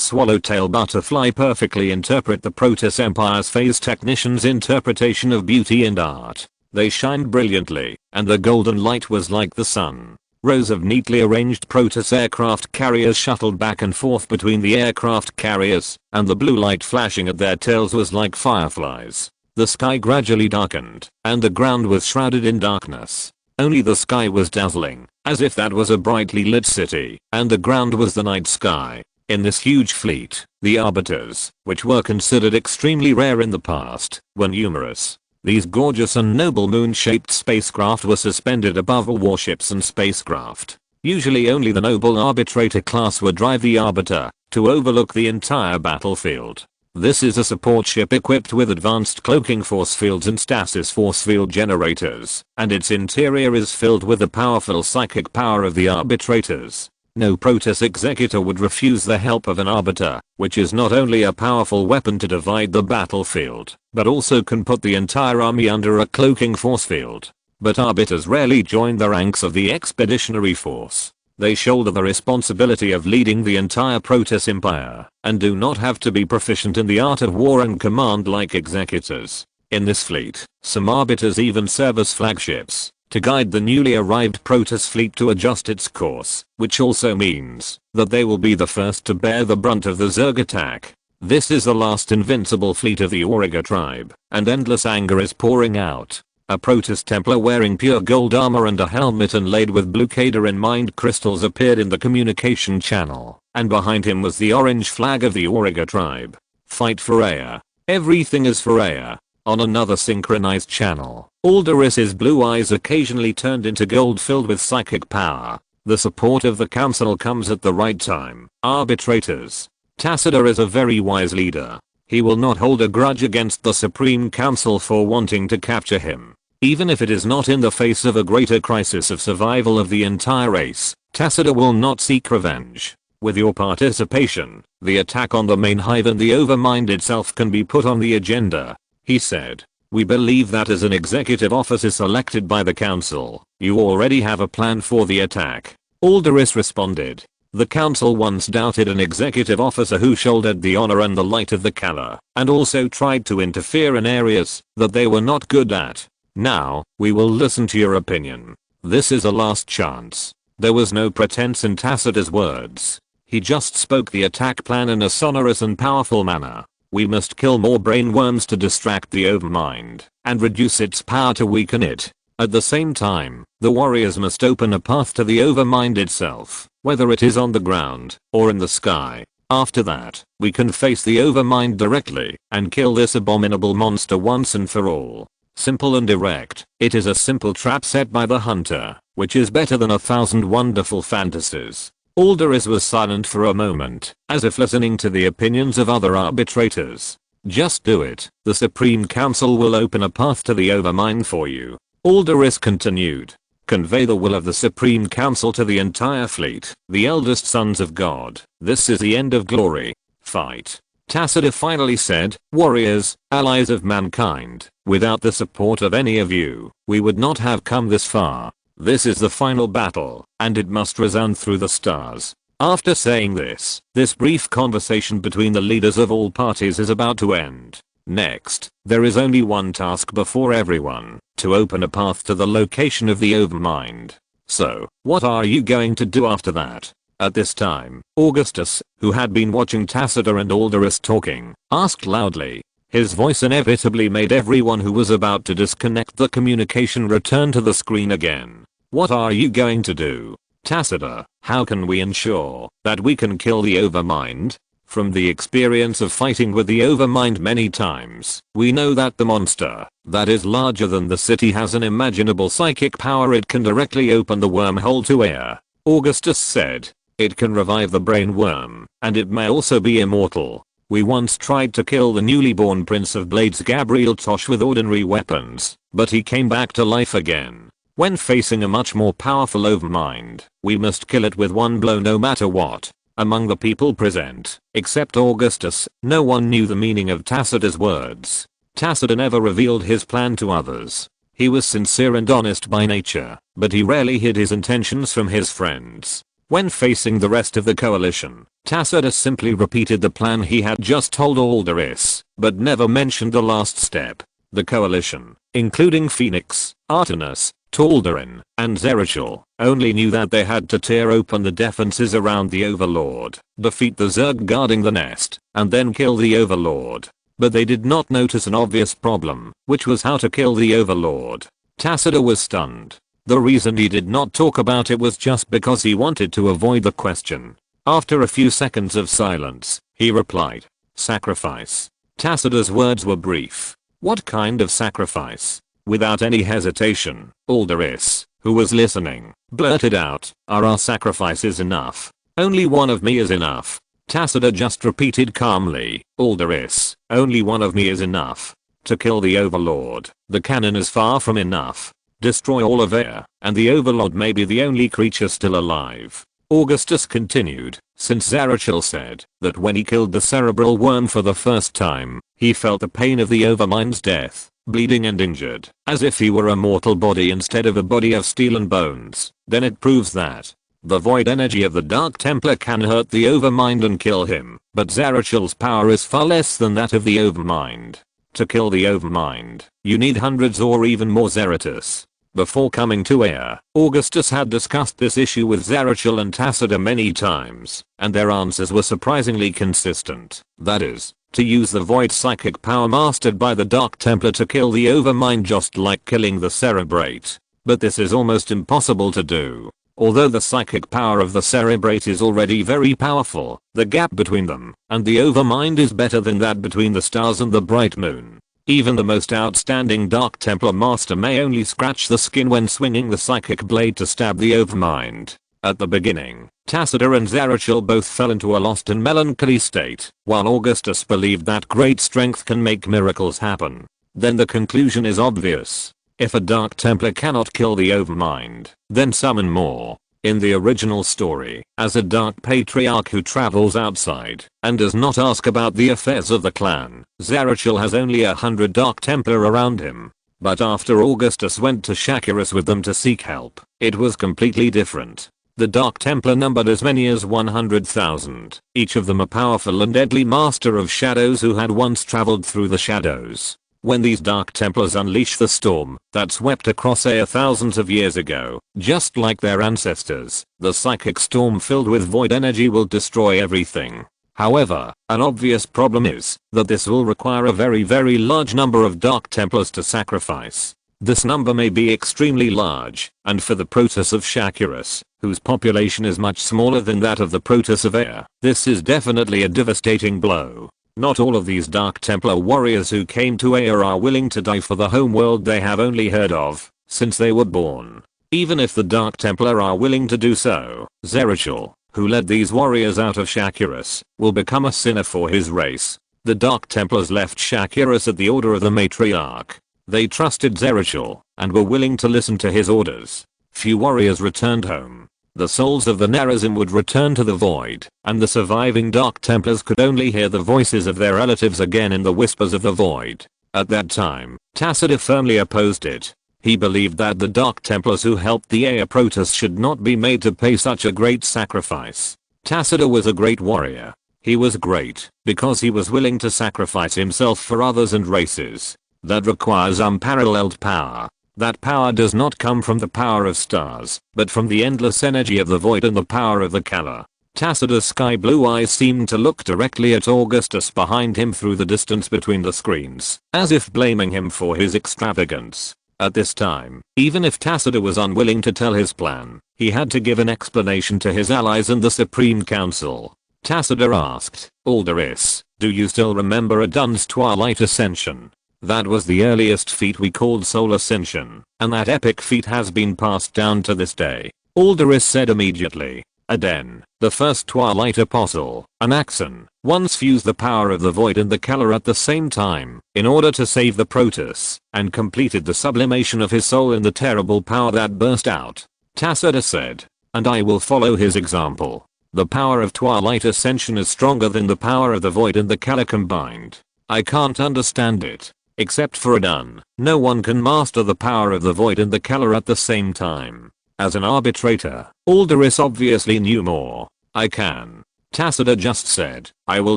swallowtail butterfly perfectly interpret the Protoss Empire's phase technicians' interpretation of beauty and art. They shined brilliantly, and the golden light was like the sun. Rows of neatly arranged Protoss aircraft carriers shuttled back and forth between the aircraft carriers, and the blue light flashing at their tails was like fireflies. The sky gradually darkened, and the ground was shrouded in darkness. Only the sky was dazzling, as if that was a brightly lit city, and the ground was the night sky. In this huge fleet, the arbiters, which were considered extremely rare in the past, were numerous. These gorgeous and noble moon-shaped spacecraft were suspended above all warships and spacecraft. Usually only the noble arbitrator class would drive the arbiter, to overlook the entire battlefield. This is a support ship equipped with advanced cloaking force fields and stasis force field generators, and its interior is filled with the powerful psychic power of the arbitrators. No Protoss executor would refuse the help of an arbiter, which is not only a powerful weapon to divide the battlefield, but also can put the entire army under a cloaking force field. But arbiters rarely join the ranks of the expeditionary force. They shoulder the responsibility of leading the entire Protoss Empire, and do not have to be proficient in the art of war and command like executors. In this fleet, some arbiters even serve as flagships, to guide the newly arrived Protoss fleet to adjust its course, which also means that they will be the first to bear the brunt of the Zerg attack. This is the last invincible fleet of the Auriga tribe, and endless anger is pouring out. A Protoss Templar wearing pure gold armor and a helmet inlaid with blue Kadarin mind crystals appeared in the communication channel, and behind him was the orange flag of the Auriga tribe. Fight for Aya. Everything is for Aya. On another synchronized channel, Alderiss's blue eyes occasionally turned into gold filled with psychic power. The support of the council comes at the right time. Arbitrators. Tacita is a very wise leader. He will not hold a grudge against the Supreme Council for wanting to capture him. Even if it is not in the face of a greater crisis of survival of the entire race, Tacita will not seek revenge. With your participation, the attack on the main hive and the Overmind itself can be put on the agenda, he said. We believe that as an executive officer selected by the council, you already have a plan for the attack. Alderiss responded. The council once doubted an executive officer who shouldered the honor and the light of the Kala, and also tried to interfere in areas that they were not good at. Now, we will listen to your opinion. This is a last chance. There was no pretense in Tacita's words. He just spoke the attack plan in a sonorous and powerful manner. We must kill more brainworms to distract the Overmind, and reduce its power to weaken it. At the same time, the warriors must open a path to the Overmind itself, whether it is on the ground, or in the sky. After that, we can face the Overmind directly, and kill this abominable monster once and for all. Simple and direct. It is a simple trap set by the hunter, which is better than 1,000 wonderful fantasies. Alderiss was silent for a moment, as if listening to the opinions of other arbitrators. Just do it. The Supreme Council will open a path to the Overmind for you. Alderiss continued. Convey the will of the Supreme Council to the entire fleet, the eldest sons of God. This is the end of glory. Fight. Tacitus finally said, "Warriors, allies of mankind, without the support of any of you, we would not have come this far. This is the final battle, and it must resound through the stars." After saying this brief conversation between the leaders of all parties is about to end. Next, there is only one task before everyone: to open a path to the location of the overmind. So, what are you going to do after that? At this time, Augustus, who had been watching Tacitus and Aldous talking, asked loudly. His voice inevitably made everyone who was about to disconnect the communication return to the screen again. "What are you going to do? Tacitus, how can we ensure that we can kill the overmind? From the experience of fighting with the overmind many times, we know that the monster that is larger than the city has an imaginable psychic power. It can directly open the wormhole to air," Augustus said. "It can revive the brain worm, and it may also be immortal. We once tried to kill the newly born Prince of Blades Gabriel Tosh with ordinary weapons, but he came back to life again. When facing a much more powerful overmind, we must kill it with one blow no matter what." Among the people present, except Augustus, no one knew the meaning of Tacitus' words. Tacitus never revealed his plan to others. He was sincere and honest by nature, but he rarely hid his intentions from his friends. When facing the rest of the coalition, Tacitus simply repeated the plan he had just told Aldous, but never mentioned the last step. The coalition, including Phoenix, Artemis, Taldarin, and Zerachel, only knew that they had to tear open the defenses around the Overlord, defeat the Zerg guarding the nest, and then kill the Overlord. But they did not notice an obvious problem, which was how to kill the Overlord. Tacitus was stunned. The reason he did not talk about it was just because he wanted to avoid the question. After a few seconds of silence, he replied, "Sacrifice." Tacitus' words were brief. "What kind of sacrifice?" Without any hesitation, Aldous, who was listening, blurted out, "Are our sacrifices enough? Only one of me is enough." Tacitus just repeated calmly, "Aldous, only one of me is enough. To kill the Overlord, the cannon is far from enough. Destroy all of air, and the Overlord may be the only creature still alive." Augustus continued, "Since Zerachel said that when he killed the cerebral worm for the first time, he felt the pain of the Overmind's death, bleeding and injured, as if he were a mortal body instead of a body of steel and bones, then it proves that the void energy of the Dark Templar can hurt the Overmind and kill him, but Zerachel's power is far less than that of the Overmind. To kill the Overmind, you need hundreds or even more Zeratus." Before coming to air, Augustus had discussed this issue with Zerachel and Tacitus many times, and their answers were surprisingly consistent. That is, to use the void psychic power mastered by the Dark Templar to kill the Overmind just like killing the Cerebrate. But this is almost impossible to do. Although the psychic power of the Cerebrate is already very powerful, the gap between them and the Overmind is better than that between the stars and the bright moon. Even the most outstanding Dark Templar master may only scratch the skin when swinging the psychic blade to stab the Overmind. At the beginning, Tacitus and Zerachel both fell into a lost and melancholy state, while Augustus believed that great strength can make miracles happen. Then the conclusion is obvious. If a Dark Templar cannot kill the Overmind, then summon more. In the original story, as a Dark Patriarch who travels outside and does not ask about the affairs of the clan, Zerachel has only 100 Dark Templar around him. But after Augustus went to Shakuras with them to seek help, it was completely different. The Dark Templar numbered as many as 100,000, each of them a powerful and deadly master of shadows who had once traveled through the shadows. When these Dark Templars unleash the storm that swept across air thousands of years ago, just like their ancestors, the psychic storm filled with void energy will destroy everything. However, an obvious problem is that this will require a very large number of Dark Templars to sacrifice. This number may be extremely large, and for the Protoss of Shakuras, whose population is much smaller than that of the Protoss of Air, this is definitely a devastating blow. Not all of these Dark Templar warriors who came to Air are willing to die for the homeworld they have only heard of since they were born. Even if the Dark Templar are willing to do so, Zerachel, who led these warriors out of Shakuras, will become a sinner for his race. The Dark Templars left Shakuras at the order of the Matriarch. They trusted Zerachel and were willing to listen to his orders. Few warriors returned home. the souls of the Nerazim would return to the void, and the surviving Dark Templars could only hear the voices of their relatives again in the whispers of the void. At that time, Tacita firmly opposed it. He believed that the Dark Templars who helped the Ea Protoss should not be made to pay such a great sacrifice. Tacita was a great warrior. He was great because he was willing to sacrifice himself for others and races. That requires unparalleled power. That power does not come from the power of stars, but from the endless energy of the void and the power of the Kala. Tacita's sky blue eyes seemed to look directly at Augustus behind him through the distance between the screens, as if blaming him for his extravagance. At this time, even if Tacita was unwilling to tell his plan, he had to give an explanation to his allies and the Supreme Council. Tacita asked, "Alderus, do you still remember Adun's Twilight Ascension? That was the earliest feat we called Soul Ascension, and that epic feat has been passed down to this day." Alderus said immediately, "Aden, the first Twilight Apostle, an Axon, once fused the power of the Void and the Kala at the same time, in order to save the Protoss, and completed the sublimation of his soul in the terrible power that burst out." Tacita said, "And I will follow his example. The power of Twilight Ascension is stronger than the power of the Void and the Kala combined. I can't understand it. Except for Adun, no one can master the power of the Void and the Kala at the same time." As an arbitrator, Alderus obviously knew more. "I can." Tacita just said, "I will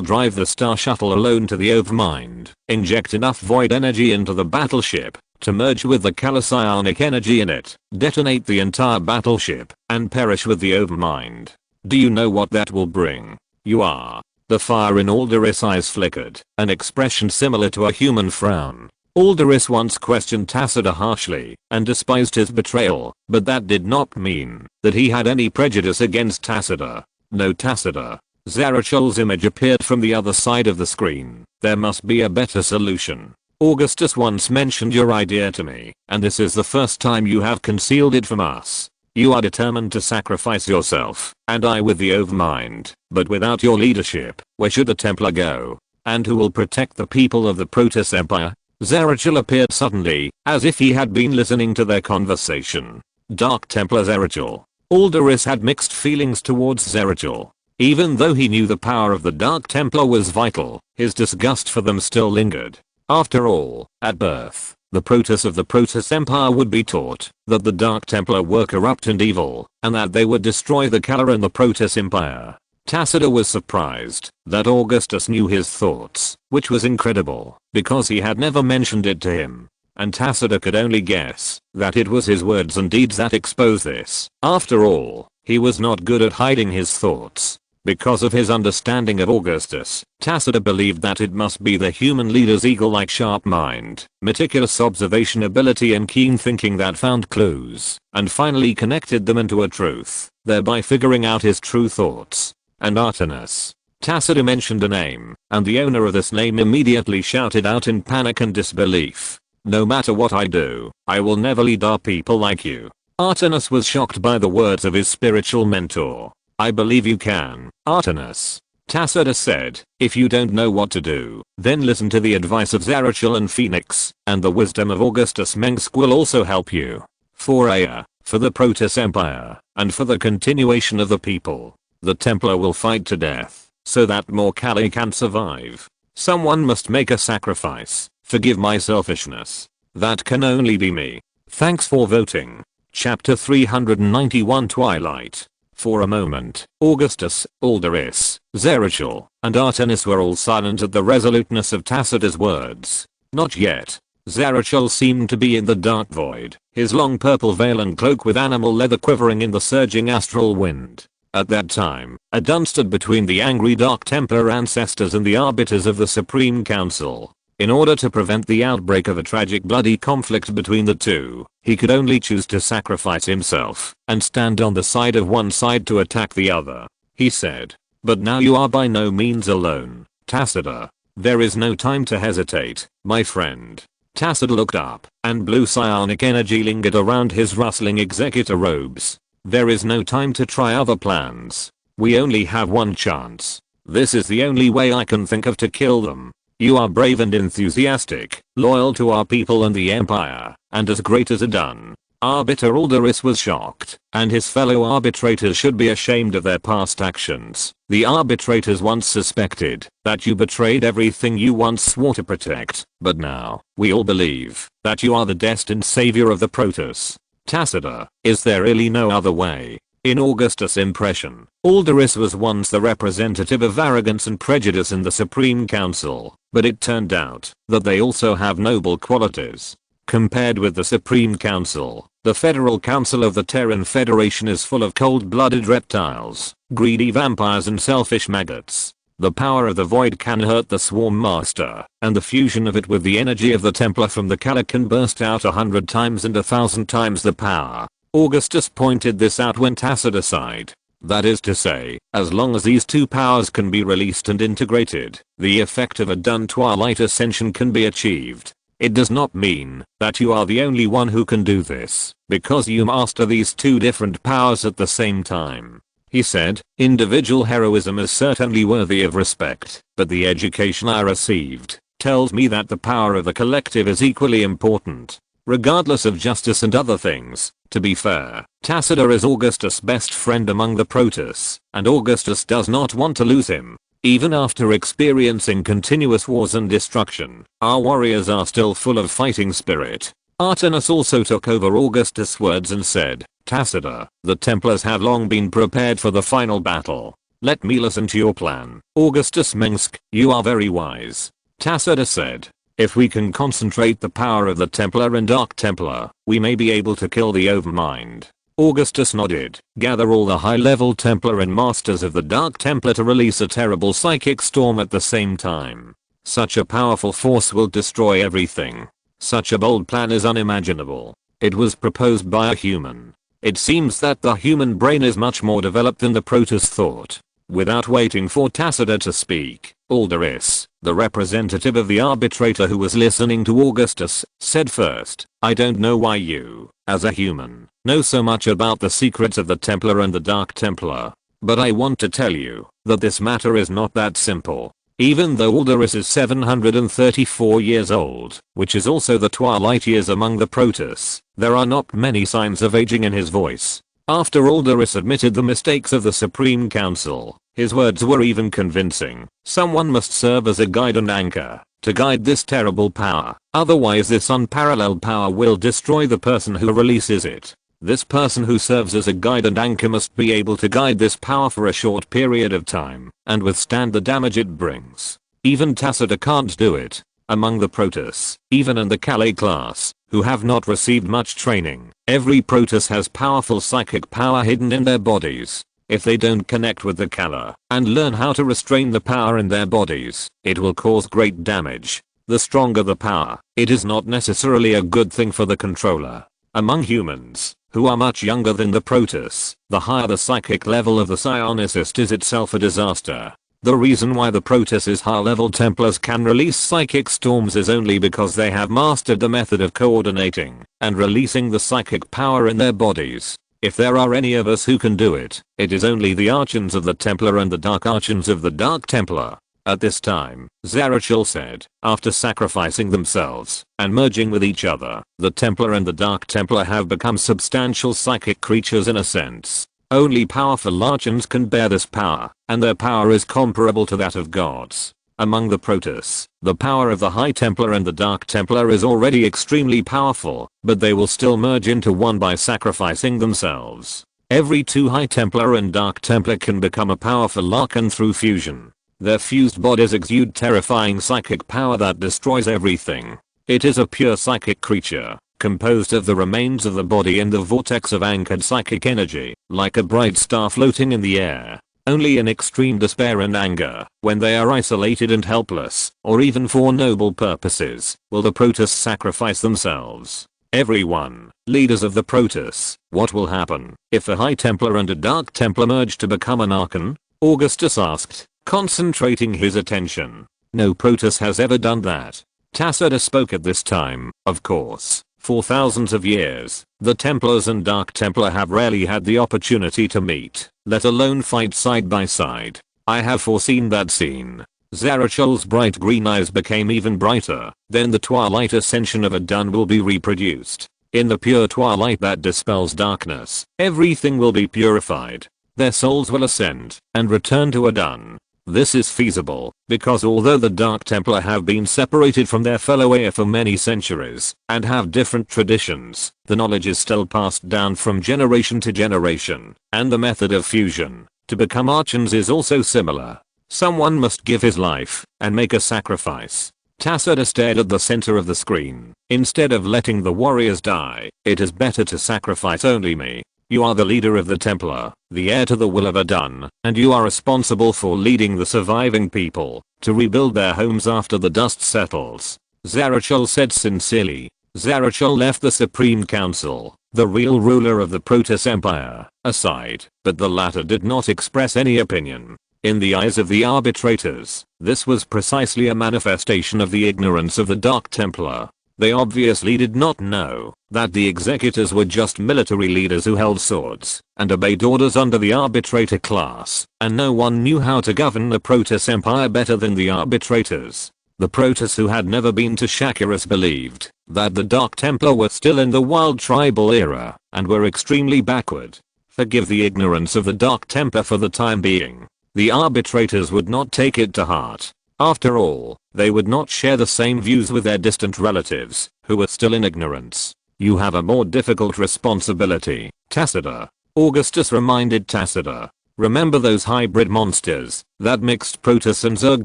drive the Star Shuttle alone to the Overmind, inject enough void energy into the battleship to merge with the Kala psionic energy in it, detonate the entire battleship, and perish with the Overmind. Do you know what that will bring? You are." The fire in Alderus' eyes flickered, an expression similar to a human frown. Alderus once questioned Tacita harshly and despised his betrayal, but that did not mean that he had any prejudice against Tacita. "No, Tacita." Zarachel's image appeared from the other side of the screen. "There must be a better solution. Augustus once mentioned your idea to me, and this is the first time you have concealed it from us. You are determined to sacrifice yourself, and I with the Overmind, but without your leadership, where should the Templar go? And who will protect the people of the Protoss Empire?" Zarachel appeared suddenly, as if he had been listening to their conversation. Dark Templar Zarachel. Alderus had mixed feelings towards Zarachel. Even though he knew the power of the Dark Templar was vital, his disgust for them still lingered. After all, at birth, the Protoss of the Protoss Empire would be taught that the Dark Templar were corrupt and evil, and that they would destroy the Kala and the Protoss Empire. Tacita was surprised that Augustus knew his thoughts, which was incredible, because he had never mentioned it to him. And Tacita could only guess that it was his words and deeds that exposed this. After all, he was not good at hiding his thoughts. Because of his understanding of Augustus, Tacita believed that it must be the human leader's eagle-like sharp mind, meticulous observation ability and keen thinking that found clues, and finally connected them into a truth, thereby figuring out his true thoughts. And Artemis. Tacita mentioned a name, and the owner of this name immediately shouted out in panic and disbelief. "No matter what I do, I will never lead our people like you." Artemis was shocked by the words of his spiritual mentor. "I believe you can, Artemis." Tacita said, "If you don't know what to do, then listen to the advice of Zarachel and Phoenix, and the wisdom of Augustus Mengsk will also help you. For Ea, for the Protoss Empire, and for the continuation of the people, the Templar will fight to death, so that more Kali can survive. Someone must make a sacrifice. Forgive my selfishness. That can only be me. Thanks for voting." Chapter 391 Twilight. For a moment, Augustus, Alderus, Zarachel, and Artemis were all silent at the resoluteness of Tacita's words. Not yet. Zarachel seemed to be in the dark void, his long purple veil and cloak with animal leather quivering in the surging astral wind. At that time, Adun stood between the angry Dark Templar ancestors and the arbiters of the Supreme Council. In order to prevent the outbreak of a tragic bloody conflict between the two, he could only choose to sacrifice himself and stand on the side of one side to attack the other. He said, "But now you are by no means alone, Tacita. There is no time to hesitate, my friend." Tacita looked up, and blue psionic energy lingered around his rustling executor robes. "There is no time to try other plans. We only have one chance. This is the only way I can think of to kill them. You are brave and enthusiastic, loyal to our people and the Empire, and as great as Adun. Arbiter Alderus was shocked, and his fellow arbitrators should be ashamed of their past actions. The arbitrators once suspected that you betrayed everything you once swore to protect, but now, we all believe that you are the destined savior of the Protoss. Tacita, is there really no other way? In Augustus' impression, Alderus was once the representative of arrogance and prejudice in the Supreme Council, but it turned out that they also have noble qualities. Compared with the Supreme Council, the Federal Council of the Terran Federation is full of cold-blooded reptiles, greedy vampires and selfish maggots. The power of the Void can hurt the Swarm Master, and the fusion of it with the energy of the Templar from the Kala can burst out 100 times and 1,000 times the power. Augustus pointed this out when Tacita sighed. That is to say, as long as these two powers can be released and integrated, the effect of a done Twilight Ascension can be achieved. It does not mean that you are the only one who can do this, because you master these two different powers at the same time. He said, individual heroism is certainly worthy of respect, but the education I received tells me that the power of the collective is equally important, regardless of justice and other things. To be fair, Tacita is Augustus' best friend among the Protoss, and Augustus does not want to lose him. Even after experiencing continuous wars and destruction, our warriors are still full of fighting spirit. Artemis also took over Augustus' words and said, Tacita, the Templars have long been prepared for the final battle. Let me listen to your plan. Augustus Mengsk, you are very wise. Tacita said, if we can concentrate the power of the Templar and Dark Templar, we may be able to kill the Overmind. Augustus nodded. Gather all the high-level Templar and Masters of the Dark Templar to release a terrible psychic storm at the same time. Such a powerful force will destroy everything. Such a bold plan is unimaginable. It was proposed by a human. It seems that the human brain is much more developed than the Protoss thought. Without waiting for Tacita to speak, Alderus, the representative of the arbitrator who was listening to Augustus, said first, I don't know why you, as a human, know so much about the secrets of the Templar and the Dark Templar, but I want to tell you that this matter is not that simple. Even though Alderus is 734 years old, which is also the twilight years among the Protoss, there are not many signs of aging in his voice. After Alderus admitted the mistakes of the Supreme Council, his words were even convincing. Someone must serve as a guide and anchor to guide this terrible power, otherwise this unparalleled power will destroy the person who releases it. This person who serves as a guide and anchor must be able to guide this power for a short period of time and withstand the damage it brings. Even Tacita can't do it. Among the Protoss, even in the Calais class, who have not received much training, every Protoss has powerful psychic power hidden in their bodies. If they don't connect with the Kala and learn how to restrain the power in their bodies, it will cause great damage. The stronger the power, it is not necessarily a good thing for the controller. Among humans, who are much younger than the Protoss, the higher the psychic level of the psionicist is itself a disaster. The reason why the Protoss' high-level Templars can release psychic storms is only because they have mastered the method of coordinating and releasing the psychic power in their bodies. If there are any of us who can do it, it is only the Archons of the Templar and the Dark Archons of the Dark Templar. At this time, Zarachel said, after sacrificing themselves and merging with each other, the Templar and the Dark Templar have become substantial psychic creatures in a sense. Only powerful Archons can bear this power, and their power is comparable to that of gods. Among the Protoss, the power of the High Templar and the Dark Templar is already extremely powerful, but they will still merge into one by sacrificing themselves. Every two High Templar and Dark Templar can become a powerful Archon through fusion. Their fused bodies exude terrifying psychic power that destroys everything. It is a pure psychic creature, composed of the remains of the body in the vortex of anchored psychic energy, like a bright star floating in the air. Only in extreme despair and anger, when they are isolated and helpless, or even for noble purposes, will the Protoss sacrifice themselves. Everyone, leaders of the Protoss, what will happen if a High Templar and a Dark Templar merge to become an Archon? Augustus asked, concentrating his attention. No Protoss has ever done that. Tacita spoke at this time, of course. For thousands of years, the Templars and Dark Templar have rarely had the opportunity to meet, let alone fight side by side. I have foreseen that scene. Zarachel's bright green eyes became even brighter. Then the Twilight Ascension of Adun will be reproduced. In the pure twilight that dispels darkness, everything will be purified. Their souls will ascend and return to Adun. This is feasible, because although the Dark Templar have been separated from their fellow Ea for many centuries, and have different traditions, the knowledge is still passed down from generation to generation, and the method of fusion, to become Archons, is also similar. Someone must give his life, and make a sacrifice. Tacita stared at the center of the screen. Instead of letting the warriors die, it is better to sacrifice only me. You are the leader of the Templar, the heir to the will of Adun, and you are responsible for leading the surviving people to rebuild their homes after the dust settles. Zarachul said sincerely. Zarachul left the Supreme Council, the real ruler of the Protoss Empire, aside, but the latter did not express any opinion. In the eyes of the arbitrators, this was precisely a manifestation of the ignorance of the Dark Templar. They obviously did not know that the executors were just military leaders who held swords and obeyed orders under the arbitrator class, and no one knew how to govern the Protoss Empire better than the arbitrators. The Protoss who had never been to Shakuras believed that the Dark Templar were still in the wild tribal era and were extremely backward. Forgive the ignorance of the Dark Templar for the time being. The arbitrators would not take it to heart. After all, they would not share the same views with their distant relatives, who were still in ignorance. You have a more difficult responsibility, Tacita. Augustus reminded Tacita. Remember those hybrid monsters, that mixed Protoss and Zerg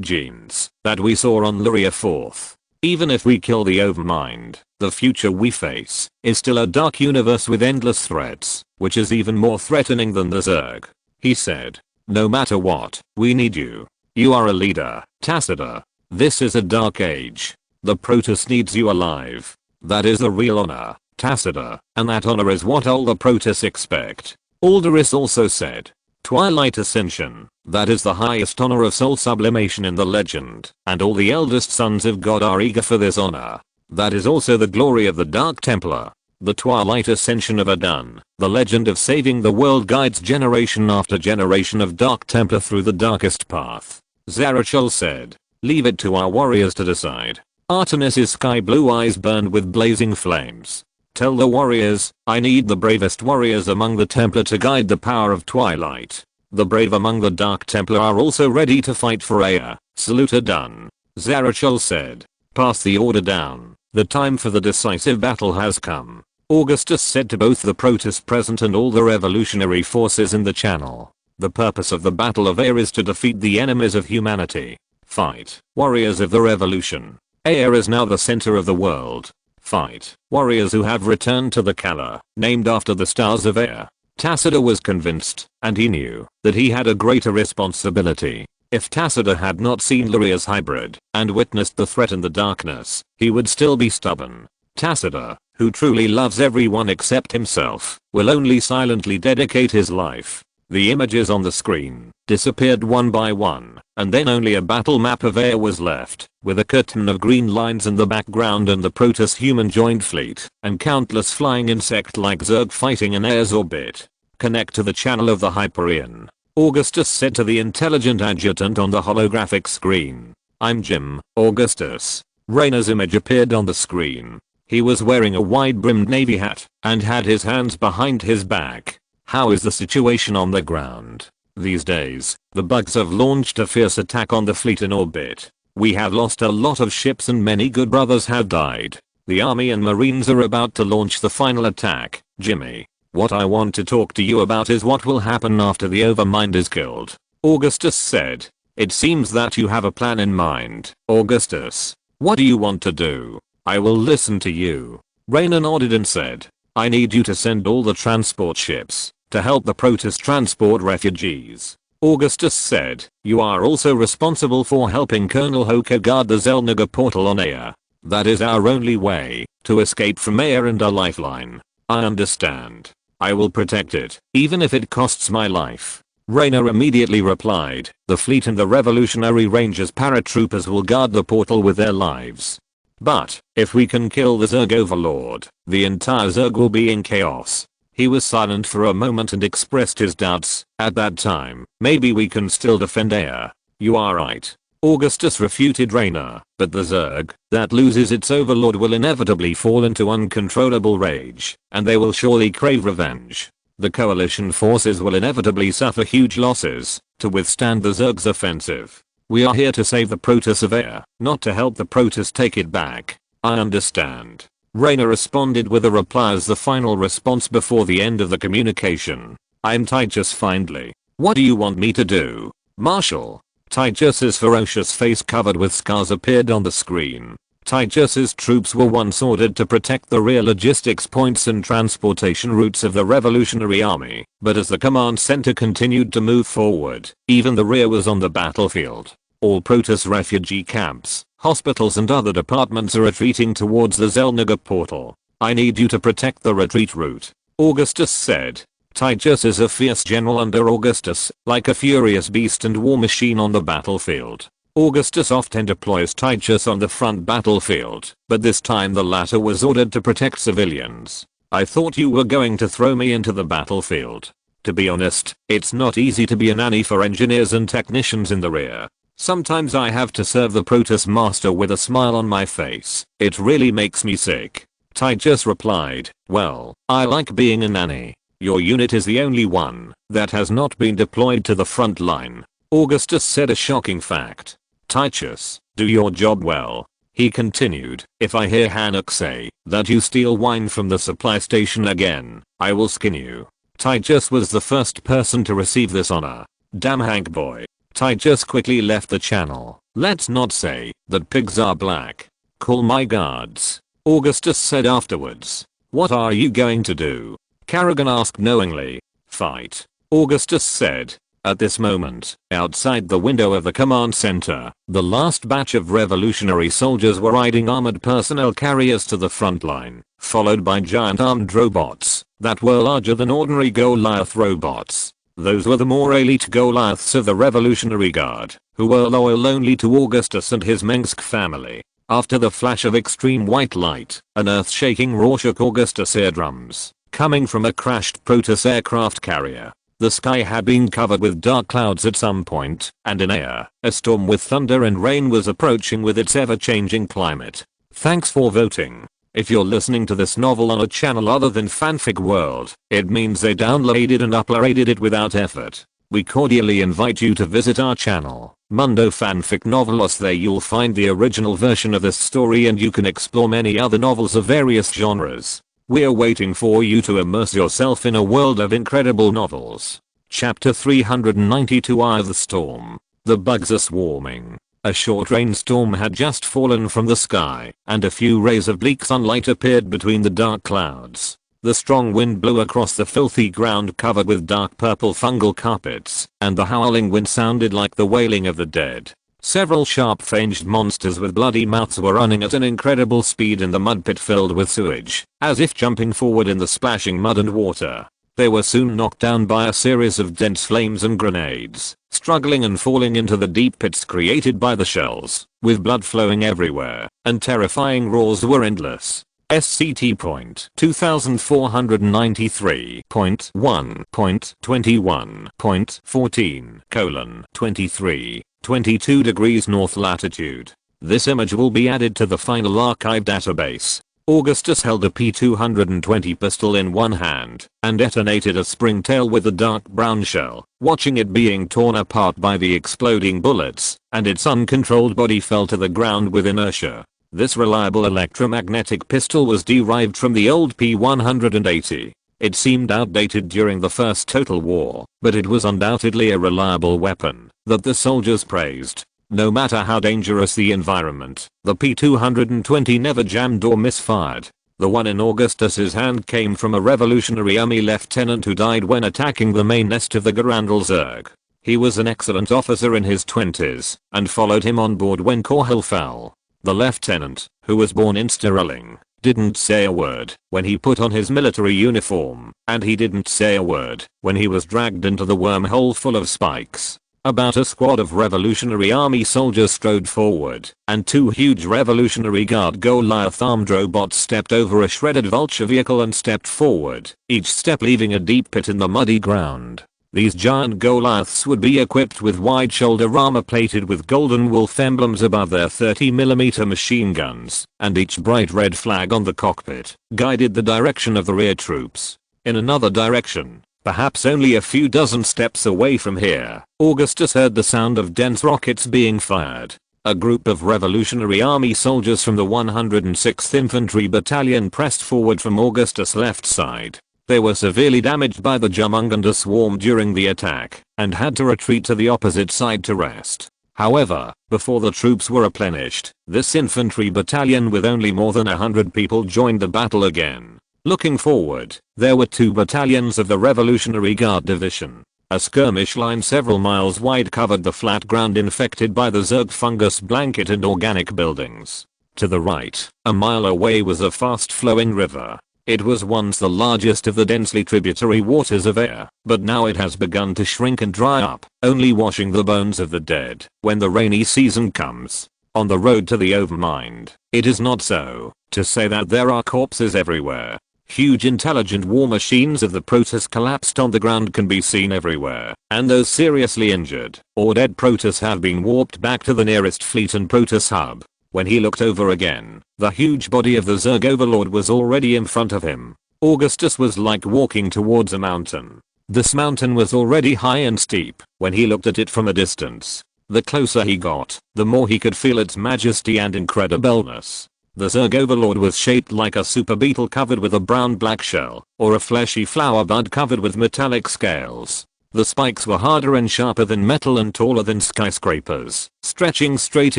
genes, that we saw on Luria IV? Even if we kill the Overmind, the future we face is still a dark universe with endless threats, which is even more threatening than the Zerg. He said. No matter what, we need you. You are a leader, Tacita. This is a dark age. The Protoss needs you alive. That is a real honor, Tacita, and that honor is what all the Protoss expect. Alderus also said. Twilight Ascension, that is the highest honor of soul sublimation in the legend, and all the eldest sons of God are eager for this honor. That is also the glory of the Dark Templar. The Twilight Ascension of Adun, the legend of saving the world, guides generation after generation of Dark Templar through the darkest path. Zarachul said. Leave it to our warriors to decide. Artemis's sky blue eyes burned with blazing flames. Tell the warriors, I need the bravest warriors among the Templar to guide the power of Twilight. The brave among the Dark Templar are also ready to fight for Ea. Salute Adun. Zarachul said. Pass the order down. The time for the decisive battle has come. Augustus said to both the Protoss present and all the revolutionary forces in the channel. The purpose of the Battle of Ea is to defeat the enemies of humanity. Fight, warriors of the revolution. Ea is now the center of the world. Fight, warriors who have returned to the Kala, named after the stars of Ea. Tacita was convinced, and he knew, that he had a greater responsibility. If Tacita had not seen Luria's hybrid, and witnessed the threat in the darkness, he would still be stubborn. Tacita, who truly loves everyone except himself, will only silently dedicate his life. The images on the screen disappeared one by one, and then only a battle map of Ea was left, with a curtain of green lines in the background and the Protoss human joint fleet, and countless flying insect-like Zerg fighting in Ea's orbit. Connect to the channel of the Hyperion. Augustus said to the intelligent adjutant on the holographic screen. I'm Jim, Augustus. Raynor's image appeared on the screen. He was wearing a wide-brimmed navy hat, and had his hands behind his back. How is the situation on the ground? These days, the bugs have launched a fierce attack on the fleet in orbit. We have lost a lot of ships and many good brothers have died. The army and marines are about to launch the final attack. Jimmy, what I want to talk to you about is what will happen after the Overmind is killed. Augustus said. It seems that you have a plan in mind, Augustus. What do you want to do? I will listen to you. Raynor nodded and said. I need you to send all the transport ships to help the Protoss transport refugees. Augustus said, you are also responsible for helping Colonel Hoka guard the Zelnaga portal on Ea. That is our only way to escape from Ea and a lifeline. I understand. I will protect it, even if it costs my life. Raynor immediately replied, the fleet and the Revolutionary Rangers paratroopers will guard the portal with their lives. But, if we can kill the Zerg Overlord, the entire Zerg will be in chaos. He was silent for a moment and expressed his doubts. At that time, maybe we can still defend Ea. You are right. Augustus refuted Raynor, but the Zerg that loses its overlord will inevitably fall into uncontrollable rage, and they will surely crave revenge. The coalition forces will inevitably suffer huge losses to withstand the Zerg's offensive. We are here to save the Protosphere, not to help the Protoss take it back. I understand. Raynor responded with a reply as the final response before the end of the communication. I'm Titus Findlay. What do you want me to do, Marshal? Titus's ferocious face covered with scars appeared on the screen. Titus's troops were once ordered to protect the rear logistics points and transportation routes of the Revolutionary Army, but as the command center continued to move forward, even the rear was on the battlefield. All Protoss refugee camps, hospitals and other departments are retreating towards the Zelniga portal. I need you to protect the retreat route, Augustus said. Titus is a fierce general under Augustus, like a furious beast and war machine on the battlefield. Augustus often deploys Titus on the front battlefield, but this time the latter was ordered to protect civilians. I thought you were going to throw me into the battlefield. To be honest, it's not easy to be a nanny for engineers and technicians in the rear. Sometimes I have to serve the Protoss master with a smile on my face. It really makes me sick. Titus replied, well, I like being a nanny. Your unit is the only one that has not been deployed to the front line. Augustus said a shocking fact. Titus, do your job well. He continued, if I hear Hanuk say that you steal wine from the supply station again, I will skin you. Titus was the first person to receive this honor. Damn Hank boy. Titus quickly left the channel. Let's not say that pigs are black. Call my guards. Augustus said afterwards. What are you going to do? Kerrigan asked knowingly. Fight. Augustus said. At this moment, outside the window of the command center, the last batch of revolutionary soldiers were riding armored personnel carriers to the front line, followed by giant armed robots that were larger than ordinary Goliath robots. Those were the more elite Goliaths of the Revolutionary Guard, who were loyal only to Augustus and his Mengsk family. After the flash of extreme white light, an earth-shaking roar shook Augustus' eardrums. Coming from a crashed Protoss aircraft carrier. The sky had been covered with dark clouds at some point, and in air, a storm with thunder and rain was approaching with its ever-changing climate. Thanks for voting. If you're listening to this novel on a channel other than Fanfic World, it means they downloaded and uploaded it without effort. We cordially invite you to visit our channel, Mundo Fanfic Novelos. There you'll find the original version of this story and you can explore many other novels of various genres. We're waiting for you to immerse yourself in a world of incredible novels. Chapter 392 Eye of the Storm. The bugs are swarming. A short rainstorm had just fallen from the sky, and a few rays of bleak sunlight appeared between the dark clouds. The strong wind blew across the filthy ground covered with dark purple fungal carpets, and the howling wind sounded like the wailing of the dead. Several sharp-fanged monsters with bloody mouths were running at an incredible speed in the mud pit filled with sewage, as if jumping forward in the splashing mud and water. They were soon knocked down by a series of dense flames and grenades, struggling and falling into the deep pits created by the shells, with blood flowing everywhere, and terrifying roars were endless. SCT.200493.1.21.14:23. 22 degrees north latitude. This image will be added to the final archive database. Augustus held a P220 pistol in one hand and detonated a springtail with a dark brown shell, watching it being torn apart by the exploding bullets, and its uncontrolled body fell to the ground with inertia. This reliable electromagnetic pistol was derived from the old P180. It seemed outdated during the First Total War, but it was undoubtedly a reliable weapon that the soldiers praised. No matter how dangerous the environment, the P220 never jammed or misfired. The one in Augustus's hand came from a Revolutionary Army lieutenant who died when attacking the main nest of the Garandal Zerg. He was an excellent officer in his 20s and followed him on board when Korhal fell. The lieutenant, who was born in Sterling, didn't say a word when he put on his military uniform, and he didn't say a word when he was dragged into the wormhole full of spikes. About a squad of Revolutionary Army soldiers strode forward, and two huge Revolutionary Guard Goliath armed robots stepped over a shredded vulture vehicle and stepped forward, each step leaving a deep pit in the muddy ground. These giant Goliaths would be equipped with wide shoulder armor plated with golden wolf emblems above their 30mm machine guns, and each bright red flag on the cockpit guided the direction of the rear troops. In another direction, perhaps only a few dozen steps away from here, Augustus heard the sound of dense rockets being fired. A group of Revolutionary Army soldiers from the 106th Infantry Battalion pressed forward from Augustus' left side. They were severely damaged by the Jumunganda swarm during the attack, and had to retreat to the opposite side to rest. However, before the troops were replenished, this infantry battalion with only more than 100 people joined the battle again. Looking forward, there were 2 battalions of the Revolutionary Guard Division. A skirmish line several miles wide covered the flat ground infected by the Zerg fungus blanket and organic buildings. To the right, a mile away was a fast-flowing river. It was once the largest of the densely tributary waters of air, but now it has begun to shrink and dry up, only washing the bones of the dead when the rainy season comes. On the road to the Overmind, it is not so to say that there are corpses everywhere. Huge intelligent war machines of the Protoss collapsed on the ground can be seen everywhere, and those seriously injured or dead Protoss have been warped back to the nearest fleet and Protoss hub. When he looked over again, the huge body of the Zerg Overlord was already in front of him. Augustus was like walking towards a mountain. This mountain was already high and steep when he looked at it from a distance. The closer he got, the more he could feel its majesty and incredibleness. The Zerg Overlord was shaped like a super beetle covered with a brown-black shell, or a fleshy flower bud covered with metallic scales. The spikes were harder and sharper than metal and taller than skyscrapers, stretching straight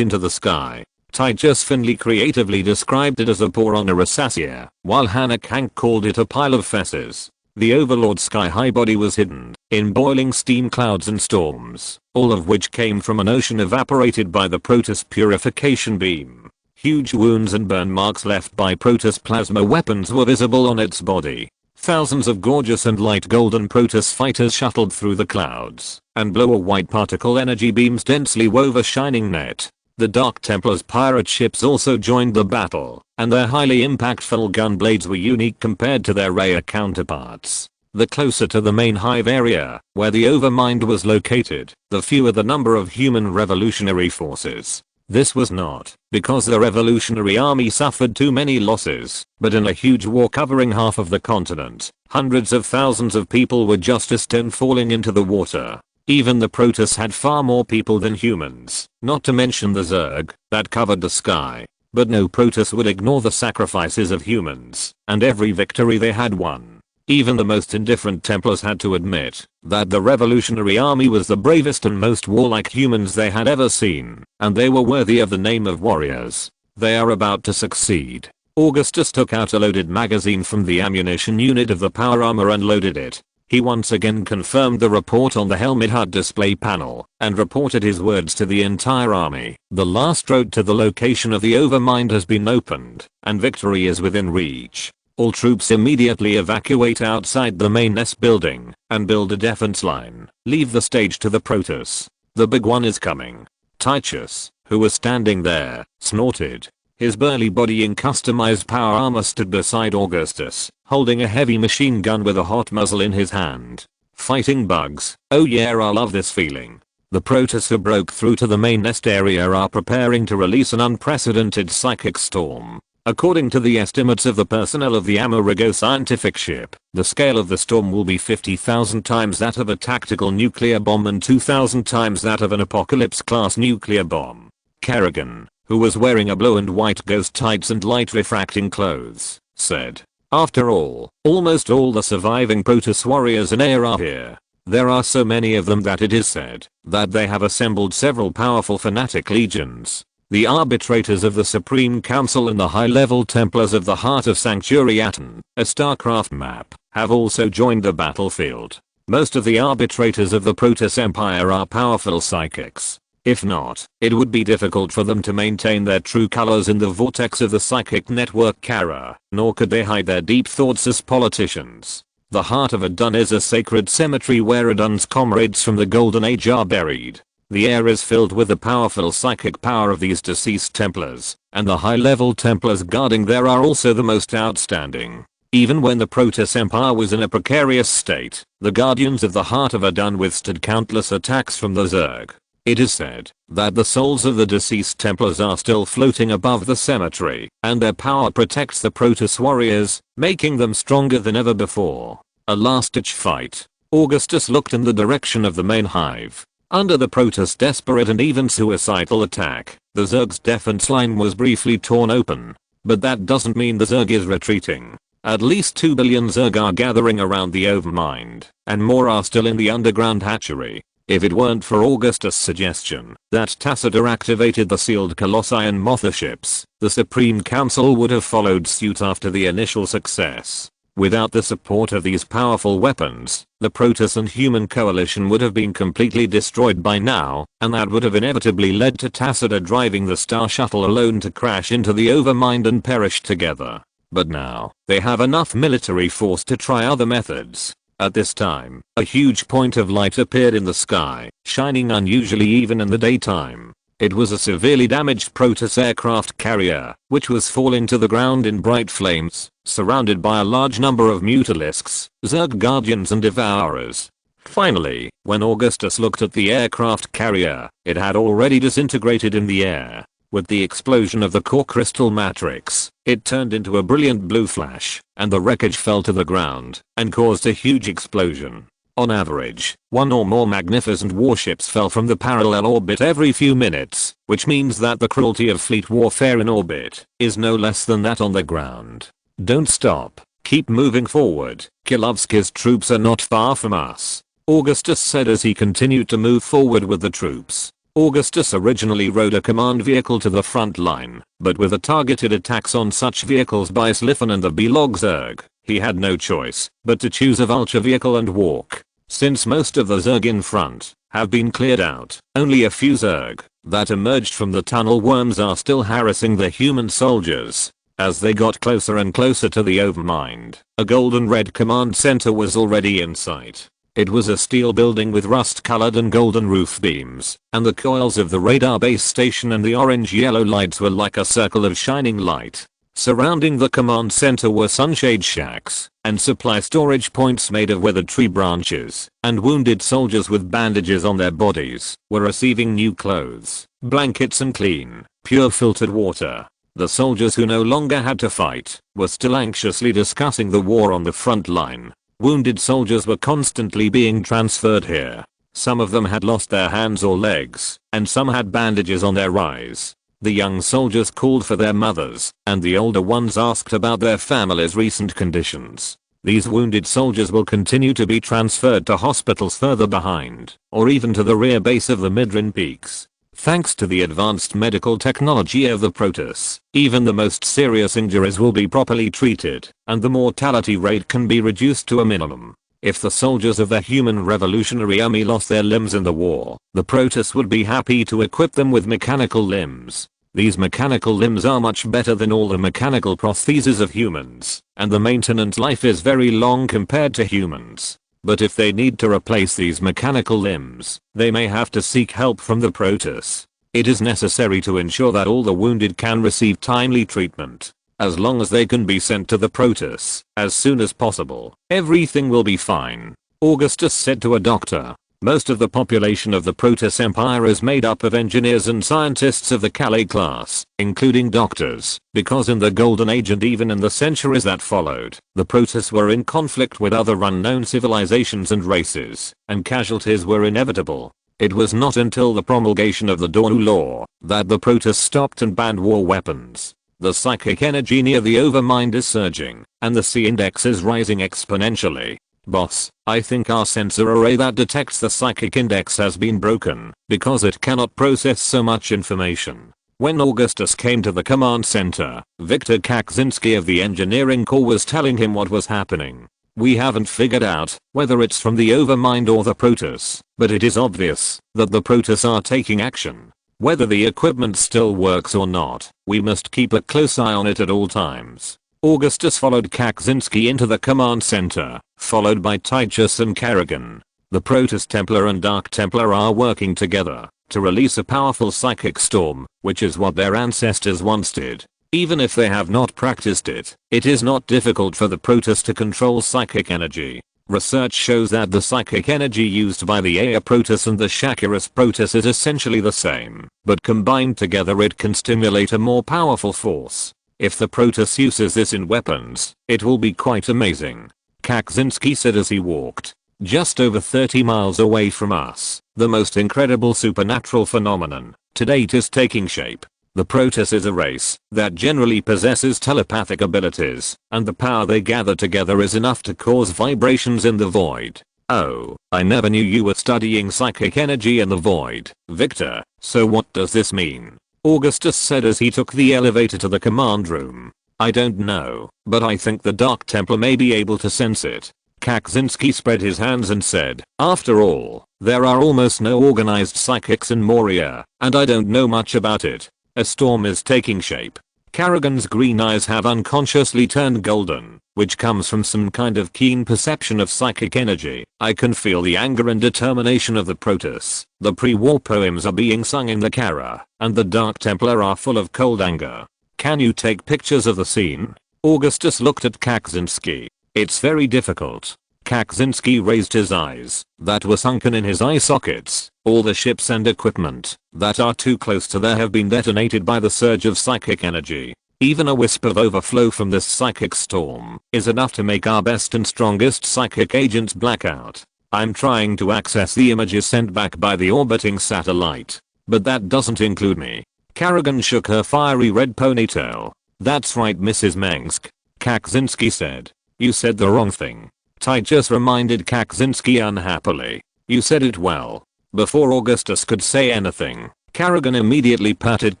into the sky. Titus Finley creatively described it as a paw on a rosacea, while Hannah Hank called it a pile of fesses. The Overlord's sky-high body was hidden in boiling steam clouds and storms, all of which came from an ocean evaporated by the Protoss purification beam. Huge wounds and burn marks left by Protoss plasma weapons were visible on its body. Thousands of gorgeous and light golden Protoss fighters shuttled through the clouds and blew a white particle energy beams densely wove a shining net. The Dark Templars pirate ships also joined the battle, and their highly impactful gun blades were unique compared to their rare counterparts. The closer to the main hive area, where the Overmind was located, the fewer the number of human revolutionary forces. This was not because the Revolutionary Army suffered too many losses, but in a huge war covering half of the continent, hundreds of thousands of people were just a stone falling into the water. Even the Protoss had far more people than humans, not to mention the Zerg, that covered the sky. But no Protoss would ignore the sacrifices of humans, and every victory they had won. Even the most indifferent Templars had to admit that the Revolutionary Army was the bravest and most warlike humans they had ever seen, and they were worthy of the name of warriors. They are about to succeed. Augustus took out a loaded magazine from the ammunition unit of the power armor and loaded it. He once again confirmed the report on the helmet HUD display panel, and reported his words to the entire army. The last road to the location of the Overmind has been opened, and victory is within reach. All troops immediately evacuate outside the main nest building, and build a defense line. Leave the stage to the Protoss. The big one is coming. Titus, who was standing there, snorted. His burly body in customized power armor stood beside Augustus, holding a heavy machine gun with a hot muzzle in his hand. Fighting bugs. Oh yeah, I love this feeling. The Protoss who broke through to the main nest area are preparing to release an unprecedented psychic storm. According to the estimates of the personnel of the Amerigo scientific ship, the scale of the storm will be 50,000 times that of a tactical nuclear bomb and 2,000 times that of an apocalypse-class nuclear bomb. Kerrigan, who was wearing a blue and white ghost tights and light refracting clothes, said, "After all, almost all the surviving Protoss warriors in air are here. There are so many of them that it is said that they have assembled several powerful fanatic legions. The arbitrators of the Supreme Council and the high-level Templars of the Heart of Sanctuary-Aten, a StarCraft map, have also joined the battlefield. Most of the arbitrators of the Protoss Empire are powerful psychics. If not, it would be difficult for them to maintain their true colors in the vortex of the psychic network Kara, nor could they hide their deep thoughts as politicians. The heart of Adun is a sacred cemetery where Adun's comrades from the Golden Age are buried. The air is filled with the powerful psychic power of these deceased Templars, and the high-level Templars guarding there are also the most outstanding. Even when the Protoss Empire was in a precarious state, the Guardians of the Heart of Adun withstood countless attacks from the Zerg. It is said that the souls of the deceased Templars are still floating above the cemetery, and their power protects the Protoss warriors, making them stronger than ever before. A last-ditch fight. Augustus looked in the direction of the main hive. Under the Protoss' desperate and even suicidal attack, the Zerg's defense line was briefly torn open. But that doesn't mean the Zerg is retreating. At least 2 billion Zerg are gathering around the Overmind, and more are still in the underground hatchery. If it weren't for Augustus' suggestion that Tacitor activated the sealed Colossi and Mother ships, the Supreme Council would have followed suit after the initial success. Without the support of these powerful weapons, the Protoss and human coalition would have been completely destroyed by now, and that would have inevitably led to Tacitor driving the Star Shuttle alone to crash into the Overmind and perish together. But now, they have enough military force to try other methods. At this time, a huge point of light appeared in the sky, shining unusually even in the daytime. It was a severely damaged Protoss aircraft carrier, which was falling to the ground in bright flames, surrounded by a large number of Mutalisks, Zerg Guardians and Devourers. Finally, when Augustus looked at the aircraft carrier, it had already disintegrated in the air. With the explosion of the core crystal matrix, it turned into a brilliant blue flash, and the wreckage fell to the ground and caused a huge explosion. On average, one or more magnificent warships fell from the parallel orbit every few minutes, which means that the cruelty of fleet warfare in orbit is no less than that on the ground. Don't stop. Keep moving forward. Kilovsky's troops are not far from us, Augustus said as he continued to move forward with the troops. Augustus originally rode a command vehicle to the front line, but with the targeted attacks on such vehicles by Sliffen and the Belog Zerg, he had no choice but to choose a vulture vehicle and walk. Since most of the Zerg in front have been cleared out, only a few Zerg that emerged from the tunnel worms are still harassing the human soldiers. As they got closer and closer to the Overmind, a golden-red command center was already in sight. It was a steel building with rust-colored and golden roof beams, and the coils of the radar base station and the orange-yellow lights were like a circle of shining light. Surrounding the command center were sunshade shacks and supply storage points made of weathered tree branches, and wounded soldiers with bandages on their bodies were receiving new clothes, blankets and clean, pure filtered water. The soldiers who no longer had to fight were still anxiously discussing the war on the front line. Wounded soldiers were constantly being transferred here. Some of them had lost their hands or legs, and some had bandages on their eyes. The young soldiers called for their mothers, and the older ones asked about their families' recent conditions. These wounded soldiers will continue to be transferred to hospitals further behind, or even to the rear base of the Midrin Peaks. Thanks to the advanced medical technology of the Protoss, even the most serious injuries will be properly treated, and the mortality rate can be reduced to a minimum. If the soldiers of the human revolutionary army lost their limbs in the war, the Protoss would be happy to equip them with mechanical limbs. These mechanical limbs are much better than all the mechanical prostheses of humans, and the maintenance life is very long compared to humans. But if they need to replace these mechanical limbs, they may have to seek help from the Protoss. It is necessary to ensure that all the wounded can receive timely treatment. As long as they can be sent to the Protoss as soon as possible, everything will be fine, Augustus said to a doctor. Most of the population of the Protoss Empire is made up of engineers and scientists of the Calais class, including doctors, because in the Golden Age and even in the centuries that followed, the Protoss were in conflict with other unknown civilizations and races, and casualties were inevitable. It was not until the promulgation of the Dawn Law that the Protoss stopped and banned war weapons. The psychic energy near the Overmind is surging, and the C-index is rising exponentially. Boss, I think our sensor array that detects the psychic index has been broken, because it cannot process so much information. When Augustus came to the command center, Viktor Kaczynski of the Engineering Corps was telling him what was happening. We haven't figured out whether it's from the Overmind or the Protoss, but it is obvious that the Protoss are taking action. Whether the equipment still works or not, we must keep a close eye on it at all times. Augustus followed Kaczynski into the command center, followed by Titus and Kerrigan. The Protoss Templar and Dark Templar are working together to release a powerful psychic storm, which is what their ancestors once did. Even if they have not practiced it, it is not difficult for the Protoss to control psychic energy. Research shows that the psychic energy used by the Aya Protoss and the Shakuras Protoss is essentially the same, but combined together it can stimulate a more powerful force. If the Protoss uses this in weapons, it will be quite amazing. Kaczynski said as he walked just over 30 miles away from us. The most incredible supernatural phenomenon to date is taking shape. The Protoss is a race that generally possesses telepathic abilities, and the power they gather together is enough to cause vibrations in the void. Oh, I never knew you were studying psychic energy in the void, Victor, so what does this mean? Augustus said as he took the elevator to the command room. I don't know, but I think the Dark Templar may be able to sense it. Kaczynski spread his hands and said, after all, there are almost no organized psychics in Moria, and I don't know much about it. A storm is taking shape. Karrigan's green eyes have unconsciously turned golden, which comes from some kind of keen perception of psychic energy. I can feel the anger and determination of the Protoss. The pre-war poems are being sung in the Kara, and the Dark Templar are full of cold anger. Can you take pictures of the scene? Augustus looked at Kaczynski. It's very difficult. Kaczynski raised his eyes that were sunken in his eye sockets. All the ships and equipment that are too close to there have been detonated by the surge of psychic energy. Even a wisp of overflow from this psychic storm is enough to make our best and strongest psychic agents black out. I'm trying to access the images sent back by the orbiting satellite, but that doesn't include me. Karrigan shook her fiery red ponytail. That's right, Mrs. Mengsk. Kaczynski said. You said the wrong thing. Titus reminded Kaczynski unhappily. You said it well. Before Augustus could say anything, Karrigan immediately patted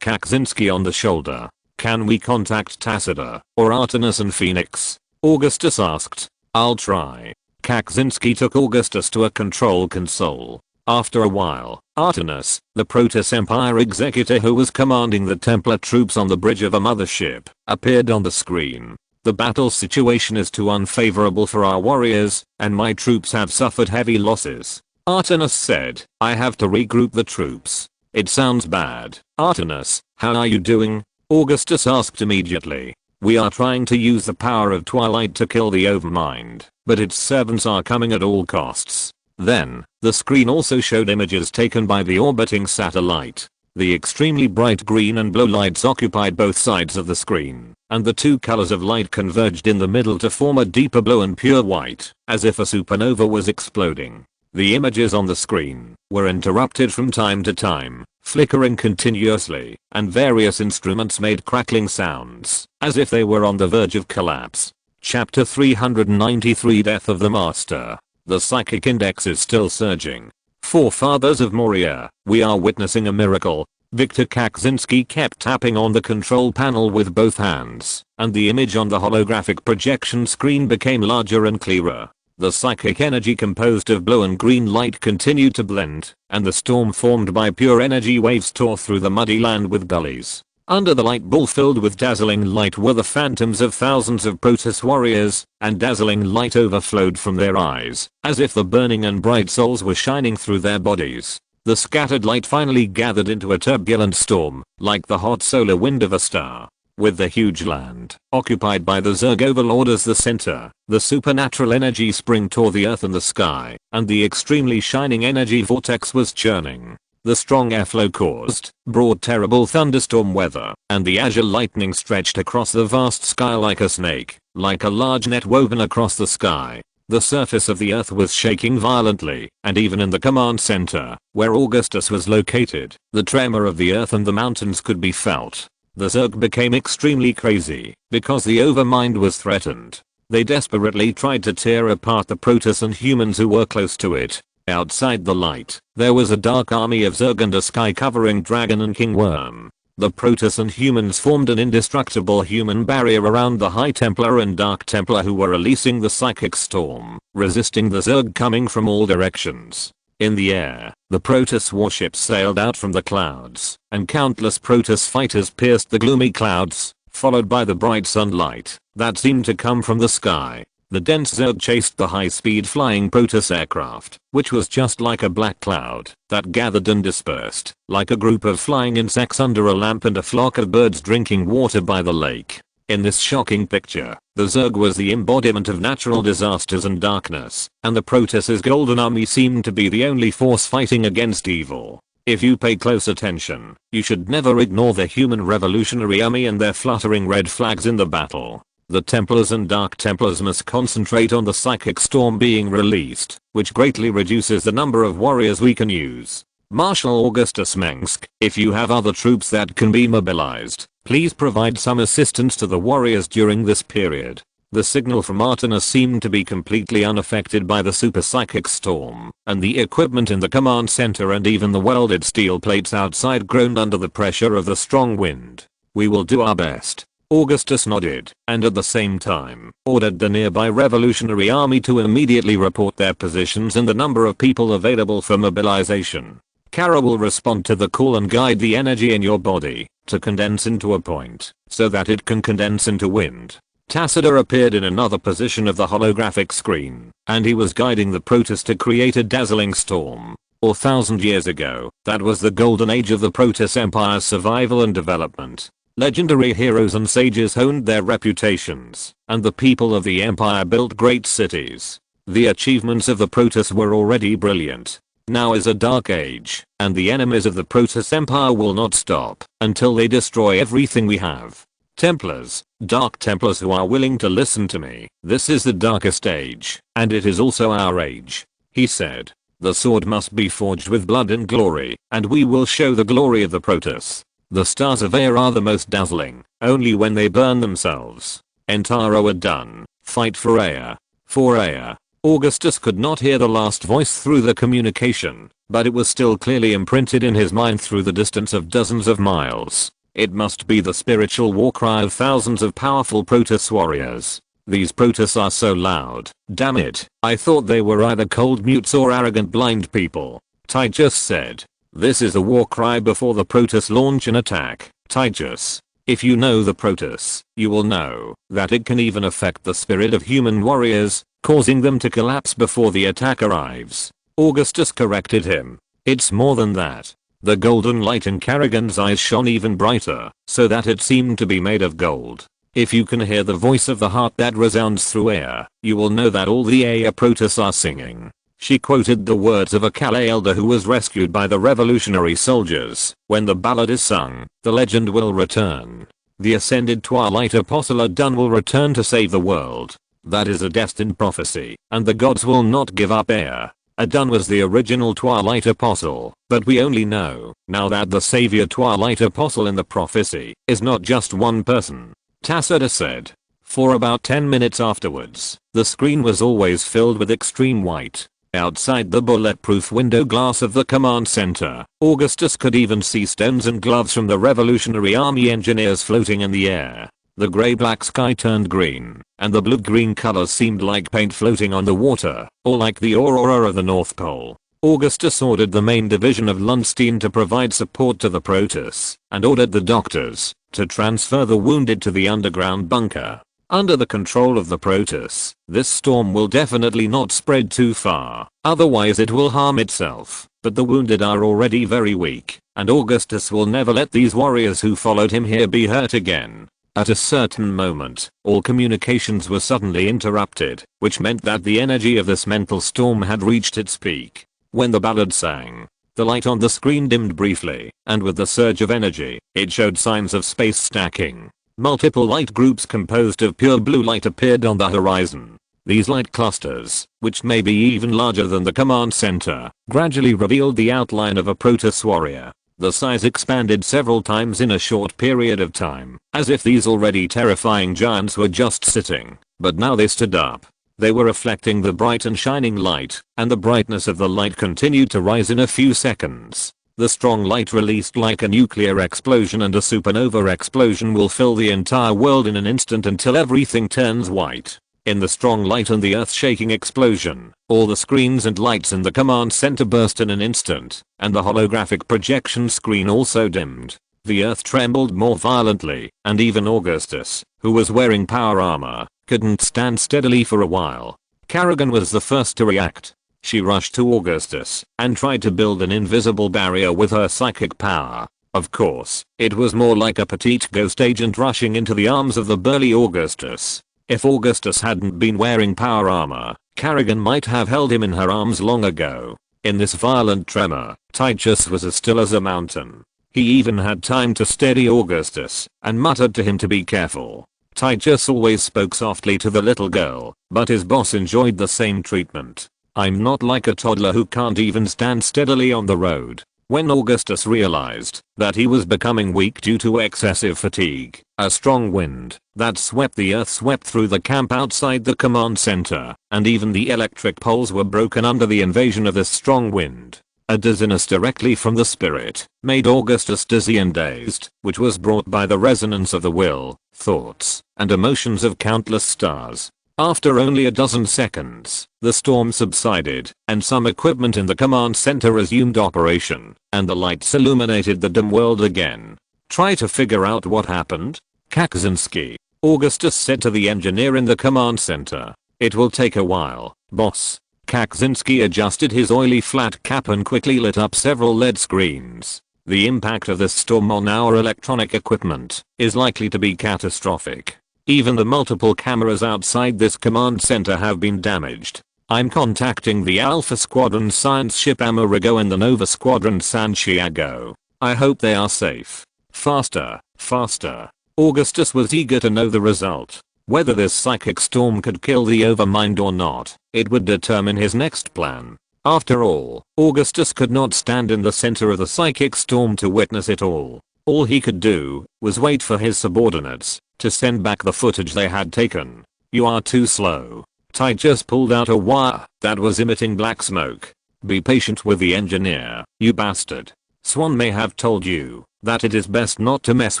Kaczynski on the shoulder. Can we contact Tacita, or Artemis and Phoenix? Augustus asked. I'll try. Kaczynski took Augustus to a control console. After a while, Artemis, the Protoss Empire executor who was commanding the Templar troops on the bridge of a mothership, appeared on the screen. The battle situation is too unfavorable for our warriors, and my troops have suffered heavy losses. Artemis said, I have to regroup the troops. It sounds bad. Artemis, how are you doing? Augustus asked immediately. We are trying to use the power of Twilight to kill the Overmind, but its servants are coming at all costs. Then, the screen also showed images taken by the orbiting satellite. The extremely bright green and blue lights occupied both sides of the screen, and the two colors of light converged in the middle to form a deeper blue and pure white, as if a supernova was exploding. The images on the screen were interrupted from time to time, flickering continuously, and various instruments made crackling sounds, as if they were on the verge of collapse. Chapter 393 Death of the Master. The psychic index is still surging. Forefathers of Moria, we are witnessing a miracle. Victor Kaczynski kept tapping on the control panel with both hands, and the image on the holographic projection screen became larger and clearer. The psychic energy composed of blue and green light continued to blend, and the storm formed by pure energy waves tore through the muddy land with gullies. Under the light ball filled with dazzling light were the phantoms of thousands of Protoss warriors, and dazzling light overflowed from their eyes, as if the burning and bright souls were shining through their bodies. The scattered light finally gathered into a turbulent storm, like the hot solar wind of a star. With the huge land occupied by the Zerg overlord as the center, the supernatural energy spring tore the earth and the sky, and the extremely shining energy vortex was churning. The strong airflow caused broad terrible thunderstorm weather, and the azure lightning stretched across the vast sky like a snake, like a large net woven across the sky. The surface of the earth was shaking violently, and even in the command center, where Augustus was located, the tremor of the earth and the mountains could be felt. The Zerg became extremely crazy, because the Overmind was threatened. They desperately tried to tear apart the Protoss and humans who were close to it. Outside the light, there was a dark army of Zerg and a sky-covering dragon and king worm. The Protoss and humans formed an indestructible human barrier around the High Templar and Dark Templar who were releasing the psychic storm, resisting the Zerg coming from all directions. In the air, the Protoss warships sailed out from the clouds, and countless Protoss fighters pierced the gloomy clouds, followed by the bright sunlight that seemed to come from the sky. The dense Zerg chased the high-speed flying Protoss aircraft, which was just like a black cloud that gathered and dispersed, like a group of flying insects under a lamp and a flock of birds drinking water by the lake. In this shocking picture, the Zerg was the embodiment of natural disasters and darkness, and the Protoss's Golden Army seemed to be the only force fighting against evil. If you pay close attention, you should never ignore the human revolutionary army and their fluttering red flags in the battle. The Templars and Dark Templars must concentrate on the psychic storm being released, which greatly reduces the number of warriors we can use. Marshal Augustus Mengsk, if you have other troops that can be mobilized, please provide some assistance to the warriors during this period. The signal from Artemis seemed to be completely unaffected by the super psychic storm, and the equipment in the command center and even the welded steel plates outside groaned under the pressure of the strong wind. We will do our best. Augustus nodded, and at the same time, ordered the nearby revolutionary army to immediately report their positions and the number of people available for mobilization. Kara will respond to the call and guide the energy in your body to condense into a point, so that it can condense into wind. Tassida appeared in another position of the holographic screen, and he was guiding the Protoss to create a dazzling storm. 4,000 years ago, that was the golden age of the Protoss Empire's survival and development. Legendary heroes and sages honed their reputations, and the people of the Empire built great cities. The achievements of the Protoss were already brilliant. Now is a dark age, and the enemies of the Protoss Empire will not stop until they destroy everything we have. Templars, Dark Templars who are willing to listen to me, this is the darkest age, and it is also our age. He said. The sword must be forged with blood and glory, and we will show the glory of the Protoss. The stars of Air are the most dazzling, only when they burn themselves. Entaro are done. Fight for Air. For Air. Augustus could not hear the last voice through the communication, but it was still clearly imprinted in his mind through the distance of dozens of miles. It must be the spiritual war cry of thousands of powerful Protoss warriors. These Protoss are so loud. Damn it, I thought they were either cold mutes or arrogant blind people. Titus said. This is a war cry before the Protoss launch an attack. Titus. If you know the Protoss, you will know that it can even affect the spirit of human warriors, causing them to collapse before the attack arrives. Augustus corrected him. It's more than that. The golden light in Karrigan's eyes shone even brighter, so that it seemed to be made of gold. If you can hear the voice of the heart that resounds through air, you will know that all the Air Protoss are singing. She quoted the words of a Kale elder who was rescued by the revolutionary soldiers. When the ballad is sung, the legend will return. The ascended Twilight Apostle Adun will return to save the world. That is a destined prophecy, and the gods will not give up Air. Adun was the original Twilight Apostle, but we only know now that the savior Twilight Apostle in the prophecy is not just one person. Tassida said. For about 10 minutes afterwards, the screen was always filled with extreme white. Outside the bulletproof window glass of the command center, Augustus could even see stones and gloves from the Revolutionary Army engineers floating in the air. The gray-black sky turned green, and the blue-green colors seemed like paint floating on the water, or like the aurora of the North Pole. Augustus ordered the main division of Lundstein to provide support to the Protoss, and ordered the doctors to transfer the wounded to the underground bunker. Under the control of the Protoss, this storm will definitely not spread too far, otherwise it will harm itself, but the wounded are already very weak, and Augustus will never let these warriors who followed him here be hurt again. At a certain moment, all communications were suddenly interrupted, which meant that the energy of this mental storm had reached its peak. When the ballad sang, the light on the screen dimmed briefly, and with the surge of energy, it showed signs of space stacking. Multiple light groups composed of pure blue light appeared on the horizon. These light clusters, which may be even larger than the command center, gradually revealed the outline of a Protoss warrior. The size expanded several times in a short period of time, as if these already terrifying giants were just sitting, but now they stood up. They were reflecting the bright and shining light, and the brightness of the light continued to rise in a few seconds. The strong light released like a nuclear explosion, and a supernova explosion will fill the entire world in an instant until everything turns white. In the strong light and the earth-shaking explosion, all the screens and lights in the command center burst in an instant, and the holographic projection screen also dimmed. The earth trembled more violently, and even Augustus, who was wearing power armor, couldn't stand steadily for a while. Kerrigan was the first to react. She rushed to Augustus and tried to build an invisible barrier with her psychic power. Of course, it was more like a petite ghost agent rushing into the arms of the burly Augustus. If Augustus hadn't been wearing power armor, Kerrigan might have held him in her arms long ago. In this violent tremor, Titus was as still as a mountain. He even had time to steady Augustus and muttered to him to be careful. Titus always spoke softly to the little girl, but his boss enjoyed the same treatment. I'm not like a toddler who can't even stand steadily on the road. When Augustus realized that he was becoming weak due to excessive fatigue, a strong wind that swept the earth swept through the camp outside the command center, and even the electric poles were broken under the invasion of this strong wind. A dizziness directly from the spirit made Augustus dizzy and dazed, which was brought by the resonance of the will, thoughts, and emotions of countless stars. After only a dozen seconds, the storm subsided, and some equipment in the command center resumed operation, and the lights illuminated the dim world again. Try to figure out what happened? Kaczynski, Augustus said to the engineer in the command center. It will take a while, boss. Kaczynski adjusted his oily flat cap and quickly lit up several LED screens. The impact of this storm on our electronic equipment is likely to be catastrophic. Even the multiple cameras outside this command center have been damaged. I'm contacting the Alpha Squadron science ship Amerigo and the Nova Squadron Santiago. I hope they are safe. Faster, faster. Augustus was eager to know the result. Whether this psychic storm could kill the Overmind or not, it would determine his next plan. After all, Augustus could not stand in the center of the psychic storm to witness it all. All he could do was wait for his subordinates to send back the footage they had taken. You are too slow. Titus pulled out a wire that was emitting black smoke. Be patient with the engineer, you bastard. Swan may have told you that it is best not to mess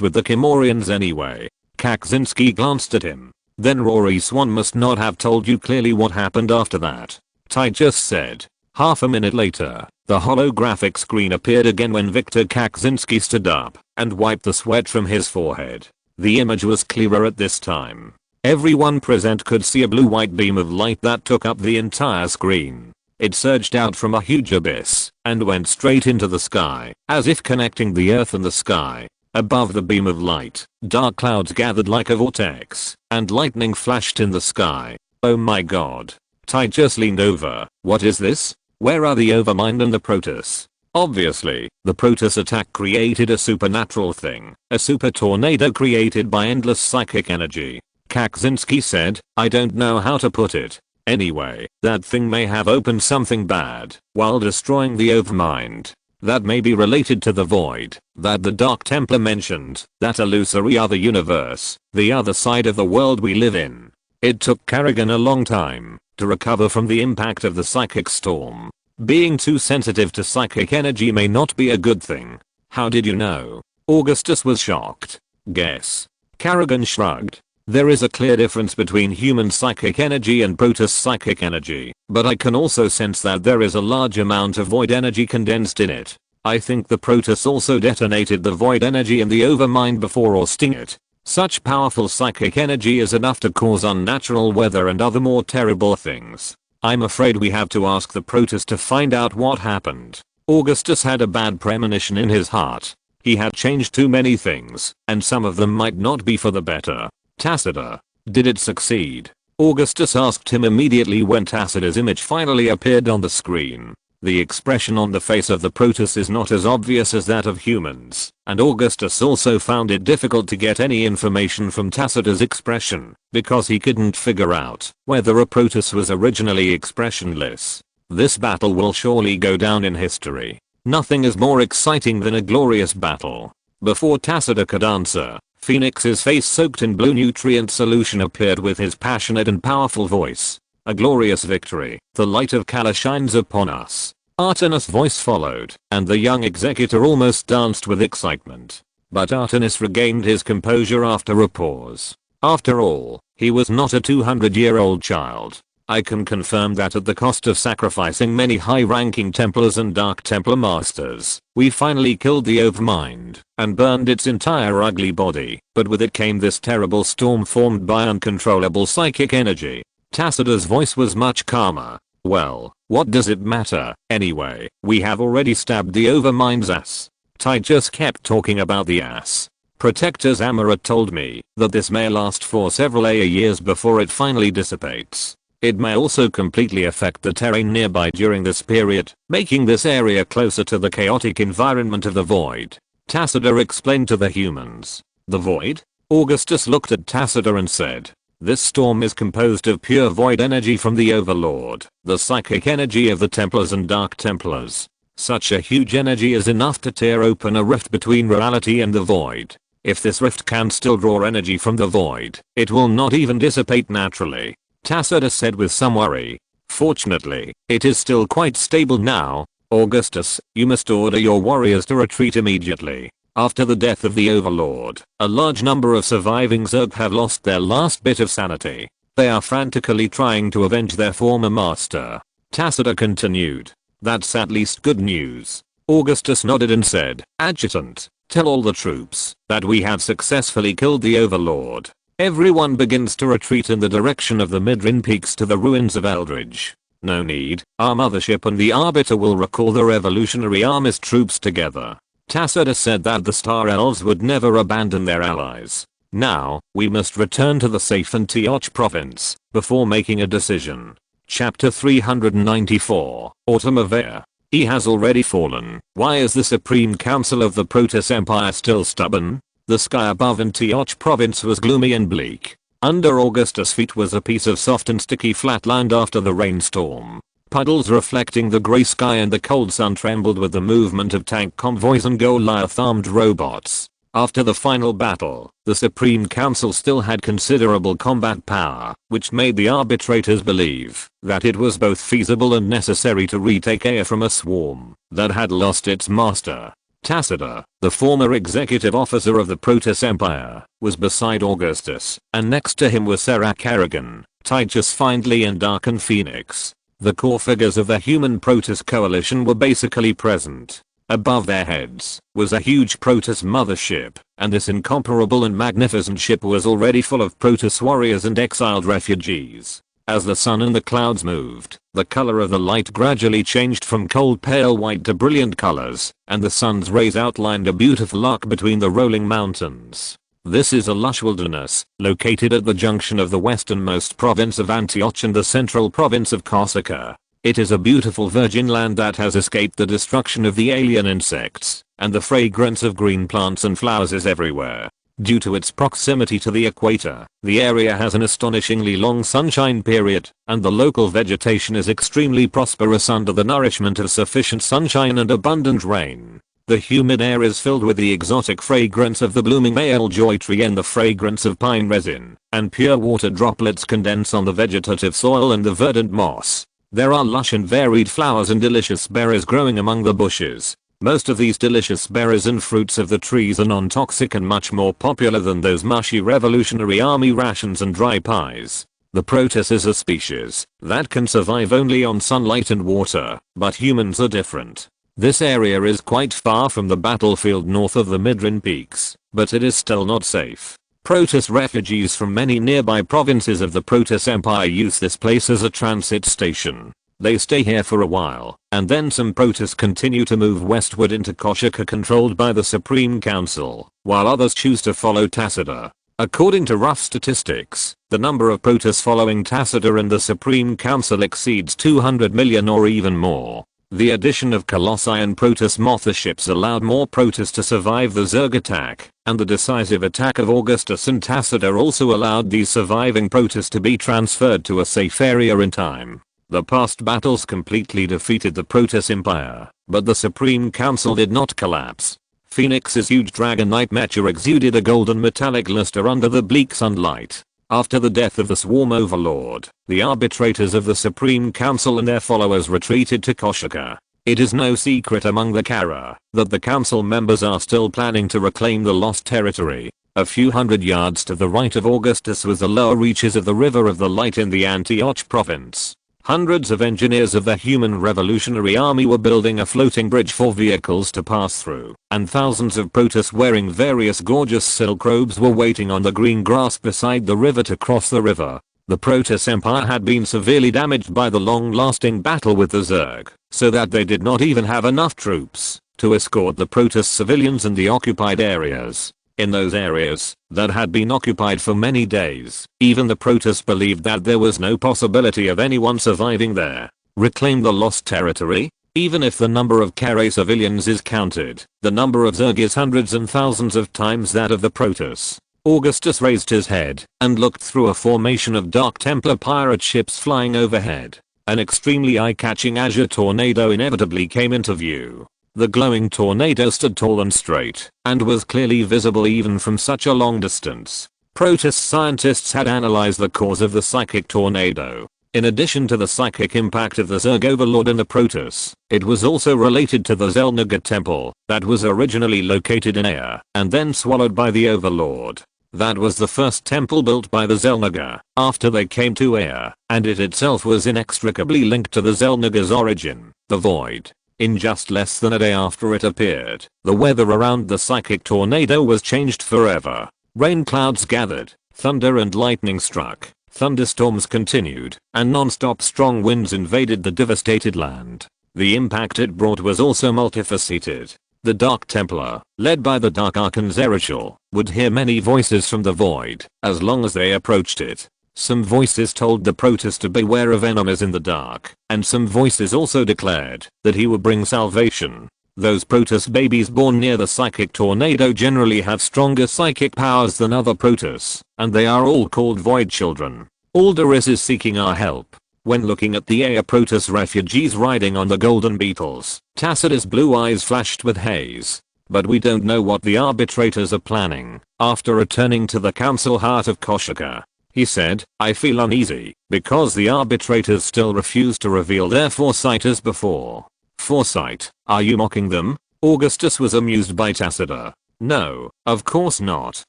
with the Kel-morians anyway. Kaczynski glanced at him. Then Rory Swan must not have told you clearly what happened after that. Titus said. Half a minute later, the holographic screen appeared again when Viktor Kaczynski stood up and wiped the sweat from his forehead. The image was clearer at this time. Everyone present could see a blue-white beam of light that took up the entire screen. It surged out from a huge abyss and went straight into the sky, as if connecting the earth and the sky. Above the beam of light, dark clouds gathered like a vortex, and lightning flashed in the sky. Oh my god. Titus leaned over. What is this? Where are the Overmind and the Protoss? Obviously, the Protoss attack created a supernatural thing, a super tornado created by endless psychic energy. Kaczynski said, I don't know how to put it. Anyway, that thing may have opened something bad while destroying the Overmind. That may be related to the void that the Dark Templar mentioned, that illusory other universe, the other side of the world we live in. It took Kerrigan a long time to recover from the impact of the psychic storm. Being too sensitive to psychic energy may not be a good thing. How did you know? Augustus was shocked. Guess. Kerrigan shrugged. There is a clear difference between human psychic energy and Protoss psychic energy, but I can also sense that there is a large amount of void energy condensed in it. I think the Protoss also detonated the void energy in the Overmind before ousting it. Such powerful psychic energy is enough to cause unnatural weather and other more terrible things. I'm afraid we have to ask the Protoss to find out what happened. Augustus had a bad premonition in his heart. He had changed too many things, and some of them might not be for the better. Tassida. Did it succeed? Augustus asked him immediately when Tassida's image finally appeared on the screen. The expression on the face of the Protoss is not as obvious as that of humans, and Augustus also found it difficult to get any information from Tassida's expression, because he couldn't figure out whether a Protoss was originally expressionless. This battle will surely go down in history. Nothing is more exciting than a glorious battle. Before Tassida could answer, Phoenix's face soaked in blue nutrient solution appeared with his passionate and powerful voice. A glorious victory. The light of Kala shines upon us. Artenis' voice followed, and the young executor almost danced with excitement. But Artenis regained his composure after a pause. After all, he was not a 200-year-old child. I can confirm that at the cost of sacrificing many high-ranking Templars and Dark Templar Masters, we finally killed the Overmind and burned its entire ugly body, but with it came this terrible storm formed by uncontrollable psychic energy. Tacida's voice was much calmer. Well, what does it matter, anyway? We have already stabbed the Overmind's ass. Ty just kept talking about the ass. Protector's Amaret told me that this may last for several years before it finally dissipates. It may also completely affect the terrain nearby during this period, making this area closer to the chaotic environment of the Void. Tacita explained to the humans. The Void? Augustus looked at Tacita and said, this storm is composed of pure Void energy from the Overlord, the psychic energy of the Templars and Dark Templars. Such a huge energy is enough to tear open a rift between reality and the Void. If this rift can still draw energy from the Void, it will not even dissipate naturally. Tacita said with some worry. Fortunately, it is still quite stable now. Augustus, you must order your warriors to retreat immediately. After the death of the Overlord, a large number of surviving Zerg have lost their last bit of sanity. They are frantically trying to avenge their former master. Tacita continued. That's at least good news. Augustus nodded and said, Adjutant, tell all the troops that we have successfully killed the Overlord. Everyone begins to retreat in the direction of the Midrin Peaks to the ruins of Eldridge. No need, our mothership and the Arbiter will recall the Revolutionary Army's troops together. Tacita said that the Star Elves would never abandon their allies. Now, we must return to the safe Antioch province before making a decision. Chapter 394, Automavia. He has already fallen. Why is the Supreme Council of the Protoss Empire still stubborn? The sky above Antioch province was gloomy and bleak. Under Augustus' feet was a piece of soft and sticky flatland after the rainstorm. Puddles reflecting the grey sky and the cold sun trembled with the movement of tank convoys and Goliath-armed robots. After the final battle, the Supreme Council still had considerable combat power, which made the arbitrators believe that it was both feasible and necessary to retake air from a swarm that had lost its master. Tacita, the former executive officer of the Protoss Empire, was beside Augustus, and next to him were Serac Aragon, Titus Findlay and Darken Phoenix. The core figures of the human Protoss coalition were basically present. Above their heads was a huge Protoss mothership, and this incomparable and magnificent ship was already full of Protoss warriors and exiled refugees. As the sun and the clouds moved, the color of the light gradually changed from cold pale white to brilliant colors, and the sun's rays outlined a beautiful arc between the rolling mountains. This is a lush wilderness, located at the junction of the westernmost province of Antioch and the central province of Corsica. It is a beautiful virgin land that has escaped the destruction of the alien insects, and the fragrance of green plants and flowers is everywhere. Due to its proximity to the equator, the area has an astonishingly long sunshine period, and the local vegetation is extremely prosperous under the nourishment of sufficient sunshine and abundant rain. The humid air is filled with the exotic fragrance of the blooming male joy tree and the fragrance of pine resin, and pure water droplets condense on the vegetative soil and the verdant moss. There are lush and varied flowers and delicious berries growing among the bushes. Most of these delicious berries and fruits of the trees are non-toxic and much more popular than those mushy Revolutionary Army rations and dry pies. The Protoss is a species that can survive only on sunlight and water, but humans are different. This area is quite far from the battlefield north of the Midrin Peaks, but it is still not safe. Protoss refugees from many nearby provinces of the Protoss Empire use this place as a transit station. They stay here for a while, and then some Protoss continue to move westward into Koshika controlled by the Supreme Council, while others choose to follow Tacita. According to rough statistics, the number of Protoss following Tacita and the Supreme Council exceeds 200 million or even more. The addition of Colossi and Protoss motherships allowed more Protoss to survive the Zerg attack, and the decisive attack of Augustus and Tacita also allowed these surviving Protoss to be transferred to a safe area in time. The past battles completely defeated the Protoss Empire, but the Supreme Council did not collapse. Phoenix's huge dragon knight mecha exuded a golden metallic luster under the bleak sunlight. After the death of the Swarm Overlord, the arbitrators of the Supreme Council and their followers retreated to Koshika. It is no secret among the Kara that the council members are still planning to reclaim the lost territory. A few hundred yards to the right of Augustus was the lower reaches of the River of the Light in the Antioch province. Hundreds of engineers of the Human Revolutionary Army were building a floating bridge for vehicles to pass through, and thousands of Protoss wearing various gorgeous silk robes were waiting on the green grass beside the river to cross the river. The Protoss Empire had been severely damaged by the long-lasting battle with the Zerg, so that they did not even have enough troops to escort the Protoss civilians in the occupied areas. In those areas that had been occupied for many days, even the Protoss believed that there was no possibility of anyone surviving there. Reclaim the lost territory? Even if the number of Carre civilians is counted, the number of Zerg is hundreds and thousands of times that of the Protoss. Augustus raised his head and looked through a formation of Dark Templar pirate ships flying overhead. An extremely eye-catching azure tornado inevitably came into view. The glowing tornado stood tall and straight, and was clearly visible even from such a long distance. Protoss scientists had analyzed the cause of the psychic tornado. In addition to the psychic impact of the Zerg Overlord and the Protoss, it was also related to the Xel'Naga temple that was originally located in Ea, and then swallowed by the Overlord. That was the first temple built by the Xel'Naga after they came to Ea, and it itself was inextricably linked to the Xel'Naga's origin, the Void. In just less than a day after it appeared, the weather around the psychic tornado was changed forever. Rain clouds gathered, thunder and lightning struck, thunderstorms continued, and non-stop strong winds invaded the devastated land. The impact it brought was also multifaceted. The Dark Templar, led by the Dark Archon Zerachel, would hear many voices from the Void as long as they approached it. Some voices told the Protoss to beware of enemies in the dark, and some voices also declared that he would bring salvation. Those Protoss babies born near the psychic tornado generally have stronger psychic powers than other Protoss, and they are all called Void Children. Alderus is seeking our help. When looking at the Ea Protoss refugees riding on the golden beetles, Tacitus' blue eyes flashed with haze. But we don't know what the arbitrators are planning. After returning to the council heart of Koshika, he said, I feel uneasy, because the arbitrators still refuse to reveal their foresight as before. Foresight? Are you mocking them? Augustus was amused by Tacitus. No, of course not.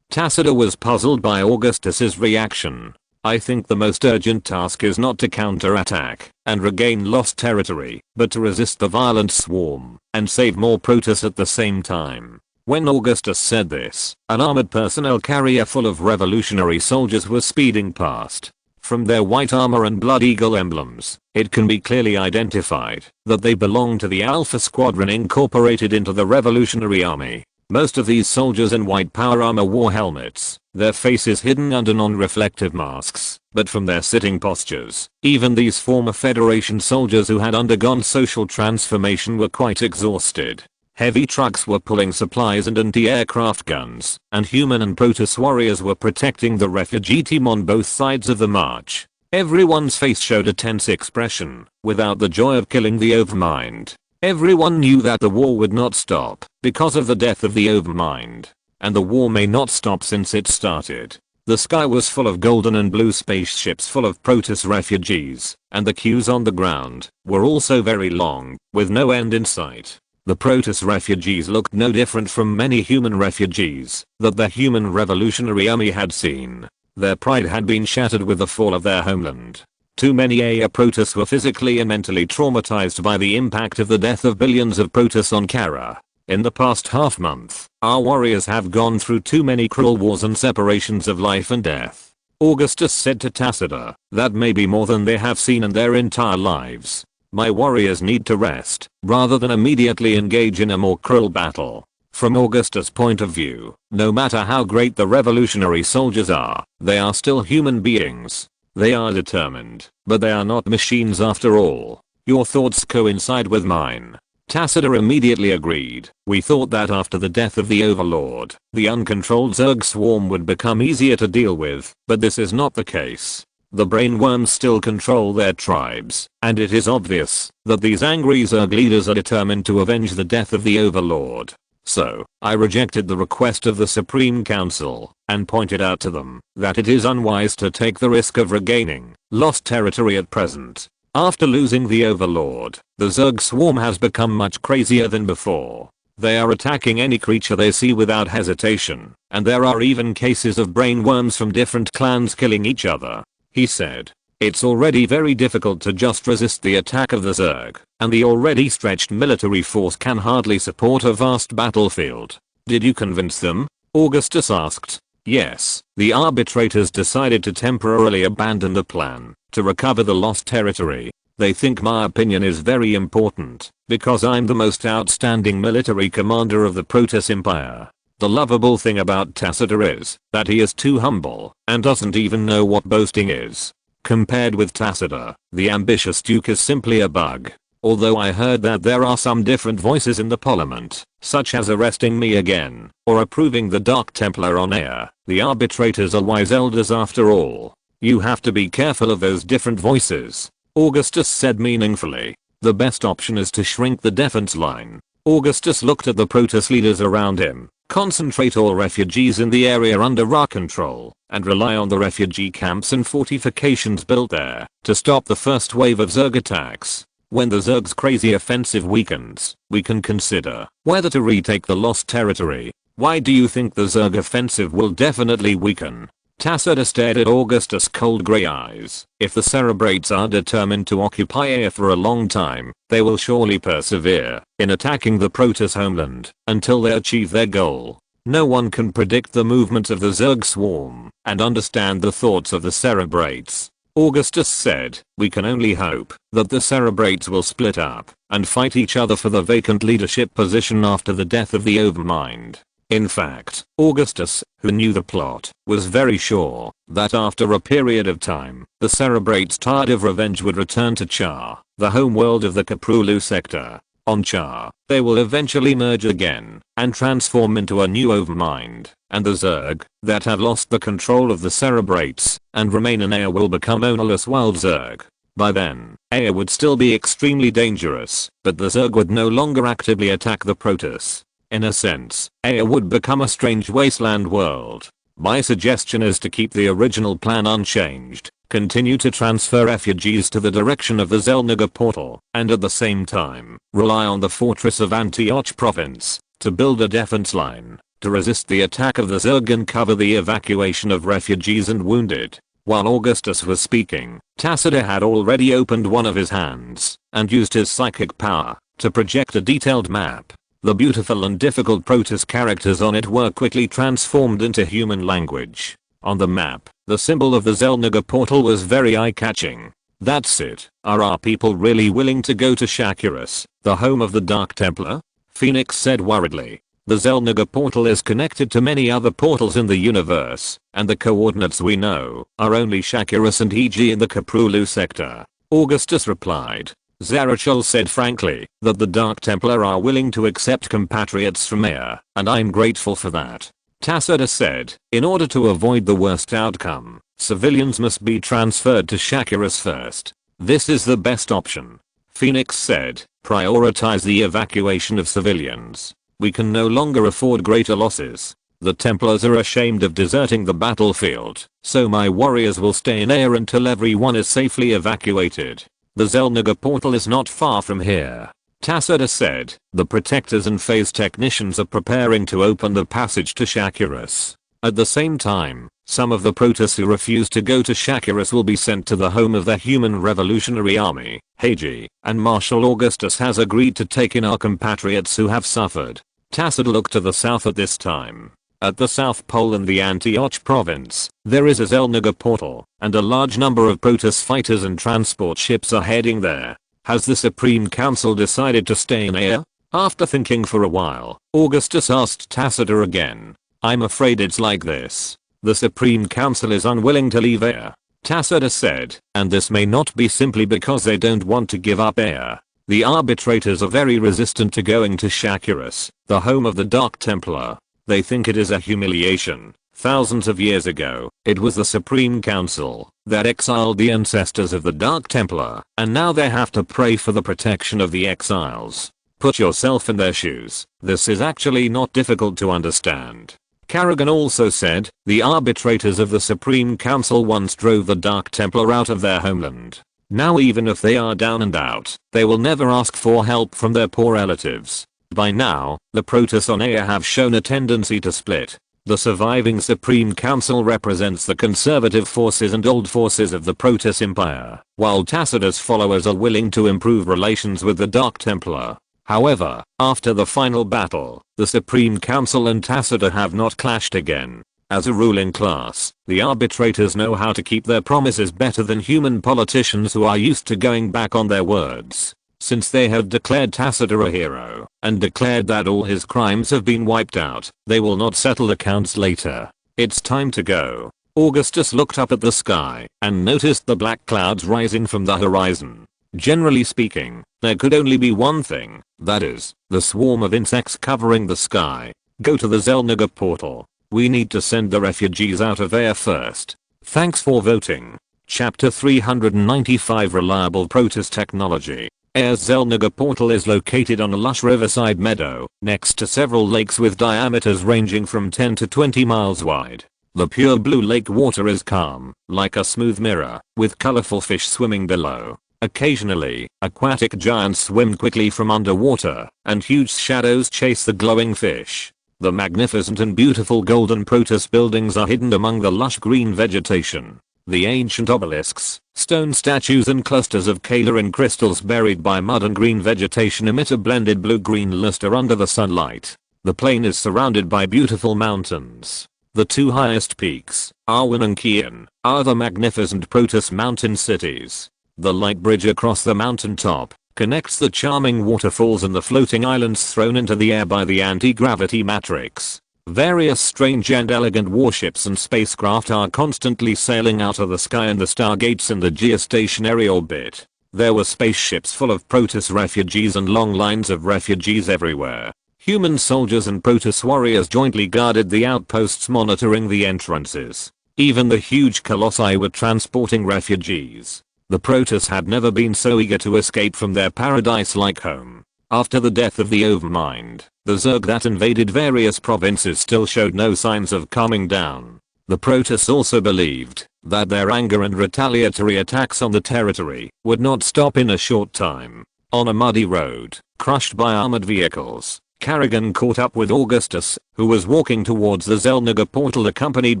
Tacitus was puzzled by Augustus's reaction. I think the most urgent task is not to counterattack and regain lost territory, but to resist the violent swarm and save more Protoss at the same time. When Augustus said this, an armored personnel carrier full of revolutionary soldiers was speeding past. From their white armor and Blood Eagle emblems, it can be clearly identified that they belong to the Alpha Squadron incorporated into the Revolutionary Army. Most of these soldiers in white power armor wore helmets, their faces hidden under non-reflective masks, but from their sitting postures, even these former Federation soldiers who had undergone social transformation were quite exhausted. Heavy trucks were pulling supplies and anti-aircraft guns, and human and Protoss warriors were protecting the refugee team on both sides of the march. Everyone's face showed a tense expression, without the joy of killing the Overmind. Everyone knew that the war would not stop, because of the death of the Overmind. And the war may not stop since it started. The sky was full of golden and blue spaceships full of Protoss refugees, and the queues on the ground were also very long, with no end in sight. The Protoss refugees looked no different from many human refugees that the Human Revolutionary Army had seen. Their pride had been shattered with the fall of their homeland. Too many Ea Protoss were physically and mentally traumatized by the impact of the death of billions of Protoss on Kara. In the past half month, our warriors have gone through too many cruel wars and separations of life and death. Augustus said to Tacitus, that may be more than they have seen in their entire lives. My warriors need to rest, rather than immediately engage in a more cruel battle. From Augustus' point of view, no matter how great the revolutionary soldiers are, they are still human beings. They are determined, but they are not machines after all. Your thoughts coincide with mine. Tacitus immediately agreed. We thought that after the death of the Overlord, the uncontrolled Zerg swarm would become easier to deal with, but this is not the case. The brainworms still control their tribes, and it is obvious that these angry Zerg leaders are determined to avenge the death of the Overlord. So, I rejected the request of the Supreme Council, and pointed out to them that it is unwise to take the risk of regaining lost territory at present. After losing the Overlord, the Zerg swarm has become much crazier than before. They are attacking any creature they see without hesitation, and there are even cases of brainworms from different clans killing each other. He said, "It's already very difficult to just resist the attack of the Zerg, and the already stretched military force can hardly support a vast battlefield." "Did you convince them?" Augustus asked. "Yes, the arbitrators decided to temporarily abandon the plan to recover the lost territory. They think my opinion is very important because I'm the most outstanding military commander of the Protoss Empire. The lovable thing about Tacitus is that he is too humble and doesn't even know what boasting is. Compared with Tacitus, the ambitious Duke is simply a bug. Although I heard that there are some different voices in the parliament, such as arresting me again, or approving the Dark Templar on air, the arbitrators are wise elders after all. You have to be careful of those different voices," Augustus said meaningfully. "The best option is to shrink the defense line." Augustus looked at the Protoss leaders around him. "Concentrate all refugees in the area under our control, and rely on the refugee camps and fortifications built there to stop the first wave of Zerg attacks. When the Zerg's crazy offensive weakens, we can consider whether to retake the lost territory." "Why do you think the Zerg offensive will definitely weaken?" Tacitus stared at Augustus' cold grey eyes. "If the Cerebrates are determined to occupy air for a long time, they will surely persevere in attacking the Protoss homeland until they achieve their goal. No one can predict the movements of the Zerg swarm and understand the thoughts of the Cerebrates." Augustus said, "We can only hope that the Cerebrates will split up and fight each other for the vacant leadership position after the death of the Overmind." In fact, Augustus, who knew the plot, was very sure that after a period of time, the Cerebrates tired of revenge would return to Char, the homeworld of the Korhal sector. On Char, they will eventually merge again and transform into a new Overmind, and the Zerg that have lost the control of the Cerebrates and remain in air will become ownerless wild Zerg. By then, air would still be extremely dangerous, but the Zerg would no longer actively attack the Protoss. In a sense, air would become a strange wasteland world. My suggestion is to keep the original plan unchanged, continue to transfer refugees to the direction of the Zelniga portal, and at the same time, rely on the fortress of Antioch province to build a defense line to resist the attack of the Zerg and cover the evacuation of refugees and wounded." While Augustus was speaking, Tacitus had already opened one of his hands and used his psychic power to project a detailed map. The beautiful and difficult Protoss characters on it were quickly transformed into human language. On the map, the symbol of the Zelniga portal was very eye-catching. "That's it. Are our people really willing to go to Shakuras, the home of the Dark Templar?" Phoenix said worriedly. "The Zelniga portal is connected to many other portals in the universe, and the coordinates we know are only Shakuras and EG in the Korhal sector." Augustus replied. "Zarachel said frankly that the Dark Templar are willing to accept compatriots from air, and I'm grateful for that." Tacitus said, "In order to avoid the worst outcome, civilians must be transferred to Shakuras first. This is the best option." Phoenix said, "Prioritize the evacuation of civilians. We can no longer afford greater losses. The Templars are ashamed of deserting the battlefield, so my warriors will stay in air until everyone is safely evacuated. The Zelniga portal is not far from here." Tacitus said, "The protectors and phase technicians are preparing to open the passage to Shakuras. At the same time, some of the Protoss who refuse to go to Shakuras will be sent to the home of the Human Revolutionary Army, Hagi, and Marshal Augustus has agreed to take in our compatriots who have suffered." Tacitus looked to the south at this time. At the South Pole in the Antioch province, there is a Zelniga portal, and a large number of Protoss fighters and transport ships are heading there. Has the Supreme Council decided to stay in air? After thinking for a while, Augustus asked Tacitus again. "I'm afraid it's like this. The Supreme Council is unwilling to leave air," Tacitus said, "and this may not be simply because they don't want to give up air. The arbitrators are very resistant to going to Shakuras, the home of the Dark Templar. They think it is a humiliation. Thousands of years ago, it was the Supreme Council that exiled the ancestors of the Dark Templar, and now they have to pray for the protection of the exiles. Put yourself in their shoes. This is actually not difficult to understand." Carrigan also said, "The arbitrators of the Supreme Council once drove the Dark Templar out of their homeland. Now even if they are down and out, they will never ask for help from their poor relatives. By now, the Protoss on air have shown a tendency to split. The surviving Supreme Council represents the conservative forces and old forces of the Protoss Empire, while Tacitus' followers are willing to improve relations with the Dark Templar. However, after the final battle, the Supreme Council and Tacitus have not clashed again. As a ruling class, the arbitrators know how to keep their promises better than human politicians who are used to going back on their words. Since they have declared Tacitus a hero, and declared that all his crimes have been wiped out, they will not settle accounts later. It's time to go. Augustus looked up at the sky, and noticed the black clouds rising from the horizon. Generally speaking, there could only be one thing, that is, the swarm of insects covering the sky. Go to the Xel'Naga portal. We need to send the refugees out of air first. Thanks for voting. Chapter 395 Reliable Protoss Technology. Air's Xel'Naga portal is located on a lush riverside meadow, next to several lakes with diameters ranging from 10 to 20 miles wide. The pure blue lake water is calm, like a smooth mirror, with colorful fish swimming below. Occasionally, aquatic giants swim quickly from underwater, and huge shadows chase the glowing fish. The magnificent and beautiful golden Protoss buildings are hidden among the lush green vegetation. The ancient obelisks, stone statues and clusters of Kel-morian crystals buried by mud and green vegetation emit a blended blue-green luster under the sunlight. The plain is surrounded by beautiful mountains. The two highest peaks, Arwen and Kian, are the magnificent Protoss mountain cities. The light bridge across the mountaintop connects the charming waterfalls and the floating islands thrown into the air by the anti-gravity matrix. Various strange and elegant warships and spacecraft are constantly sailing out of the sky and the stargates in the geostationary orbit. There were spaceships full of Protoss refugees and long lines of refugees everywhere. Human soldiers and Protoss warriors jointly guarded the outposts monitoring the entrances. Even the huge colossi were transporting refugees. The Protoss had never been so eager to escape from their paradise-like home. After the death of the Overmind, the Zerg that invaded various provinces still showed no signs of calming down. The Protoss also believed that their anger and retaliatory attacks on the territory would not stop in a short time. On a muddy road, crushed by armored vehicles, Kerrigan caught up with Augustus, who was walking towards the Xel'Naga portal accompanied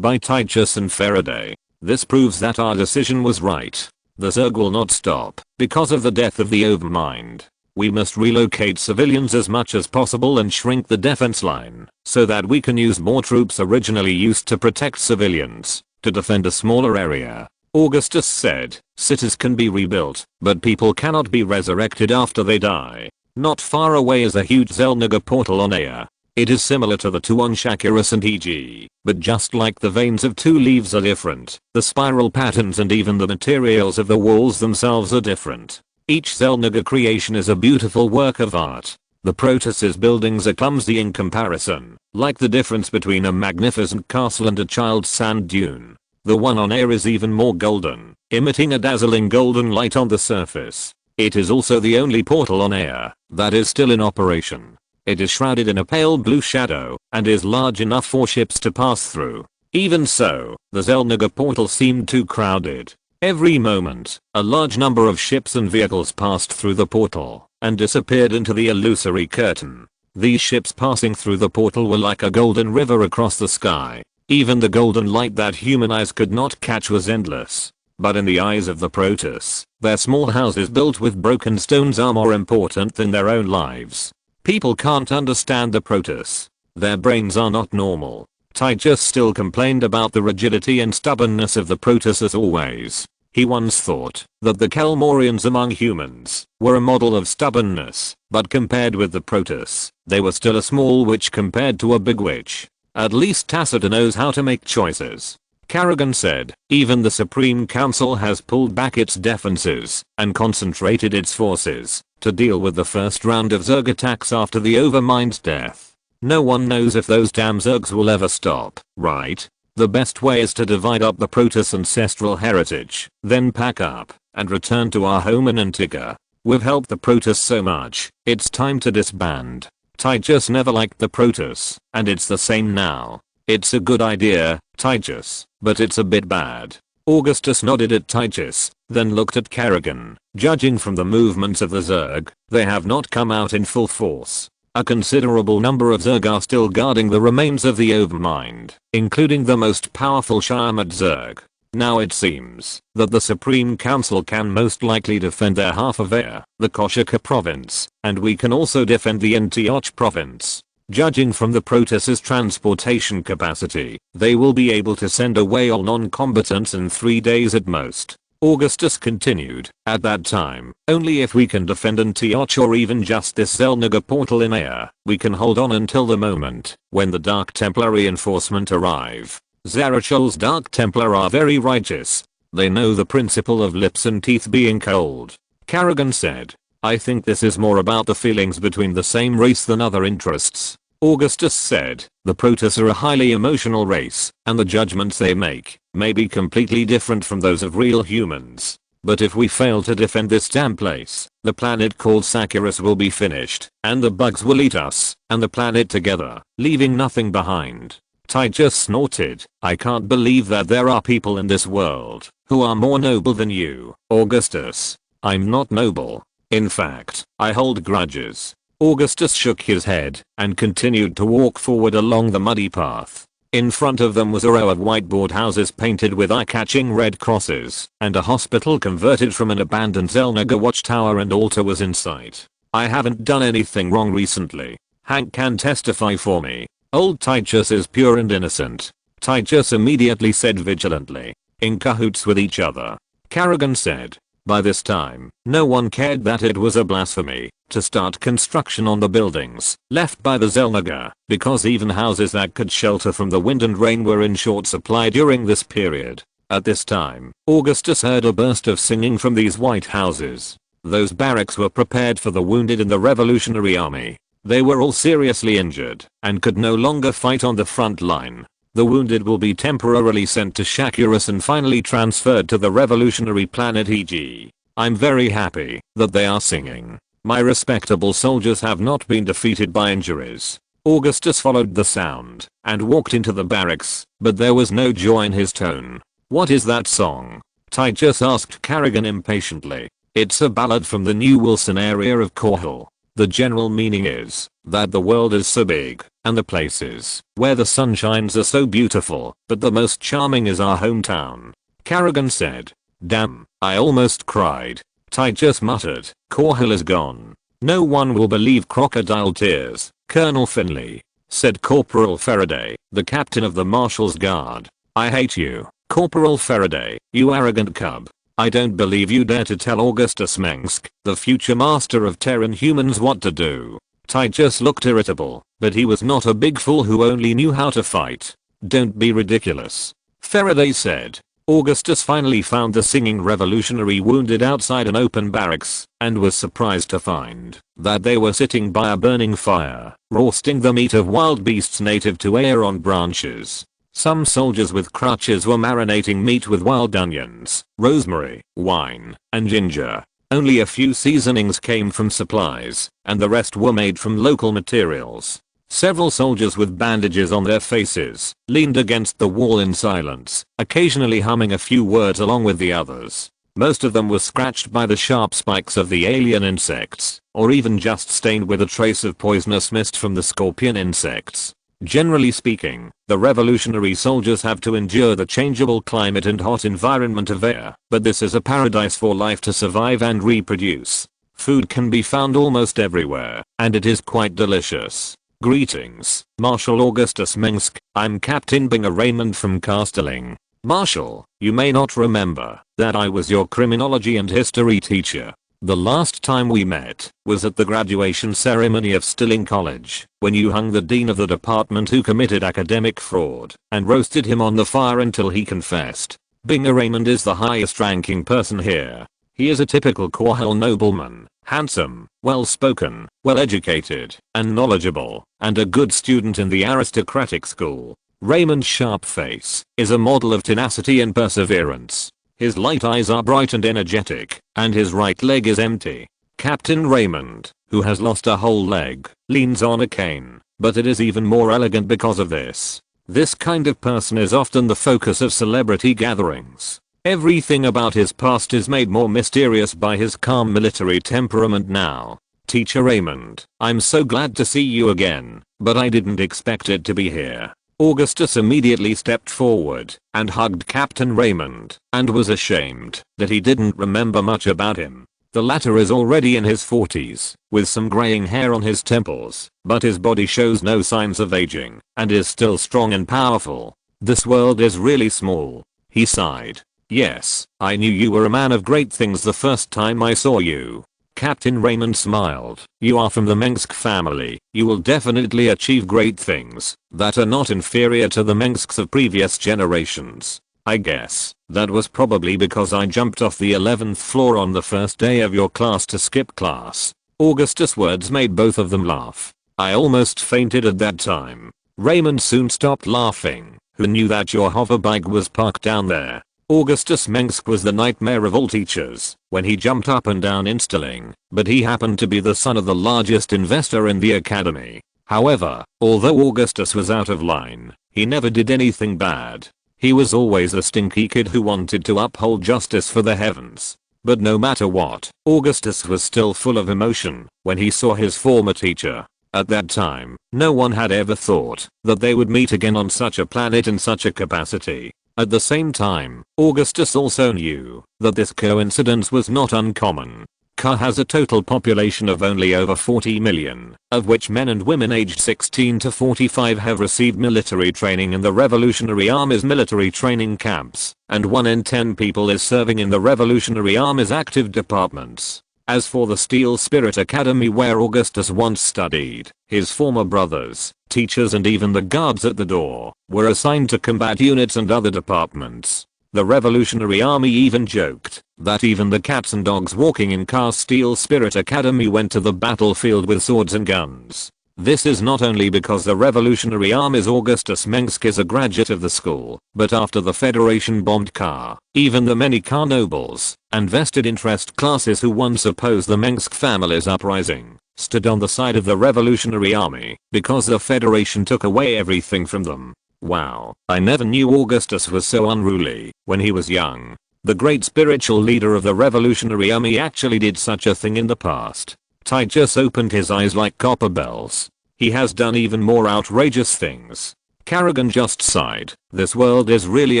by Titus and Faraday. This proves that our decision was right. The Zerg will not stop because of the death of the Overmind. We must relocate civilians as much as possible and shrink the defense line so that we can use more troops originally used to protect civilians to defend a smaller area. Augustus said, cities can be rebuilt, but people cannot be resurrected after they die. Not far away is a huge Xel'Naga portal on Ea. It is similar to the two on Shakiris and EG, but just like the veins of two leaves are different, the spiral patterns and even the materials of the walls themselves are different. Each Xel'Naga creation is a beautiful work of art. The Protoss' buildings are clumsy in comparison, like the difference between a magnificent castle and a child's sand dune. The one on Ea is even more golden, emitting a dazzling golden light on the surface. It is also the only portal on Ea that is still in operation. It is shrouded in a pale blue shadow and is large enough for ships to pass through. Even so, the Xel'Naga portal seemed too crowded. Every moment, a large number of ships and vehicles passed through the portal and disappeared into the illusory curtain. These ships passing through the portal were like a golden river across the sky. Even the golden light that human eyes could not catch was endless. But in the eyes of the Protoss, their small houses built with broken stones are more important than their own lives. People can't understand the Protoss. Their brains are not normal. Titus still complained about the rigidity and stubbornness of the Protoss as always. He once thought that the Kel-morians among humans were a model of stubbornness, but compared with the Protoss, they were still a small witch compared to a big witch. At least Tacitus knows how to make choices. Kerrigan said, even the Supreme Council has pulled back its defenses and concentrated its forces to deal with the first round of Zerg attacks after the Overmind's death. No one knows if those damn Zergs will ever stop, right? The best way is to divide up the Protoss ancestral heritage, then pack up and return to our home in Antigua. We've helped the Protoss so much, it's time to disband. Titus never liked the Protoss, and it's the same now. It's a good idea, Titus, but it's a bit bad. Augustus nodded at Titus, then looked at Kerrigan. Judging from the movements of the Zerg, they have not come out in full force. A considerable number of Zerg are still guarding the remains of the overmind, including the most powerful Shayamat Zerg. Now it seems that the Supreme Council can most likely defend their half of Air, the Koshika province, and we can also defend the Antioch province. Judging from the Protoss's transportation capacity, they will be able to send away all non-combatants in 3 days at most. Augustus continued, at that time, only if we can defend Antioch or even just this Zelnaga portal in Air, we can hold on until the moment when the Dark Templar reinforcement arrive. Zarachol's Dark Templar are very righteous. They know the principle of lips and teeth being cold. Kerrigan said, I think this is more about the feelings between the same race than other interests. Augustus said, the Protoss are a highly emotional race, and the judgments they make may be completely different from those of real humans. But if we fail to defend this damn place, the planet called Sakuras will be finished, and the bugs will eat us, and the planet together, leaving nothing behind. Ty just snorted, I can't believe that there are people in this world who are more noble than you, Augustus. I'm not noble. In fact, I hold grudges. Augustus shook his head and continued to walk forward along the muddy path. In front of them was a row of whiteboard houses painted with eye-catching red crosses, and a hospital converted from an abandoned Zelnaga watchtower and altar was in sight. I haven't done anything wrong recently. Hank can testify for me. Old Titus is pure and innocent. Titus immediately said vigilantly. In cahoots with each other. Kerrigan said. By this time, no one cared that it was a blasphemy to start construction on the buildings left by the Zelnaga, because even houses that could shelter from the wind and rain were in short supply during this period. At this time, Augustus heard a burst of singing from these white houses. Those barracks were prepared for the wounded in the Revolutionary Army. They were all seriously injured and could no longer fight on the front line. The wounded will be temporarily sent to Shakuras and finally transferred to the revolutionary planet EG. I'm very happy that they are singing. My respectable soldiers have not been defeated by injuries. Augustus followed the sound and walked into the barracks, but there was no joy in his tone. What is that song? Titus asked Kerrigan impatiently. It's a ballad from the New Wilson area of Korhal. The general meaning is that the world is so big, and the places where the sun shines are so beautiful, but the most charming is our hometown. Kerrigan said. Damn, I almost cried. Titus muttered. Korhal is gone. No one will believe crocodile tears, Colonel Finley, said Corporal Faraday, the captain of the Marshal's Guard. I hate you, Corporal Faraday, you arrogant cub. I don't believe you dare to tell Augustus Mengsk, the future master of Terran humans, what to do. Titus looked irritable, but he was not a big fool who only knew how to fight. Don't be ridiculous. Faraday said. Augustus finally found the singing revolutionary wounded outside an open barracks, and was surprised to find that they were sitting by a burning fire, roasting the meat of wild beasts native to Air on branches. Some soldiers with crutches were marinating meat with wild onions, rosemary, wine, and ginger. Only a few seasonings came from supplies, and the rest were made from local materials. Several soldiers with bandages on their faces leaned against the wall in silence, occasionally humming a few words along with the others. Most of them were scratched by the sharp spikes of the alien insects, or even just stained with a trace of poisonous mist from the scorpion insects. Generally speaking, the revolutionary soldiers have to endure the changeable climate and hot environment of Air, but this is a paradise for life to survive and reproduce. Food can be found almost everywhere, and it is quite delicious. Greetings, Marshal Augustus Mengsk. I'm Captain Binger Raymond from Castelling. Marshal, you may not remember that I was your criminology and history teacher. The last time we met was at the graduation ceremony of Stilling College, when you hung the dean of the department who committed academic fraud and roasted him on the fire until he confessed. Binger Raymond is the highest ranking person here. He is a typical Korhal nobleman, handsome, well-spoken, well-educated, and knowledgeable, and a good student in the aristocratic school. Raymond's sharp face is a model of tenacity and perseverance. His light eyes are bright and energetic, and his right leg is empty. Captain Raymond, who has lost a whole leg, leans on a cane, but it is even more elegant because of this. This kind of person is often the focus of celebrity gatherings. Everything about his past is made more mysterious by his calm military temperament now. Teacher Raymond, I'm so glad to see you again, but I didn't expect it to be here. Augustus immediately stepped forward and hugged Captain Raymond and was ashamed that he didn't remember much about him. The latter is already in his 40s, with some graying hair on his temples, but his body shows no signs of aging and is still strong and powerful. This world is really small. He sighed. Yes, I knew you were a man of great things the first time I saw you. Captain Raymond smiled. You are from the Mengsk family. You will definitely achieve great things that are not inferior to the Mengsks of previous generations. I guess that was probably because I jumped off the 11th floor on the first day of your class to skip class. Augustus' words made both of them laugh. I almost fainted at that time. Raymond soon stopped laughing. Who knew that your hoverbike was parked down there? Augustus Mengsk was the nightmare of all teachers when he jumped up and down installing, but he happened to be the son of the largest investor in the academy. However, although Augustus was out of line, he never did anything bad. He was always a stinky kid who wanted to uphold justice for the heavens. But no matter what, Augustus was still full of emotion when he saw his former teacher. At that time, no one had ever thought that they would meet again on such a planet in such a capacity. At the same time, Augustus also knew that this coincidence was not uncommon. Ka has a total population of only over 40 million, of which men and women aged 16 to 45 have received military training in the Revolutionary Army's military training camps, and 1 in 10 people is serving in the Revolutionary Army's active departments. As for the Steel Spirit Academy where Augustus once studied, his former brothers, teachers and even the guards at the door were assigned to combat units and other departments. The Revolutionary Army even joked that even the cats and dogs walking in Ka's Steel Spirit Academy went to the battlefield with swords and guns. This is not only because the Revolutionary Army's Augustus Mengsk is a graduate of the school, but after the Federation bombed Ka, even the many Ka nobles and vested interest classes who once opposed the Mengsk family's uprising stood on the side of the Revolutionary Army because the Federation took away everything from them. Wow, I never knew Augustus was so unruly when he was young. The great spiritual leader of the Revolutionary Army actually did such a thing in the past. Titus opened his eyes like copper bells. He has done even more outrageous things. Kerrigan just sighed. This world is really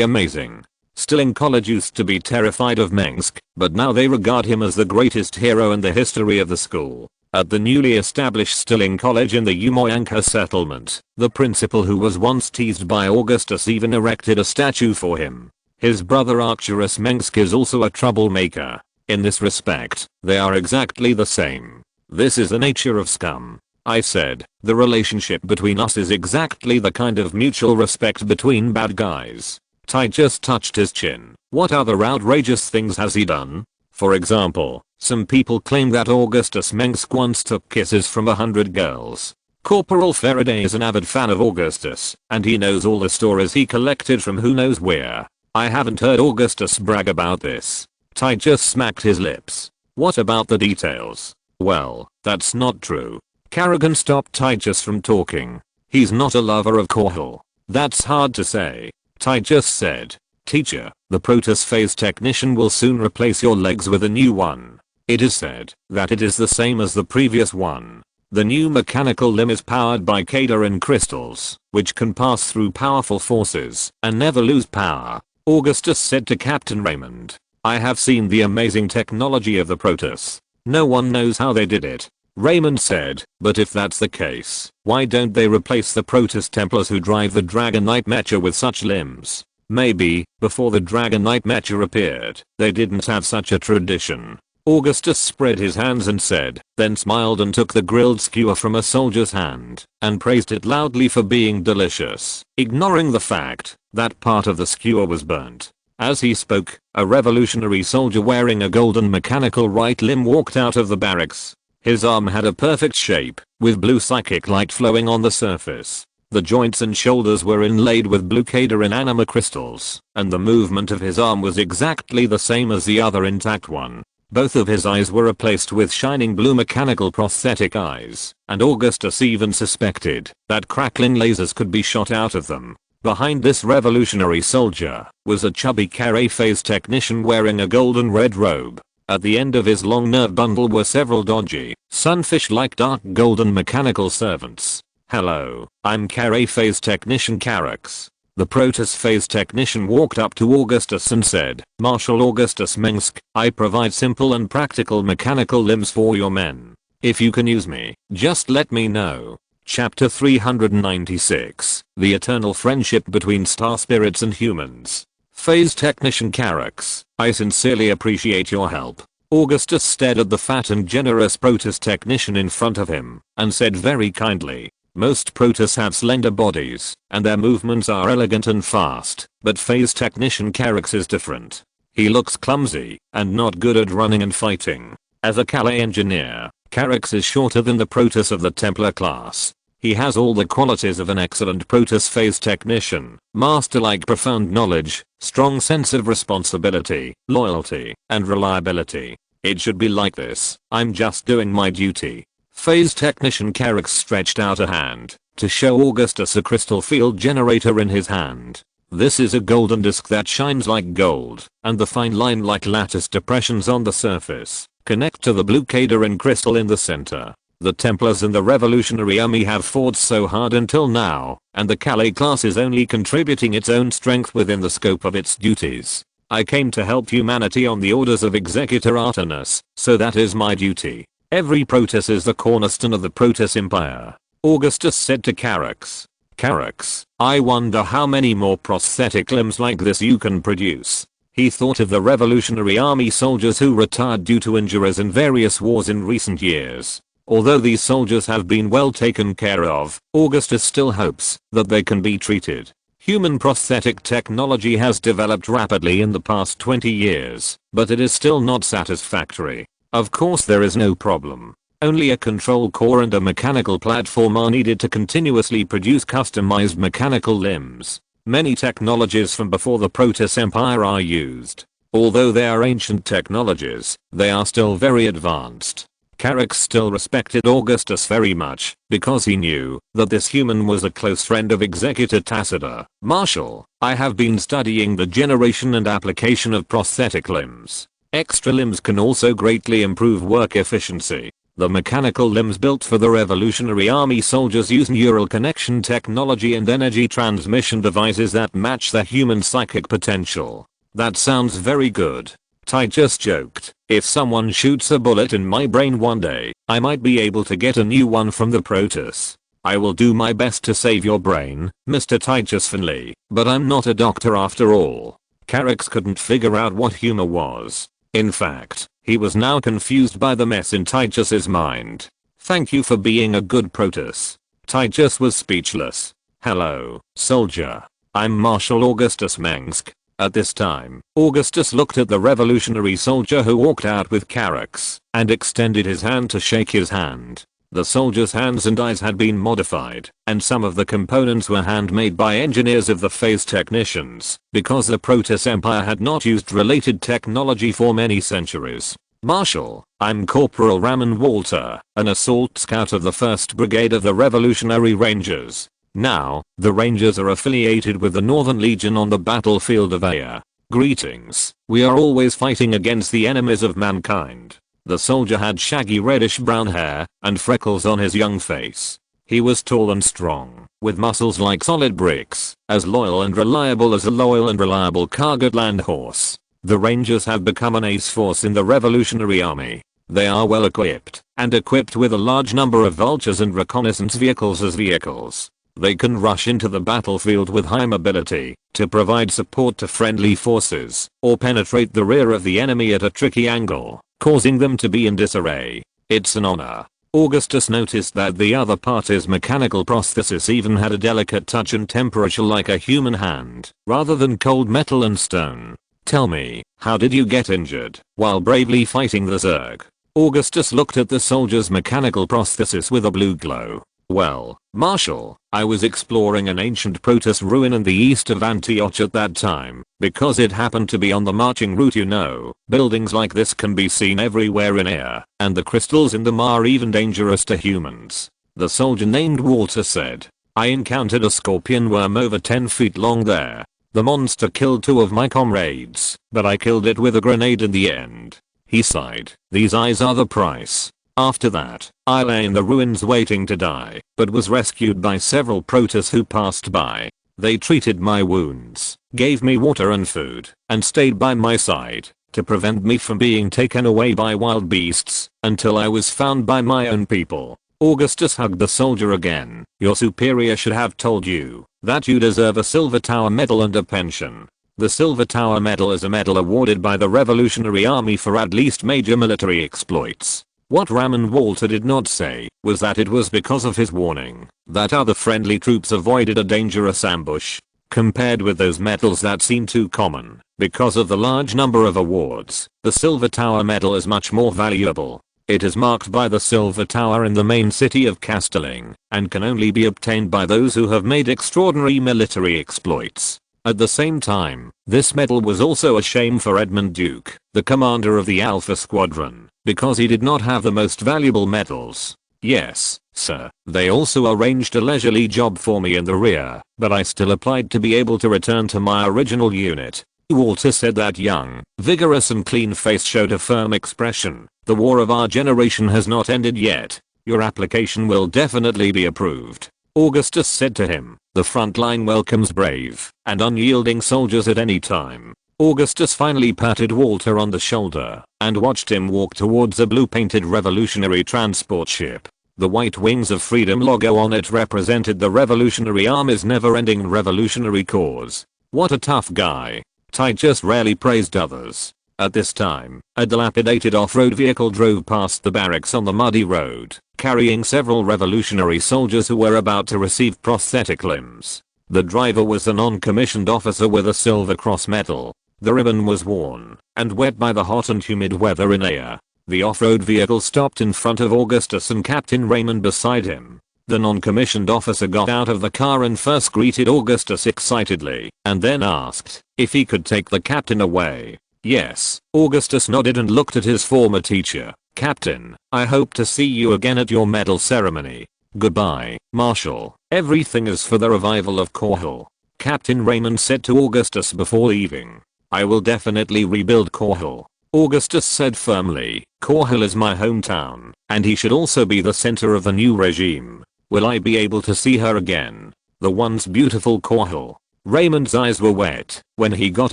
amazing. Still in college used to be terrified of Mengsk, but now they regard him as the greatest hero in the history of the school. At the newly established Stilling College in the Umoyanka settlement, the principal who was once teased by Augustus even erected a statue for him. His brother Augustus Mengsk is also a troublemaker. In this respect, they are exactly the same. This is the nature of scum. I said, the relationship between us is exactly the kind of mutual respect between bad guys. Ty just touched his chin. What other outrageous things has he done? For example, some people claim that Augustus Mengsk once took kisses from 100 girls. Corporal Faraday is an avid fan of Augustus, and he knows all the stories he collected from who knows where. I haven't heard Augustus brag about this. Ty just smacked his lips. What about the details? Well, that's not true. Kerrigan stopped Titus from talking. He's not a lover of Korhal. That's hard to say. Ty just said, teacher, the Proteus phase technician will soon replace your legs with a new one. It is said that it is the same as the previous one. The new mechanical limb is powered by Kadarin crystals, which can pass through powerful forces and never lose power. Augustus said to Captain Raymond, I have seen the amazing technology of the Proteus. No one knows how they did it. Raymond said, but if that's the case, why don't they replace the Proteus Templars who drive the Dragon Knight Mecha with such limbs? Maybe, before the Dragon Knight Mecha appeared, they didn't have such a tradition. Augustus spread his hands and said, then smiled and took the grilled skewer from a soldier's hand and praised it loudly for being delicious, ignoring the fact that part of the skewer was burnt. As he spoke, a revolutionary soldier wearing a golden mechanical right limb walked out of the barracks. His arm had a perfect shape, with blue psychic light flowing on the surface. The joints and shoulders were inlaid with blue Kadarin anima crystals, and the movement of his arm was exactly the same as the other intact one. Both of his eyes were replaced with shining blue mechanical prosthetic eyes, and Augustus even suspected that crackling lasers could be shot out of them. Behind this revolutionary soldier was a chubby carry phase technician wearing a golden red robe. At the end of his long nerve bundle were several dodgy, sunfish-like dark golden mechanical servants. "Hello, I'm Carre Phase Technician Carax." The Protoss Phase Technician walked up to Augustus and said, "Marshal Augustus Mengsk, I provide simple and practical mechanical limbs for your men. If you can use me, just let me know." Chapter 396, The Eternal Friendship Between Star Spirits and Humans. Phase Technician Carax, I sincerely appreciate your help. Augustus stared at the fat and generous Protoss technician in front of him, and said very kindly, "Most Protoss have slender bodies, and their movements are elegant and fast, but Phase Technician Carax is different. He looks clumsy, and not good at running and fighting. As a Calais engineer, Carax is shorter than the Protoss of the Templar class. He has all the qualities of an excellent Protoss Phase Technician, master-like profound knowledge, strong sense of responsibility, loyalty, and reliability. It should be like this. I'm just doing my duty." Phase Technician Carax stretched out a hand to show Augustus a crystal field generator in his hand. This is a golden disc that shines like gold, and the fine line-like lattice depressions on the surface connect to the blue Cadarin crystal in the center. The Templars and the Revolutionary Army have fought so hard until now, and the Calais class is only contributing its own strength within the scope of its duties. I came to help humanity on the orders of Executor Artemis, so that is my duty. Every Protoss is the cornerstone of the Protoss Empire. Augustus said to Carax. "Carax, I wonder how many more prosthetic limbs like this you can produce." He thought of the Revolutionary Army soldiers who retired due to injuries in various wars in recent years. Although these soldiers have been well taken care of, Augustus still hopes that they can be treated. Human prosthetic technology has developed rapidly in the past 20 years, but it is still not satisfactory. Of course there is no problem. Only a control core and a mechanical platform are needed to continuously produce customized mechanical limbs. Many technologies from before the Protoss Empire are used. Although they are ancient technologies, they are still very advanced. Carax still respected Augustus very much, because he knew that this human was a close friend of Executor Tacitus. "Marshal, I have been studying the generation and application of prosthetic limbs. Extra limbs can also greatly improve work efficiency. The mechanical limbs built for the Revolutionary Army soldiers use neural connection technology and energy transmission devices that match the human psychic potential." "That sounds very good," Titus joked. "If someone shoots a bullet in my brain one day, I might be able to get a new one from the Protoss. I will do my best to save your brain, Mr. Titus Finley, but I'm not a doctor after all." Carax couldn't figure out what humor was. In fact, he was now confused by the mess in Titus's mind. "Thank you for being a good Protoss." Titus was speechless. "Hello, soldier. I'm Marshal Augustus Mengsk." At this time, Augustus looked at the revolutionary soldier who walked out with Carax and extended his hand to shake his hand. The soldier's hands and eyes had been modified, and some of the components were handmade by engineers of the Phase Technicians, because the Protoss Empire had not used related technology for many centuries. "Marshal, I'm Corporal Ramon Walter, an assault scout of the 1st Brigade of the Revolutionary Rangers. Now, the Rangers are affiliated with the Northern Legion on the battlefield of Aya. Greetings. We are always fighting against the enemies of mankind." The soldier had shaggy reddish-brown hair and freckles on his young face. He was tall and strong, with muscles like solid bricks, as loyal and reliable as a loyal and reliable Kargat land horse. The Rangers have become an ace force in the Revolutionary Army. They are well equipped, and equipped with a large number of vultures and reconnaissance vehicles as vehicles. They can rush into the battlefield with high mobility to provide support to friendly forces, or penetrate the rear of the enemy at a tricky angle, causing them to be in disarray. It's an honor. Augustus noticed that the other party's mechanical prosthesis even had a delicate touch and temperature like a human hand, rather than cold metal and stone. "Tell me, how did you get injured while bravely fighting the Zerg?" Augustus looked at the soldier's mechanical prosthesis with a blue glow. "Well, Marshal, I was exploring an ancient Protoss ruin in the east of Antioch at that time, because it happened to be on the marching route you know. Buildings like this can be seen everywhere in air, and the crystals in them are even dangerous to humans." The soldier named Walter said, "I encountered a scorpion worm over 10 feet long there. The monster killed 2 of my comrades, but I killed it with a grenade in the end." He sighed. These eyes are the price. After that, I lay in the ruins waiting to die, but was rescued by several Protoss who passed by. They treated my wounds, gave me water and food, and stayed by my side to prevent me from being taken away by wild beasts until I was found by my own people. Augustus hugged the soldier again. Your superior should have told you that you deserve a Silver Tower medal and a pension. The Silver Tower medal is a medal awarded by the Revolutionary Army for at least major military exploits. What Ramon Walter did not say was that it was because of his warning that other friendly troops avoided a dangerous ambush. Compared with those medals that seem too common, because of the large number of awards, the Silver Tower medal is much more valuable. It is marked by the Silver Tower in the main city of Castelling, and can only be obtained by those who have made extraordinary military exploits. At the same time, this medal was also a shame for Edmund Duke, the commander of the Alpha Squadron, because he did not have the most valuable medals. Yes, sir, they also arranged a leisurely job for me in the rear, but I still applied to be able to return to my original unit. Walter said. That young, vigorous and clean face showed a firm expression. The war of our generation has not ended yet. Your application will definitely be approved. Augustus said to him. The front line welcomes brave and unyielding soldiers at any time. Augustus finally patted Walter on the shoulder and watched him walk towards a blue-painted revolutionary transport ship. The white wings of freedom logo on it represented the Revolutionary Army's never-ending revolutionary cause. What a tough guy. Ty just rarely praised others. At this time, a dilapidated off-road vehicle drove past the barracks on the muddy road, carrying several revolutionary soldiers who were about to receive prosthetic limbs. The driver was a non-commissioned officer with a Silver Cross medal. The ribbon was worn and wet by the hot and humid weather in air. The off-road vehicle stopped in front of Augustus and Captain Raymond beside him. The non-commissioned officer got out of the car and first greeted Augustus excitedly, and then asked if he could take the captain away. Yes, Augustus nodded and looked at his former teacher. Captain, I hope to see you again at your medal ceremony. Goodbye, Marshal. Everything is for the revival of Korhal. Captain Raymond said to Augustus before leaving. I will definitely rebuild Korhal. Augustus said firmly. Korhal is my hometown, and he should also be the center of the new regime. Will I be able to see her again? The once beautiful Korhal. Raymond's eyes were wet when he got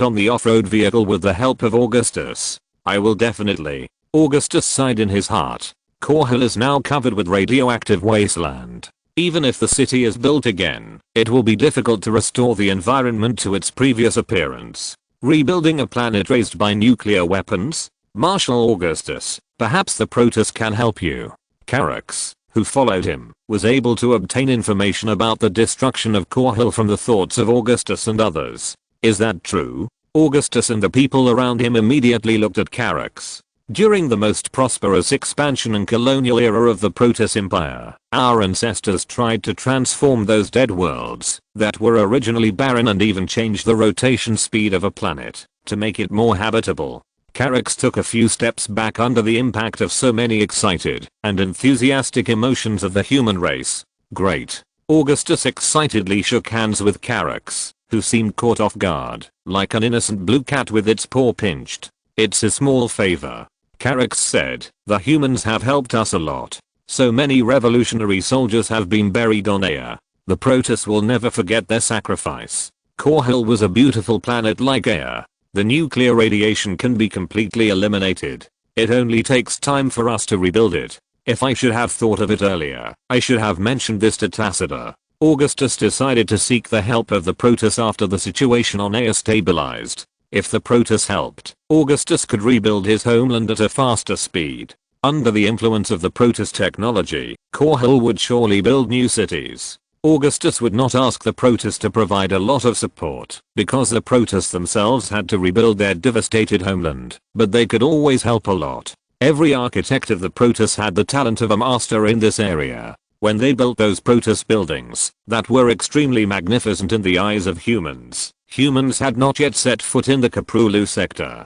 on the off-road vehicle with the help of Augustus. I will definitely. Augustus sighed in his heart. Korhal is now covered with radioactive wasteland. Even if the city is built again, it will be difficult to restore the environment to its previous appearance. Rebuilding a planet raised by nuclear weapons? Marshal Augustus, perhaps the Protoss can help you. Carax, who followed him, was able to obtain information about the destruction of Korhal from the thoughts of Augustus and others. Is that true? Augustus and the people around him immediately looked at Carax. During the most prosperous expansion and colonial era of the Protoss Empire, our ancestors tried to transform those dead worlds that were originally barren and even change the rotation speed of a planet to make it more habitable. Carax took a few steps back under the impact of so many excited and enthusiastic emotions of the human race. Great. Augustus excitedly shook hands with Carax, who seemed caught off guard, like an innocent blue cat with its paw pinched. It's a small favor. Carax said, the humans have helped us a lot. So many revolutionary soldiers have been buried on Ea. The Protoss will never forget their sacrifice. Korhal was a beautiful planet like Ea. The nuclear radiation can be completely eliminated. It only takes time for us to rebuild it. If I should have thought of it earlier, I should have mentioned this to Tacita. Augustus decided to seek the help of the Protoss after the situation on Ea stabilized. If the Protoss helped, Augustus could rebuild his homeland at a faster speed. Under the influence of the Protoss technology, Korhal would surely build new cities. Augustus would not ask the Protoss to provide a lot of support, because the Protoss themselves had to rebuild their devastated homeland, but they could always help a lot. Every architect of the Protoss had the talent of a master in this area. When they built those Protoss buildings that were extremely magnificent in the eyes of humans, humans had not yet set foot in the Kaprulu sector.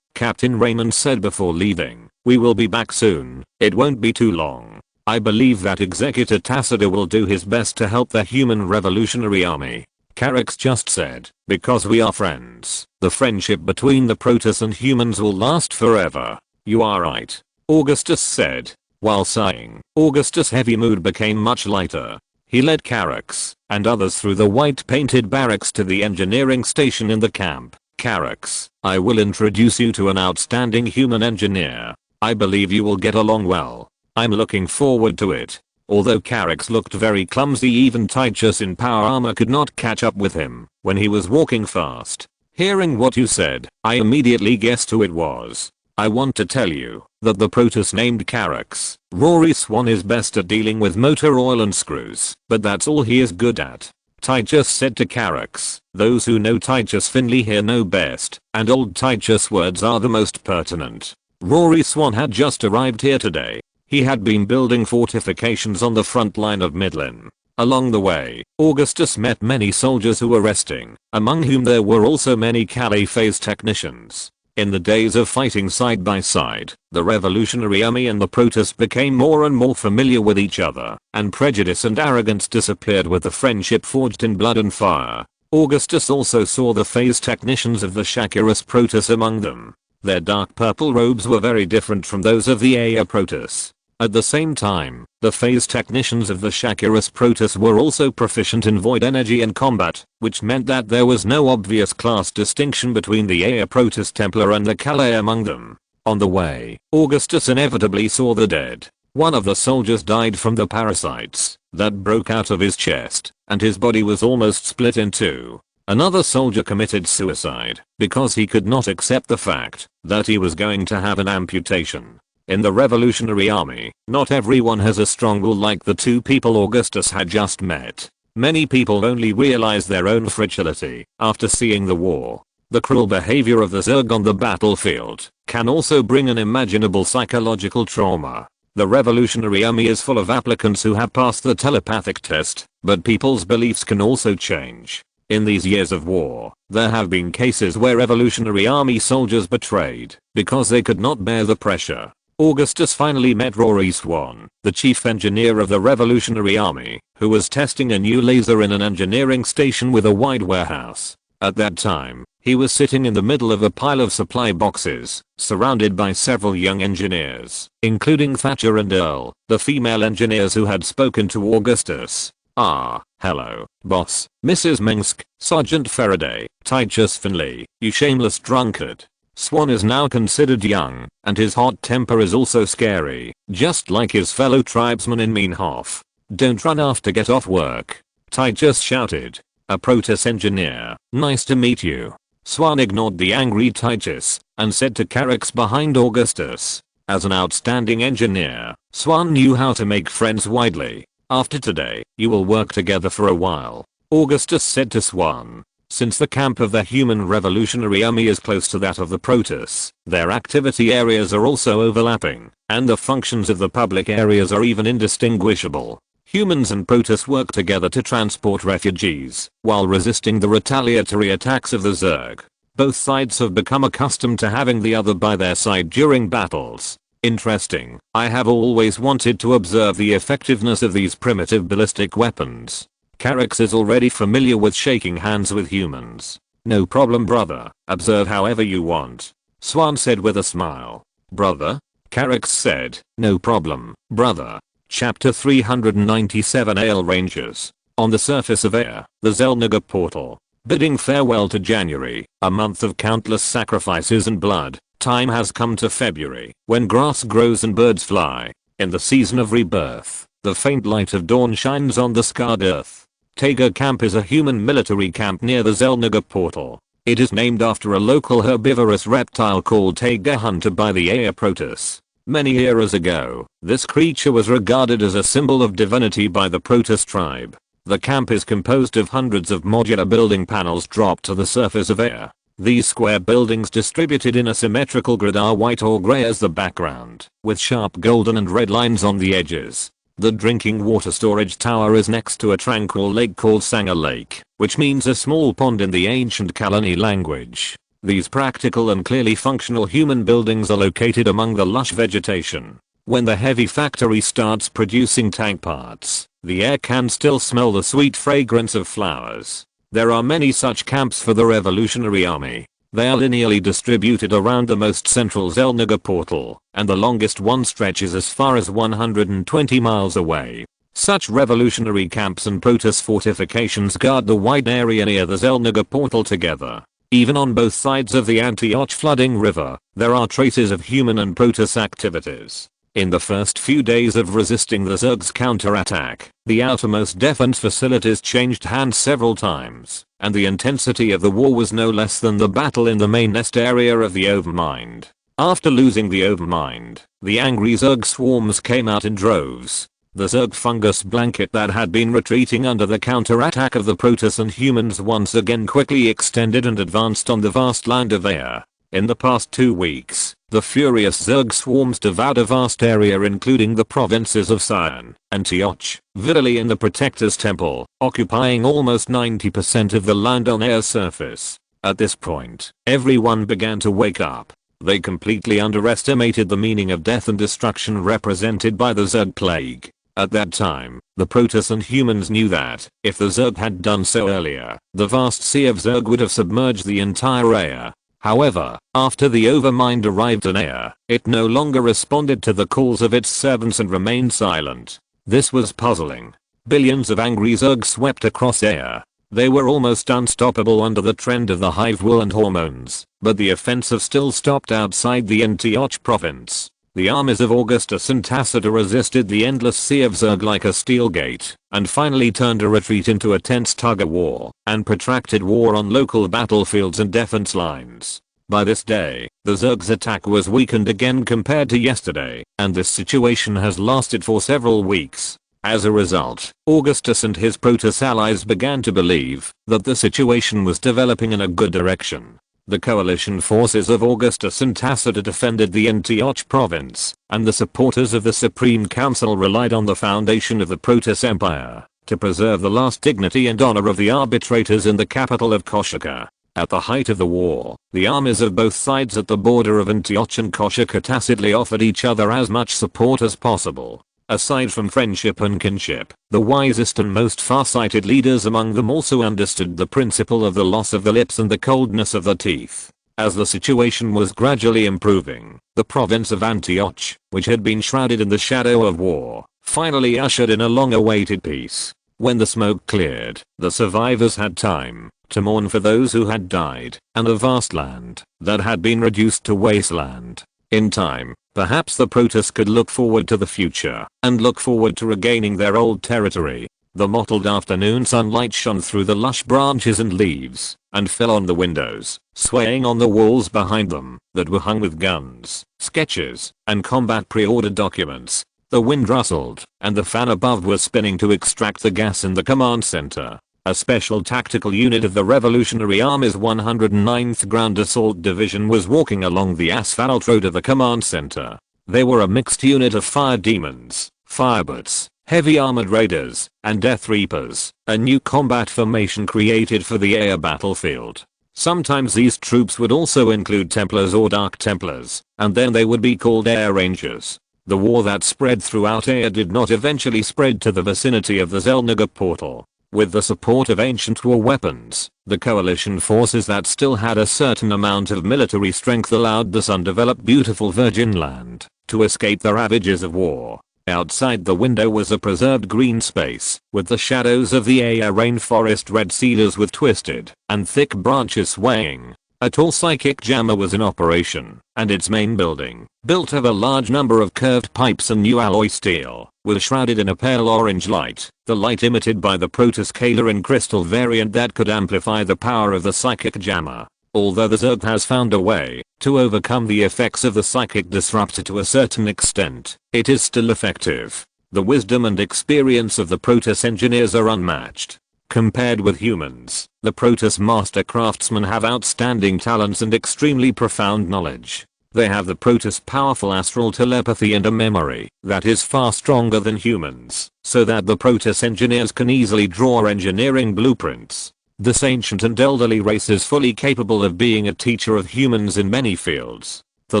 Captain Raymond said before leaving, we will be back soon. It won't be too long. I believe that Executor Tacita will do his best to help the human revolutionary army. Carax just said, because we are friends, the friendship between the Protoss and humans will last forever. You are right, Augustus said. While sighing, Augustus' heavy mood became much lighter. He led Carax and others through the white painted barracks to the engineering station in the camp. Carax, I will introduce you to an outstanding human engineer. I believe you will get along well. I'm looking forward to it. Although Carax looked very clumsy, even Titus in power armor could not catch up with him when he was walking fast. Hearing what you said, I immediately guessed who it was. I want to tell you that the Protoss named Carax, Rory Swan, is best at dealing with motor oil and screws, but that's all he is good at. Titus said to Carax. Those who know Titus Finley here know best, and old Titus words are the most pertinent. Rory Swan had just arrived here today. He had been building fortifications on the front line of Midland. Along the way, Augustus met many soldiers who were resting, among whom there were also many Calais phase technicians. In the days of fighting side by side, the Revolutionary Army and the Protoss became more and more familiar with each other, and prejudice and arrogance disappeared with the friendship forged in blood and fire. Augustus also saw the phase technicians of the Shakiris Protoss among them. Their dark purple robes were very different from those of the Aya Protoss. At the same time, the phase technicians of the Shakiris Protoss were also proficient in void energy and combat, which meant that there was no obvious class distinction between the Aya Protoss Templar and the Calais among them. On the way, Augustus inevitably saw the dead. One of the soldiers died from the parasites that broke out of his chest, and his body was almost split in two. Another soldier committed suicide because he could not accept the fact that he was going to have an amputation. In the Revolutionary Army, not everyone has a strong will like the two people Augustus had just met. Many people only realize their own fragility after seeing the war. The cruel behavior of the Zerg on the battlefield can also bring unimaginable psychological trauma. The Revolutionary Army is full of applicants who have passed the telepathic test, but people's beliefs can also change. In these years of war, there have been cases where Revolutionary Army soldiers betrayed because they could not bear the pressure. Augustus finally met Rory Swan, the chief engineer of the Revolutionary Army, who was testing a new laser in an engineering station with a wide warehouse. At that time, he was sitting in the middle of a pile of supply boxes, surrounded by several young engineers, including Thatcher and Earl, the female engineers who had spoken to Augustus. Hello, boss, Mrs. Mengsk, Sergeant Faraday, Titus Finley, you shameless drunkard. Swan is now considered young, and his hot temper is also scary, just like his fellow tribesman in Meinhof. Don't run after get off work. Titus shouted. A Protoss engineer, nice to meet you. Swan ignored the angry Titus, and said to Carax behind Augustus. As an outstanding engineer, Swan knew how to make friends widely. After today, you will work together for a while, Augustus said to Swan. Since the camp of the Human Revolutionary Army is close to that of the Protoss, their activity areas are also overlapping, and the functions of the public areas are even indistinguishable. Humans and Protoss work together to transport refugees, while resisting the retaliatory attacks of the Zerg. Both sides have become accustomed to having the other by their side during battles. Interesting. I have always wanted to observe the effectiveness of these primitive ballistic weapons. Carax is already familiar with shaking hands with humans. No problem, brother. Observe however you want. Swan said with a smile. Brother? Carax said. No problem, brother. Chapter 397 Ale Rangers. On the surface of air, the Zelniga portal. Bidding farewell to January, a month of countless sacrifices and blood. Time has come to February, when grass grows and birds fly. In the season of rebirth, the faint light of dawn shines on the scarred earth. Taiga Camp is a human military camp near the Zelniga portal. It is named after a local herbivorous reptile called Taiga hunter by the Aya Protoss. Many eras ago, this creature was regarded as a symbol of divinity by the Protoss tribe. The camp is composed of hundreds of modular building panels dropped to the surface of air. These square buildings distributed in a symmetrical grid are white or grey as the background, with sharp golden and red lines on the edges. The drinking water storage tower is next to a tranquil lake called Sanger Lake, which means a small pond in the ancient Kalani language. These practical and clearly functional human buildings are located among the lush vegetation. When the heavy factory starts producing tank parts, the air can still smell the sweet fragrance of flowers. There are many such camps for the Revolutionary Army. They are linearly distributed around the most central Xel'Naga portal, and the longest one stretches as far as 120 miles away. Such revolutionary camps and Protoss fortifications guard the wide area near the Xel'Naga portal together. Even on both sides of the Antioch flooding river, there are traces of human and Protoss activities. In the first few days of resisting the Zerg's counterattack, the outermost defense facilities changed hands several times, and the intensity of the war was no less than the battle in the main nest area of the Overmind. After losing the Overmind, the angry Zerg swarms came out in droves. The Zerg fungus blanket that had been retreating under the counterattack of the Protoss and humans once again quickly extended and advanced on the vast land of air. In the past 2 weeks, the furious Zerg swarms devoured a vast area including the provinces of Sion, Antioch, Vitali and the Protector's Temple, occupying almost 90% of the land on air surface. At this point, everyone began to wake up. They completely underestimated the meaning of death and destruction represented by the Zerg plague. At that time, the Protoss and humans knew that, if the Zerg had done so earlier, the vast sea of Zerg would have submerged the entire area. However, after the Overmind arrived on air, it no longer responded to the calls of its servants and remained silent. This was puzzling. Billions of angry Zerg swept across air. They were almost unstoppable under the trend of the hive wool and hormones, but the offensive still stopped outside the Antioch province. The armies of Augustus and Tacita resisted the endless sea of Zerg like a steel gate, and finally turned a retreat into a tense tug-of-war, and protracted war on local battlefields and defense lines. By this day, the Zerg's attack was weakened again compared to yesterday, and this situation has lasted for several weeks. As a result, Augustus and his Protoss allies began to believe that the situation was developing in a good direction. The coalition forces of Augustus and Tacita defended the Antioch province, and the supporters of the Supreme Council relied on the foundation of the Protoss Empire to preserve the last dignity and honor of the arbitrators in the capital of Koshika. At the height of the war, the armies of both sides at the border of Antioch and Koshika tacitly offered each other as much support as possible. Aside from friendship and kinship, the wisest and most far-sighted leaders among them also understood the principle of the loss of the lips and the coldness of the teeth. As the situation was gradually improving, the province of Antioch, which had been shrouded in the shadow of war, finally ushered in a long-awaited peace. When the smoke cleared, the survivors had time to mourn for those who had died, and the vast land that had been reduced to wasteland. In time, perhaps the Protoss could look forward to the future, and look forward to regaining their old territory. The mottled afternoon sunlight shone through the lush branches and leaves, and fell on the windows, swaying on the walls behind them, that were hung with guns, sketches, and combat pre-ordered documents. The wind rustled, and the fan above was spinning to extract the gas in the command center. A special tactical unit of the Revolutionary Army's 109th Ground Assault Division was walking along the asphalt road of the command center. They were a mixed unit of fire demons, firebots, heavy armored raiders, and death reapers, a new combat formation created for the air battlefield. Sometimes these troops would also include Templars or Dark Templars, and then they would be called Air Rangers. The war that spread throughout air did not eventually spread to the vicinity of the Xel'Naga portal. With the support of ancient war weapons, the coalition forces that still had a certain amount of military strength allowed this undeveloped beautiful virgin land to escape the ravages of war. Outside the window was a preserved green space, with the shadows of the Aya rainforest red cedars with twisted and thick branches swaying. A tall psychic jammer was in operation, and its main building, built of a large number of curved pipes and new alloy steel, was shrouded in a pale orange light, the light emitted by the Protoss Kel-morian crystal variant that could amplify the power of the psychic jammer. Although the Zerg has found a way to overcome the effects of the psychic disruptor to a certain extent, it is still effective. The wisdom and experience of the Protoss engineers are unmatched. Compared with humans, the Protoss master craftsmen have outstanding talents and extremely profound knowledge. They have the Protoss powerful astral telepathy and a memory that is far stronger than humans, so that the Protoss engineers can easily draw engineering blueprints. This ancient and elderly race is fully capable of being a teacher of humans in many fields. The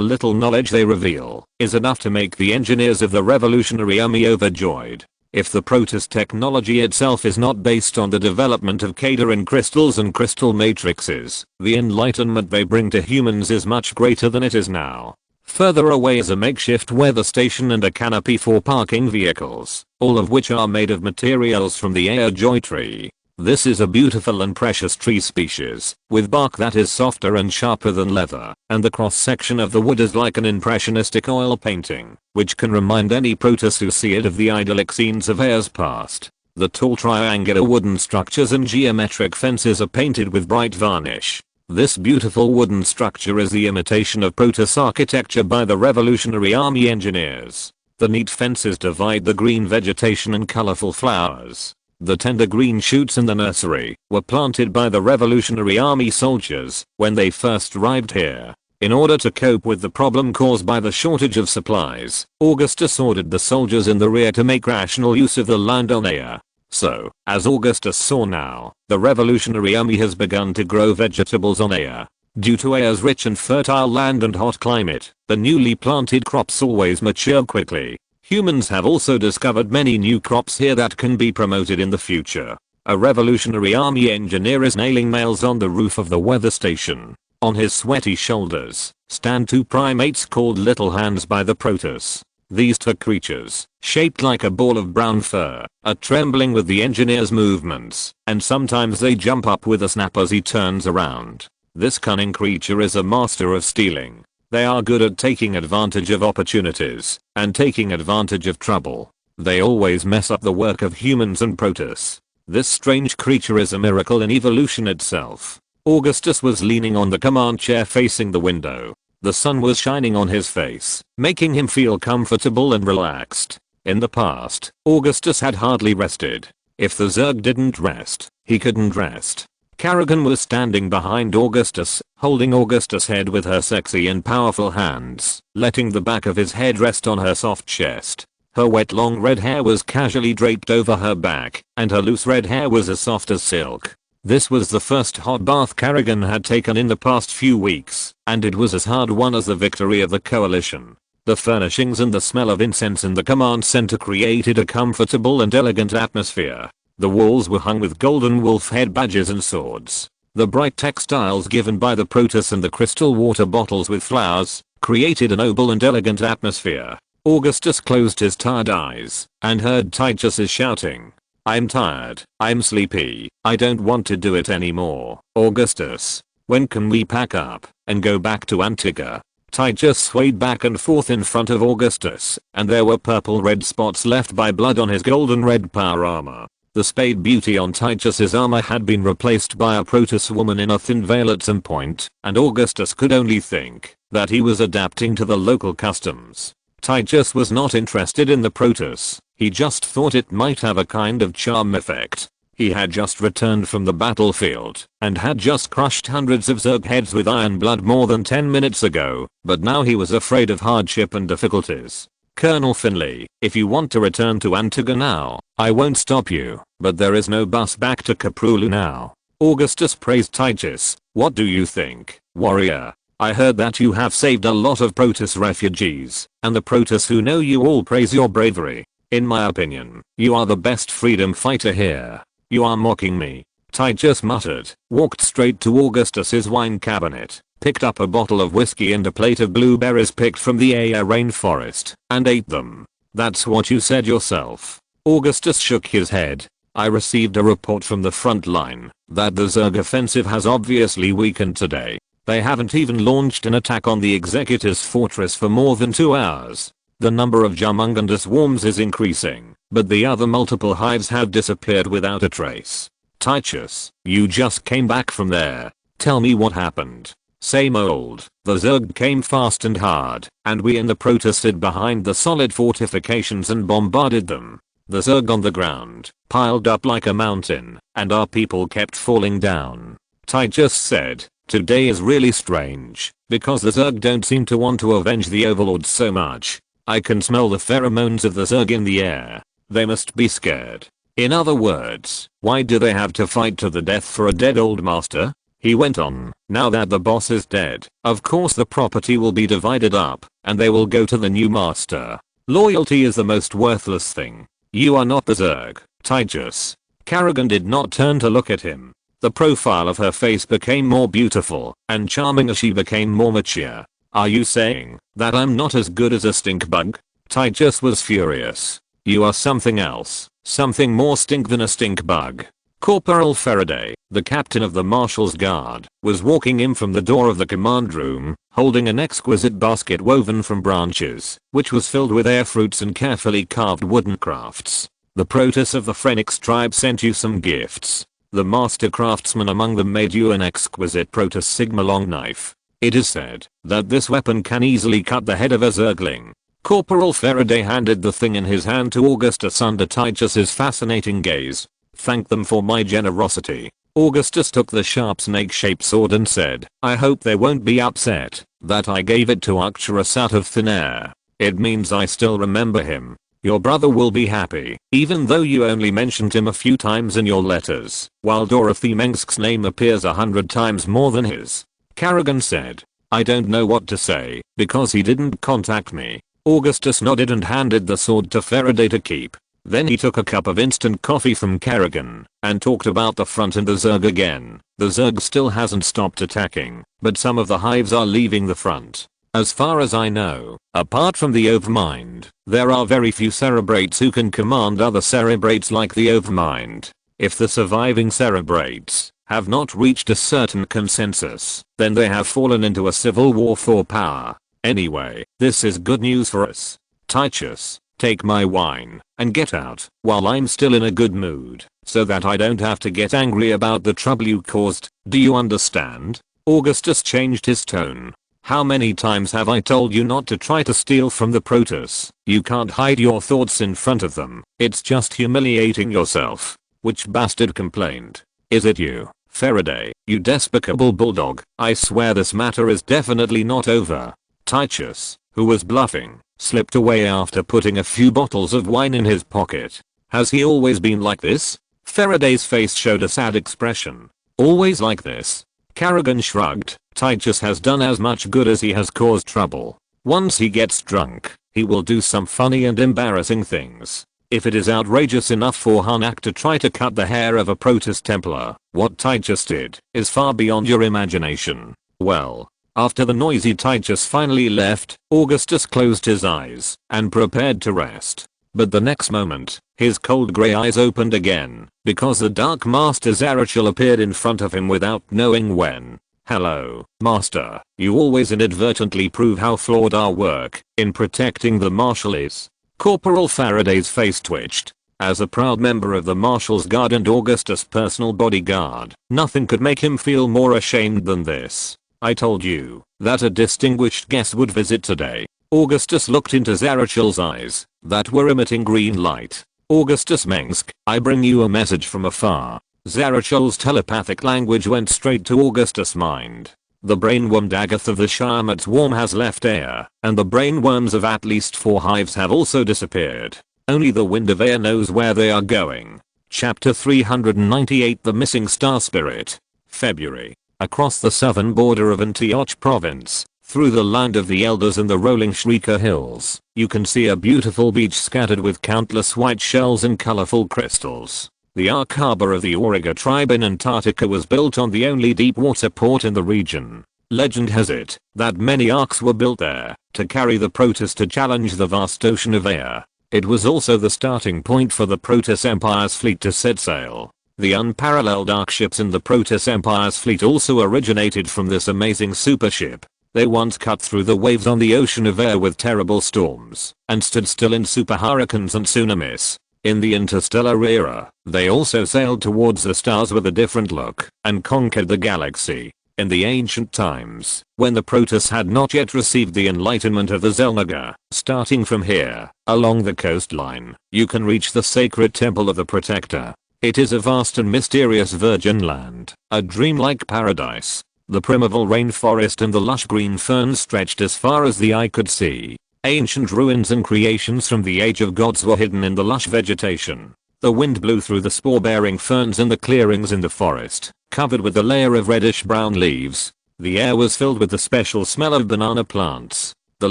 little knowledge they reveal is enough to make the engineers of the Revolutionary Army overjoyed. If the Protoss technology itself is not based on the development of Kadarin crystals and crystal matrices, the enlightenment they bring to humans is much greater than it is now. Further away is a makeshift weather station and a canopy for parking vehicles, all of which are made of materials from the air joy tree. This is a beautiful and precious tree species, with bark that is softer and sharper than leather, and the cross-section of the wood is like an impressionistic oil painting, which can remind any Protoss who see it of the idyllic scenes of eras past. The tall triangular wooden structures and geometric fences are painted with bright varnish. This beautiful wooden structure is the imitation of Protoss architecture by the Revolutionary Army engineers. The neat fences divide the green vegetation and colorful flowers. The tender green shoots in the nursery were planted by the Revolutionary Army soldiers when they first arrived here. In order to cope with the problem caused by the shortage of supplies, Augustus ordered the soldiers in the rear to make rational use of the land on Ea. So, as Augustus saw now, the Revolutionary Army has begun to grow vegetables on Ea. Due to Ea's rich and fertile land and hot climate, the newly planted crops always mature quickly. Humans have also discovered many new crops here that can be promoted in the future. A Revolutionary Army engineer is nailing nails on the roof of the weather station. On his sweaty shoulders stand two primates called Little Hands by the Protoss. These two creatures, shaped like a ball of brown fur, are trembling with the engineer's movements, and sometimes they jump up with a snap as he turns around. This cunning creature is a master of stealing. They are good at taking advantage of opportunities, and taking advantage of trouble. They always mess up the work of humans and Protoss. This strange creature is a miracle in evolution itself. Augustus was leaning on the command chair facing the window. The sun was shining on his face, making him feel comfortable and relaxed. In the past, Augustus had hardly rested. If the Zerg didn't rest, he couldn't rest. Kerrigan was standing behind Augustus, holding Augustus' head with her sexy and powerful hands, letting the back of his head rest on her soft chest. Her wet long red hair was casually draped over her back, and her loose red hair was as soft as silk. This was the first hot bath Kerrigan had taken in the past few weeks, and it was as hard won as the victory of the coalition. The furnishings and the smell of incense in the command center created a comfortable and elegant atmosphere. The walls were hung with golden wolf head badges and swords. The bright textiles given by the Protoss and the crystal water bottles with flowers created a noble and elegant atmosphere. Augustus closed his tired eyes and heard Titus shouting, "I'm tired, I'm sleepy, I don't want to do it anymore. Augustus, when can we pack up and go back to Antigua?" Titus swayed back and forth in front of Augustus, and there were purple-red spots left by blood on his golden-red power armor. The spade beauty on Titus's armor had been replaced by a Protoss woman in a thin veil at some point, and Augustus could only think that he was adapting to the local customs. Titus was not interested in the Protoss. He just thought it might have a kind of charm effect. He had just returned from the battlefield and had just crushed hundreds of Zerg heads with iron blood more than 10 minutes ago, but now he was afraid of hardship and difficulties. "Colonel Finley, if you want to return to Antigua now, I won't stop you, but there is no bus back to Caprulu now." Augustus praised Titus. "What do you think, warrior? I heard that you have saved a lot of Protoss refugees, and the Protoss who know you all praise your bravery. In my opinion, you are the best freedom fighter here." "You are mocking me," Titus muttered, walked straight to Augustus's wine cabinet, picked up a bottle of whiskey and a plate of blueberries picked from the Aya rainforest, and ate them. "That's what you said yourself." Augustus shook his head. "I received a report from the front line that the Zerg offensive has obviously weakened today. They haven't even launched an attack on the Executor's fortress for more than 2 hours. The number of Jomungandus swarms is increasing, but the other multiple hives have disappeared without a trace." "Titus, you just came back from there. Tell me what happened." "Same old. The Zerg came fast and hard, and we in the Protoss hid behind the solid fortifications and bombarded them. The Zerg on the ground piled up like a mountain, and our people kept falling down." Titus said, "Today is really strange, because the Zerg don't seem to want to avenge the Overlords so much. I can smell the pheromones of the Zerg in the air. They must be scared. In other words, why do they have to fight to the death for a dead old master?" He went on, "Now that the boss is dead, of course the property will be divided up, and they will go to the new master. Loyalty is the most worthless thing. You are not the Zerg, Titus. Kerrigan did not turn to look at him. The profile of her face became more beautiful and charming as she became more mature. Are you saying that I'm not as good as a stink bug? Titus was furious. You are something else, something more stink than a stink bug. Corporal Faraday, the captain of the Marshal's Guard, was walking in from the door of the command room, holding an exquisite basket woven from branches, which was filled with air fruits and carefully carved wooden crafts. The Protoss of the Phoenix tribe sent you some gifts. The master craftsman among them made you an exquisite Protoss Sigma long knife. It is said that this weapon can easily cut the head of a Zergling. Corporal Faraday handed the thing in his hand to Augustus under Titus's fascinating gaze. Thank them for my generosity. Augustus took the sharp snake-shaped sword and said, I hope they won't be upset that I gave it to Arcturus out of thin air. It means I still remember him. Your brother will be happy, even though you only mentioned him a few times in your letters, while Dorothy Mengsk's name appears 100 times more than his. Kerrigan said, I don't know what to say, because he didn't contact me. Augustus nodded and handed the sword to Faraday to keep. Then he took a cup of instant coffee from Kerrigan and talked about the front and the Zerg again. The Zerg still hasn't stopped attacking, but some of the hives are leaving the front. As far as I know, apart from the Overmind, there are very few Cerebrates who can command other Cerebrates like the Overmind. If the surviving Cerebrates have not reached a certain consensus, then they have fallen into a civil war for power. Anyway, this is good news for us. Titus, take my wine and get out while I'm still in a good mood, so that I don't have to get angry about the trouble you caused. Do you understand? Augustus changed his tone. How many times have I told you not to try to steal from the Protoss? You can't hide your thoughts in front of them. It's just humiliating yourself. Which bastard complained? Is it you, Faraday, you despicable bulldog? I swear this matter is definitely not over. Titus, who was bluffing, slipped away after putting a few bottles of wine in his pocket. Has he always been like this? Faraday's face showed a sad expression. Always like this? Kerrigan shrugged. Titus has done as much good as he has caused trouble. Once he gets drunk, he will do some funny and embarrassing things. If it is outrageous enough for Hanak to try to cut the hair of a Protoss Templar, what Titus did is far beyond your imagination. Well, after the noisy Titus finally left, Augustus closed his eyes and prepared to rest. But the next moment, his cold grey eyes opened again, because the Dark Master Zarachel appeared in front of him without knowing when. Hello, Master. You always inadvertently prove how flawed our work in protecting the Marshal is. Corporal Faraday's face twitched. As a proud member of the Marshal's Guard and Augustus' personal bodyguard, nothing could make him feel more ashamed than this. I told you that a distinguished guest would visit today. Augustus looked into Zarachel's eyes that were emitting green light. Augustus Mengsk, I bring you a message from afar. Zarachel's telepathic language went straight to Augustus' mind. The brainworm Dagoth of the Shamat's worm has left air, and the brainworms of at least 4 hives have also disappeared. Only the Wind of Air knows where they are going. Chapter 398 The Missing Star Spirit. February. Across the southern border of Antioch province, through the land of the elders and the rolling Shrieker hills, you can see a beautiful beach scattered with countless white shells and colorful crystals. The Ark Harbor of the Auriga tribe in Antarctica was built on the only deep water port in the region. Legend has it that many arks were built there to carry the Protoss to challenge the vast ocean of air. It was also the starting point for the Protoss Empire's fleet to set sail. The unparalleled ark ships in the Protoss Empire's fleet also originated from this amazing supership. They once cut through the waves on the ocean of air with terrible storms and stood still in super hurricanes and tsunamis. In the interstellar era, they also sailed towards the stars with a different look and conquered the galaxy. In the ancient times, when the Protoss had not yet received the enlightenment of the Xel'Naga, starting from here, along the coastline, you can reach the sacred temple of the Protector. It is a vast and mysterious virgin land, a dreamlike paradise. The primeval rainforest and the lush green ferns stretched as far as the eye could see. Ancient ruins and creations from the Age of Gods were hidden in the lush vegetation. The wind blew through the spore-bearing ferns and the clearings in the forest, covered with a layer of reddish-brown leaves. The air was filled with the special smell of banana plants. The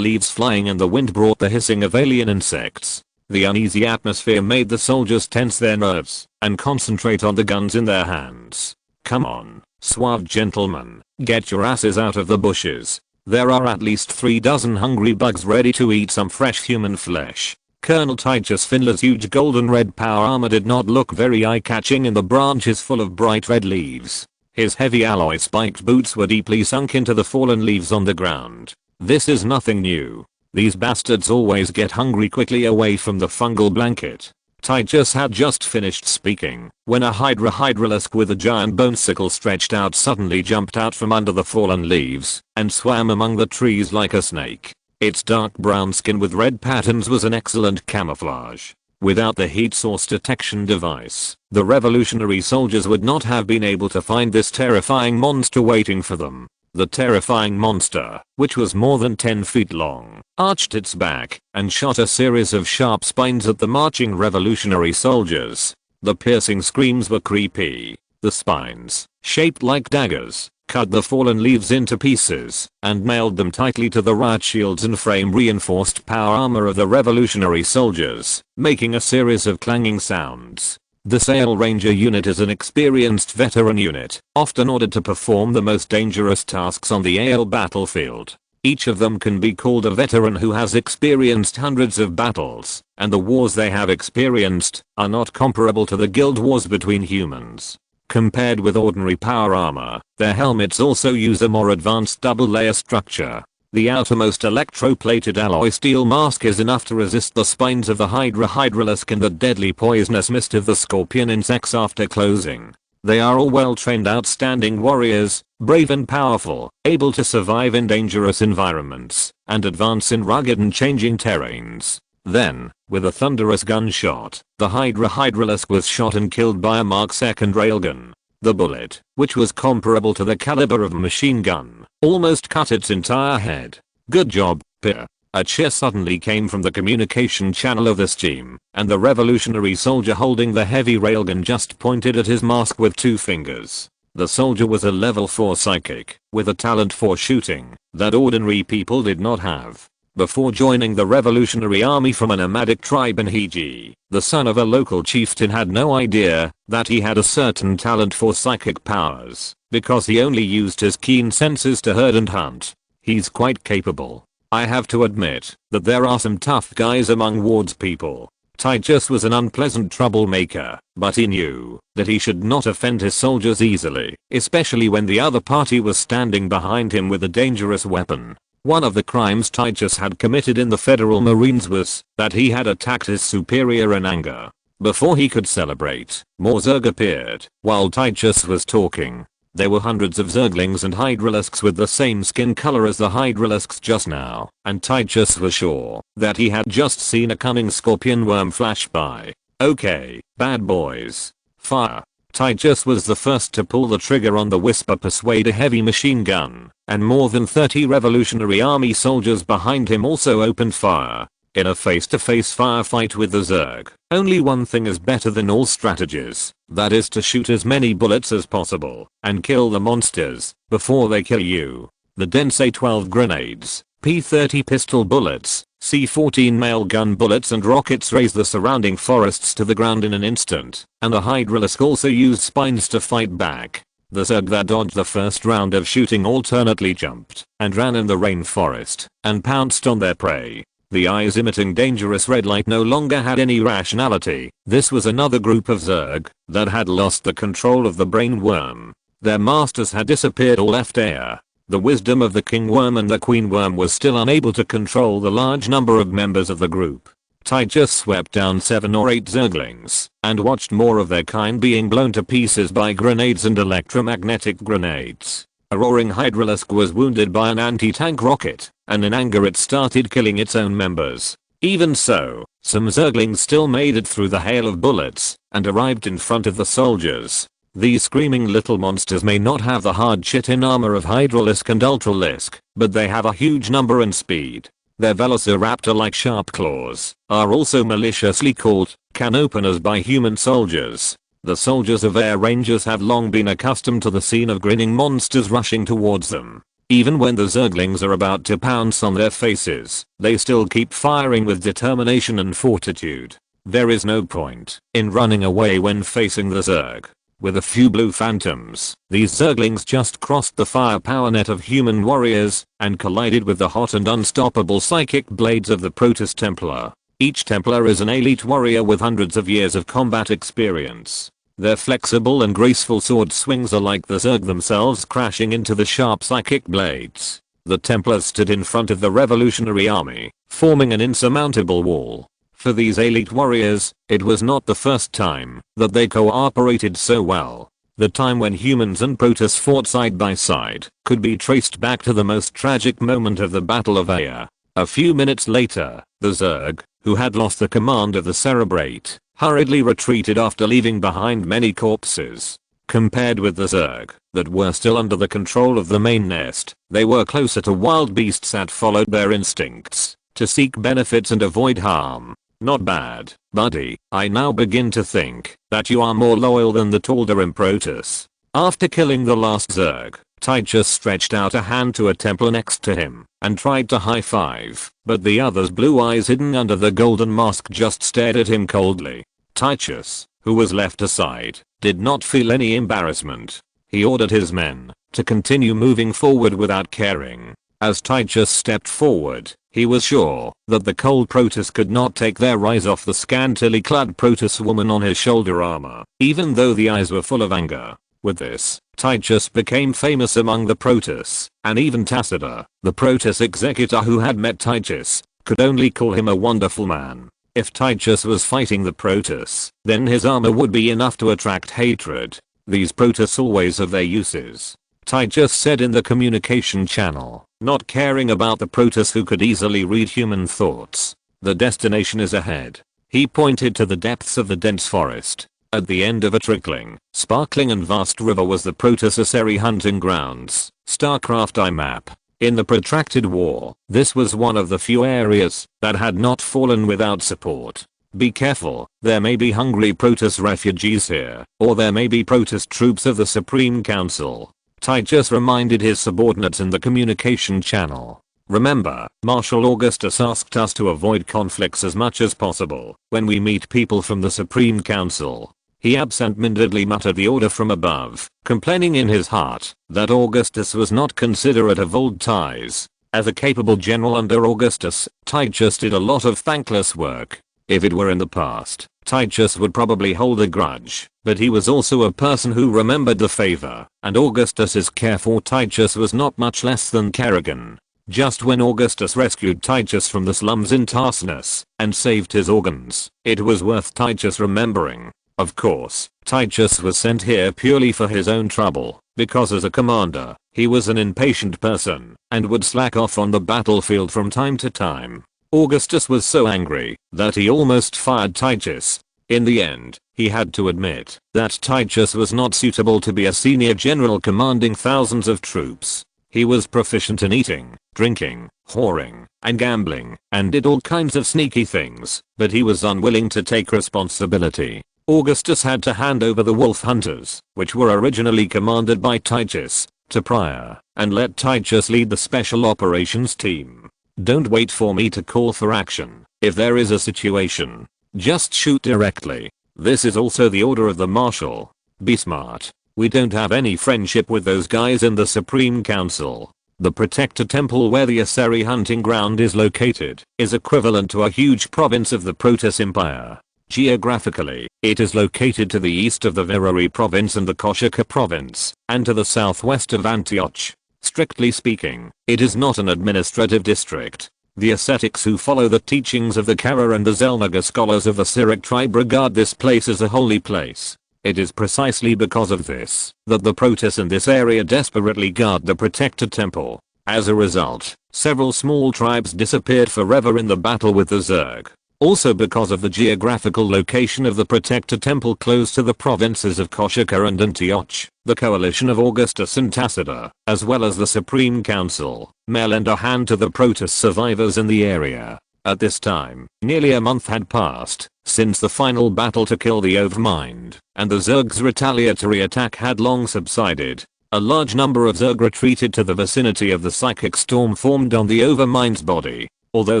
leaves flying in the wind brought the hissing of alien insects. The uneasy atmosphere made the soldiers tense their nerves and concentrate on the guns in their hands. Come on, suave gentlemen, get your asses out of the bushes. There are at least 3 dozen hungry bugs ready to eat some fresh human flesh. Colonel Titus Finlay's huge golden red power armor did not look very eye-catching in the branches full of bright red leaves. His heavy alloy spiked boots were deeply sunk into the fallen leaves on the ground. This is nothing new. These bastards always get hungry quickly away from the fungal blanket. Titus had just finished speaking when a hydralisk with a giant bone sickle stretched out suddenly jumped out from under the fallen leaves and swam among the trees like a snake. Its dark brown skin with red patterns was an excellent camouflage. Without the heat source detection device, the revolutionary soldiers would not have been able to find this terrifying monster waiting for them. The terrifying monster, which was more than 10 feet long, arched its back and shot a series of sharp spines at the marching revolutionary soldiers. The piercing screams were creepy. The spines, shaped like daggers, cut the fallen leaves into pieces and nailed them tightly to the riot shields and frame reinforced power armor of the revolutionary soldiers, making a series of clanging sounds. The Sail Ranger unit is an experienced veteran unit, often ordered to perform the most dangerous tasks on the AL battlefield. Each of them can be called a veteran who has experienced hundreds of battles, and the wars they have experienced are not comparable to the guild wars between humans. Compared with ordinary power armor, their helmets also use a more advanced double-layer structure. The outermost electroplated alloy steel mask is enough to resist the spines of the hydralisk and the deadly poisonous mist of the scorpion insects after closing. They are all well-trained outstanding warriors, brave and powerful, able to survive in dangerous environments, and advance in rugged and changing terrains. Then, with a thunderous gunshot, the hydralisk was shot and killed by a Mark II railgun. The bullet, which was comparable to the caliber of a machine gun, almost cut its entire head. Good job, Peer. A cheer suddenly came from the communication channel of this team, and the revolutionary soldier holding the heavy railgun just pointed at his mask with 2 fingers. The soldier was a level 4 psychic, with a talent for shooting that ordinary people did not have. Before joining the Revolutionary Army from a nomadic tribe in Hiji, the son of a local chieftain had no idea that he had a certain talent for psychic powers, because he only used his keen senses to herd and hunt. He's quite capable. I have to admit that there are some tough guys among Ward's people. Titus was an unpleasant troublemaker, but he knew that he should not offend his soldiers easily, especially when the other party was standing behind him with a dangerous weapon. One of the crimes Titus had committed in the Federal Marines was that he had attacked his superior in anger. Before he could celebrate, more Zerg appeared while Titus was talking. There were hundreds of Zerglings and Hydralisks with the same skin color as the Hydralisks just now, and Titus was sure that he had just seen a cunning scorpion worm flash by. Okay, bad boys. Fire. Titus was the first to pull the trigger on the Whisper Persuader heavy machine gun, and more than 30 Revolutionary Army soldiers behind him also opened fire. In a face-to-face firefight with the Zerg, only one thing is better than all strategies, that is to shoot as many bullets as possible and kill the monsters before they kill you. The Densei 12 grenades, P-30 pistol bullets, C-14 mail gun bullets and rockets razed the surrounding forests to the ground in an instant, and the Hydralisk also used spines to fight back. The Zerg that dodged the first round of shooting alternately jumped and ran in the rainforest and pounced on their prey. The eyes emitting dangerous red light no longer had any rationality. This was another group of Zerg that had lost the control of the brain worm. Their masters had disappeared or left air. The wisdom of the king worm and the queen worm was still unable to control the large number of members of the group. Titus swept down 7 or 8 Zerglings and watched more of their kind being blown to pieces by grenades and electromagnetic grenades. A roaring Hydralisk was wounded by an anti-tank rocket, and in anger it started killing its own members. Even so, some Zerglings still made it through the hail of bullets and arrived in front of the soldiers. These screaming little monsters may not have the hard chitin armor of Hydralisk and Ultralisk, but they have a huge number and speed. Their velociraptor-like sharp claws are also maliciously called can openers by human soldiers. The soldiers of Air Rangers have long been accustomed to the scene of grinning monsters rushing towards them. Even when the Zerglings are about to pounce on their faces, they still keep firing with determination and fortitude. There is no point in running away when facing the Zerg. With a few blue phantoms, these Zerglings just crossed the firepower net of human warriors and collided with the hot and unstoppable psychic blades of the Protoss Templar. Each Templar is an elite warrior with hundreds of years of combat experience. Their flexible and graceful sword swings are like the Zerg themselves crashing into the sharp psychic blades. The Templars stood in front of the revolutionary army, forming an insurmountable wall. For these elite warriors, it was not the first time that they cooperated so well. The time when humans and Protoss fought side by side could be traced back to the most tragic moment of the Battle of Aya. A few minutes later, the Zerg, who had lost the command of the Cerebrate, hurriedly retreated after leaving behind many corpses. Compared with the Zerg, that were still under the control of the main nest, they were closer to wild beasts that followed their instincts to seek benefits and avoid harm. Not bad, buddy. I now begin to think that you are more loyal than the Tal'Darim Protoss. After killing the last Zerg, Tychus stretched out a hand to a Templar next to him and tried to high-five, but the other's blue eyes hidden under the golden mask just stared at him coldly. Tychus, who was left aside, did not feel any embarrassment. He ordered his men to continue moving forward without caring. As Tychus stepped forward, he was sure that the cold Protoss could not take their eyes off the scantily clad Protoss woman on his shoulder armor, even though the eyes were full of anger. With this, Tychus became famous among the Protoss, and even Tacita, the Protoss executor who had met Tychus, could only call him a wonderful man. If Tychus was fighting the Protoss, then his armor would be enough to attract hatred. These Protoss always have their uses, Tychus said in the communication channel, not caring about the Protoss who could easily read human thoughts. The destination is ahead. He pointed to the depths of the dense forest. At the end of a trickling, sparkling and vast river was the Protoss Aseri hunting grounds, StarCraft IMAP. In the protracted war, this was one of the few areas that had not fallen without support. Be careful, there may be hungry Protoss refugees here, or there may be Protoss troops of the Supreme Council. Tychus reminded his subordinates in the communication channel. Remember, Marshal Augustus asked us to avoid conflicts as much as possible when we meet people from the Supreme Council. He absent-mindedly muttered the order from above, complaining in his heart that Augustus was not considerate of old ties. As a capable general under Augustus, Tychus did a lot of thankless work. If it were in the past, Tychus would probably hold a grudge, but he was also a person who remembered the favor, and Augustus's care for Tychus was not much less than Kerrigan. Just when Augustus rescued Tychus from the slums in Tarsus and saved his organs, it was worth Tychus remembering. Of course, Tychus was sent here purely for his own trouble, because as a commander, he was an impatient person and would slack off on the battlefield from time to time. Augustus was so angry that he almost fired Tychus. In the end, he had to admit that Tychus was not suitable to be a senior general commanding thousands of troops. He was proficient in eating, drinking, whoring, and gambling, and did all kinds of sneaky things, but he was unwilling to take responsibility. Augustus had to hand over the wolf hunters, which were originally commanded by Tychus, to Prior, and let Tychus lead the special operations team. Don't wait for me to call for action. If there is a situation, just shoot directly. This is also the order of the Marshal. Be smart. We don't have any friendship with those guys in the Supreme Council. The Protector Temple where the Aseri hunting ground is located is equivalent to a huge province of the Protoss Empire. Geographically, it is located to the east of the Virari province and the Koshika province, and to the southwest of Antioch. Strictly speaking, it is not an administrative district. The ascetics who follow the teachings of the Kara and the Zelnaga scholars of the Syriac tribe regard this place as a holy place. It is precisely because of this that the Protoss in this area desperately guard the Protector Temple. As a result, several small tribes disappeared forever in the battle with the Zerg. Also because of the geographical location of the Protector Temple close to the provinces of Koshika and Antioch, the coalition of Augustus and Tacita, as well as the Supreme Council, may lend a hand to the Protoss survivors in the area. At this time, nearly a month had passed since the final battle to kill the Overmind, and the Zerg's retaliatory attack had long subsided. A large number of Zerg retreated to the vicinity of the psychic storm formed on the Overmind's body. Although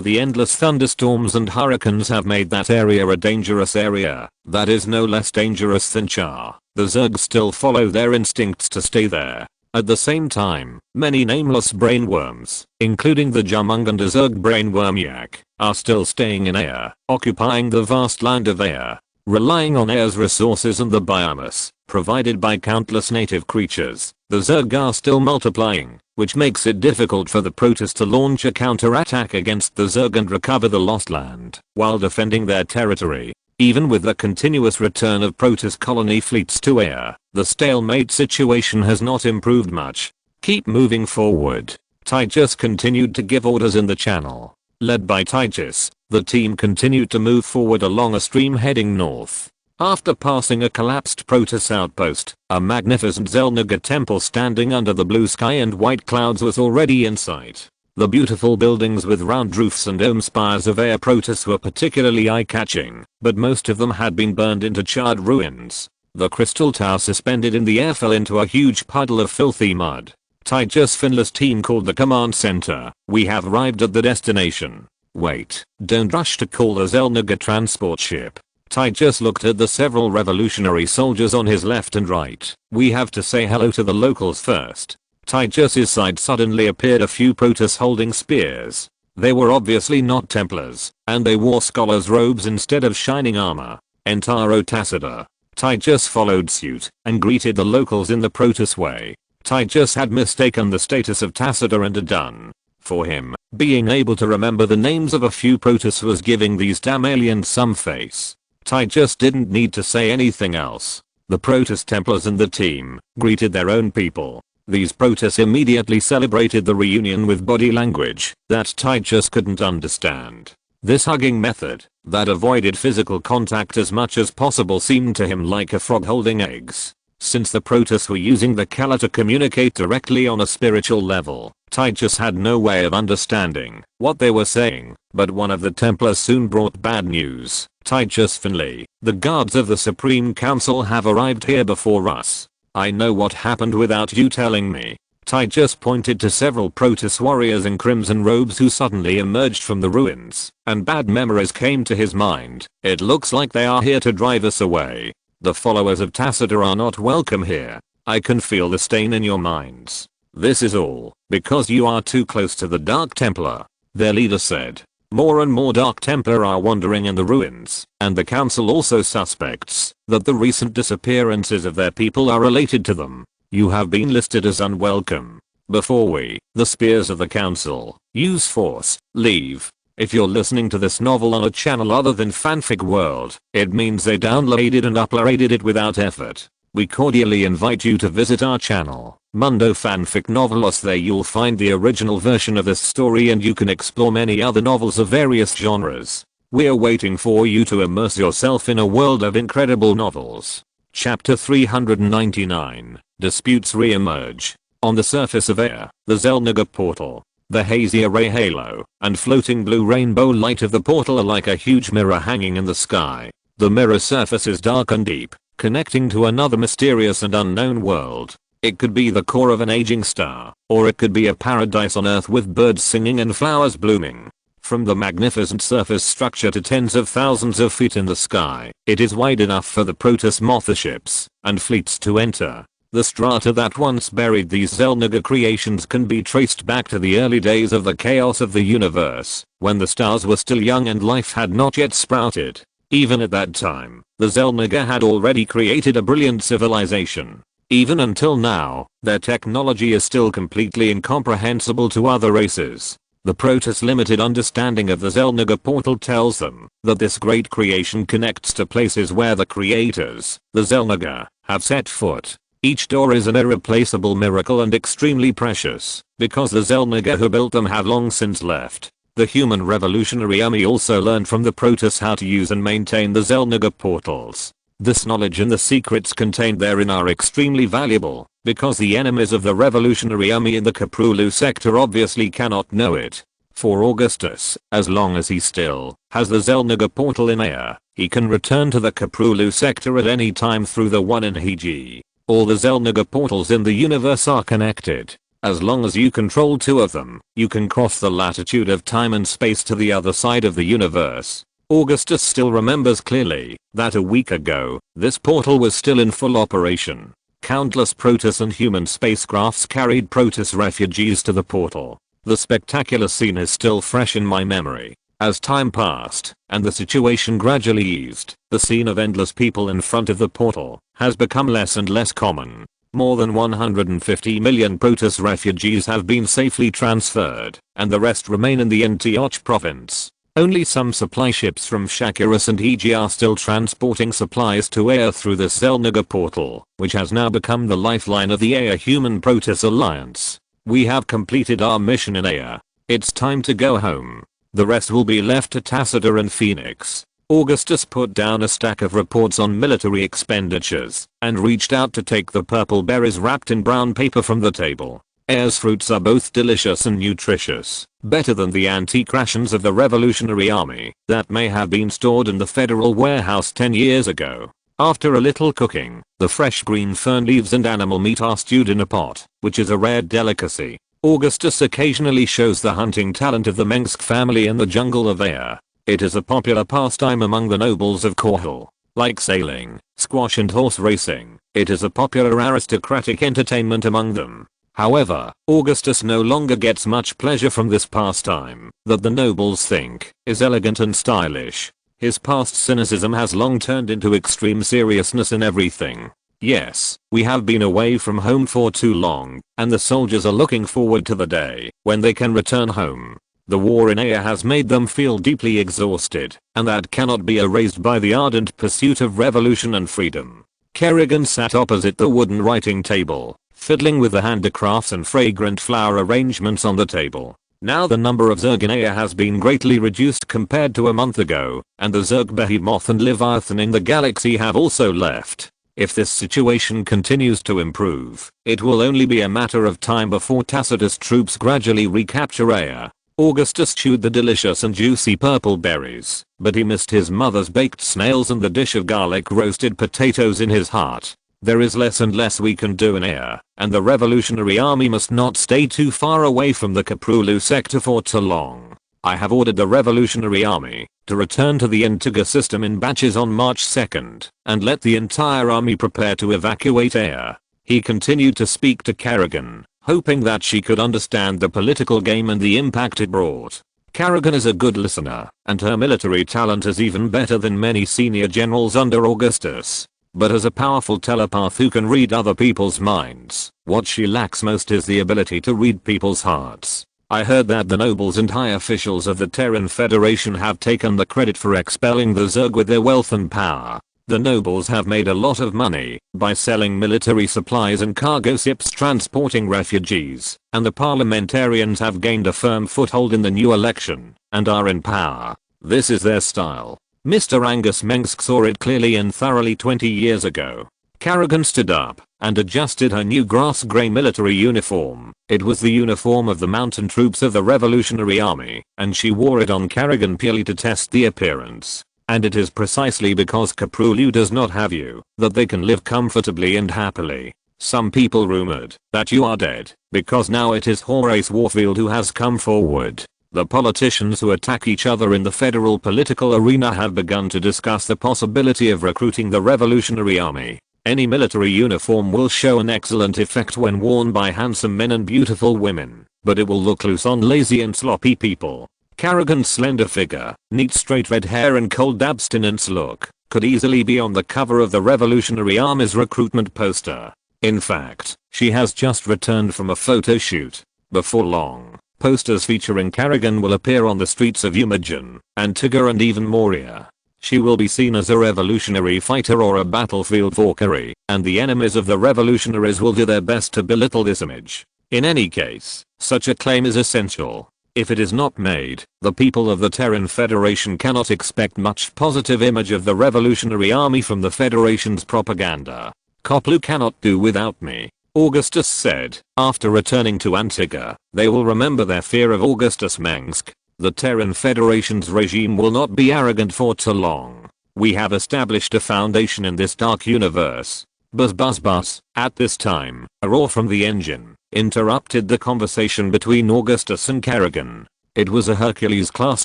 the endless thunderstorms and hurricanes have made that area a dangerous area, that is no less dangerous than Char, the Zerg still follow their instincts to stay there. At the same time, many nameless brainworms, including the Jumunganda Zerg brainworm Yak, are still staying in Air, occupying the vast land of Air, relying on Air's resources and the biomass provided by countless native creatures. The Zerg are still multiplying, which makes it difficult for the Protoss to launch a counterattack against the Zerg and recover the lost land while defending their territory. Even with the continuous return of Protoss colony fleets to Air, the stalemate situation has not improved much. Keep moving forward. Tychus continued to give orders in the channel. Led by Tychus, the team continued to move forward along a stream heading north. After passing a collapsed Protoss outpost, a magnificent Xel'Naga temple standing under the blue sky and white clouds was already in sight. The beautiful buildings with round roofs and dome spires of Air Protoss were particularly eye-catching, but most of them had been burned into charred ruins. The crystal tower suspended in the air fell into a huge puddle of filthy mud. Tychus Finlay's team called the command center. "We have arrived at the destination." "Wait, don't rush to call the Xel'Naga transport ship." Tychus looked at the several revolutionary soldiers on his left and right. "We have to say hello to the locals first." Tychus's side suddenly appeared a few Protoss holding spears. They were obviously not Templars, and they wore scholars' robes instead of shining armor. Entaro Tacita. Tychus followed suit and greeted the locals in the Protoss way. Tychus had mistaken the status of Tacita and had done. For him, being able to remember the names of a few Protoss was giving these damn aliens some face. Tychus didn't need to say anything else. The Protoss Templars and the team greeted their own people. These Protoss immediately celebrated the reunion with body language that Tychus couldn't understand. This hugging method that avoided physical contact as much as possible seemed to him like a frog holding eggs. Since the Protoss were using the Kala to communicate directly on a spiritual level, Tychus had no way of understanding what they were saying, but one of the Templars soon brought bad news. "Tychus Finlay, the guards of the Supreme Council have arrived here before us. I know what happened without you telling me." Tychus pointed to several Protoss warriors in crimson robes who suddenly emerged from the ruins, and bad memories came to his mind. "It looks like they are here to drive us away. The followers of Tacita are not welcome here. I can feel the stain in your minds. This is all because you are too close to the Dark Templar," their leader said. More and more Dark Templar are wandering in the ruins, and the council also suspects that the recent disappearances of their people are related to them. "You have been listed as unwelcome. Before we, the spears of the council, use force, leave." If you're listening to this novel on a channel other than Fanfic World, it means they downloaded and uploaded it without effort. We cordially invite you to visit our channel, Mundo Fanfic Novelos. There you'll find the original version of this story and you can explore many other novels of various genres. We're waiting for you to immerse yourself in a world of incredible novels. Chapter 399. Disputes re-emerge. On the surface of Air, the Xel'Naga portal, the hazy array halo and floating blue rainbow light of the portal are like a huge mirror hanging in the sky. The mirror surface is dark and deep, connecting to another mysterious and unknown world. It could be the core of an aging star, or it could be a paradise on Earth with birds singing and flowers blooming. From the magnificent surface structure to tens of thousands of feet in the sky, it is wide enough for the Protoss motherships and fleets to enter. The strata that once buried these Xel'Naga creations can be traced back to the early days of the chaos of the universe, when the stars were still young and life had not yet sprouted. Even at that time, the Xel'Naga had already created a brilliant civilization. Even until now, their technology is still completely incomprehensible to other races. The Protoss' limited understanding of the Xel'Naga portal tells them that this great creation connects to places where the creators, the Xel'Naga, have set foot. Each door is an irreplaceable miracle and extremely precious, because the Xel'Naga who built them have long since left. The human revolutionary army also learned from the Protoss how to use and maintain the Xel'Naga portals. This knowledge and the secrets contained therein are extremely valuable, because the enemies of the revolutionary army in the Korhal sector obviously cannot know it. For Augustus, as long as he still has the Xel'Naga portal in Air, he can return to the Korhal sector at any time through the one in Hiji. All the Xel'Naga portals in the universe are connected. As long as you control 2 of them, you can cross the latitude of time and space to the other side of the universe. Augustus still remembers clearly that a week ago, this portal was still in full operation. Countless Protoss and human spacecrafts carried Protoss refugees to the portal. The spectacular scene is still fresh in my memory. As time passed, and the situation gradually eased, the scene of endless people in front of the portal has become less and less common. More than 150 million Protoss refugees have been safely transferred, and the rest remain in the Antioch province. Only some supply ships from Shakuras and EG are still transporting supplies to Ea through the Xel'Naga portal, which has now become the lifeline of the Ea Human Protoss Alliance. We have completed our mission in Ea. It's time to go home. The rest will be left to Tacitor and Phoenix. Augustus put down a stack of reports on military expenditures and reached out to take the purple berries wrapped in brown paper from the table. Ea's fruits are both delicious and nutritious, better than the antique rations of the Revolutionary Army that may have been stored in the federal warehouse 10 years ago. After a little cooking, the fresh green fern leaves and animal meat are stewed in a pot, which is a rare delicacy. Augustus occasionally shows the hunting talent of the Mengsk family in the jungle of Ea. It is a popular pastime among the nobles of Korhal. Like sailing, squash and horse racing, it is a popular aristocratic entertainment among them. However, Augustus no longer gets much pleasure from this pastime that the nobles think is elegant and stylish. His past cynicism has long turned into extreme seriousness in everything. Yes, we have been away from home for too long, and the soldiers are looking forward to the day when they can return home. The war in Ea has made them feel deeply exhausted, and that cannot be erased by the ardent pursuit of revolution and freedom. Kerrigan sat opposite the wooden writing table, fiddling with the handicrafts and fragrant flower arrangements on the table. Now the number of Zerg in Ea has been greatly reduced compared to a month ago, and the Zerg Behemoth and Leviathan in the galaxy have also left. If this situation continues to improve, it will only be a matter of time before Tacitus' troops gradually recapture Ea. Augustus chewed the delicious and juicy purple berries, but he missed his mother's baked snails and the dish of garlic roasted potatoes in his heart. There is less and less we can do in Ea, and the Revolutionary Army must not stay too far away from the Kaprulu sector for too long. I have ordered the Revolutionary Army to return to the Antigua system in batches on March 2nd, and let the entire army prepare to evacuate Ea. He continued to speak to Kerrigan, hoping that she could understand the political game and the impact it brought. Kerrigan is a good listener, and her military talent is even better than many senior generals under Augustus. But as a powerful telepath who can read other people's minds, what she lacks most is the ability to read people's hearts. I heard that the nobles and high officials of the Terran Federation have taken the credit for expelling the Zerg with their wealth and power. The nobles have made a lot of money by selling military supplies and cargo ships transporting refugees, and the parliamentarians have gained a firm foothold in the new election and are in power. This is their style. Mr. Augustus Mengsk saw it clearly and thoroughly 20 years ago. Kerrigan stood up and adjusted her new grass grey military uniform. It was the uniform of the mountain troops of the Revolutionary Army, and she wore it on Kerrigan purely to test the appearance. And it is precisely because Kaprulu does not have you that they can live comfortably and happily. Some people rumored that you are dead, because now it is Horace Warfield who has come forward. The politicians who attack each other in the federal political arena have begun to discuss the possibility of recruiting the Revolutionary Army. Any military uniform will show an excellent effect when worn by handsome men and beautiful women, but it will look loose on lazy and sloppy people. Kerrigan's slender figure, neat straight red hair and cold abstinence look could easily be on the cover of the Revolutionary Army's recruitment poster. In fact, she has just returned from a photo shoot. Before long, posters featuring Kerrigan will appear on the streets of Imogen, Antigua and even Moria. She will be seen as a revolutionary fighter or a battlefield Valkyrie, and the enemies of the revolutionaries will do their best to belittle this image. In any case, such a claim is essential. If it is not made, the people of the Terran Federation cannot expect much positive image of the Revolutionary Army from the Federation's propaganda. Koplu cannot do without me, Augustus said. After returning to Antigua, they will remember their fear of Augustus Mengsk. The Terran Federation's regime will not be arrogant for too long. We have established a foundation in this dark universe. Buzz. At this time, a roar from the engine interrupted the conversation between Augustus and Kerrigan. It was a Hercules-class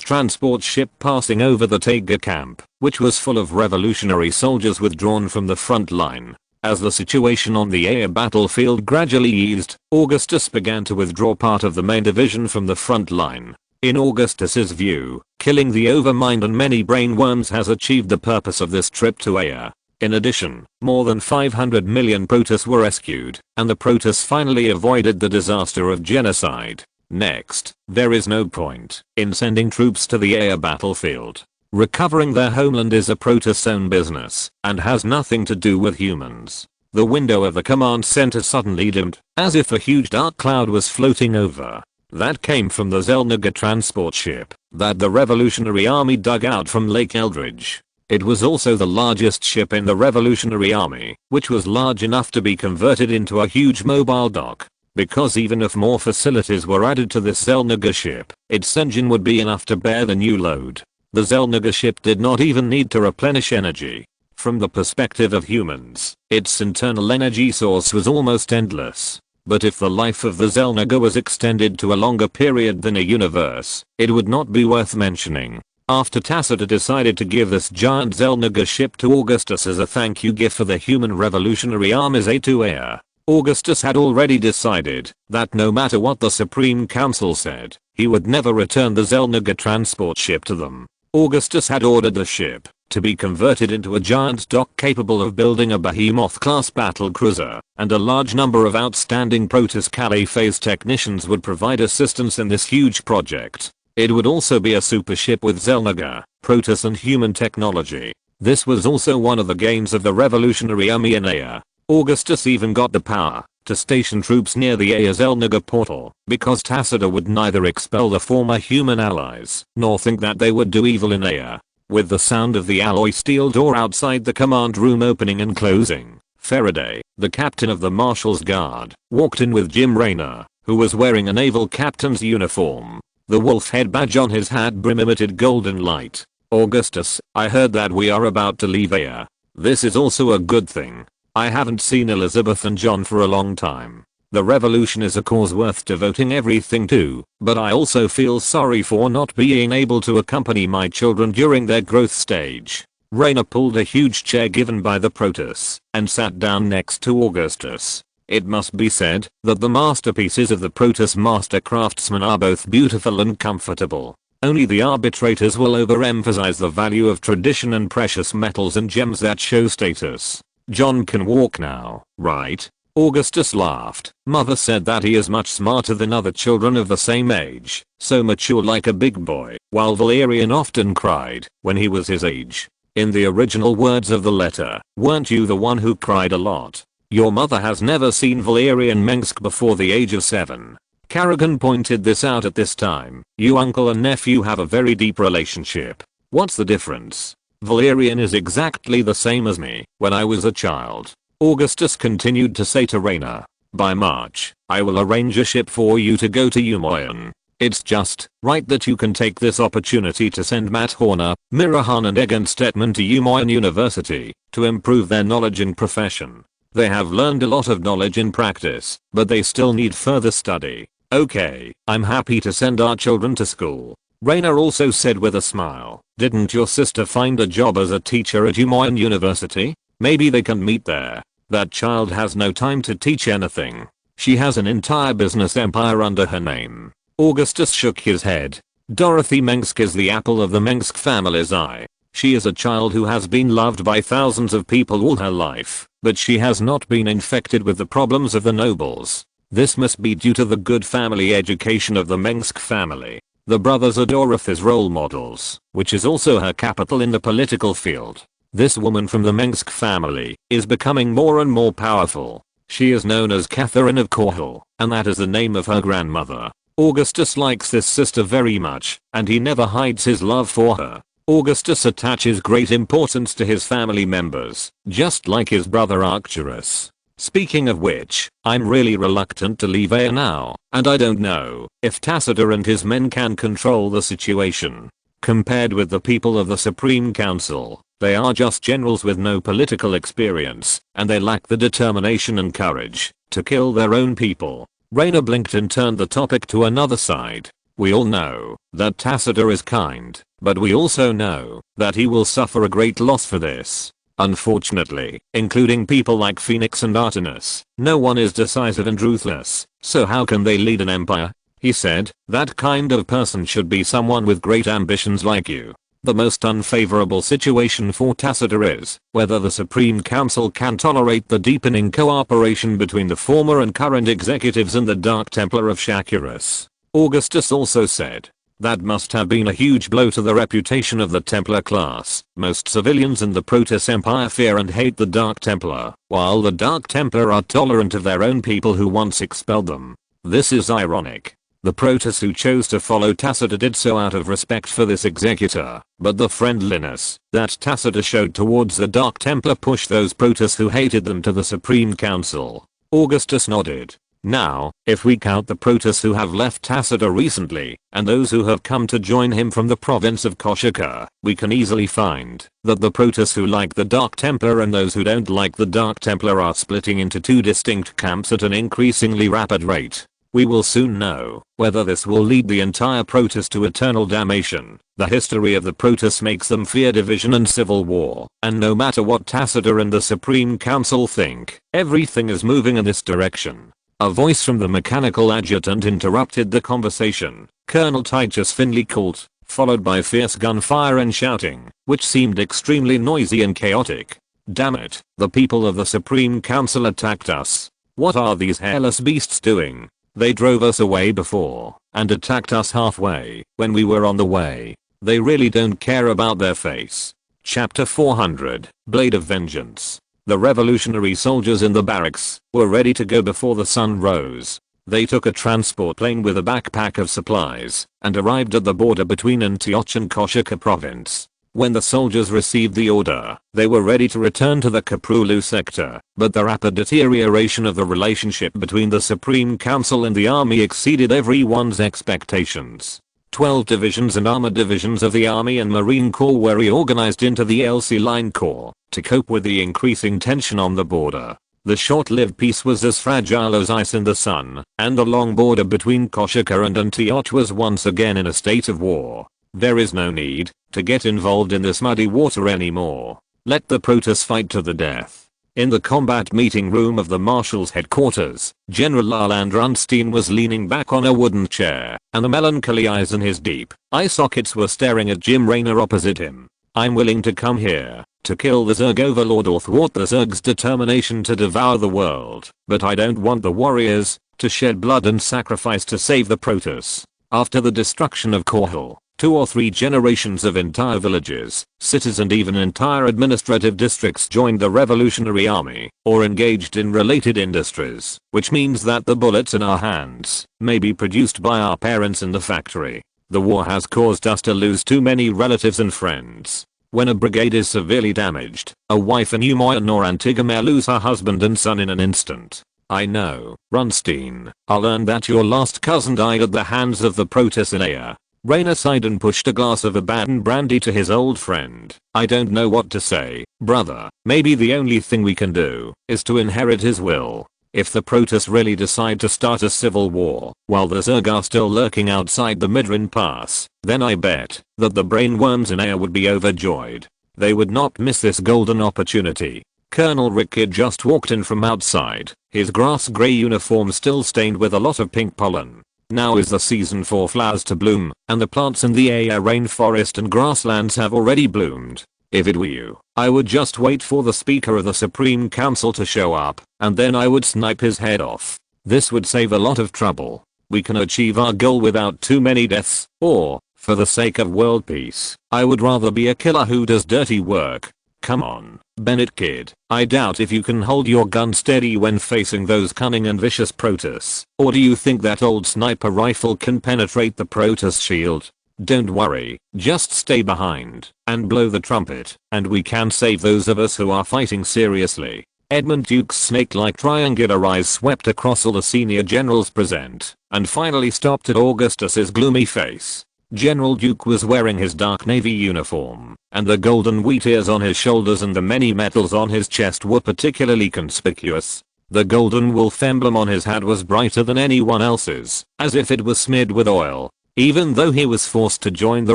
transport ship passing over the Taiga camp, which was full of revolutionary soldiers withdrawn from the front line. As the situation on the air battlefield gradually eased, Augustus began to withdraw part of the main division from the front line. In Augustus's view, killing the overmind and many brainworms has achieved the purpose of this trip to Aya. In addition, more than 500 million Protoss were rescued, and the Protoss finally avoided the disaster of genocide. Next, there is no point in sending troops to the air battlefield. Recovering their homeland is a Protoss own business, and has nothing to do with humans. The window of the command center suddenly dimmed, as if a huge dark cloud was floating over. That came from the Xel'Naga transport ship that the Revolutionary Army dug out from Lake Eldridge. It was also the largest ship in the Revolutionary Army, which was large enough to be converted into a huge mobile dock. Because even if more facilities were added to this Xel'Naga ship, its engine would be enough to bear the new load. The Xel'Naga ship did not even need to replenish energy. From the perspective of humans, its internal energy source was almost endless. But if the life of the Xel'Naga was extended to a longer period than a universe, it would not be worth mentioning. After Tacita decided to give this giant Xel'Naga ship to Augustus as a thank you gift for the human Revolutionary Army's aid to Aya, Augustus had already decided that no matter what the Supreme Council said, he would never return the Xel'Naga transport ship to them. Augustus had ordered the ship to be converted into a giant dock capable of building a Behemoth-class battlecruiser, and a large number of outstanding Protoss Calais phase technicians would provide assistance in this huge project. It would also be a super ship with Xel'Naga, Protoss and human technology. This was also one of the gains of the Revolutionary Army in Aya. Augustus even got the power to station troops near the Aya Xel'Naga portal, because Tacita would neither expel the former human allies, nor think that they would do evil in Aya. With the sound of the alloy steel door outside the command room opening and closing, Faraday, the captain of the Marshal's Guard, walked in with Jim Raynor, who was wearing a naval captain's uniform. The wolf head badge on his hat brim emitted golden light. Augustus, I heard that we are about to leave Aya. This is also a good thing. I haven't seen Elizabeth and John for a long time. The revolution is a cause worth devoting everything to, but I also feel sorry for not being able to accompany my children during their growth stage. Raynor pulled a huge chair given by the Protoss and sat down next to Augustus. It must be said that the masterpieces of the Protoss master craftsmen are both beautiful and comfortable. Only the arbitrators will overemphasize the value of tradition and precious metals and gems that show status. John can walk now, right? Augustus laughed. Mother said that he is much smarter than other children of the same age, so mature like a big boy, while Valerian often cried when he was his age. In the original words of the letter, weren't you the one who cried a lot? Your mother has never seen Valerian Mengsk before the age of 7. Kerrigan pointed this out at this time. You uncle and nephew have a very deep relationship. What's the difference? Valerian is exactly the same as me when I was a child. Augustus continued to say to Raynor, by March, I will arrange a ship for you to go to Umoyan. It's just right that you can take this opportunity to send Matt Horner, Mirahan and Egan Stetman to Umoyan University to improve their knowledge and profession. They have learned a lot of knowledge in practice, but they still need further study. Okay, I'm happy to send our children to school. Raynor also said with a smile, didn't your sister find a job as a teacher at Umoyan University? Maybe they can meet there. That child has no time to teach anything. She has an entire business empire under her name. Augustus shook his head. Dorothy Mengsk is the apple of the Mengsk family's eye. She is a child who has been loved by thousands of people all her life, but she has not been infected with the problems of the nobles. This must be due to the good family education of the Mengsk family. The brothers are Dorothy's role models, which is also her capital in the political field. This woman from the Mengsk family is becoming more and more powerful. She is known as Catherine of Korhal, and that is the name of her grandmother. Augustus likes this sister very much, and he never hides his love for her. Augustus attaches great importance to his family members, just like his brother Arcturus. Speaking of which, I'm really reluctant to leave Aya now, and I don't know if Tacita and his men can control the situation. Compared with the people of the Supreme Council, they are just generals with no political experience, and they lack the determination and courage to kill their own people. Raynor blinked and turned the topic to another side. We all know that Tacitus is kind, but we also know that he will suffer a great loss for this. Unfortunately, including people like Phoenix and Artemis, no one is decisive and ruthless, so how can they lead an empire? He said, that kind of person should be someone with great ambitions like you. The most unfavorable situation for Tacitus is whether the Supreme Council can tolerate the deepening cooperation between the former and current executives and the Dark Templar of Shakurus. Augustus also said, that must have been a huge blow to the reputation of the Templar class. Most civilians in the Protoss Empire fear and hate the Dark Templar, while the Dark Templar are tolerant of their own people who once expelled them. This is ironic. The Protoss who chose to follow Tacitus did so out of respect for this executor, but the friendliness that Tacitus showed towards the Dark Templar pushed those Protoss who hated them to the Supreme Council. Augustus nodded. Now, if we count the Protoss who have left Tacitus recently, and those who have come to join him from the province of Koshika, we can easily find that the Protoss who like the Dark Templar and those who don't like the Dark Templar are splitting into two distinct camps at an increasingly rapid rate. We will soon know whether this will lead the entire Protoss to eternal damnation. The history of the Protoss makes them fear division and civil war, and no matter what Tacitus and the Supreme Council think, everything is moving in this direction. A voice from the mechanical adjutant interrupted the conversation. Colonel Titus Finley called, followed by fierce gunfire and shouting, which seemed extremely noisy and chaotic. Damn it, the people of the Supreme Council attacked us. What are these hairless beasts doing? They drove us away before, and attacked us halfway, when we were on the way. They really don't care about their face. Chapter 400, Blade of Vengeance. The revolutionary soldiers in the barracks were ready to go before the sun rose. They took a transport plane with a backpack of supplies, and arrived at the border between Antioch and Koshika province. When the soldiers received the order, they were ready to return to the Kaprulu sector, but the rapid deterioration of the relationship between the Supreme Council and the army exceeded everyone's expectations. 12 divisions and armored divisions of the Army and Marine Corps were reorganized into the LC Line Corps to cope with the increasing tension on the border. The short-lived peace was as fragile as ice in the sun, and the long border between Koshika and Antioch was once again in a state of war. There is no need to get involved in this muddy water anymore. Let the Protoss fight to the death. In the combat meeting room of the Marshal's headquarters, General Laland Runstein was leaning back on a wooden chair, and the melancholy eyes in his deep eye sockets were staring at Jim Raynor opposite him. I'm willing to come here to kill the Zerg overlord or thwart the Zerg's determination to devour the world, but I don't want the warriors to shed blood and sacrifice to save the Protoss. After the destruction of Korhal, 2 or 3 generations of entire villages, cities and even entire administrative districts joined the Revolutionary Army, or engaged in related industries, which means that the bullets in our hands may be produced by our parents in the factory. The war has caused us to lose too many relatives and friends. When a brigade is severely damaged, a wife in Umoya or Antigua may lose her husband and son in an instant. I know, Runstein, I learned that your last cousin died at the hands of the Protoss in Aya. Raynor sighed and pushed a glass of Abaddon brandy to his old friend. I don't know what to say, brother. Maybe the only thing we can do is to inherit his will. If the Protoss really decide to start a civil war, while the Zerg are still lurking outside the Midrin Pass, then I bet that the brainworms in Aya would be overjoyed. They would not miss this golden opportunity. Colonel Rickid just walked in from outside, his grass grey uniform still stained with a lot of pink pollen. Now is the season for flowers to bloom, and the plants in the Aya rainforest and grasslands have already bloomed. If it were you, I would just wait for the Speaker of the Supreme Council to show up, and then I would snipe his head off. This would save a lot of trouble. We can achieve our goal without too many deaths, or, for the sake of world peace, I would rather be a killer who does dirty work. Come on, Bennett kid, I doubt if you can hold your gun steady when facing those cunning and vicious Protoss, or do you think that old sniper rifle can penetrate the Protoss shield? Don't worry, just stay behind and blow the trumpet, and we can save those of us who are fighting seriously. Edmund Duke's snake-like triangular eyes swept across all the senior generals present, and finally stopped at Augustus's gloomy face. General Duke was wearing his dark navy uniform, and the golden wheat ears on his shoulders and the many medals on his chest were particularly conspicuous. The golden wolf emblem on his hat was brighter than anyone else's, as if it was smeared with oil. Even though he was forced to join the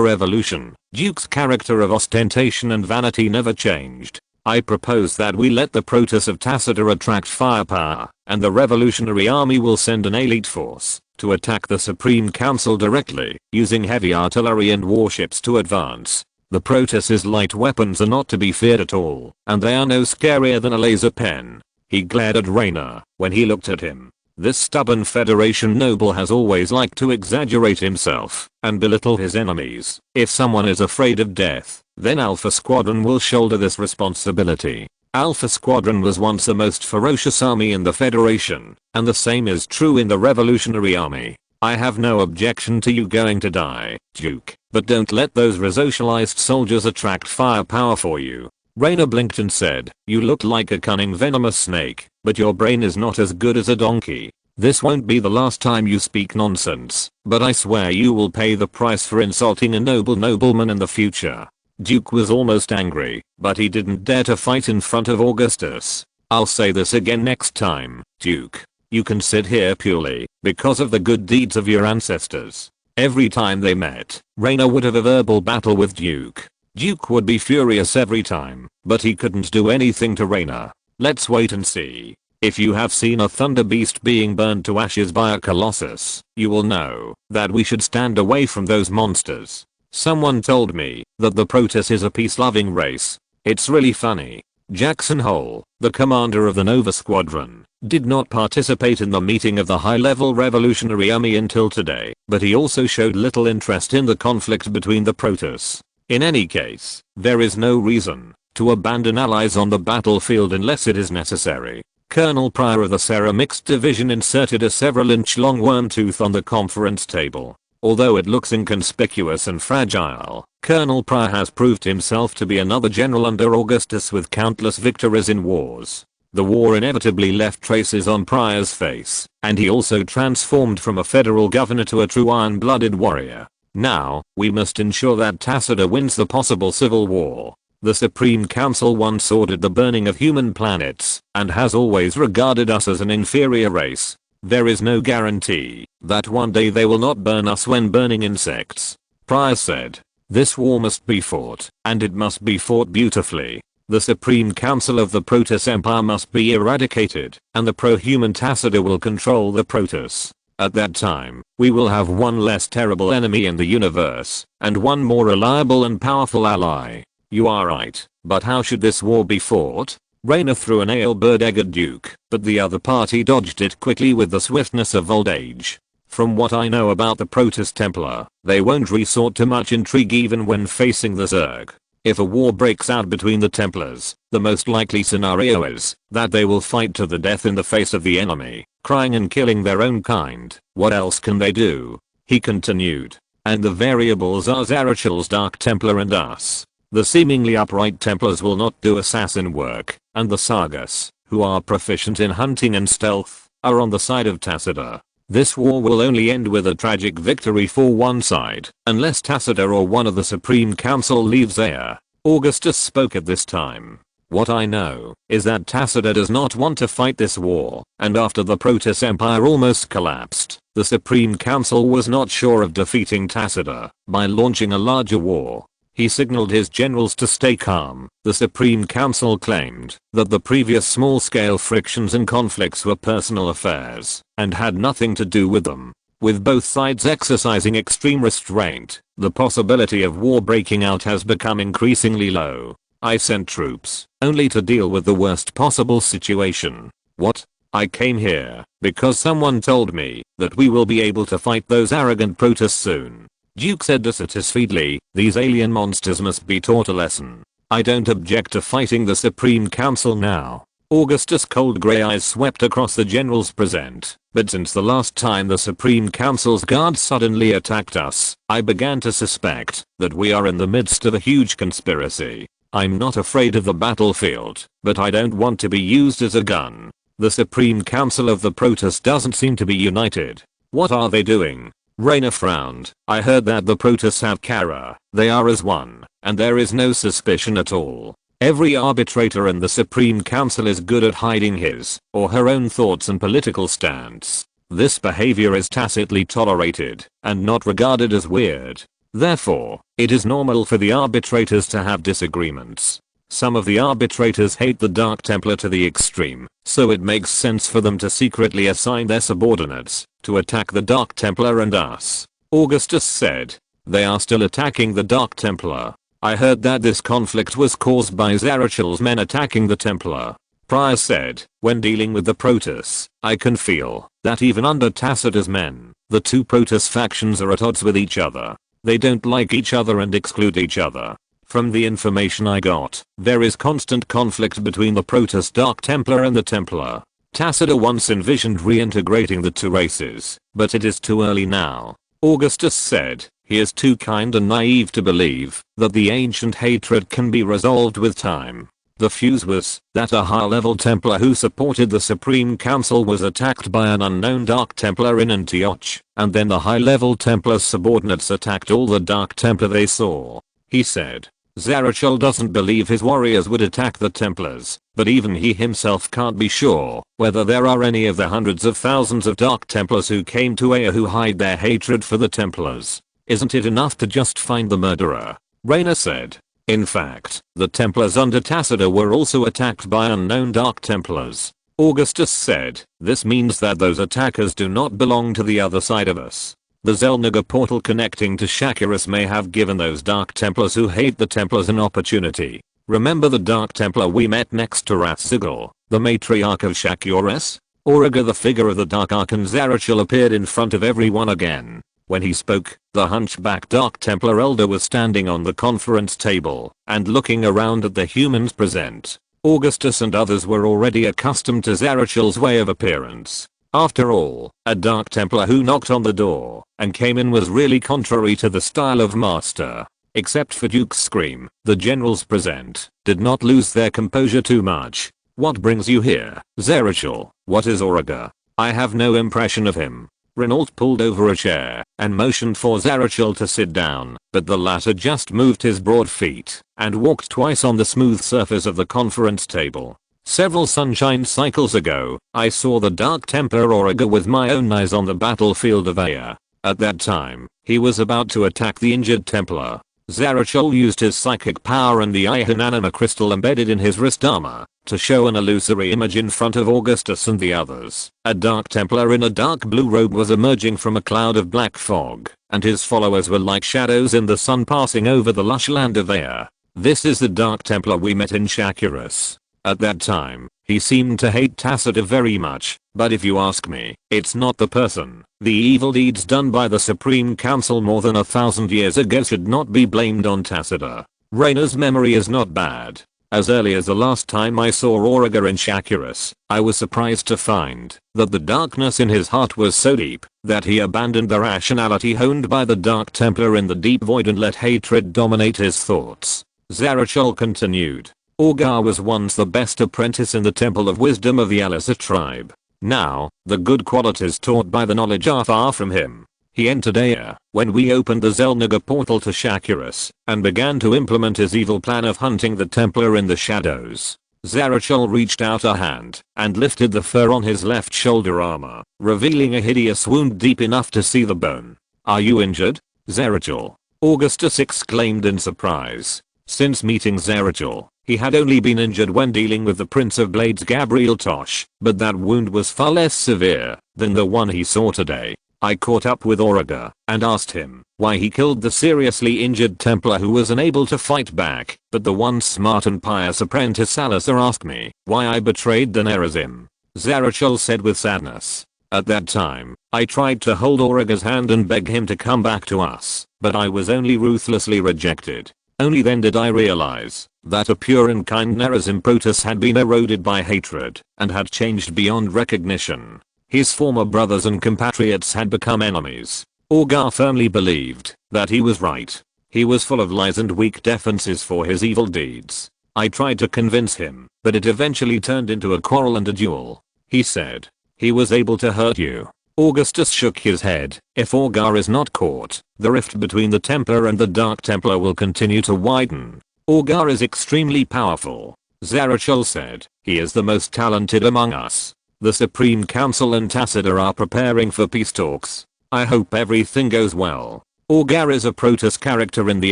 revolution, Duke's character of ostentation and vanity never changed. I propose that we let the Protoss of Tacita attract firepower, and the Revolutionary Army will send an elite force to attack the Supreme Council directly, using heavy artillery and warships to advance. The Protoss' light weapons are not to be feared at all, and they are no scarier than a laser pen. He glared at Raynor when he looked at him. This stubborn Federation noble has always liked to exaggerate himself and belittle his enemies. If someone is afraid of death, then Alpha Squadron will shoulder this responsibility. Alpha Squadron was once the most ferocious army in the Federation, and the same is true in the Revolutionary Army. I have no objection to you going to die, Duke, but don't let those resocialized soldiers attract firepower for you. Raynor blinked and said, "You look like a cunning venomous snake, but your brain is not as good as a donkey. This won't be the last time you speak nonsense, but I swear you will pay the price for insulting a nobleman in the future." Duke was almost angry, but he didn't dare to fight in front of Augustus. "I'll say this again next time, Duke. You can sit here purely because of the good deeds of your ancestors." Every time they met, Raynor would have a verbal battle with Duke. Duke would be furious every time, but he couldn't do anything to Raynor. Let's wait and see. If you have seen a thunder beast being burned to ashes by a colossus, you will know that we should stand away from those monsters. Someone told me that the Protoss is a peace-loving race. It's really funny. Jackson Hole, the commander of the Nova Squadron, did not participate in the meeting of the high-level Revolutionary Army until today, but he also showed little interest in the conflict between the Protoss. In any case, there is no reason to abandon allies on the battlefield unless it is necessary. Colonel Pryor of the Sarah Mixed Division inserted a several-inch-long worm tooth on the conference table. Although it looks inconspicuous and fragile, Colonel Pryor has proved himself to be another general under Augustus with countless victories in wars. The war inevitably left traces on Pryor's face, and he also transformed from a federal governor to a true iron-blooded warrior. Now, we must ensure that Tacita wins the possible civil war. The Supreme Council once ordered the burning of human planets, and has always regarded us as an inferior race. There is no guarantee that one day they will not burn us when burning insects. Pryor said, "This war must be fought, and it must be fought beautifully. The Supreme Council of the Protoss Empire must be eradicated, and the pro-human Tacita will control the Protoss. At that time, we will have one less terrible enemy in the universe, and one more reliable and powerful ally." You are right, but how should this war be fought? Raynor threw an ale bird egg at Duke, but the other party dodged it quickly with the swiftness of old age. From what I know about the Protoss Templar, they won't resort to much intrigue even when facing the Zerg. If a war breaks out between the Templars, the most likely scenario is that they will fight to the death in the face of the enemy, crying and killing their own kind. What else can they do? He continued. And the variables are Zarachel's Dark Templar and us. The seemingly upright Templars will not do assassin work, and the Sagas, who are proficient in hunting and stealth, are on the side of Tacita. This war will only end with a tragic victory for one side, unless Tacita or one of the Supreme Council leaves heir. Augustus spoke at this time. What I know is that Tacita does not want to fight this war, and after the Protoss Empire almost collapsed, the Supreme Council was not sure of defeating Tacita by launching a larger war. He signaled his generals to stay calm. The Supreme Council claimed that the previous small-scale frictions and conflicts were personal affairs and had nothing to do with them. With both sides exercising extreme restraint, the possibility of war breaking out has become increasingly low. I sent troops only to deal with the worst possible situation. What? I came here because someone told me that we will be able to fight those arrogant Protoss soon. Duke said dissatisfiedly, "These alien monsters must be taught a lesson. I don't object to fighting the Supreme Council now." Augustus' cold grey eyes swept across the generals present. "But since the last time the Supreme Council's guards suddenly attacked us, I began to suspect that we are in the midst of a huge conspiracy. I'm not afraid of the battlefield, but I don't want to be used as a gun. The Supreme Council of the Protoss doesn't seem to be united. What are they doing?" Raynor frowned. I heard that the Protoss have Kara. They are as one, and there is no suspicion at all. Every arbitrator in the Supreme Council is good at hiding his or her own thoughts and political stance. This behavior is tacitly tolerated and not regarded as weird. Therefore, it is normal for the arbitrators to have disagreements. Some of the arbitrators hate the Dark Templar to the extreme, so it makes sense for them to secretly assign their subordinates to attack the Dark Templar and us. Augustus said. They are still attacking the Dark Templar. I heard that this conflict was caused by Zarachel's men attacking the Templar. Pryor said, when dealing with the Protoss, I can feel that even under Tacitus men, the two Protoss factions are at odds with each other. They don't like each other and exclude each other. From the information I got, there is constant conflict between the Protoss Dark Templar and the Templar. Tacitus once envisioned reintegrating the two races, but it is too early now. Augustus said, he is too kind and naive to believe that the ancient hatred can be resolved with time. The fuse was that a high-level Templar who supported the Supreme Council was attacked by an unknown Dark Templar in Antioch, and then the high-level Templar's subordinates attacked all the Dark Templar they saw. He said, Zarachel doesn't believe his warriors would attack the Templars, but even he himself can't be sure whether there are any of the hundreds of thousands of Dark Templars who came to Aya who hide their hatred for the Templars. Isn't it enough to just find the murderer? Raynor said. In fact, the Templars under Tacitus were also attacked by unknown Dark Templars. Augustus said, this means that those attackers do not belong to the other side of us. The Zelniga portal connecting to Shakuras may have given those Dark Templars who hate the Templars an opportunity. Remember the Dark Templar we met next to Rathsigel, the matriarch of Shakuras? Auriga, the figure of the Dark Archon Zarachel, appeared in front of everyone again. When he spoke, the hunchback Dark Templar elder was standing on the conference table and looking around at the humans present. Augustus and others were already accustomed to Zarachel's way of appearance. After all, a Dark Templar who knocked on the door and came in was really contrary to the style of Master. Except for Duke's scream, the generals present did not lose their composure too much. What brings you here, Zarachel? What is Auriga? I have no impression of him. Renault pulled over a chair and motioned for Zarachel to sit down, but the latter just moved his broad feet and walked twice on the smooth surface of the conference table. Several sunshine cycles ago, I saw the Dark Templar Auriga with my own eyes on the battlefield of Aya. At that time, he was about to attack the injured Templar. Zarachel used his psychic power and the Ihananima crystal embedded in his wrist armor to show an illusory image in front of Augustus and the others. A Dark Templar in a dark blue robe was emerging from a cloud of black fog, and his followers were like shadows in the sun passing over the lush land of Aya. This is the Dark Templar we met in Shakuras. At that time, he seemed to hate Tacitus very much, but if you ask me, it's not the person. The evil deeds done by the Supreme Council more than 1,000 years ago should not be blamed on Tacitus. Raynor's memory is not bad. As early as the last time I saw Auriga in Shakuras, I was surprised to find that the darkness in his heart was so deep that he abandoned the rationality honed by the Dark Templar in the deep void and let hatred dominate his thoughts. Zarachel continued. Auriga was once the best apprentice in the Temple of Wisdom of the Elisa tribe. Now, the good qualities taught by the knowledge are far from him. He entered Aya when we opened the Zelniga portal to Shakuras and began to implement his evil plan of hunting the Templar in the shadows. Zarachel reached out a hand and lifted the fur on his left shoulder armor, revealing a hideous wound deep enough to see the bone. Are you injured, Zarachel? Augustus exclaimed in surprise. Since meeting Zarachel, he had only been injured when dealing with the Prince of Blades Gabriel Tosh, but that wound was far less severe than the one he saw today. I caught up with Auriga and asked him why he killed the seriously injured Templar who was unable to fight back, but the once smart and pious apprentice Salazar asked me why I betrayed Danerazim. Zarachel said with sadness. At that time, I tried to hold Auriga's hand and beg him to come back to us, but I was only ruthlessly rejected. Only then did I realize that a pure and kind Nerazim Protoss had been eroded by hatred and had changed beyond recognition. His former brothers and compatriots had become enemies. Auriga firmly believed that he was right. He was full of lies and weak defenses for his evil deeds. I tried to convince him, but it eventually turned into a quarrel and a duel. He said, he was able to hurt you. Augustus shook his head. If Augar is not caught, the rift between the Templar and the Dark Templar will continue to widen. Augar is extremely powerful, Zarachel said. He is the most talented among us. The Supreme Council and Tacita are preparing for peace talks. I hope everything goes well. Augar is a Protoss character in the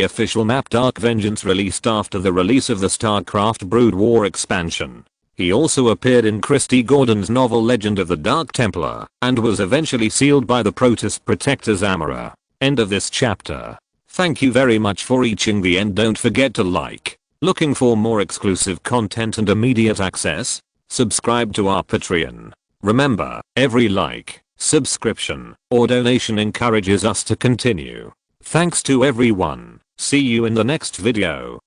official map Dark Vengeance released after the release of the StarCraft Brood War expansion. He also appeared in Christie Gordon's novel Legend of the Dark Templar, and was eventually sealed by the Protoss protector Zamora. End of this chapter. Thank you very much for reaching the end. Don't forget to like. Looking for more exclusive content and immediate access? Subscribe to our Patreon. Remember, every like, subscription, or donation encourages us to continue. Thanks to everyone. See you in the next video.